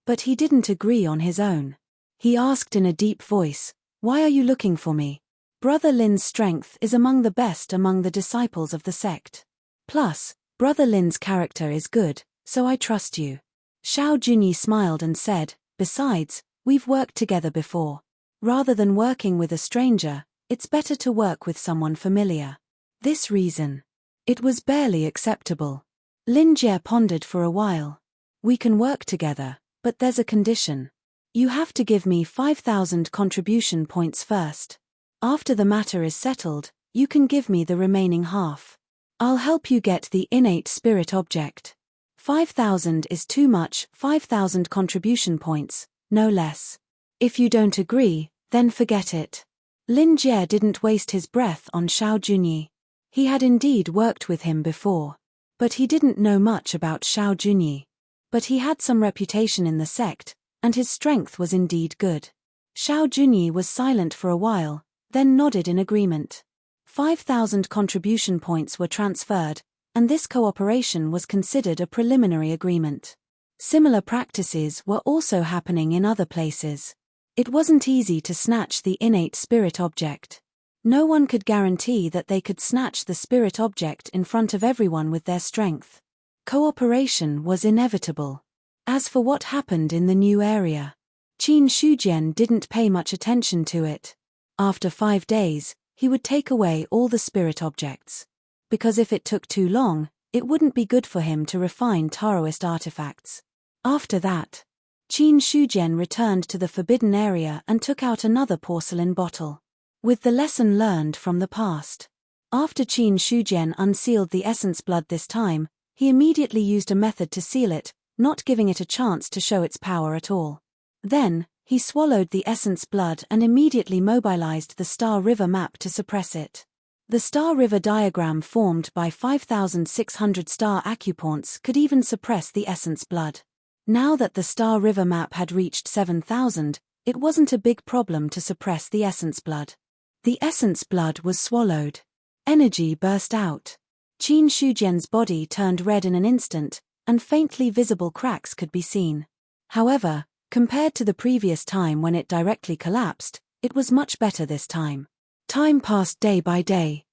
But he didn't agree on his own. He asked in a deep voice, "Why are you looking for me? Brother Lin's strength is among the best among the disciples of the sect. Plus, Brother Lin's character is good, so I trust you." Xiao Junyi smiled and said, "Besides, we've worked together before. Rather than working with a stranger, it's better to work with someone familiar. This reason." It was barely acceptable. Lin Jie pondered for a while. "We can work together, but there's a condition. You have to give me 5,000 contribution points first. After the matter is settled, you can give me the remaining half. I'll help you get the innate spirit object. 5,000 is too much, 5,000 contribution points, no less. If you don't agree, then forget it." Lin Jie didn't waste his breath on Xiao Junyi. He had indeed worked with him before. But he didn't know much about Xiao Junyi. But he had some reputation in the sect, and his strength was indeed good. Xiao Junyi was silent for a while, then nodded in agreement. 5,000 contribution points were transferred, and this cooperation was considered a preliminary agreement. Similar practices were also happening in other places. It wasn't easy to snatch the innate spirit object. No one could guarantee that they could snatch the spirit object in front of everyone with their strength. Cooperation was inevitable. As for what happened in the new area, Qin Shujian didn't pay much attention to it. After 5 days, he would take away all the spirit objects. Because if it took too long, it wouldn't be good for him to refine Taoist artifacts. After that, Qin Shujian returned to the forbidden area and took out another porcelain bottle. With the lesson learned from the past. After Qin Shujian unsealed the essence blood this time, he immediately used a method to seal it, not giving it a chance to show its power at all. Then, he swallowed the essence blood and immediately mobilized the Star River map to suppress it. The Star River diagram formed by 5,600 star acupoints could even suppress the essence blood. Now that the Star River map had reached 7,000, it wasn't a big problem to suppress the essence blood. The essence blood was swallowed. Energy burst out. Qin Shujian's body turned red in an instant, and faintly visible cracks could be seen. However, compared to the previous time when it directly collapsed, it was much better this time. Time passed day by day.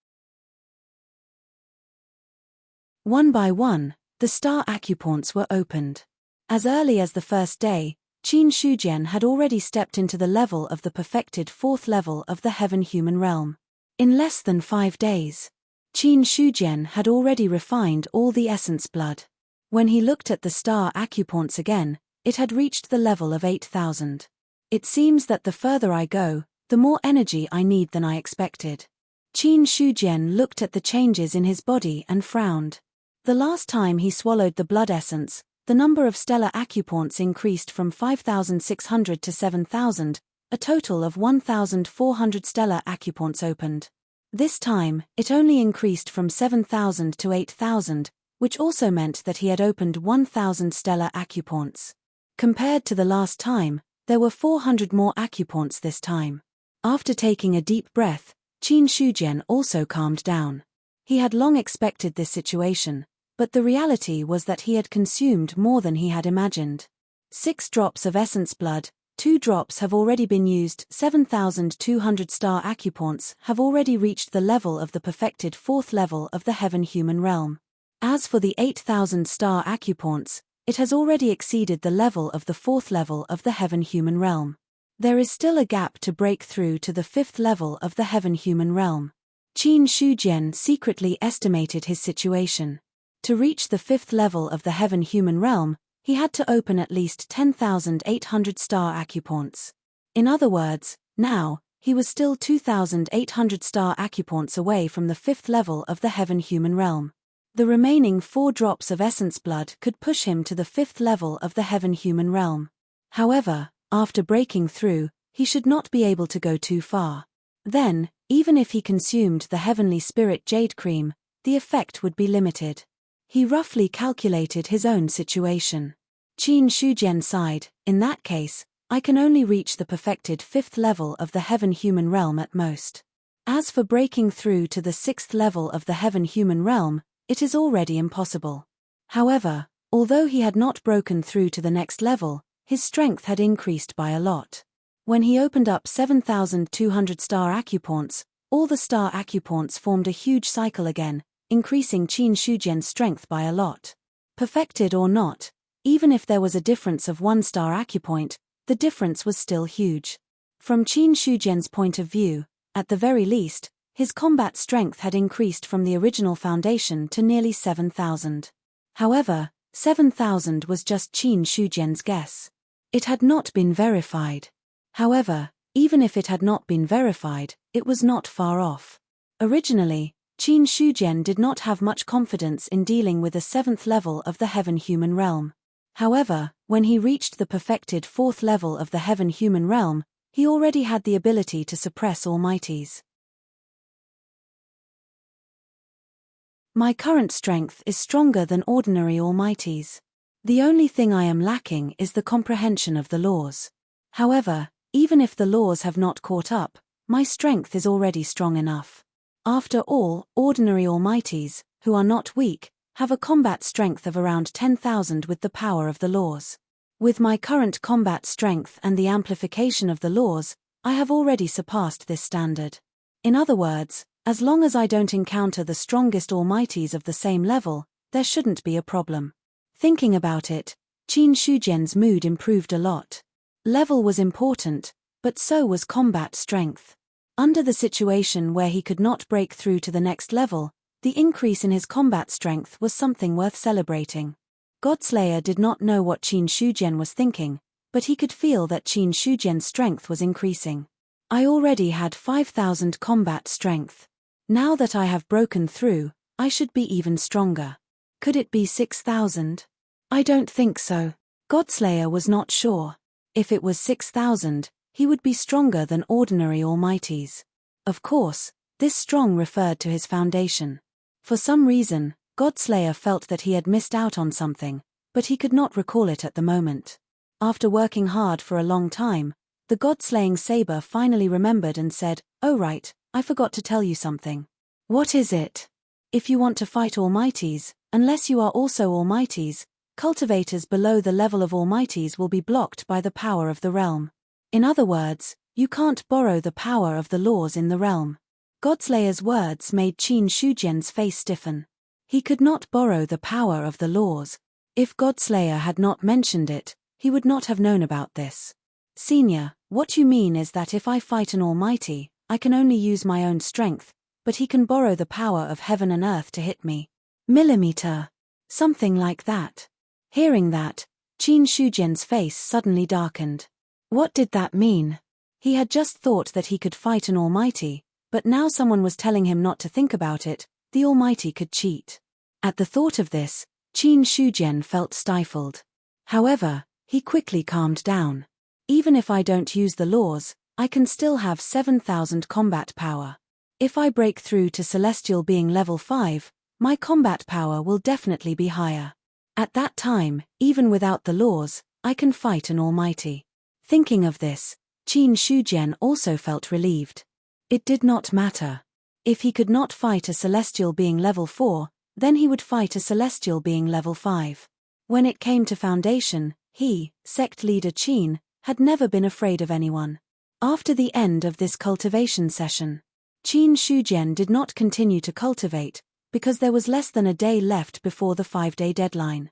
One by one, the star acupoints were opened. As early as the first day, Qin Shujian had already stepped into the level of the perfected 4th level of the heaven-human realm. In less than 5 days, Qin Shujian had already refined all the essence blood. When he looked at the star acupoints again, it had reached the level of 8,000. It seems that the further I go, the more energy I need than I expected. Qin Shujian looked at the changes in his body and frowned. The last time he swallowed the blood essence, the number of stellar acupoints increased from 5,600 to 7,000, a total of 1,400 stellar acupoints opened. This time, it only increased from 7,000 to 8,000, which also meant that he had opened 1,000 stellar acupoints. Compared to the last time, there were 400 more acupoints this time. After taking a deep breath, Qin Shujian also calmed down. He had long expected this situation, but the reality was that he had consumed more than he had imagined. 6 drops of essence blood, 2 drops have already been used. 7,200 star acupoints have already reached the level of the perfected 4th level of the heaven-human realm. As for the 8,000 star acupoints, it has already exceeded the level of the 4th level of the heaven-human realm. There is still a gap to break through to the 5th level of the heaven-human realm. Qin Shujian secretly estimated his situation. To reach the 5th level of the heaven-human realm, he had to open at least 10,800 star acupoints. In other words, now, he was still 2,800 star acupoints away from the 5th level of the heaven-human realm. The remaining 4 drops of essence blood could push him to the 5th level of the heaven-human realm. However, after breaking through, he should not be able to go too far. Then, even if he consumed the heavenly spirit jade cream, the effect would be limited. He roughly calculated his own situation. Qin Shujian sighed, in that case, I can only reach the perfected 5th level of the heaven-human realm at most. As for breaking through to the 6th level of the heaven-human realm, it is already impossible. However, although he had not broken through to the next level, his strength had increased by a lot. When he opened up 7,200 star acupoints, all the star acupoints formed a huge cycle again, increasing Qin Shujian's strength by a lot. Perfected or not, even if there was a difference of 1 star acupoint, the difference was still huge. From Qin Shujian's point of view, at the very least, his combat strength had increased from the original foundation to nearly 7,000. However, 7,000 was just Qin Shujian's guess. It had not been verified. However, even if it had not been verified, it was not far off. Originally, Qin Shujian did not have much confidence in dealing with the 7th level of the heaven-human realm. However, when he reached the perfected 4th level of the heaven-human realm, he already had the ability to suppress almighties. My current strength is stronger than ordinary almighties. The only thing I am lacking is the comprehension of the laws. However, even if the laws have not caught up, my strength is already strong enough. After all, ordinary almighties, who are not weak, have a combat strength of around 10,000 with the power of the laws. With my current combat strength and the amplification of the laws, I have already surpassed this standard. In other words, as long as I don't encounter the strongest almighties of the same level, there shouldn't be a problem. Thinking about it, Qin Shujian's mood improved a lot. Level was important, but so was combat strength. Under the situation where he could not break through to the next level, the increase in his combat strength was something worth celebrating. Godslayer did not know what Qin Shujian was thinking, but he could feel that Qin Shujian's strength was increasing. I already had 5,000 combat strength. Now that I have broken through, I should be even stronger. Could it be 6,000? I don't think so. Godslayer was not sure. If it was 6,000, he would be stronger than ordinary almighties. Of course, this strong referred to his foundation. For some reason, Godslayer felt that he had missed out on something, but he could not recall it at the moment. After working hard for a long time, the God-slaying saber finally remembered and said, "Oh right, I forgot to tell you something." "What is it?" "If you want to fight almighties, unless you are also almighties, cultivators below the level of almighties will be blocked by the power of the realm. In other words, you can't borrow the power of the laws in the realm." Godslayer's words made Qin Shujian's face stiffen. He could not borrow the power of the laws. If Godslayer had not mentioned it, he would not have known about this. "Senior, what you mean is that if I fight an almighty, I can only use my own strength, but he can borrow the power of heaven and earth to hit me. Millimeter. Something like that." Hearing that, Qin Shujian's face suddenly darkened. What did that mean? He had just thought that he could fight an almighty, but now someone was telling him not to think about it, the almighty could cheat. At the thought of this, Qin Shujian felt stifled. However, he quickly calmed down. Even if I don't use the laws, I can still have 7,000 combat power. If I break through to Celestial Being level 5, my combat power will definitely be higher. At that time, even without the laws, I can fight an almighty. Thinking of this, Qin Shujian also felt relieved. It did not matter. If he could not fight a Celestial Being level 4, then he would fight a Celestial Being level 5. When it came to Foundation, he, sect leader Qin, had never been afraid of anyone. After the end of this cultivation session, Qin Shujian did not continue to cultivate, because there was less than a day left before the 5-day deadline.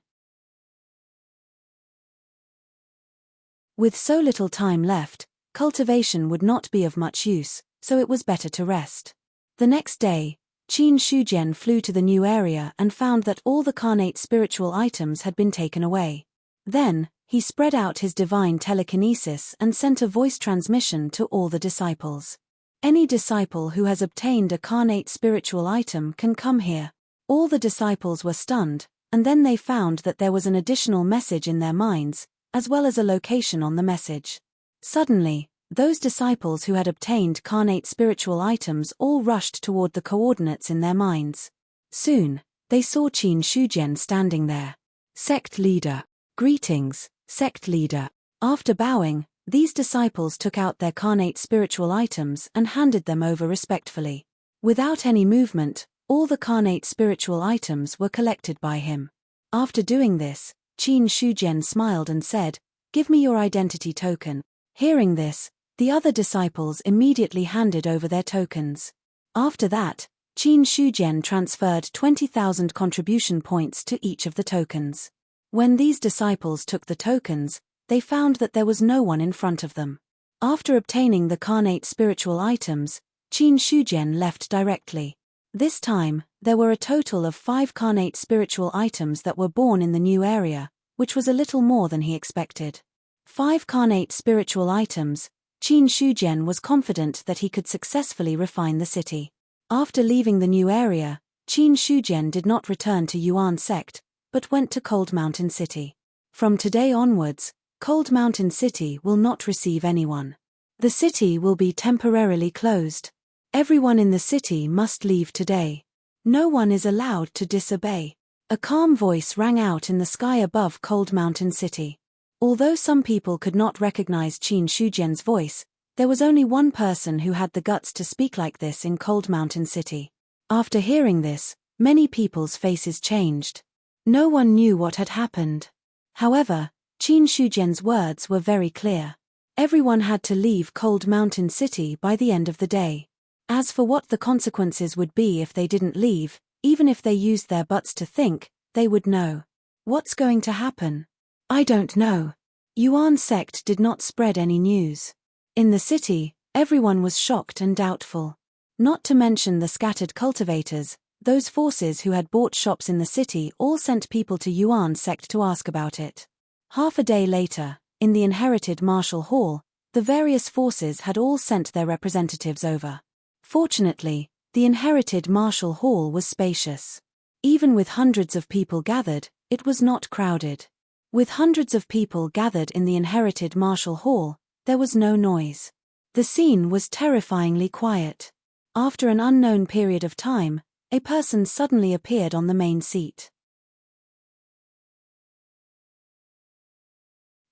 With so little time left, cultivation would not be of much use, so it was better to rest. The next day, Qin Shujian flew to the new area and found that all the carnate spiritual items had been taken away. Then, he spread out his divine telekinesis and sent a voice transmission to all the disciples. Any disciple who has obtained a carnate spiritual item can come here. All the disciples were stunned, and then they found that there was an additional message in their minds, as well as a location on the message. Suddenly, those disciples who had obtained carnate spiritual items all rushed toward the coordinates in their minds. Soon, they saw Qin Shujian standing there. Sect leader. Greetings, sect leader. After bowing, these disciples took out their carnate spiritual items and handed them over respectfully. Without any movement, all the carnate spiritual items were collected by him. After doing this, Qin Shujian smiled and said, "Give me your identity token." Hearing this, the other disciples immediately handed over their tokens. After that, Qin Shujian transferred 20,000 contribution points to each of the tokens. When these disciples took the tokens, they found that there was no one in front of them. After obtaining the carnate spiritual items, Qin Shujian left directly. This time, there were a total of 5 carnate spiritual items that were born in the new area, which was a little more than he expected. 5 carnate spiritual items. Qin Shujian was confident that he could successfully refine the city. After leaving the new area, Qin Shujian did not return to Yuan sect, but went to Cold Mountain City. From today onwards, Cold Mountain City will not receive anyone. The city will be temporarily closed. Everyone in the city must leave today. No one is allowed to disobey. A calm voice rang out in the sky above Cold Mountain City. Although some people could not recognize Qin Shujian's voice, there was only one person who had the guts to speak like this in Cold Mountain City. After hearing this, many people's faces changed. No one knew what had happened. However, Qin Shujian's words were very clear. Everyone had to leave Cold Mountain City by the end of the day. As for what the consequences would be if they didn't leave, even if they used their butts to think, they would know. What's going to happen? I don't know. Yuan sect did not spread any news. In the city, everyone was shocked and doubtful. Not to mention the scattered cultivators, those forces who had bought shops in the city all sent people to Yuan sect to ask about it. Half a day later, in the inherited martial hall, the various forces had all sent their representatives over. Fortunately, the inherited martial hall was spacious. Even with hundreds of people gathered, it was not crowded. With hundreds of people gathered in the inherited martial hall, there was no noise. The scene was terrifyingly quiet. After an unknown period of time, a person suddenly appeared on the main seat.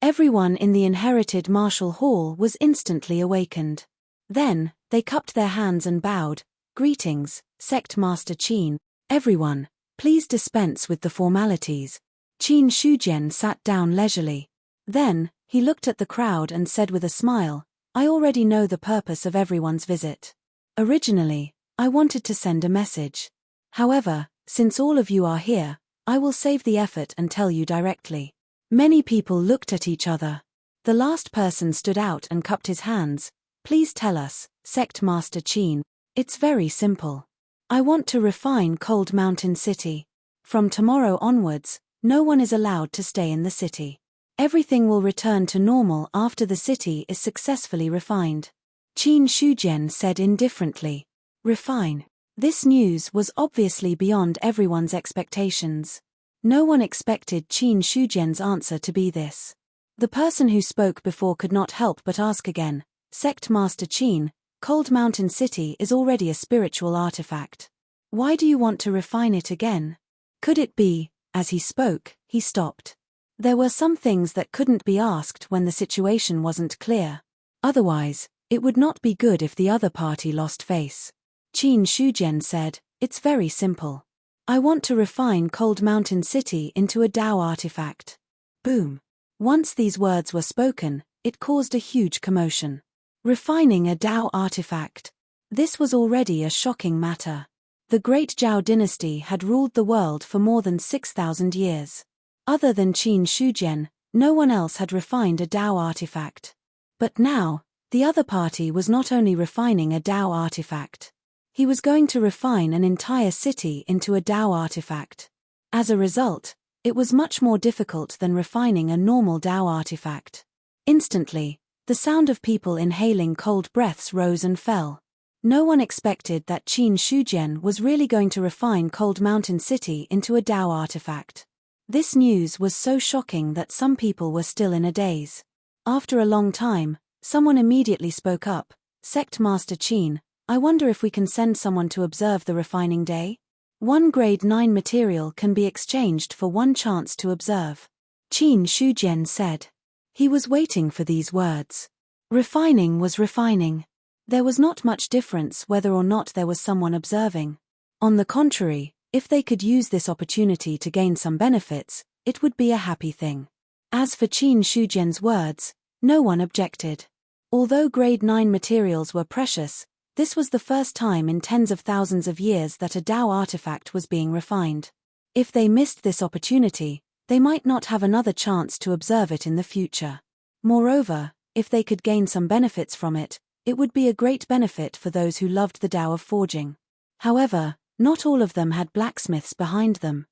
Everyone in the inherited martial hall was instantly awakened. Then, they cupped their hands and bowed. "Greetings, Sect Master Qin. Everyone, please dispense with the formalities." Qin Shujian sat down leisurely. Then, he looked at the crowd and said with a smile, "I already know the purpose of everyone's visit. Originally, I wanted to send a message. However, since all of you are here, I will save the effort and tell you directly." Many people looked at each other. The last person stood out and cupped his hands. "Please tell us, Sect Master Qin." "It's very simple. I want to refine Cold Mountain City. From tomorrow onwards, no one is allowed to stay in the city. Everything will return to normal after the city is successfully refined." Qin Shujian said indifferently. "Refine." This news was obviously beyond everyone's expectations. No one expected Qin Shujian's answer to be this. The person who spoke before could not help but ask again, "Sect Master Qin, Cold Mountain City is already a spiritual artifact. Why do you want to refine it again?" Could it be? As he spoke, he stopped. There were some things that couldn't be asked when the situation wasn't clear. Otherwise, it would not be good if the other party lost face. Qin Shujian said, "It's very simple. I want to refine Cold Mountain City into a Dao artifact." Boom. Once these words were spoken, It caused a huge commotion. Refining a Dao artifact. This was already a shocking matter. The Great Zhao dynasty had ruled the world for more than 6,000 years. Other than Qin Shujian, no one else had refined a Dao artifact. But now, the other party was not only refining a Dao artifact. He was going to refine an entire city into a Dao artifact. As a result, it was much more difficult than refining a normal Dao artifact. Instantly, the sound of people inhaling cold breaths rose and fell. No one expected that Qin Shujian was really going to refine Cold Mountain City into a Dao artifact. This news was so shocking that some people were still in a daze. After a long time, someone immediately spoke up. Sect Master Qin, I wonder if we can send someone to observe the refining day? One grade 9 material can be exchanged for one chance to observe. Qin Shujian said. He was waiting for these words. Refining was refining. There was not much difference whether or not there was someone observing. On the contrary, if they could use this opportunity to gain some benefits, it would be a happy thing. As for Qin Shujian's words, no one objected. Although grade 9 materials were precious, this was the first time in tens of thousands of years that a Dao artifact was being refined. If they missed this opportunity, they might not have another chance to observe it in the future. Moreover, if they could gain some benefits from it, it would be a great benefit for those who loved the Dao of forging. However, not all of them had blacksmiths behind them.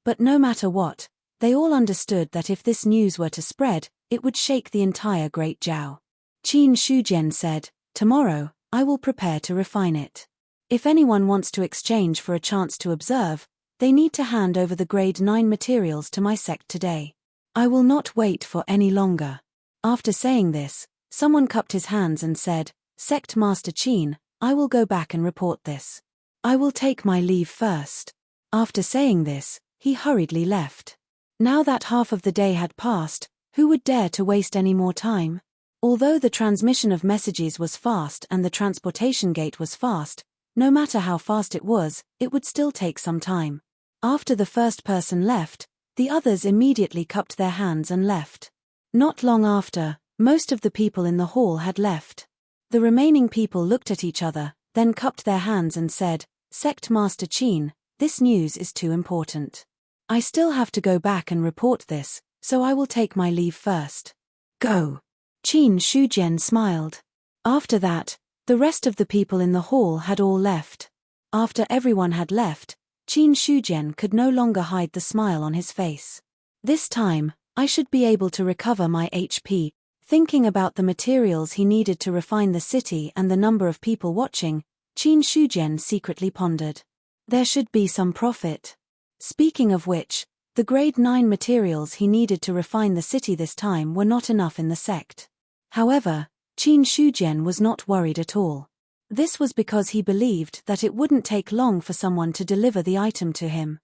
But no matter what, they all understood that if this news were to spread, it would shake the entire Great Zhao. Qin Shujian said, Tomorrow, I will prepare to refine it. If anyone wants to exchange for a chance to observe, they need to hand over the grade 9 materials to my sect today. I will not wait for any longer. After saying this, someone cupped his hands and said, Sect Master Qin, I will go back and report this. I will take my leave first. After saying this, he hurriedly left. Now that half of the day had passed, who would dare to waste any more time? Although the transmission of messages was fast and the transportation gate was fast, no matter how fast it would still take some time. After the first person left, the others immediately cupped their hands and left. Not long after, most of the people in the hall had left. The remaining people looked at each other, then cupped their hands and said, Sect Master Qin, this news is too important. I still have to go back and report this, so I will take my leave first. Go. Qin Shujian smiled. After that, the rest of the people in the hall had all left. After everyone had left, Qin Shujian could no longer hide the smile on his face. This time, I should be able to recover my HP. Thinking about the materials he needed to refine the city and the number of people watching, Qin Shujian secretly pondered. There should be some profit. Speaking of which, the grade 9 materials he needed to refine the city this time were not enough in the sect. However, Qin Shujian was not worried at all. This was because he believed that it wouldn't take long for someone to deliver the item to him.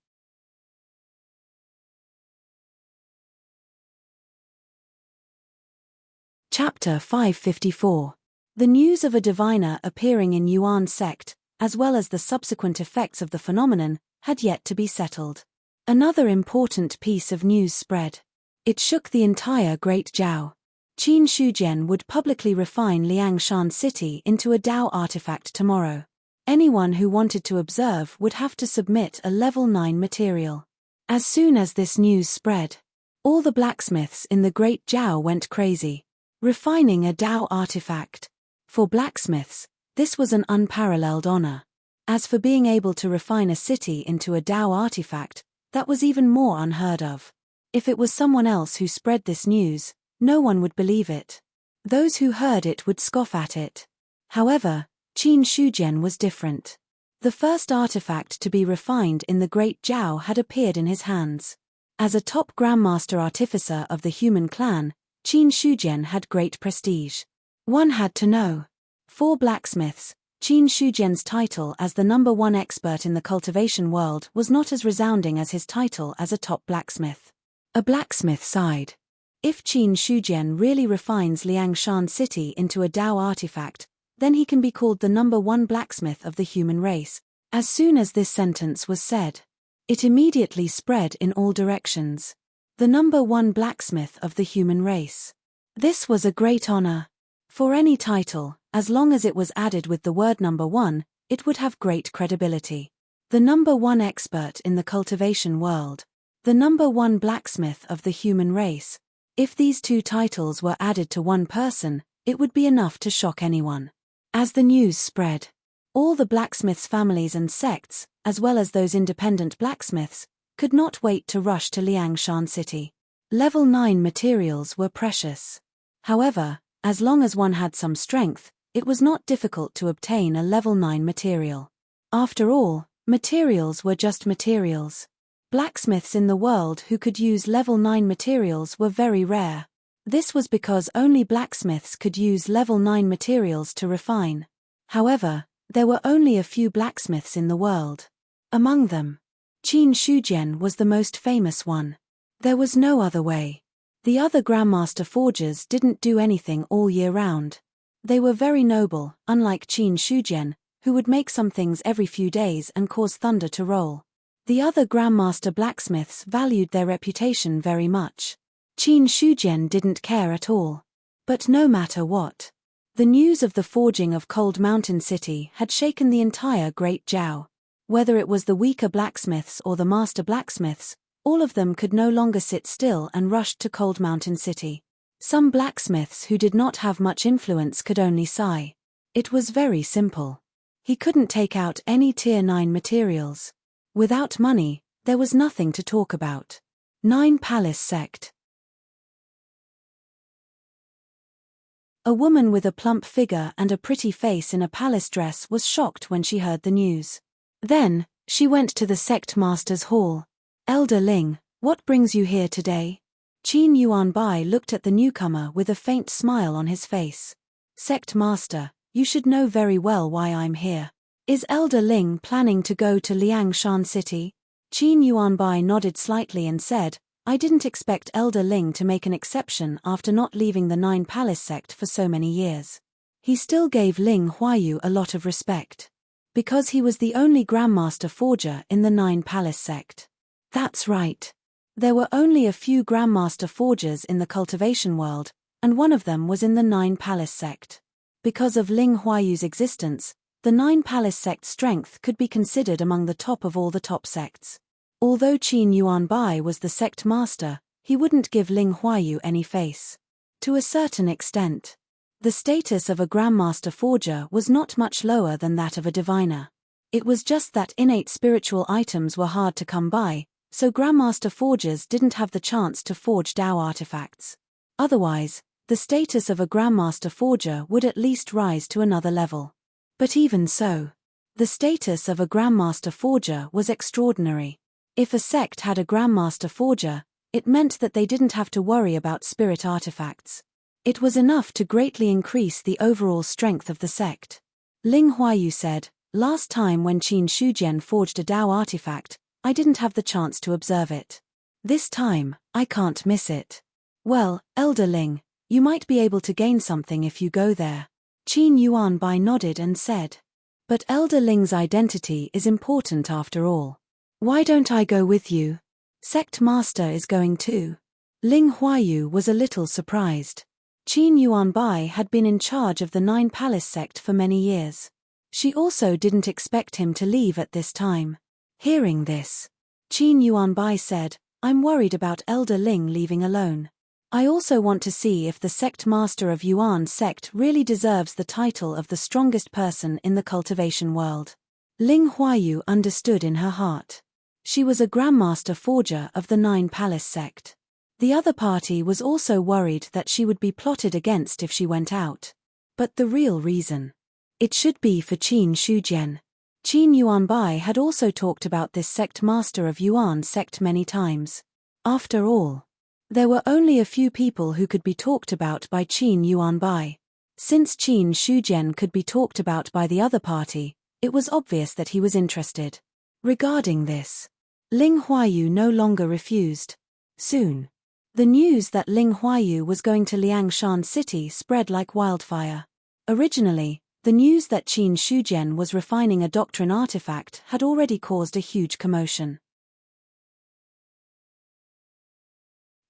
Chapter 554. The news of a diviner appearing in Yuan sect, as well as the subsequent effects of the phenomenon, had yet to be settled. Another important piece of news spread. It shook the entire Great Zhao. Qin Shujian would publicly refine Liangshan City into a Dao artifact tomorrow. Anyone who wanted to observe would have to submit a level 9 material. As soon as this news spread, all the blacksmiths in the Great Zhao went crazy. Refining a Dao artifact. For blacksmiths, this was an unparalleled honor. As for being able to refine a city into a Dao artifact, that was even more unheard of. If it was someone else who spread this news, no one would believe it. Those who heard it would scoff at it. However, Qin Shujian was different. The first artifact to be refined in the Great Zhao had appeared in his hands. As a top Grandmaster Artificer of the human clan, Qin Shujian had great prestige. One had to know. For blacksmiths, Qin Shujian's title as the #1 expert in the cultivation world was not as resounding as his title as a top blacksmith. A blacksmith sighed. If Qin Shujian really refines Liangshan City into a Dao artifact, then he can be called the #1 blacksmith of the human race. As soon as this sentence was said, it immediately spread in all directions. the #1 blacksmith of the human race. This was a great honor. For any title, as long as it was added with the word #1, it would have great credibility. The #1 expert in the cultivation world. The #1 blacksmith of the human race. If these two titles were added to one person, it would be enough to shock anyone. As the news spread, all the blacksmiths' families and sects, as well as those independent blacksmiths, could not wait to rush to Liangshan City. Level 9 materials were precious. However, as long as one had some strength, it was not difficult to obtain a level 9 material. After all, materials were just materials. Blacksmiths in the world who could use level 9 materials were very rare. This was because only blacksmiths could use level 9 materials to refine. However, there were only a few blacksmiths in the world. Among them, Qin Shujian was the most famous one. There was no other way. The other Grandmaster Forgers didn't do anything all year round. They were very noble, unlike Qin Shujian, who would make some things every few days and cause thunder to roll. The other Grandmaster blacksmiths valued their reputation very much. Qin Shujian didn't care at all. But no matter what, the news of the forging of Cold Mountain City had shaken the entire Great Zhao. Whether it was the weaker blacksmiths or the master blacksmiths, all of them could no longer sit still and rushed to Cold Mountain City. Some blacksmiths who did not have much influence could only sigh. It was very simple. He couldn't take out any Tier 9 materials. Without money, there was nothing to talk about. 9 Palace Sect. A woman with a plump figure and a pretty face in a palace dress was shocked when she heard the news. Then, she went to the sect master's hall. "Elder Ling, what brings you here today?" Qin Yuanbai looked at the newcomer with a faint smile on his face. "Sect master, you should know very well why I'm here. Is Elder Ling planning to go to Liangshan City?" Qin Yuanbai nodded slightly and said, "I didn't expect Elder Ling to make an exception after not leaving the 9 Palace sect for so many years." He still gave Ling Huayu a lot of respect. Because he was the only Grandmaster Forger in the 9 Palace sect. That's right. There were only a few Grandmaster Forgers in the cultivation world, and one of them was in the 9 Palace sect. Because of Ling Huayu's existence, the 9 Palace sect strength could be considered among the top of all the top sects. Although Qin Yuanbai was the sect master, he wouldn't give Ling Huayu any face. To a certain extent, the status of a Grandmaster Forger was not much lower than that of a diviner. It was just that innate spiritual items were hard to come by, so Grandmaster Forgers didn't have the chance to forge Dao artifacts. Otherwise, the status of a Grandmaster Forger would at least rise to another level. But even so, the status of a Grandmaster Forger was extraordinary. If a sect had a Grandmaster Forger, it meant that they didn't have to worry about spirit artifacts. It was enough to greatly increase the overall strength of the sect. Ling Huayu said, "Last time when Qin Shujian forged a Dao artifact, I didn't have the chance to observe it. This time, I can't miss it." "Well, Elder Ling, you might be able to gain something if you go there." Qin Yuanbai nodded and said, "But Elder Ling's identity is important after all. Why don't I go with you? Sect Master is going too." Ling Huayu was a little surprised. Qin Yuanbai had been in charge of the 9 Palace sect for many years. She also didn't expect him to leave at this time. Hearing this, Qin Yuanbai said, "I'm worried about Elder Ling leaving alone. I also want to see if the sect master of Yuan sect really deserves the title of the strongest person in the cultivation world." Ling Huayu understood in her heart. She was a Grandmaster Forger of the 9 Palace sect. The other party was also worried that she would be plotted against if she went out. But the real reason, it should be for Qin Shujian. Qin Yuanbai had also talked about this sect master of Yuan sect many times. After all, there were only a few people who could be talked about by Qin Yuanbai. Since Qin Shujian could be talked about by the other party, it was obvious that he was interested. Regarding this, Ling Huayu no longer refused. Soon, the news that Ling Huayu was going to Liangshan City spread like wildfire. Originally, the news that Qin Shujian was refining a doctrine artifact had already caused a huge commotion.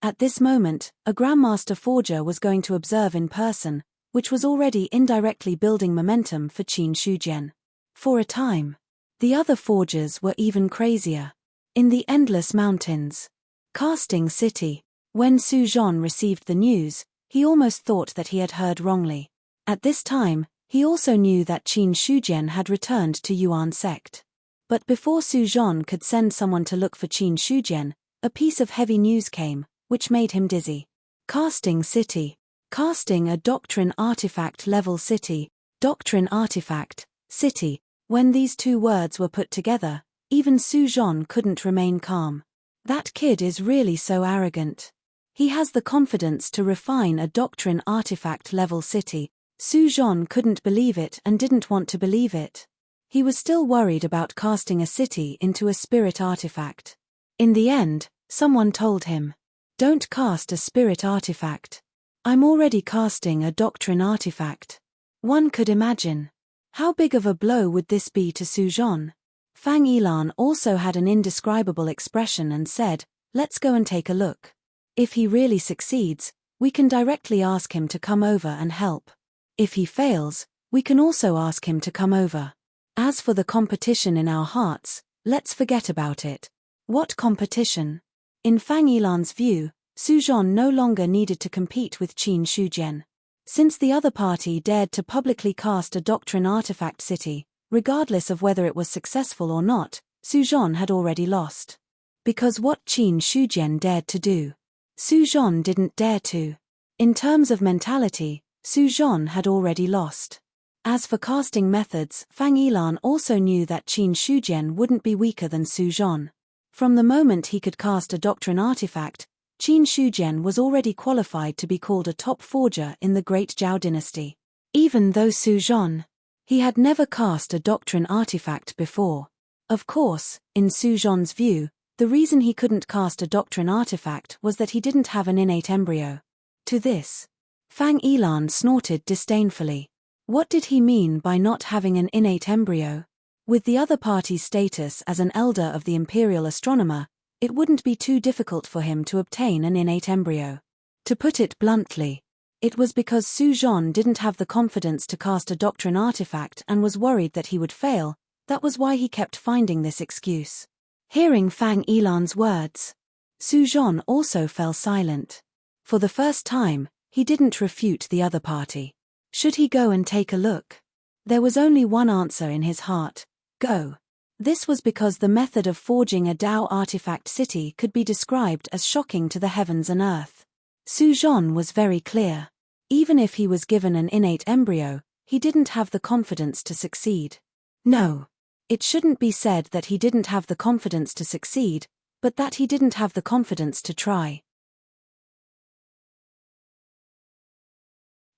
At this moment, a Grandmaster Forger was going to observe in person, which was already indirectly building momentum for Qin Shujian. For a time, the other forgers were even crazier. In the endless mountains. Casting City. When Su Zhan received the news, he almost thought that he had heard wrongly. At this time, he also knew that Qin Shujian had returned to Yuan sect. But before Su Zhan could send someone to look for Qin Shujian, a piece of heavy news came, which made him dizzy. Casting City. Casting a Doctrine Artifact level city. Doctrine Artifact, city. When these two words were put together, even Su Zhan couldn't remain calm. That kid is really so arrogant. He has the confidence to refine a Doctrine Artifact level city. Su Zhan couldn't believe it and didn't want to believe it. He was still worried about casting a city into a spirit artifact. In the end, someone told him, "Don't cast a spirit artifact. I'm already casting a Doctrine Artifact." One could imagine. How big of a blow would this be to Su Zhan? Fang Yilan also had an indescribable expression and said, "Let's go and take a look. If he really succeeds, we can directly ask him to come over and help. If he fails, we can also ask him to come over. As for the competition in our hearts, let's forget about it." What competition? In Fang Yilan's view, Su Zhan no longer needed to compete with Qin Shujian. Since the other party dared to publicly cast a Doctrine Artifact city, regardless of whether it was successful or not, Su Zhan had already lost. Because what Qin Shujian dared to do, Su Zhan didn't dare to. In terms of mentality, Su Zhan had already lost. As for casting methods, Fang Yilan also knew that Qin Shujian wouldn't be weaker than Su Zhan. From the moment he could cast a Doctrine Artifact, Qin Shujian was already qualified to be called a top forger in the Great Zhao dynasty. Even though Su Zhan, he had never cast a Doctrine Artifact before. Of course, in Su Zhan's view, the reason he couldn't cast a Doctrine Artifact was that he didn't have an innate embryo. To this, Fang Yilan snorted disdainfully. What did he mean by not having an innate embryo? With the other party's status as an elder of the Imperial Astronomer, it wouldn't be too difficult for him to obtain an innate embryo. To put it bluntly, it was because Su Zhan didn't have the confidence to cast a Doctrine Artifact and was worried that he would fail. That was why he kept finding this excuse. Hearing Fang Yilan's words, Su Zhan also fell silent. For the first time, he didn't refute the other party. Should he go and take a look? There was only one answer in his heart: go. This was because the method of forging a Dao artifact city could be described as shocking to the heavens and earth. Su Zhan was very clear. Even if he was given an innate embryo, he didn't have the confidence to succeed. No. It shouldn't be said that he didn't have the confidence to succeed, but that he didn't have the confidence to try.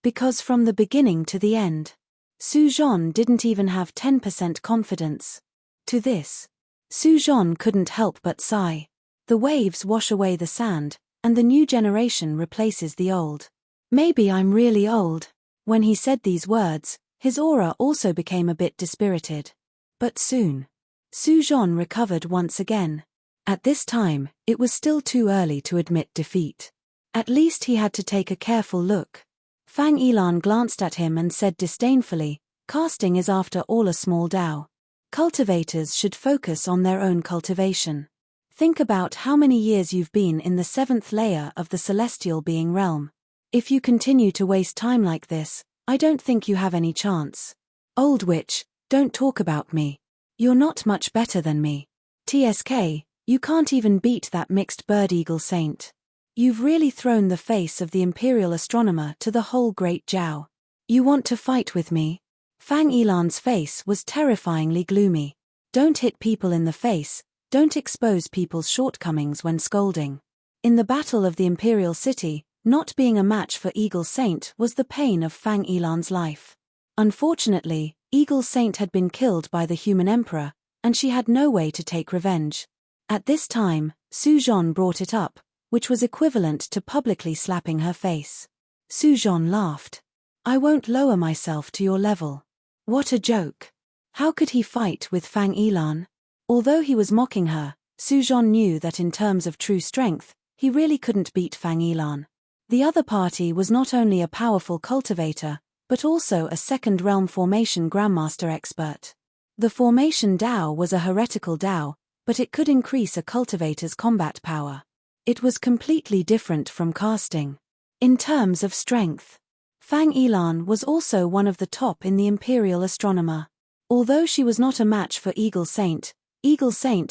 Because from the beginning to the end, Su Zhan didn't even have 10% confidence. To this, Su Zhan couldn't help but sigh. The waves wash away the sand, and the new generation replaces the old. Maybe I'm really old. When he said these words, his aura also became a bit dispirited. But soon, Su Zhan recovered once again. At this time, it was still too early to admit defeat. At least he had to take a careful look. Fang Yilan glanced at him and said disdainfully, "Casting is after all a small Dao. Cultivators should focus on their own cultivation. Think about how many years you've been in the 7th layer of the celestial being realm. If you continue to waste time like this, I don't think you have any chance. Old witch, don't talk about me. You're not much better than me. TSK, you can't even beat that mixed bird eagle saint. You've really thrown the face of the Imperial Astronomer to the whole Great Zhao. You want to fight with me?" Fang Yilan's face was terrifyingly gloomy. Don't hit people in the face, don't expose people's shortcomings when scolding. In the Battle of the Imperial City, not being a match for Eagle Saint was the pain of Fang Yilan's life. Unfortunately, Eagle Saint had been killed by the human emperor, and she had no way to take revenge. At this time, Su Zhan brought it up, which was equivalent to publicly slapping her face. Su Zhan laughed. "I won't lower myself to your level." What a joke. How could he fight with Fang Yilan? Although he was mocking her, Su Zhan knew that in terms of true strength, he really couldn't beat Fang Yilan. The other party was not only a powerful cultivator, but also a second realm formation grandmaster expert. The formation Dao was a heretical Dao, but it could increase a cultivator's combat power. It was completely different from casting. In terms of strength, Fang Yilan was also one of the top in the Imperial Astronomer. Although she was not a match for Eagle Saint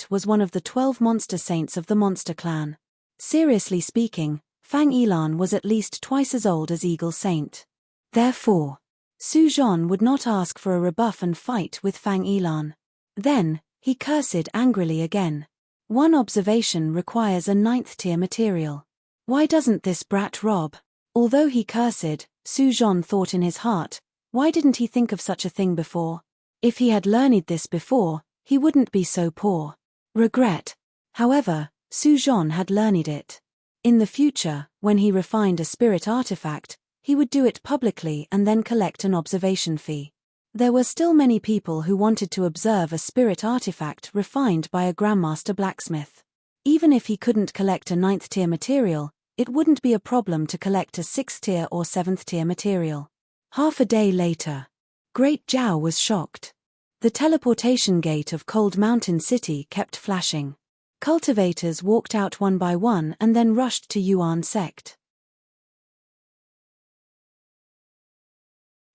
was one of the 12 monster saints of the monster clan. Seriously speaking, Fang Yilan was at least twice as old as Eagle Saint. Therefore, Su Zhan would not ask for a rebuff and fight with Fang Yilan. Then, he cursed angrily again. One observation requires a 9th tier material. Why doesn't this brat rob? Although he cursed, Su Zhan thought in his heart, why didn't he think of such a thing before? If he had learned this before, he wouldn't be so poor. Regret. However, Su Zhan had learned it. In the future, when he refined a spirit artifact, he would do it publicly and then collect an observation fee. There were still many people who wanted to observe a spirit artifact refined by a grandmaster blacksmith. Even if he couldn't collect a 9th tier material, it wouldn't be a problem to collect a 6th tier or 7th tier material. Half a day later, Great Zhao was shocked. The teleportation gate of Cold Mountain City kept flashing. Cultivators walked out one by one and then rushed to Yuan sect.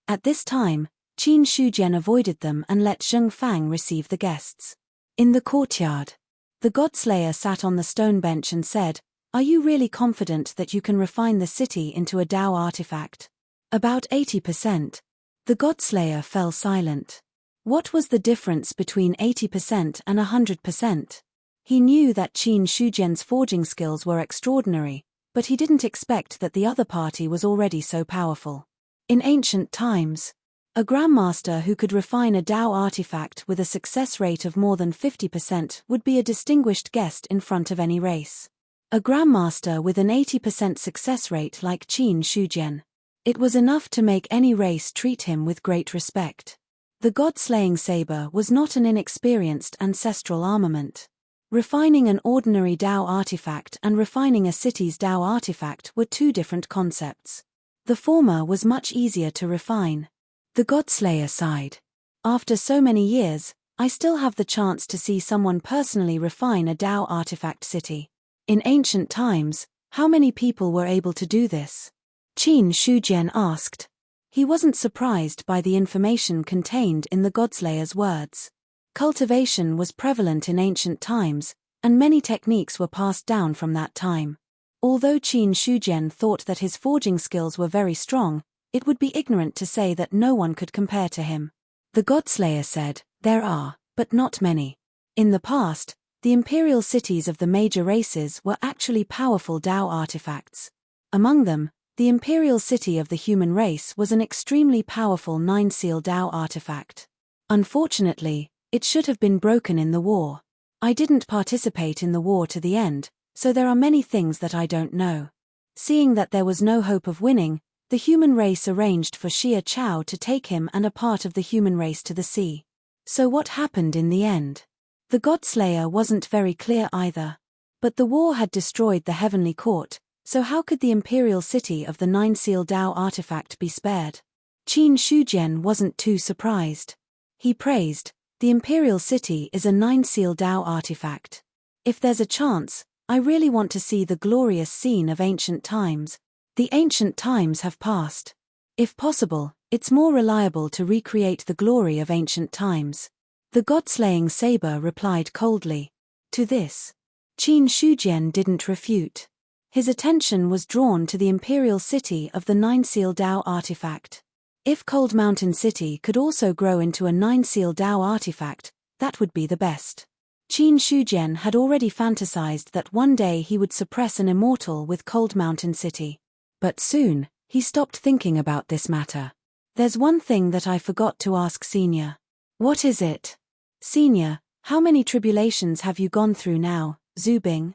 At this time, Qin Shujian avoided them and let Zheng Fang receive the guests. In the courtyard, the Godslayer sat on the stone bench and said, "Are you really confident that you can refine the city into a Dao artifact?" "About 80%. The Godslayer fell silent. What was the difference between 80% and 100%? He knew that Qin Shujian's forging skills were extraordinary, but he didn't expect that the other party was already so powerful. In ancient times, a grandmaster who could refine a Dao artifact with a success rate of more than 50% would be a distinguished guest in front of any race. A grandmaster with an 80% success rate like Qin Shujian. It was enough to make any race treat him with great respect. The god-slaying saber was not an inexperienced ancestral armament. Refining an ordinary Dao artifact and refining a city's Dao artifact were two different concepts. The former was much easier to refine. The Godslayer sighed. After so many years, I still have the chance to see someone personally refine a Dao artifact city. In ancient times, how many people were able to do this? Qin Shujian asked. He wasn't surprised by the information contained in the Godslayer's words. Cultivation was prevalent in ancient times, and many techniques were passed down from that time. Although Qin Shujian thought that his forging skills were very strong, it would be ignorant to say that no one could compare to him. The Godslayer said, "There are, but not many. In the past, the imperial cities of the major races were actually powerful Dao artifacts. Among them, the imperial city of the human race was an extremely powerful 9-seal Dao artifact. Unfortunately, it should have been broken in the war. I didn't participate in the war to the end, so there are many things that I don't know." Seeing that there was no hope of winning, the human race arranged for Xia Chao to take him and a part of the human race to the sea. So what happened in the end? The Godslayer wasn't very clear either. But the war had destroyed the heavenly court, so how could the imperial city of the 9-seal Dao artifact be spared? Qin Shujian wasn't too surprised. He praised, "The imperial city is a 9-seal Dao artifact. If there's a chance, I really want to see the glorious scene of ancient times. The ancient times have passed. If possible, it's more reliable to recreate the glory of ancient times." The god-slaying saber replied coldly. To this, Qin Shujian didn't refute. His attention was drawn to the imperial city of the 9-seal Dao artifact. If Cold Mountain City could also grow into a 9-seal Dao artifact, that would be the best. Qin Shujian had already fantasized that one day he would suppress an immortal with Cold Mountain City. But soon, he stopped thinking about this matter. "There's one thing that I forgot to ask Senior." "What is it?" "Senior, how many tribulations have you gone through now, Zubing?"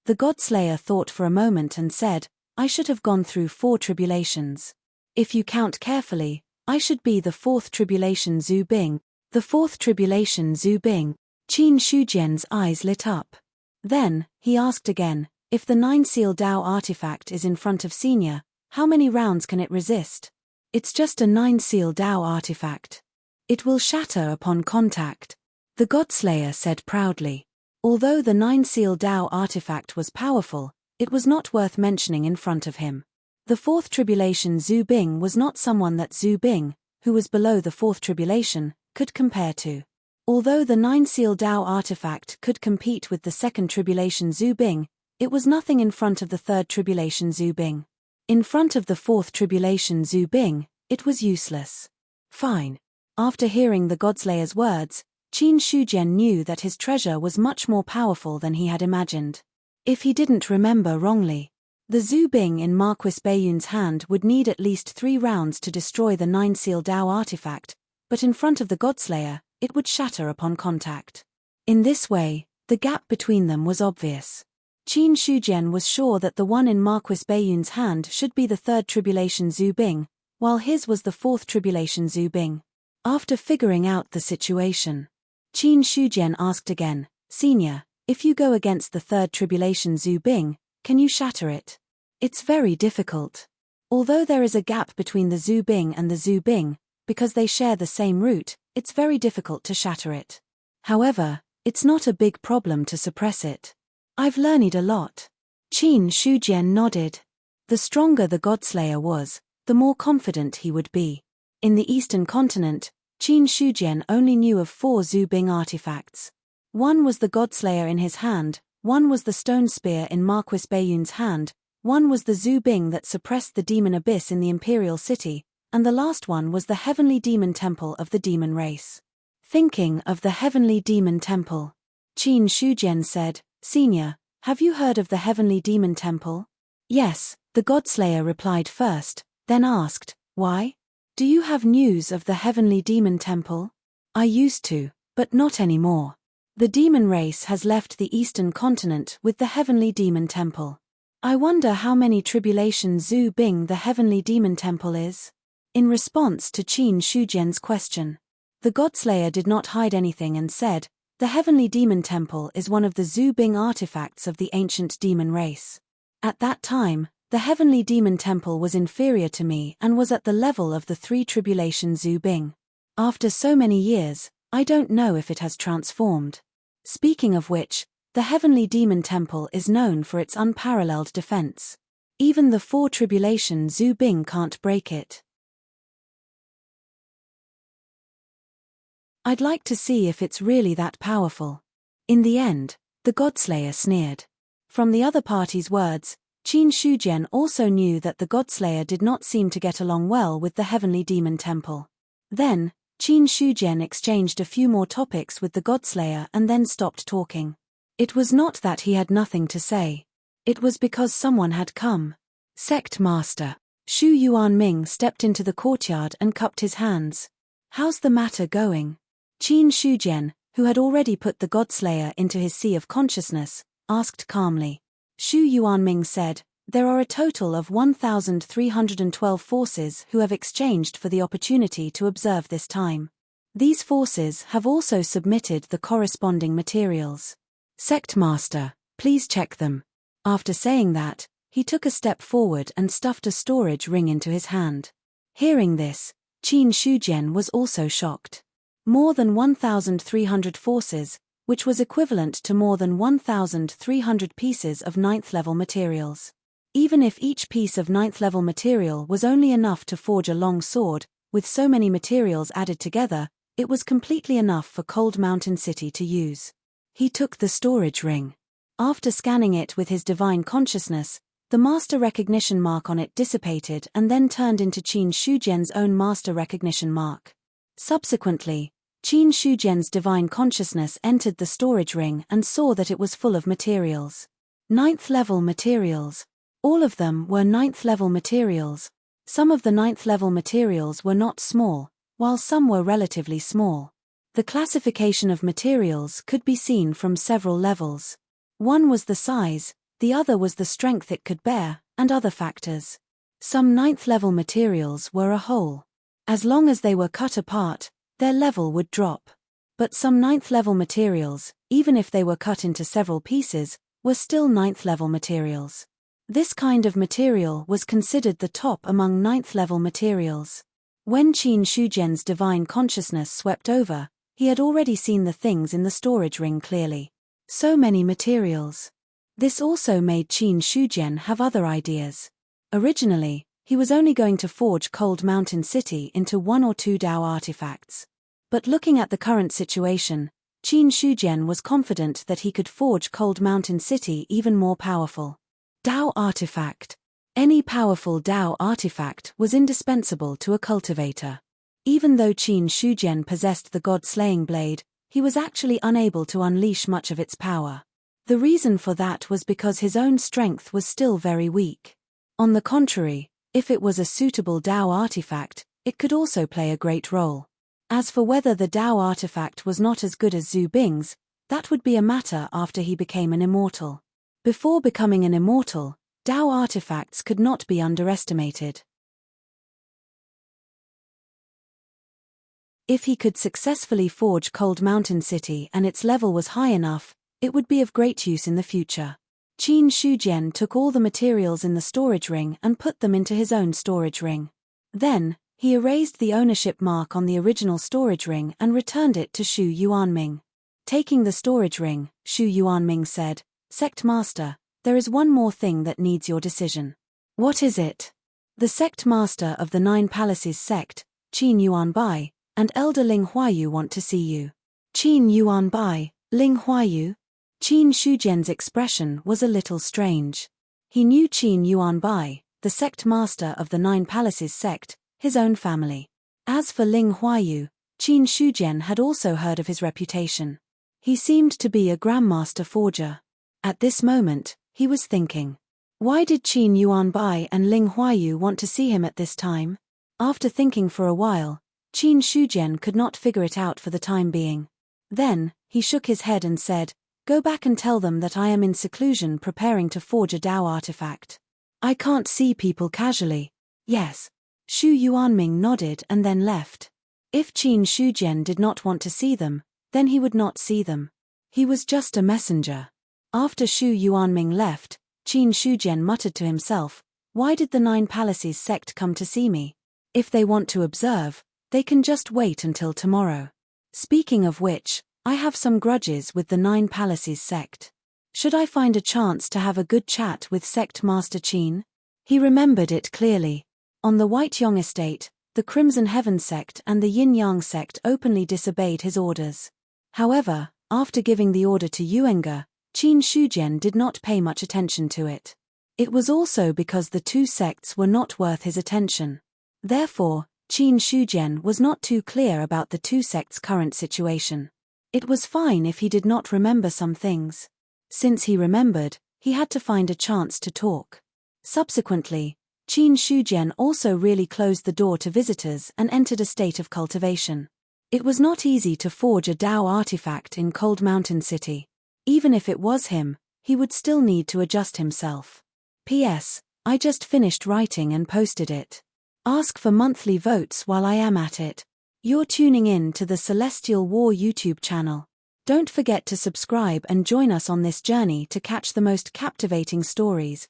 The Godslayer thought for a moment and said, "I should have gone through 4 tribulations. If you count carefully, I should be the 4th tribulation Zubing." The 4th tribulation Zubing. Qin Shujian's eyes lit up. Then, he asked again, if the 9-seal Dao artifact is in front of Senior, how many rounds can it resist? It's just a 9-seal Dao artifact. It will shatter upon contact, the Godslayer said proudly. Although the 9-seal Dao artifact was powerful, it was not worth mentioning in front of him. The fourth tribulation Zhu Bing was not someone that Zhu Bing, who was below the fourth tribulation, could compare to. Although the 9-seal Dao artifact could compete with the second tribulation Zhu Bing, it was nothing in front of the third tribulation Zhu Bing. In front of the fourth tribulation Zhu Bing, it was useless. Fine. After hearing the Godslayer's words, Qin Shujian knew that his treasure was much more powerful than he had imagined. If he didn't remember wrongly, the Zhu Bing in Marquis Baiyun's hand would need at least 3 rounds to destroy the 9-seal Dao artifact, but in front of the Godslayer, it would shatter upon contact. In this way, the gap between them was obvious. Qin Shujian was sure that the one in Marquis Baiyun's hand should be the third tribulation Zhu Bing, while his was the fourth tribulation Zhu Bing. After figuring out the situation, Qin Shujian asked again, Senior, if you go against the third tribulation Zhu Bing, can you shatter it? It's very difficult. Although there is a gap between the Zhu Bing and the Zhu Bing, because they share the same root, it's very difficult to shatter it. However, it's not a big problem to suppress it. I've learned a lot. Qin Shujian nodded. The stronger the Godslayer was, the more confident he would be. In the Eastern continent, Qin Shujian only knew of 4 Zhu Bing artifacts. One was the Godslayer in his hand, one was the stone spear in Marquis Baiyun's hand, one was the Zhu Bing that suppressed the demon abyss in the Imperial City, and the last one was the Heavenly Demon Temple of the demon race. Thinking of the Heavenly Demon Temple, Qin Shujian said, Senior, have you heard of the Heavenly Demon Temple? Yes, the Godslayer replied first, then asked, why? Do you have news of the Heavenly Demon Temple? I used to, but not anymore. The demon race has left the Eastern continent with the Heavenly Demon Temple. I wonder how many tribulation Zhu Bing the Heavenly Demon Temple is? In response to Qin Shujian's question, the Godslayer did not hide anything and said, the Heavenly Demon Temple is one of the Zhu Bing artifacts of the ancient demon race. At that time, the Heavenly Demon Temple was inferior to me and was at the level of the 3 tribulation Zhu Bing. After so many years, I don't know if it has transformed. Speaking of which, the Heavenly Demon Temple is known for its unparalleled defense. Even the 4 tribulation Zhu Bing can't break it. I'd like to see if it's really that powerful. In the end, the Godslayer sneered. From the other party's words, Qin Shujian also knew that the Godslayer did not seem to get along well with the Heavenly Demon Temple. Then, Qin Shujian exchanged a few more topics with the Godslayer and then stopped talking. It was not that he had nothing to say. It was because someone had come. Sect Master Shu Yuanming stepped into the courtyard and cupped his hands. How's the matter going? Qin Shujian, who had already put the Godslayer into his sea of consciousness, asked calmly. Shu Yuanming said, there are a total of 1,312 forces who have exchanged for the opportunity to observe this time. These forces have also submitted the corresponding materials. Sect Master, please check them. After saying that, he took a step forward and stuffed a storage ring into his hand. Hearing this, Qin Shujian was also shocked. More than 1,300 forces, which was equivalent to more than 1,300 pieces of 9th-level materials. Even if each piece of 9th-level material was only enough to forge a long sword, with so many materials added together, it was completely enough for Cold Mountain City to use. He took the storage ring. After scanning it with his divine consciousness, the master recognition mark on it dissipated and then turned into Qin Shujian's own master recognition mark. Subsequently, Qin Shujian's divine consciousness entered the storage ring and saw that it was full of materials. 9th-level materials. All of them were 9th-level materials. Some of the 9th-level materials were not small, while some were relatively small. The classification of materials could be seen from several levels. One was the size, the other was the strength it could bear, and other factors. Some 9th-level materials were a whole. As long as they were cut apart, their level would drop. But some 9th level materials, even if they were cut into several pieces, were still 9th level materials. This kind of material was considered the top among 9th level materials. When Qin Shujian's divine consciousness swept over, he had already seen the things in the storage ring clearly. So many materials. This also made Qin Shujian have other ideas. Originally, he was only going to forge Cold Mountain City into 1 or 2 Dao artifacts. But looking at the current situation, Qin Shujian was confident that he could forge Cold Mountain City even more powerful. Dao artifact. Any powerful Dao artifact was indispensable to a cultivator. Even though Qin Shujian possessed the god-slaying blade, he was actually unable to unleash much of its power. The reason for that was because his own strength was still very weak. On the contrary, if it was a suitable Dao artifact, it could also play a great role. As for whether the Dao artifact was not as good as Zhu Bing's, that would be a matter after he became an immortal. Before becoming an immortal, Dao artifacts could not be underestimated. If he could successfully forge Cold Mountain City and its level was high enough, it would be of great use in the future. Qin Shujian took all the materials in the storage ring and put them into his own storage ring. Then, he erased the ownership mark on the original storage ring and returned it to Shu Yuanming. Taking the storage ring, Shu Yuanming said, "Sect Master, there is one more thing that needs your decision." "What is it?" "The Sect Master of the 9 Palaces sect, Qin Yuanbai, and Elder Ling Huayu want to see you." "Qin Yuanbai, Ling Huayu?" Qin Shujian's expression was a little strange. He knew Qin Yuanbai, the Sect Master of the 9 Palaces sect, his own family. As for Ling Huayu, Qin Shujian had also heard of his reputation. He seemed to be a grandmaster forger. At this moment, he was thinking, why did Qin Yuanbai and Ling Huayu want to see him at this time? After thinking for a while, Qin Shujian could not figure it out for the time being. Then, he shook his head and said, "Go back and tell them that I am in seclusion preparing to forge a Dao artifact. I can't see people casually." "Yes." Shu Yuanming nodded and then left. If Qin Shujian did not want to see them, then he would not see them. He was just a messenger. After Shu Yuanming left, Qin Shujian muttered to himself, "Why did the 9 Palaces sect come to see me? If they want to observe, they can just wait until tomorrow. Speaking of which, I have some grudges with the 9 Palaces sect. Should I find a chance to have a good chat with Sect Master Qin?" He remembered it clearly. On the White Yong estate, the Crimson Heaven sect and the Yin Yang sect openly disobeyed his orders. However, after giving the order to Yuenga, Qin Shujian did not pay much attention to it. It was also because the 2 sects were not worth his attention. Therefore, Qin Shujian was not too clear about the 2 sects' current situation. It was fine if he did not remember some things. Since he remembered, he had to find a chance to talk. Subsequently, Qin Shujian also really closed the door to visitors and entered a state of cultivation. It was not easy to forge a Dao artifact in Cold Mountain City. Even if it was him, he would still need to adjust himself. P.S. I just finished writing and posted it. Ask for monthly votes while I am at it. You're tuning in to the Celestial War YouTube channel. Don't forget to subscribe and join us on this journey to catch the most captivating stories,